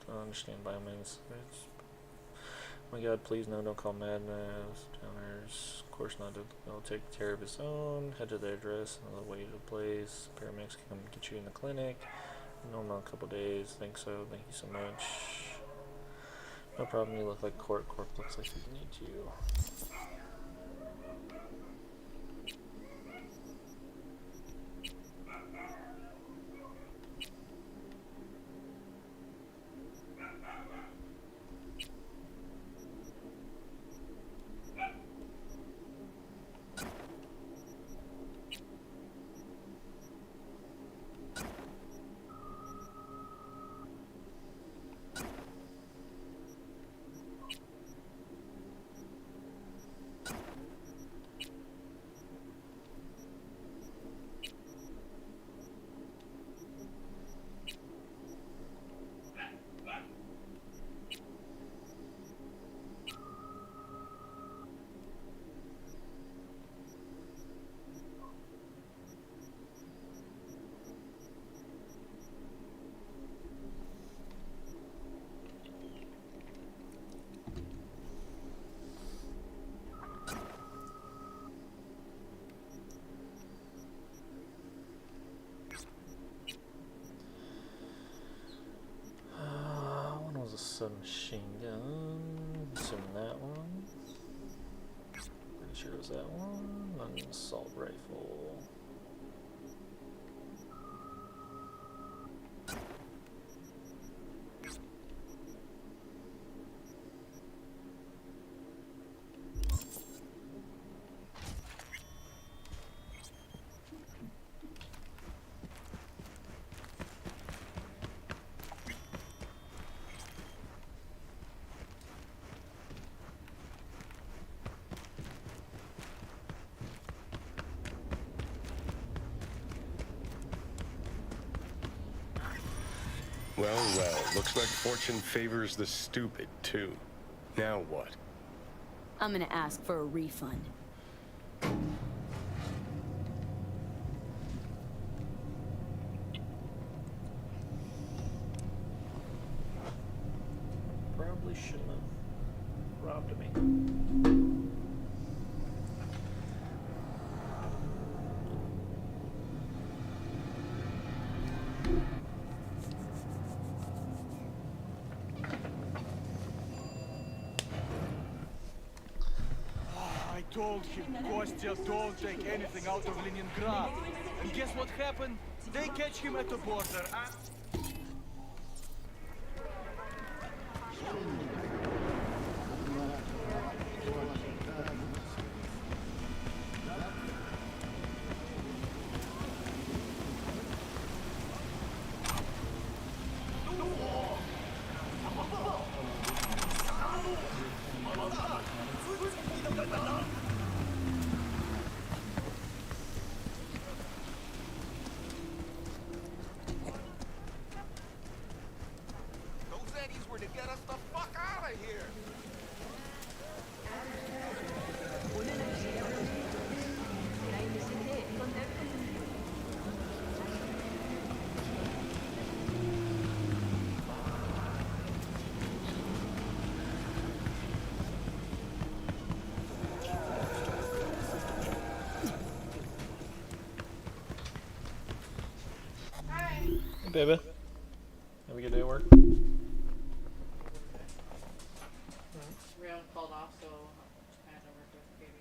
understand biomans. Oh my god, please no, don't call madness, downers, of course not, they'll take care of his own, head to their address, another way to the place, paramedics can come get you in the clinic, normal a couple days, think so, thank you so much. No problem, you look like Corp looks like he needs you. Submachine gun, assuming that one. Pretty sure it was that one. An assault rifle. Well, looks like fortune favors the stupid, too. Now what? I'm gonna ask for a refund. Probably shouldn't have robbed me. I told him, Kostya, don't take anything out of Leningrad. And guess what happened? They catch him at the border. baby. Have a good day at work. Rion called off, so I had to work with Katie.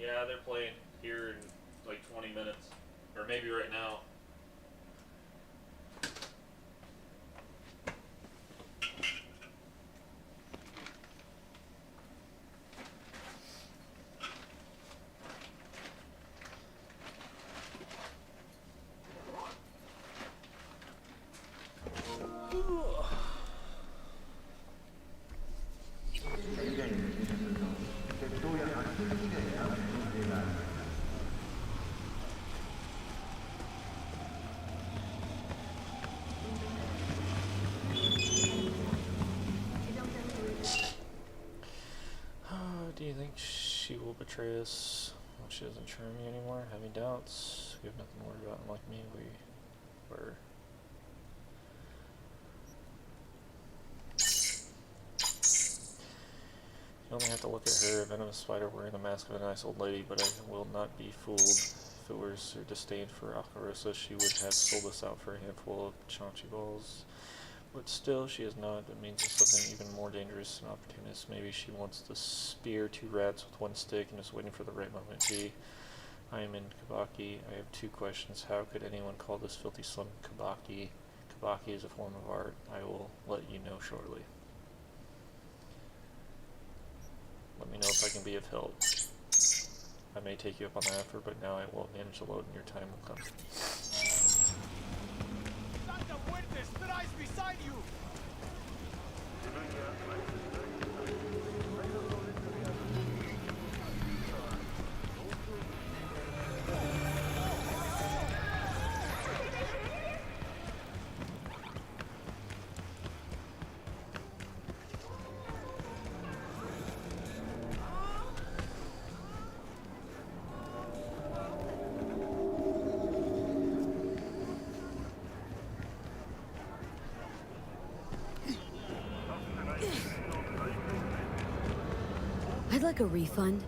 Yeah, they're playing here in like 20 minutes. Or maybe right now. Do you think she will betray us when she doesn't charm me anymore? Having doubts. We have nothing to worry about. Unlike me, we were only have to look at her, a venomous spider wearing the mask of a nice old lady, but I will not be fooled. If it were her disdain for Akarosa, she would have sold us out for a handful of chaunchy balls. But still, she is not. It means it's something even more dangerous and opportunist. Maybe she wants to spear 2 rats with 1 stick and is waiting for the right moment. Gee, I am in Kabaki. I have 2 questions. How could anyone call this filthy slum Kabaki? Kabaki is a form of art. I will let you know shortly. Let me know if I can be of help. I may take you up on the offer, but now I will manage the load and your time will come. Beside you. I'd like a refund.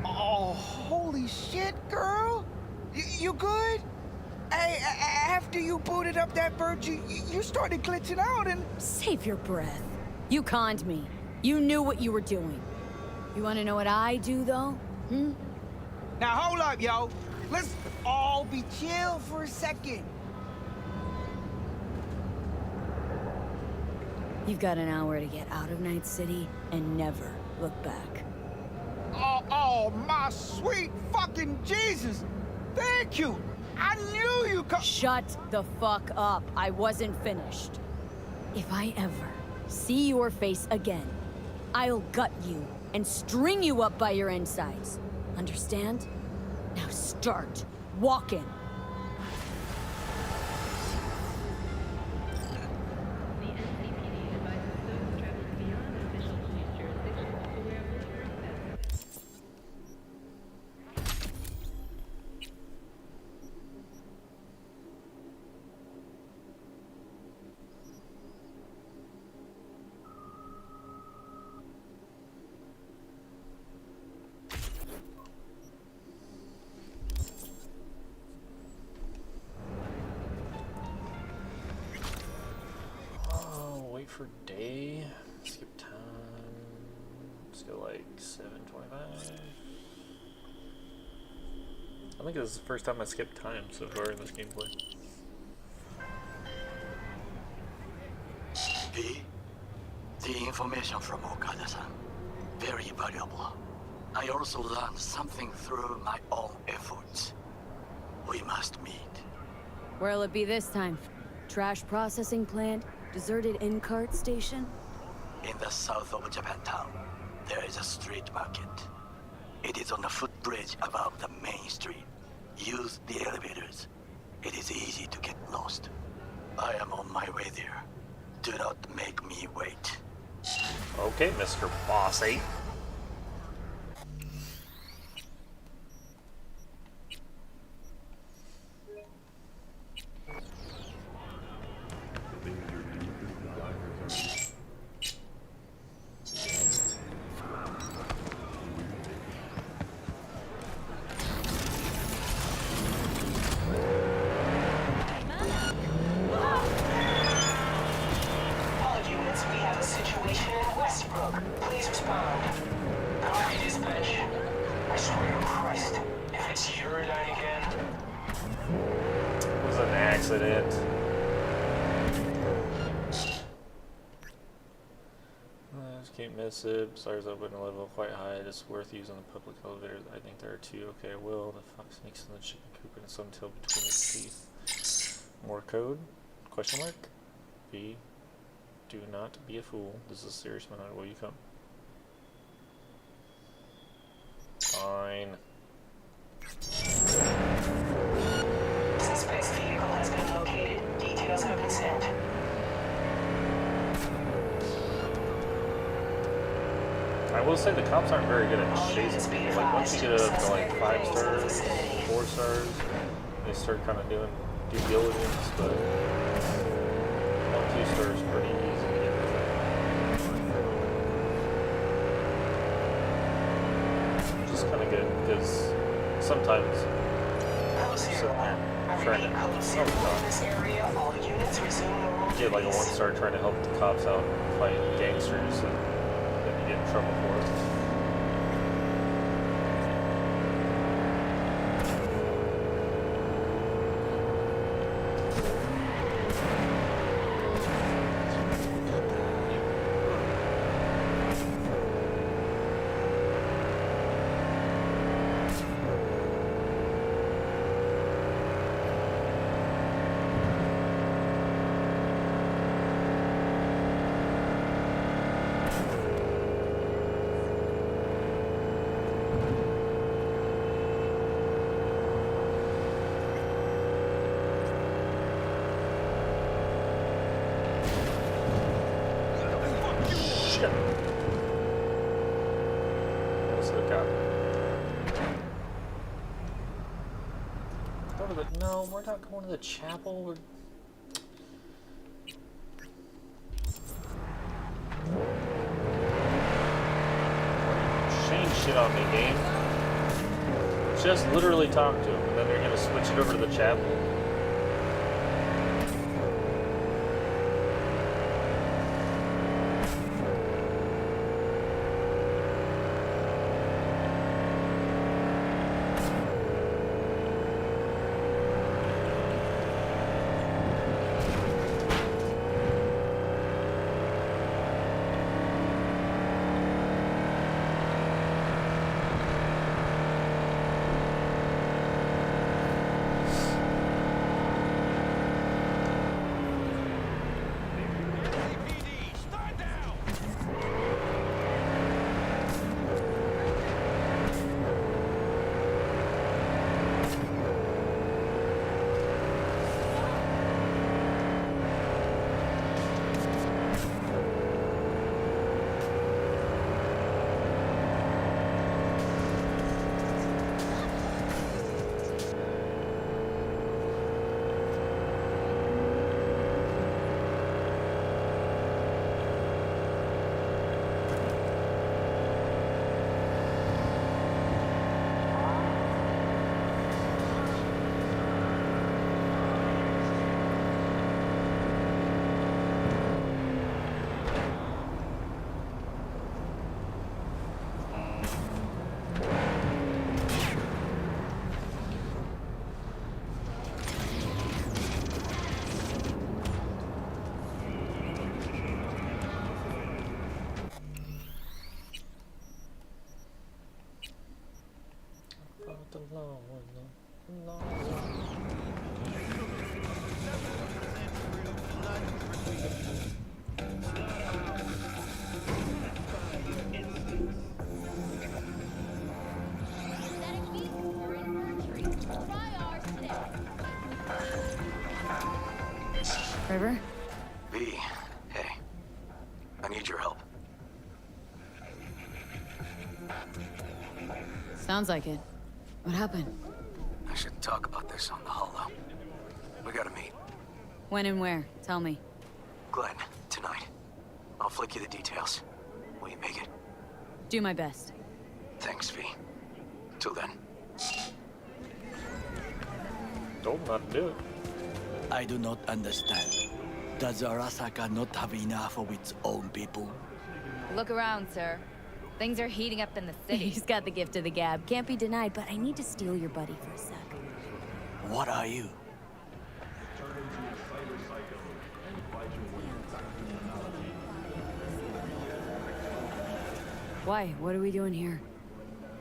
Oh, holy shit, girl! You good? Hey, after you booted up that bird, you started glitching out and... Save your breath. You conned me. You knew what you were doing. You want to know what I do, though? Hmm? Now hold up, yo. Let's all be chill for a second. You've got an hour to get out of Night City and never look back. Oh, my sweet fucking Jesus! Thank you! I knew you could— Shut the fuck up. I wasn't finished. If I ever see your face again, I'll gut you and string you up by your insides. Understand? Now start walking. For day, skip time, let's go like 7:25. I think this is the first time I skipped time so far in this gameplay. The information from Okada-san, very valuable. I also learned something through my own efforts. We must meet. Where'll it be this time? Trash processing plant? Deserted in-cart station? In the south of Japantown, there is a street market. It is on the footbridge above the main street. Use the elevators. It is easy to get lost. I am on my way there. Do not make me wait. Okay, Mr. Bossy. Stars open a level quite high. It is worth using the public elevator. I think there are 2. Okay, I will. The fox sneaks in the chicken coop and some tail between its teeth. More code? Question mark? B. Do not be a fool. This is a serious matter. Will you come? Fine. Suspect's vehicle has been located. Details have been sent. I will say the cops aren't very good at chasing people. Like once you get up to like 5 stars, 4 stars, they start kind of doing due diligence, but 1, 2 stars is pretty easy to get rid of. kind of good because sometimes trying to get like a 1-star trying to help the cops out and fight gangsters, and then you get in trouble for it. No, we're not going to the chapel. We're... Change shit on me, game. Just literally talk to him, and then they're gonna switch it over to the chapel. River? V, hey. I need your help. Sounds like it. What happened? I should talk about this on the holo. We gotta meet. When and where? Tell me. Glenn, tonight. I'll flick you the details. Will you make it? Do my best. Thanks, V. Till then. Don't not do it. I do not understand. Does Arasaka not have enough of its own people? Look around, sir. Things are heating up in the city. He's got the gift of the gab. Can't be denied, but I need to steal your buddy for a sec. What are you? Why? What are we doing here?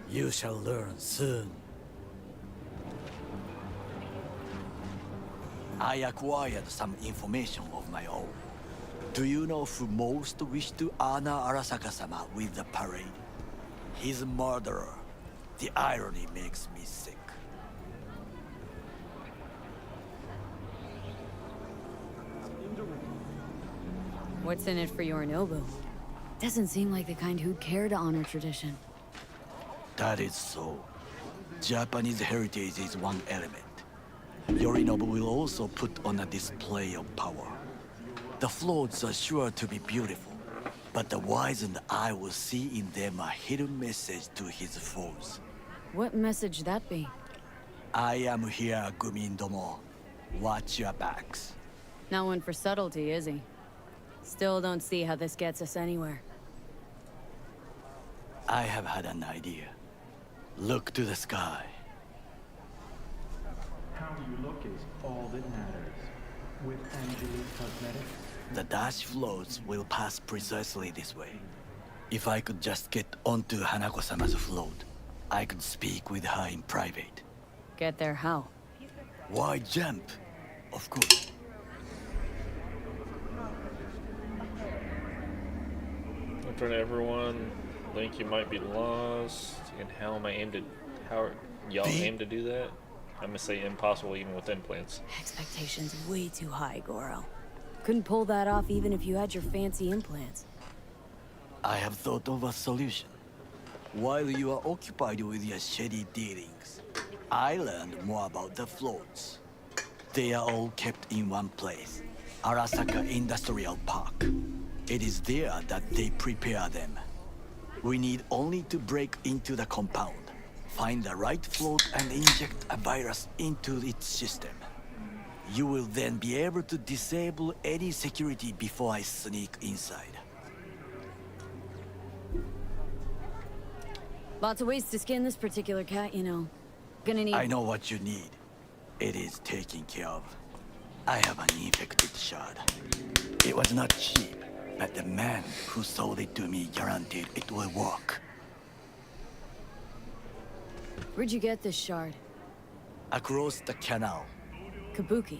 You shall learn soon. I acquired some information of my own. Do you know who most wished to honor Arasaka-sama with the parade? His murderer. The irony makes me sick. What's in it for Yorinobu? Doesn't seem like the kind who'd care to honor tradition. That is so. Japanese heritage is one element. Yorinobu will also put on a display of power. The floats are sure to be beautiful, but the wizened eye will see in them a hidden message to his foes. What message that be? I am here, Gumindomo. Watch your backs. Not one for subtlety, is he? Still don't see how this gets us anywhere. I have had an idea. Look to the sky. How you look is all that matters. With Angelique Cosmetics, The dash floats will pass precisely this way. If I could just get onto Hanako-sama's float, I could speak with her in private. Get there how? Why jump? Of course. In front of everyone, think you might be lost. And how am I aimed to? How y'all aim to do that? I'm gonna say impossible even with implants. Expectations way too high, Goro. Couldn't pull that off even if you had your fancy implants. I have thought of a solution. While you are occupied with your shady dealings, I learned more about the floats. They are all kept in one place, Arasaka Industrial Park. It is there that they prepare them. We need only to break into the compound, find the right float and inject a virus into its system. You will then be able to disable any security before I sneak inside. Lots of ways to skin this particular cat, you know. Gonna need... I know what you need. It is taken care of. I have an infected shard. It was not cheap, but the man who sold it to me guaranteed it will work. Where'd you get this shard? Across the canal. Kabuki.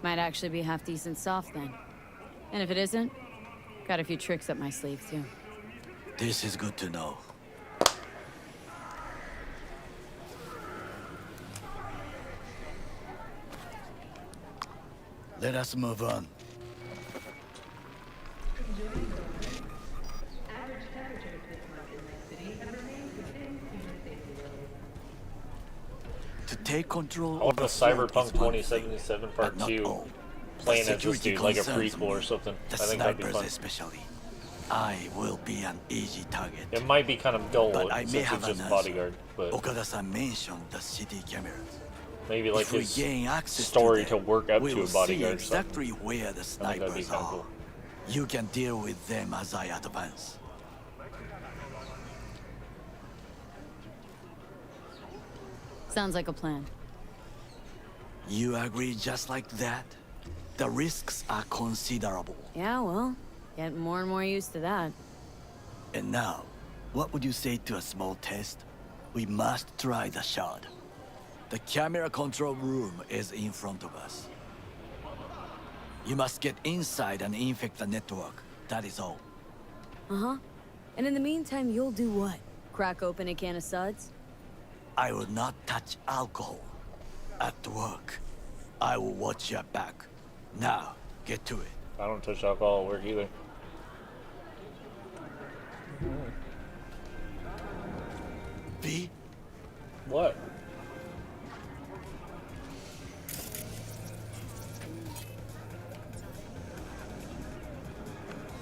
Might actually be half decent soft then. And if it isn't, got a few tricks up my sleeve too. This is good to know. Let us move on. To take control of the the Cyberpunk 2077 Part 2 playing as this dude like a prequel or something. The I think that'd be snipers fun. especially. I will be an easy target. It might be kind of dull But I may since have it's just an bodyguard, but Okada-san mentioned the city cameras. maybe like If we his gain access story to to them, work up we to will a see bodyguard or something. exactly where the I think that'd be snipers kind of are. cool. You can deal with them as I advance. Sounds like a plan. You agree just like that? The risks are considerable. Yeah, well, get more and more used to that. And now, what would you say to a small test? We must try the shard. The camera control room is in front of us. You must get inside and infect the network. That is all. Uh-huh. And in the meantime, you'll do what? Crack open a can of suds? I will not touch alcohol. At work, I will watch your back. Now, get to it. I don't touch alcohol at work either. V? What?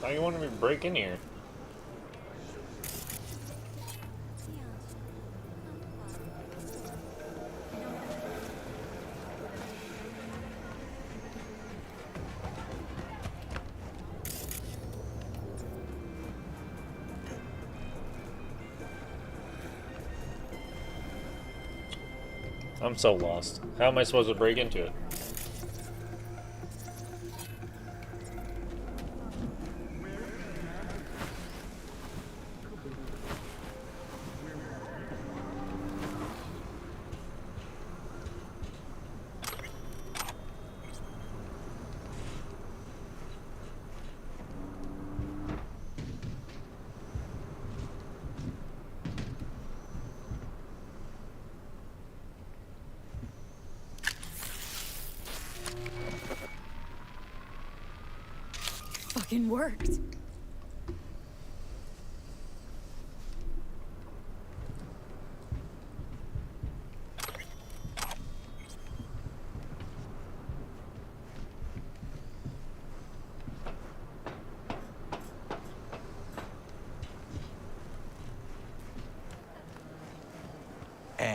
How you want me to break in here? I'm so lost. How am I supposed to break into it? Fucking worked.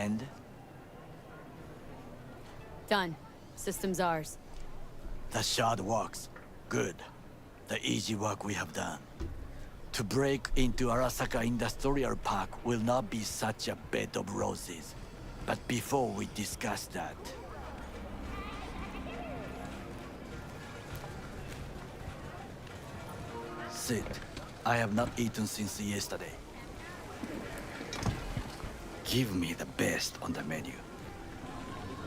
And? Done. System's ours. The shard works. Good. The easy work we have done. To break into Arasaka Industrial Park will not be such a bed of roses. But before we discuss that... Sit. I have not eaten since yesterday. Give me the best on the menu.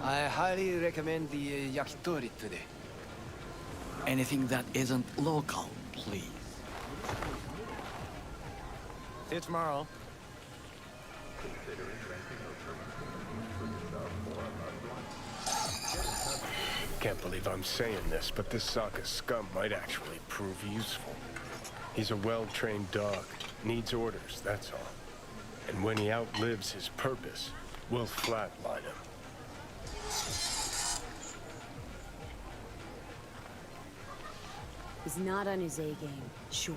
I highly recommend the yakitori today. Anything that isn't local, please. See you tomorrow. Can't believe I'm saying this, but this Sokka scum might actually prove useful. He's a well-trained dog. Needs orders, that's all. And when he outlives his purpose, we'll flatline him. He's not on his A game, sure.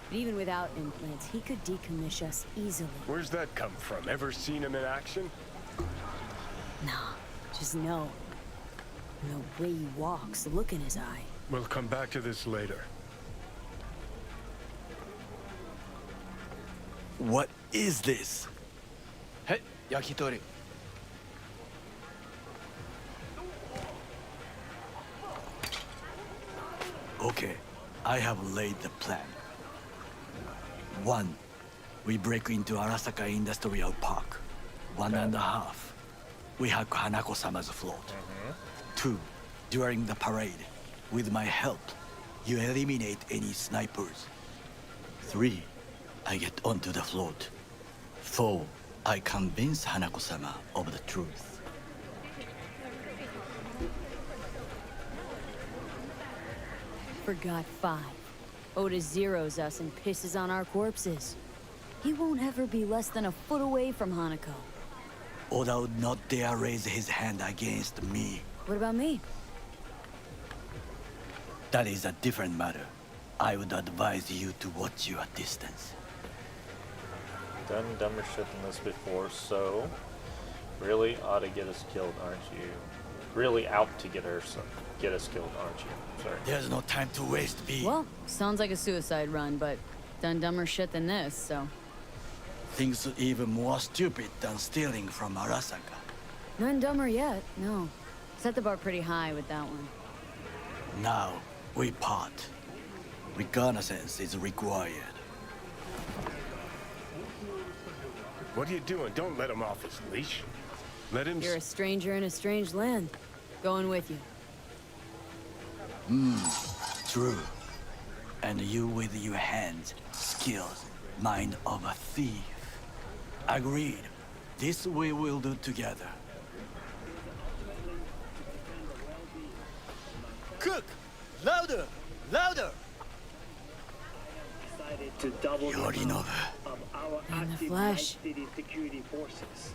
But even without implants, he could decommission us easily. Where's that come from? Ever seen him in action? Nah, just know. And the way he walks, the look in his eye. We'll come back to this later. What is this? Hey, yakitori. Okay, I have laid the plan. 1. We break into Arasaka Industrial Park. 1.5. We hack Hanako-sama's float. 2. During the parade, with my help, you eliminate any snipers. 3. I get onto the float. 4. I convince Hanako-sama of the truth. Forgot 5. Oda zeroes us and pisses on our corpses. He won't ever be less than a foot away from Hanako. Oda would not dare raise his hand against me. What about me? That is a different matter. I would advise you to watch your distance. Done dumber shit than this before, so really ought to get us killed, aren't you? Really out to get us killed, aren't you? Sorry. There's no time to waste, B. Well, sounds like a suicide run, but done dumber shit than this, so. Things even more stupid than stealing from Arasaka. None dumber yet, no. Set the bar pretty high with that one. Now, we part. Reconnaissance is required. What are you doing? Don't let him off his leash. Let him... You're a stranger in a strange land. Going with you. True. And you with your hands, skills, mind of a thief. Agreed. This we will do together. Cook! Louder! Louder! To double Yorinobu. of our In the active flesh. Night City security forces.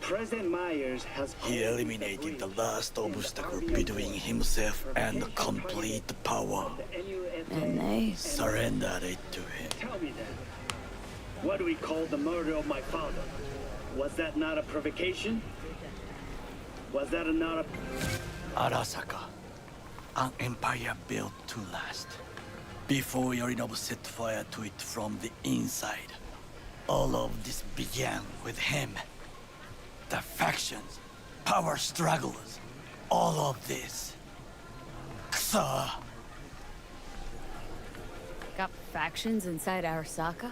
President Myers has He eliminated the last obstacle between himself and complete power. And they... Surrendered it to him. Tell me then, what do we call the murder of my father? Was that not a provocation? Was that not a... Arasaka. An empire built to last. Before Yorinobu set fire to it from the inside. All of this began with him. The factions, power struggles, all of this. Kusa! Got factions inside Arasaka?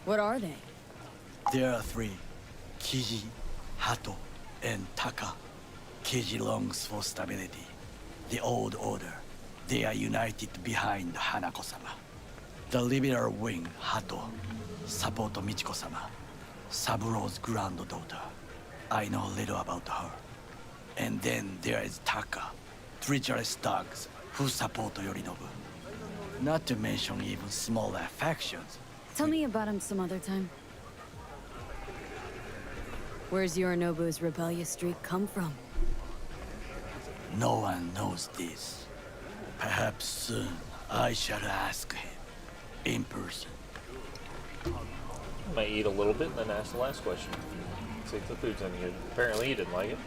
What are they? There are 3. Kiji, Hato, and Taka. Kiji longs for stability. The old order. They are united behind Hanako-sama. The liberal wing, Hato, support Michiko-sama, Saburo's granddaughter. I know little about her. And then there is Taka, treacherous dogs who support Yorinobu. Not to mention even smaller factions. Tell me about him some other time. Where's Yorinobu's rebellious streak come from? No one knows this. Perhaps soon I shall ask him in person. I might eat a little bit and then ask the last question. See, the food's in here. Apparently he didn't like it.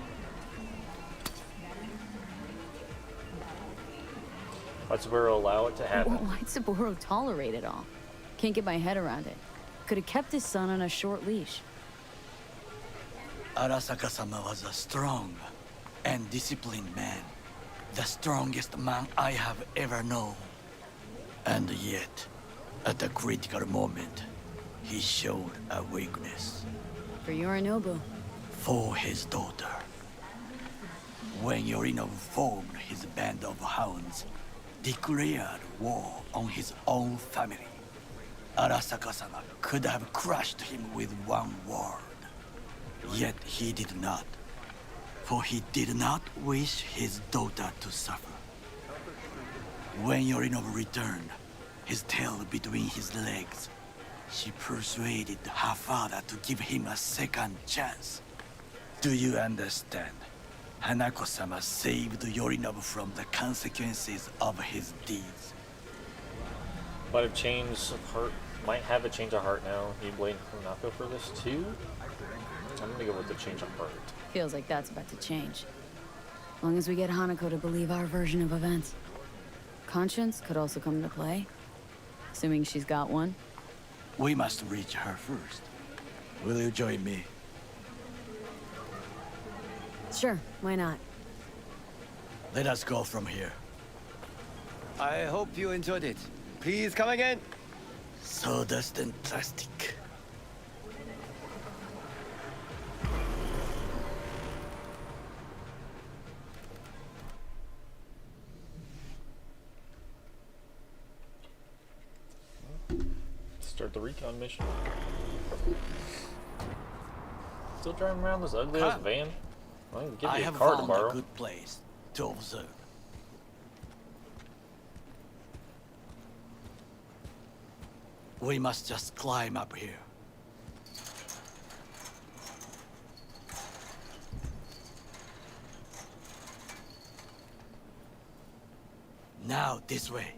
Why'd Saburo allow it to happen? Why'd Saburo tolerate it all? Can't get my head around it. Could have kept his son on a short leash. Arasaka-sama was a strong and disciplined man. The strongest man I have ever known. And yet, at a critical moment, he showed a weakness. For Yorinobu. For his daughter. When Yorinobu formed his band of hounds, declared war on his own family, Arasaka-sama could have crushed him with one word. Yet he did not. For he did not wish his daughter to suffer. When Yorinobu returned, his tail between his legs, she persuaded her father to give him a second chance. Do you understand? Hanako-sama saved Yorinobu from the consequences of his deeds. Might have changed of heart. Might have a change of heart now. You blame Hanako for this too? I'm gonna go with the change of heart. Feels like that's about to change. As long as we get Hanako to believe our version of events. Conscience could also come into play. Assuming she's got one. We must reach her first. Will you join me? Sure, why not? Let us go from here. I hope you enjoyed it. Please come again. Sawdust and plastic. Start the recon mission. Still driving around this ugly ass van? I can give you a car to borrow. I have found a good place to observe. We must just climb up here. Now, this way.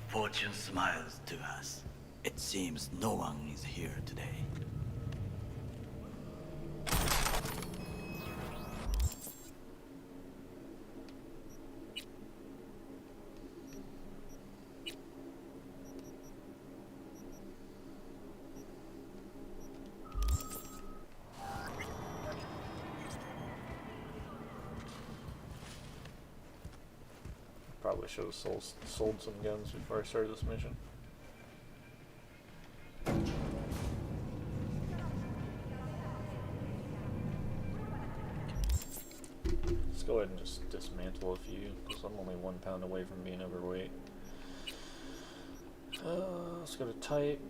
Fortune smiles to us. It seems no one is here today. Probably should have sold some guns before I started this mission. Let's go ahead and just dismantle a few, because I'm only 1 pound away from being overweight. Let's go to type.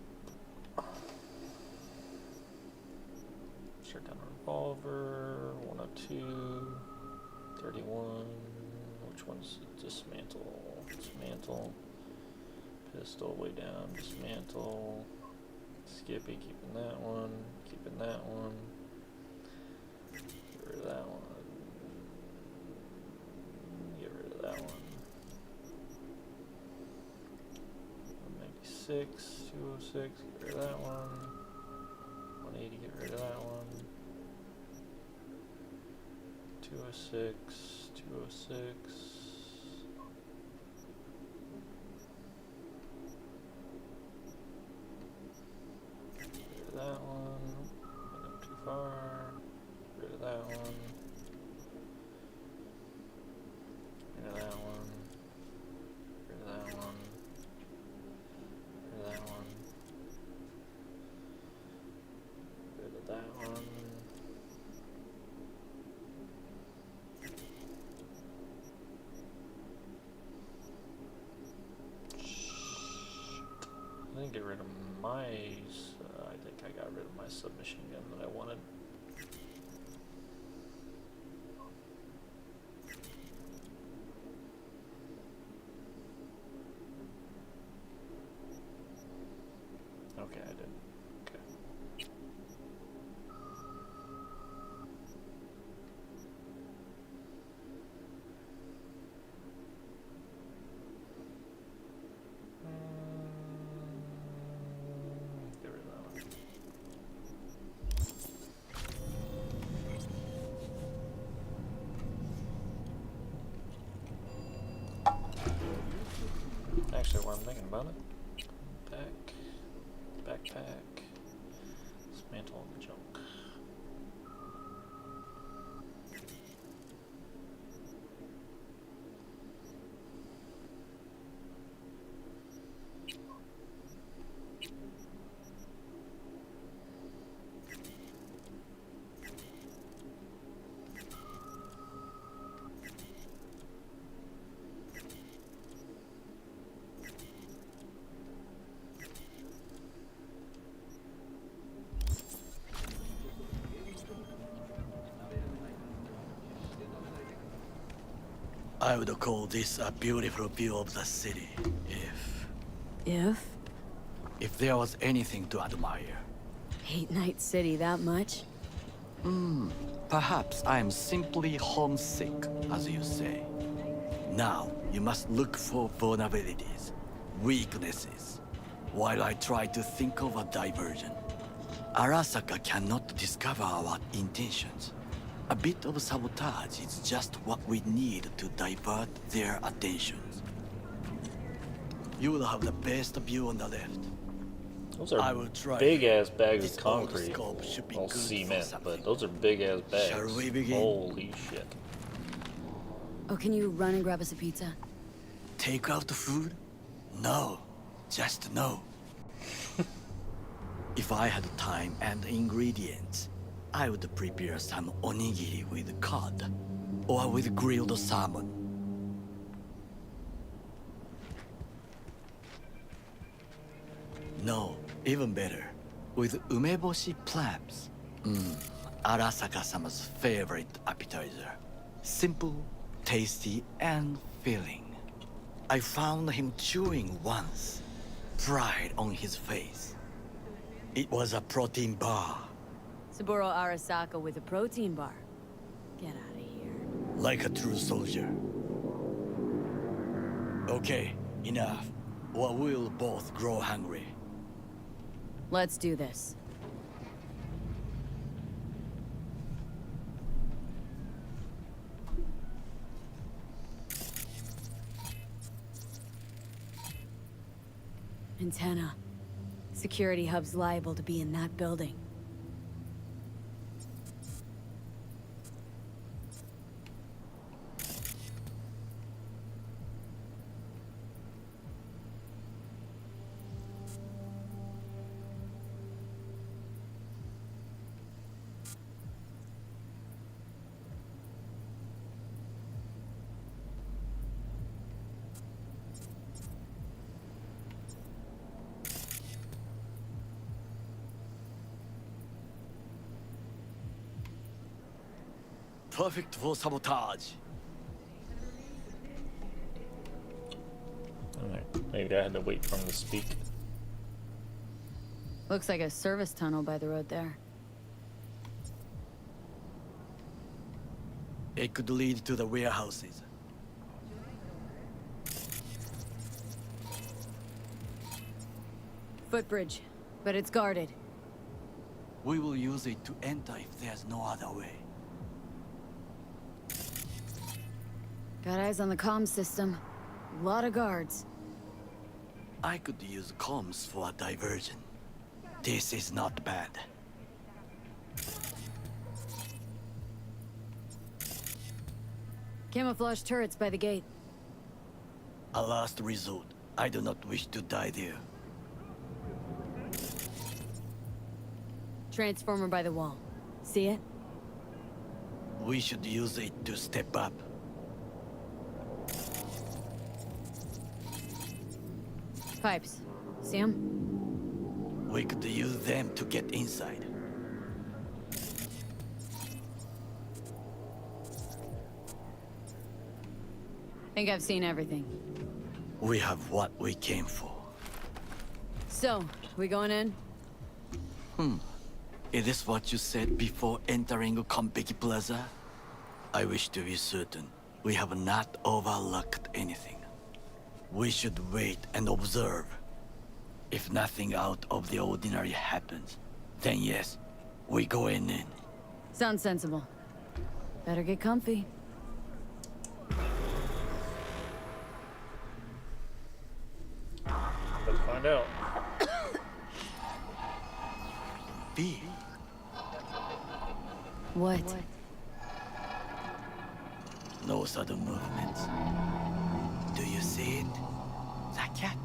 Start down a revolver, 102, 31. Which one's dismantle? Dismantle. Pistol way down. Dismantle. Skippy, keeping that one. Keeping that one. Get rid of that one. Get rid of that one. 196, 206, get rid of that one. 180, get rid of that one. 206, 206. That one, went up too far, get rid of that one, get rid of that one, get rid of that one, get rid of that one, get rid of that one. I didn't get rid of my, I think I got rid of my submachine gun that I wanted. Okay, I didn't. Okay. Actually, while I'm thinking about it, backpack, dismantle junk. I would call this a beautiful view of the city, if there was anything to admire. Hate Night City that much? Perhaps I am simply homesick, as you say. Now, you must look for vulnerabilities, weaknesses, while I try to think of a diversion. Arasaka cannot discover our intentions. A bit of sabotage is just what we need to divert their attentions. You will have the best view on the left. Those are big ass bags of concrete. Well, cement, but those are big ass bags. Shall we begin? Holy shit. Oh, can you run and grab us a pizza? Take out the food? No. Just no. If I had time and ingredients, I would prepare some onigiri with cod, or with grilled salmon. No, even better, with umeboshi clams. Arasaka-sama's favorite appetizer. Simple, tasty, and filling. I found him chewing once, pride on his face. It was a protein bar. Saburo Arasaka with a protein bar. Get out of here. Like a true soldier. Okay, enough. Or we'll both grow hungry. Let's do this. Antenna. Security hub's liable to be in that building. Perfect for sabotage. Alright, maybe I had to wait for him to speak. Looks like a service tunnel by the road there. It could lead to the warehouses. Footbridge, but it's guarded. We will use it to enter if there's no other way. Got eyes on the comm system. A lot of guards. I could use comms for a diversion. This is not bad. Camouflage turrets by the gate. A last resort. I do not wish to die there. Transformer by the wall. See it? We should use it to step up. Pipes. See 'em? We could use them to get inside. Think I've seen everything. We have what we came for. So, we going in? Is this what you said before entering Konpeki Plaza? I wish to be certain we have not overlooked anything. We should wait and observe. If nothing out of the ordinary happens, then yes, we go in. Sounds sensible. Better get comfy. Let's find out. V. What? No sudden movements. Do you see it? That cat.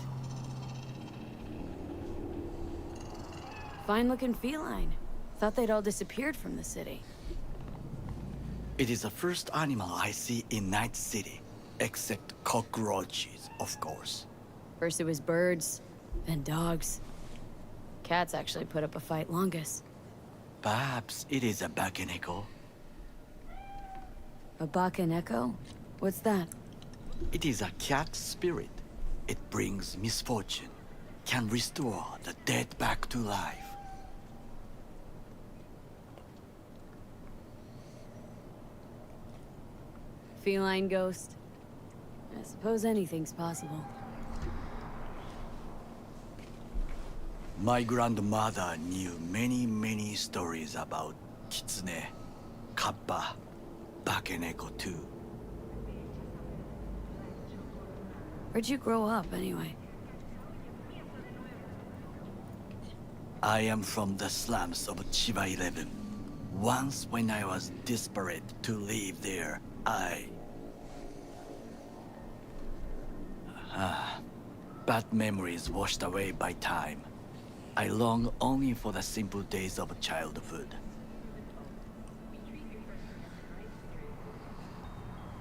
Fine-looking feline. Thought they'd all disappeared from the city. It is the first animal I see in Night City, except cockroaches, of course. First it was birds, then dogs. Cats actually put up a fight longest. Perhaps it is a bakeneko. A bakaneko? What's that? It is a cat spirit. It brings misfortune, can restore the dead back to life. Feline ghost? I suppose anything's possible. My grandmother knew many stories about kitsune, kappa, bakeneko too. Where'd you grow up, anyway? I am from the slums of Chiba 11. Once when I was desperate to live there, bad memories washed away by time. I long only for the simple days of childhood.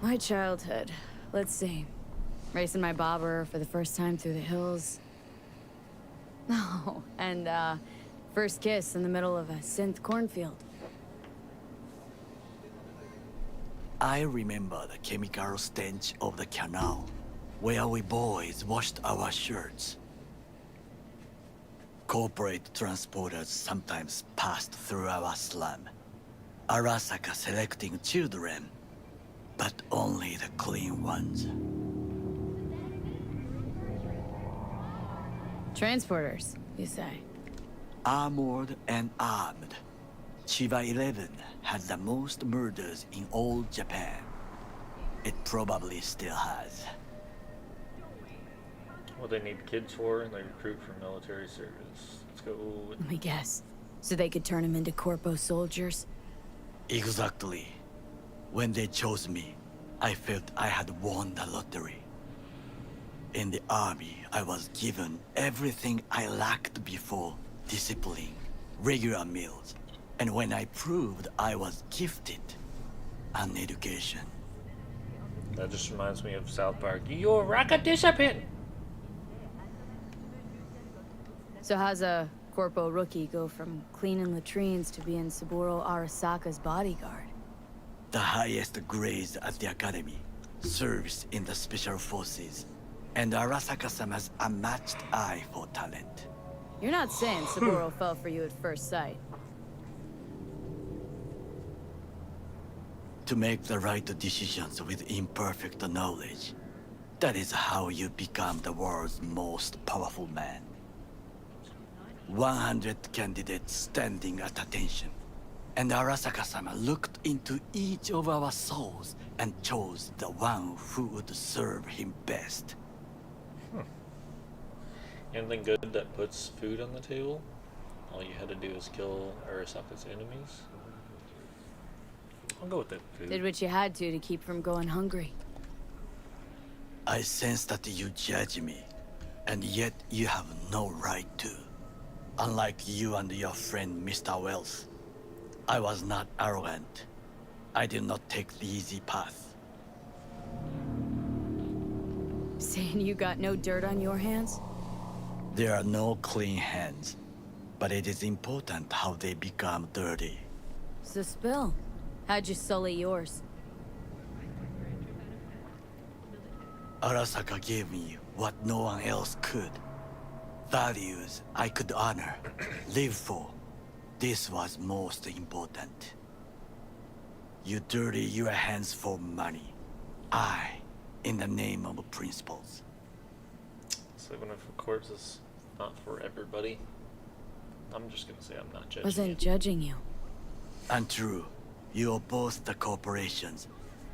My childhood. Let's see. Racing my bobber for the first time through the hills. Oh, and, first kiss in the middle of a synth cornfield. I remember the chemical stench of the canal, where we boys washed our shirts. Corporate transporters sometimes passed through our slum. Arasaka selecting children, but only the clean ones. Transporters, you say? Armored and armed. Chiba 11 had the most murders in all Japan. It probably still has. What they need kids for, and they recruit for military service. Let's go with... Let me guess. So they could turn them into corpo soldiers? Exactly. When they chose me, I felt I had won the lottery. In the army, I was given everything I lacked before: discipline, regular meals, and when I proved I was gifted, an education. That just reminds me of South Park. You're a participant! So how's a corpo rookie go from cleaning latrines to being Saburo Arasaka's bodyguard? The highest grades at the academy, serves in the special forces, and Arasaka-sama's unmatched eye for talent. You're not saying Saburo fell for you at first sight. To make the right decisions with imperfect knowledge, that is how you become the world's most powerful man. 100 candidates standing at attention, and Arasaka-sama looked into each of our souls and chose the one who would serve him best. Anything good that puts food on the table? All you had to do is kill Arasaka's enemies? I'll go with that food. Did what you had to keep from going hungry. I sense that you judge me, and yet you have no right to. Unlike you and your friend Mr. Wells, I was not arrogant. I did not take the easy path. Saying you got no dirt on your hands? There are no clean hands, but it is important how they become dirty. So spill. How'd you sully yours? Arasaka gave me what no one else could. Values I could honor, live for. This was most important. You dirty your hands for money. I, in the name of principles. So even if a corpse is not for everybody, I'm just gonna say I'm not judging Wasn't judging you. Untrue. You oppose the corporations,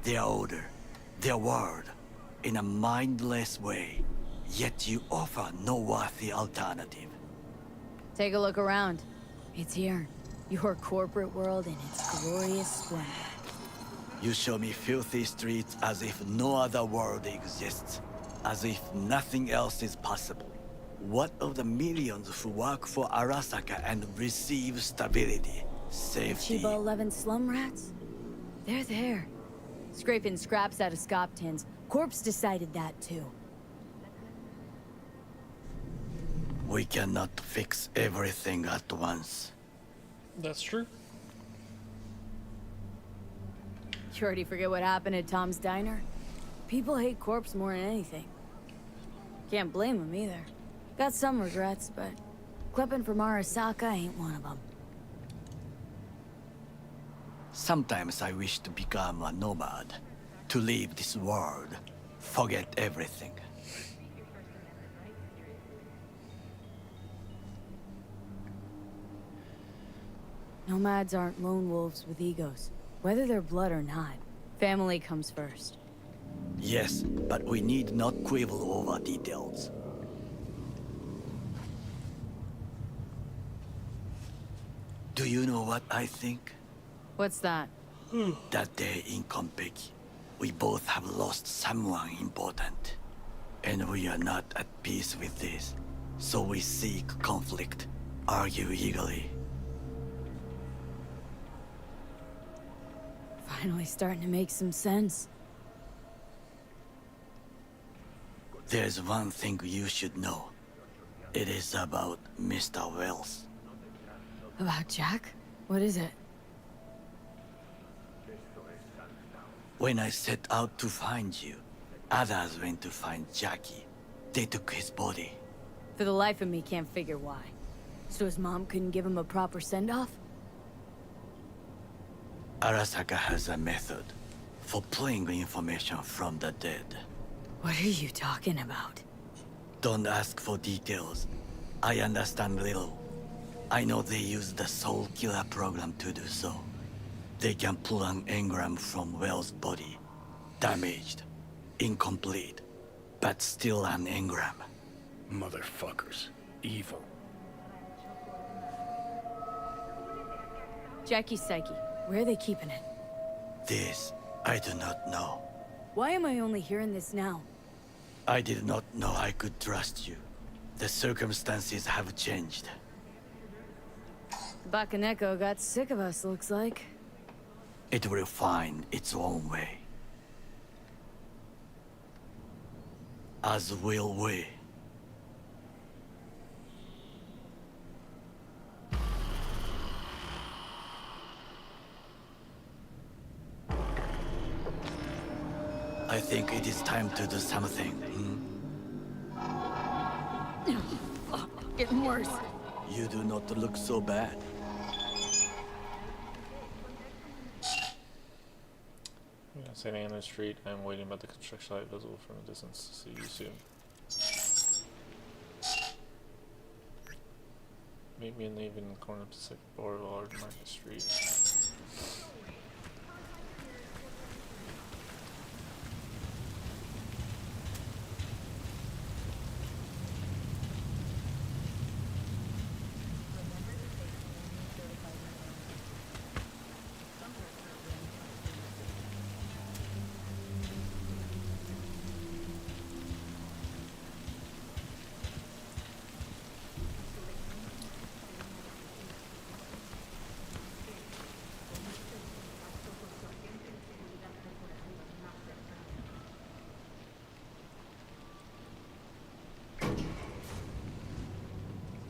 their order, their word. In a mindless way, Yet you offer no worthy alternative. Take a look around. It's here. Your corporate world in its glorious splendor. You show me filthy streets as if no other world exists. As if nothing else is possible. What of the millions who work for Arasaka and receive stability, safety? Chiba 11 slum rats? They're there. Scraping scraps out of scop tins. Corpse decided that too. We cannot fix everything at once. That's true. You already forget what happened at Tom's Diner? People hate Corpse more than anything. Can't blame them either. Got some regrets, but clipping from Arasaka ain't one of them. Sometimes I wish to become a nomad. To leave this world. Forget everything. Nomads aren't lone wolves with egos. Whether they're blood or not, family comes first. Yes, but we need not quibble over details. Do you know what I think? What's that? That day in Konpeki, we both have lost someone important. And we are not at peace with this. So we seek conflict, argue eagerly. Finally starting to make some sense. There's one thing you should know. It is about Mr. Wells. About Jack? What is it? When I set out to find you, others went to find Jackie. They took his body. For the life of me, can't figure why. So his mom couldn't give him a proper send-off? Arasaka has a method for pulling information from the dead. What are you talking about? Don't ask for details. I understand little. I know they use the Soul Killer program to do so. They can pull an engram from Wells' body. Damaged. Incomplete. But still an engram. Motherfuckers. Evil. Jackie's psyche. Where are they keeping it? This, I do not know. Why am I only hearing this now? I did not know I could trust you. The circumstances have changed. Bakaneko got sick of us, looks like. It will find its own way. As will we. I think it is time to do something. Getting worse. You do not look so bad. St. Anna Street. I'm waiting about the construction site visible from a distance. See you soon. Meet me in the evening in the corner of Pacific Boulevard, Market Street.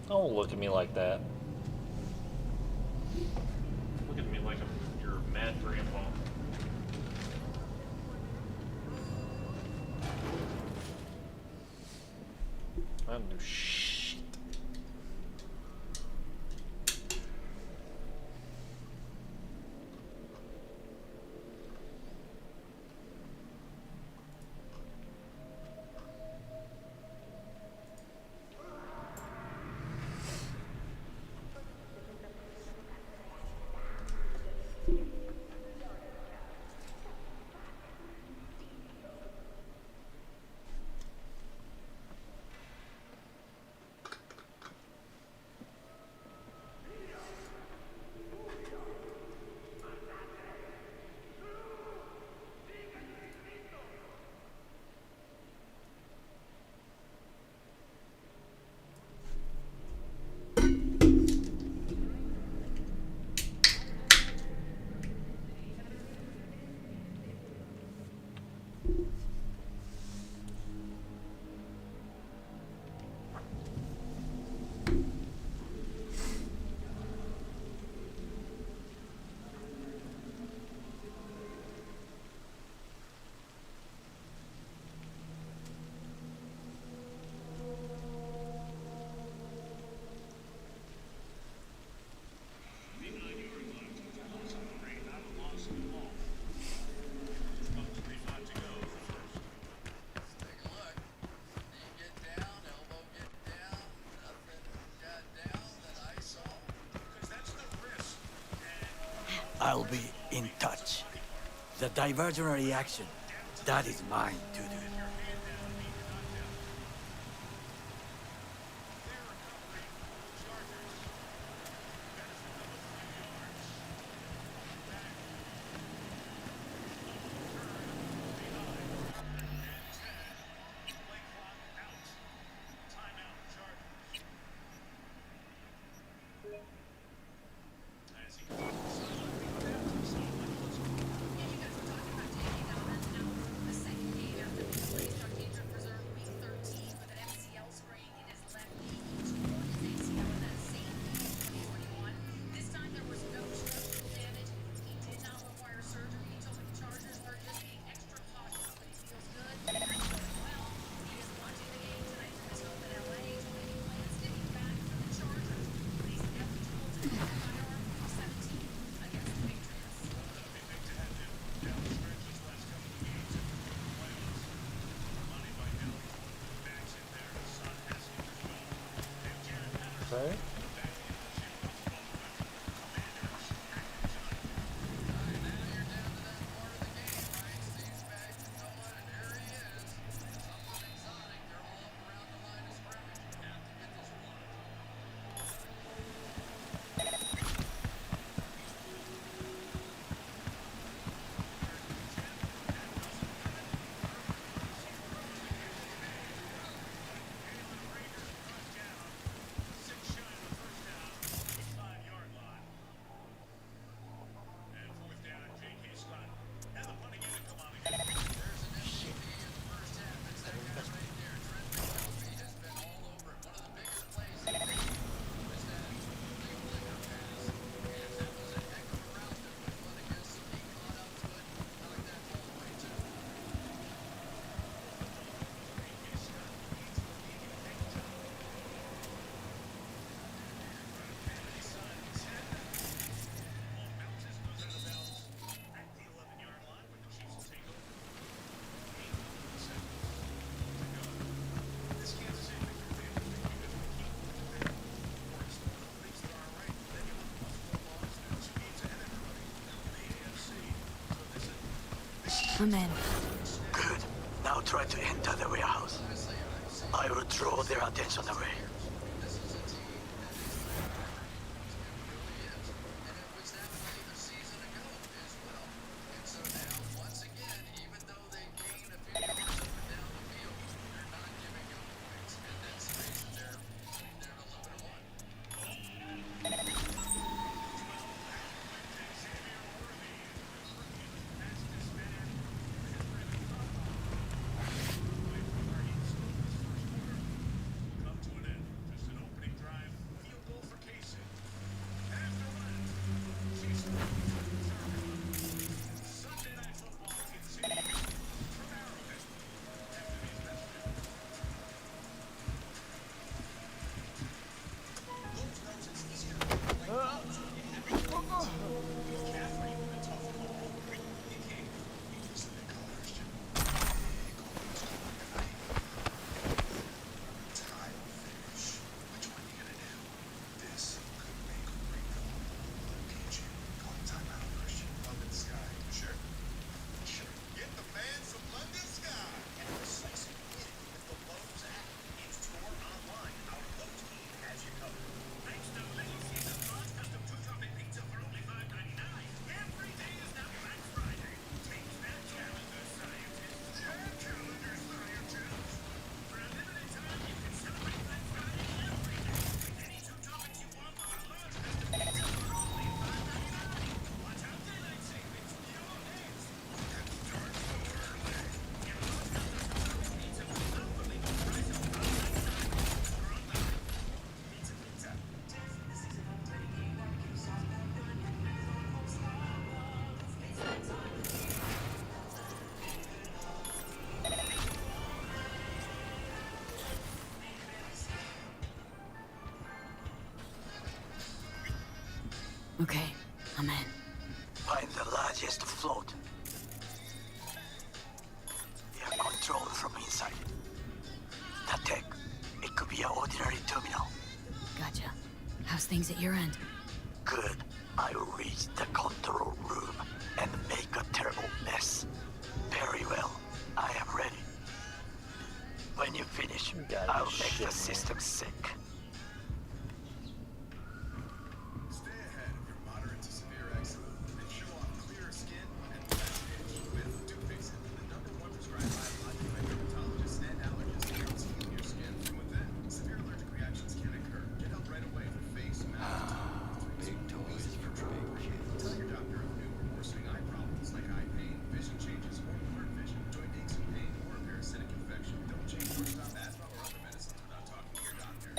Don't look at me like that. Look at me like I'm your mad grandpa. I don't do shit. be in touch. The diversionary reaction, that is mine to do. Okay. I'm in. Good. Now try to enter the warehouse. I will draw their attention away. Okay, I'm in. Find the largest float. They are controlled from inside. That tech, it could be an ordinary terminal. Gotcha. How's things at your end? Good. I'll reach the control room and make a terrible mess. Very well. I am ready. When you finish, I'll make the system sick. Stay ahead of your moderate to severe eczema and show off clearer skin and less itch with Dufixin, the #1 prescribed biologic by dermatologists and allergists to help heal your skin from within. Severe allergic reactions can occur. Get help right away for face, mouth, big toys for big kids. Tell your doctor of new or worsening eye problems like eye pain, vision changes, or blurred vision, joint aches and pain, or a parasitic infection. Don't change or stop asthma or other medicines without talking to your doctor.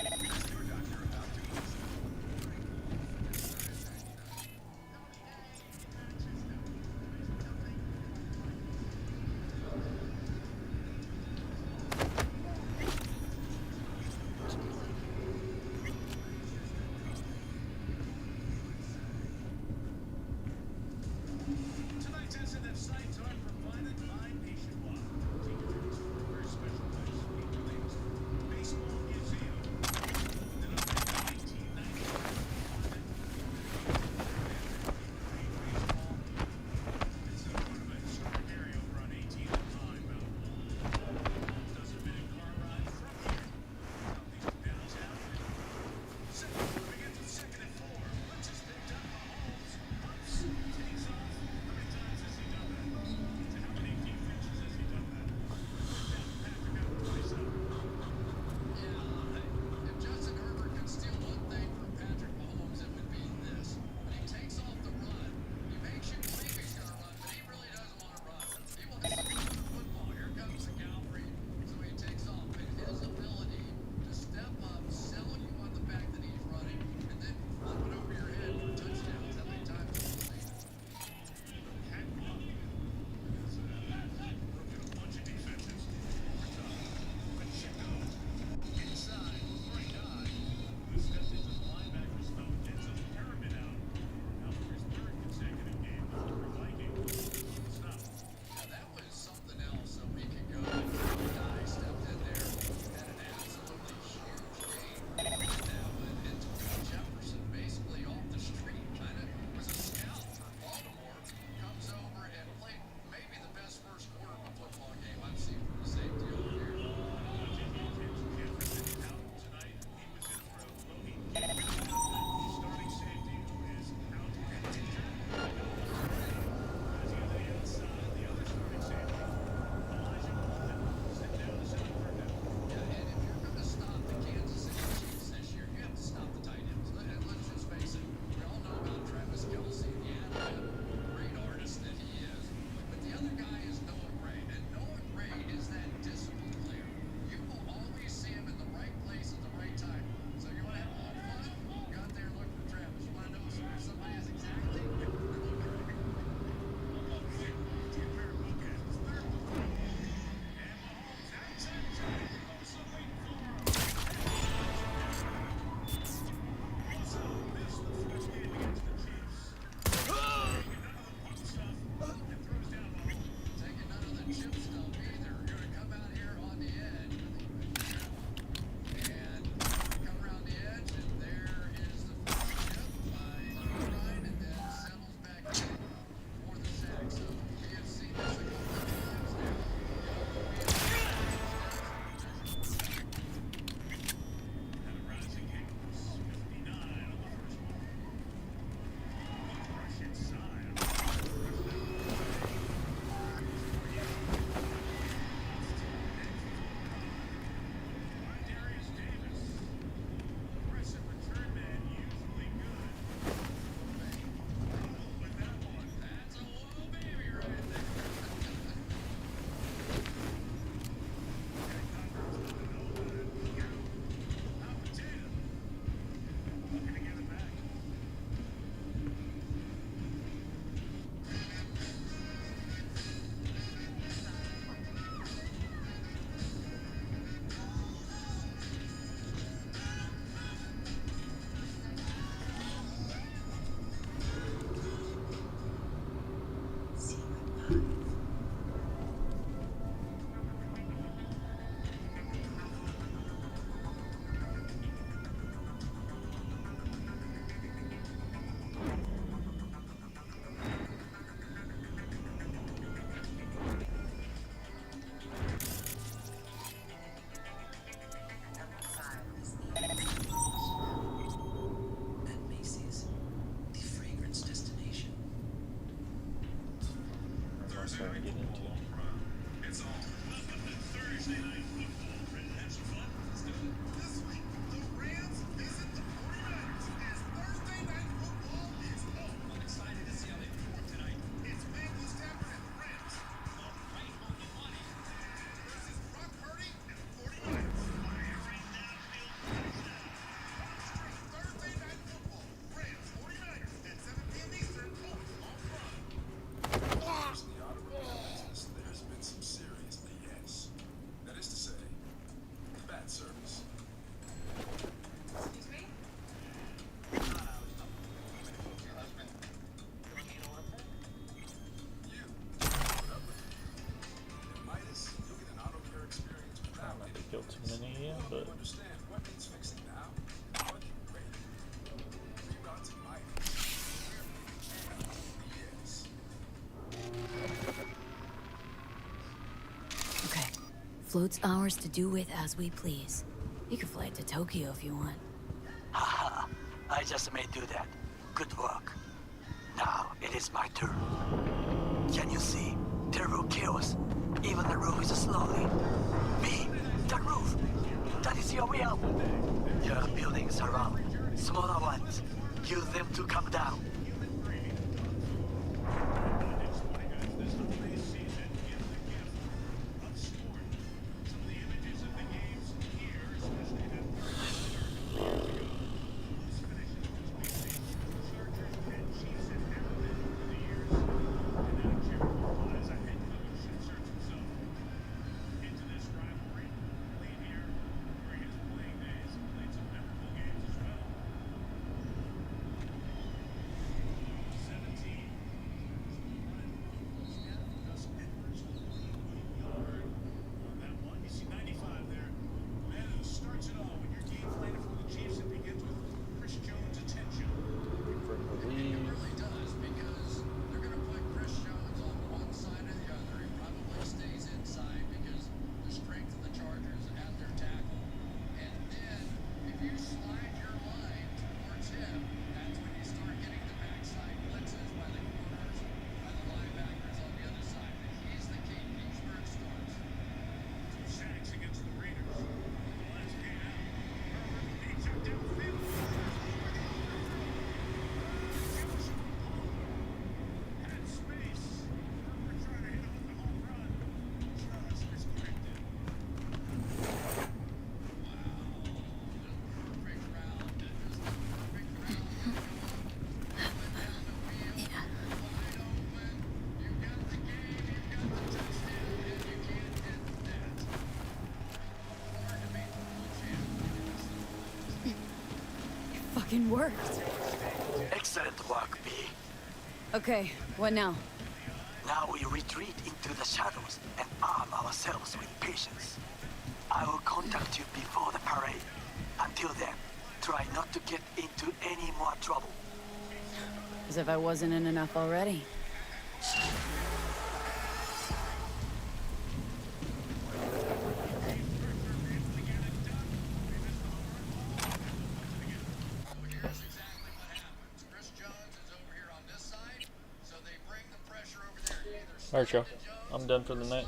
at service. Not to kill too many, but Okay. Float's ours to do with as we please. You can fly it to Tokyo if you want. Haha, I just may do that. Good work. Now it is my turn. Can you see? Terrible chaos. Even the roof is slowly. B, the roof. That is your way out. There are buildings around. Smaller ones. Use them to come down. Fucking worked. Excellent work, B. Okay, what now? Now we retreat into the shadows and arm ourselves with patience. I will contact you before the parade. Until then, try not to get into any more trouble. As if I wasn't in enough already. alright, y'all. I'm done for the night.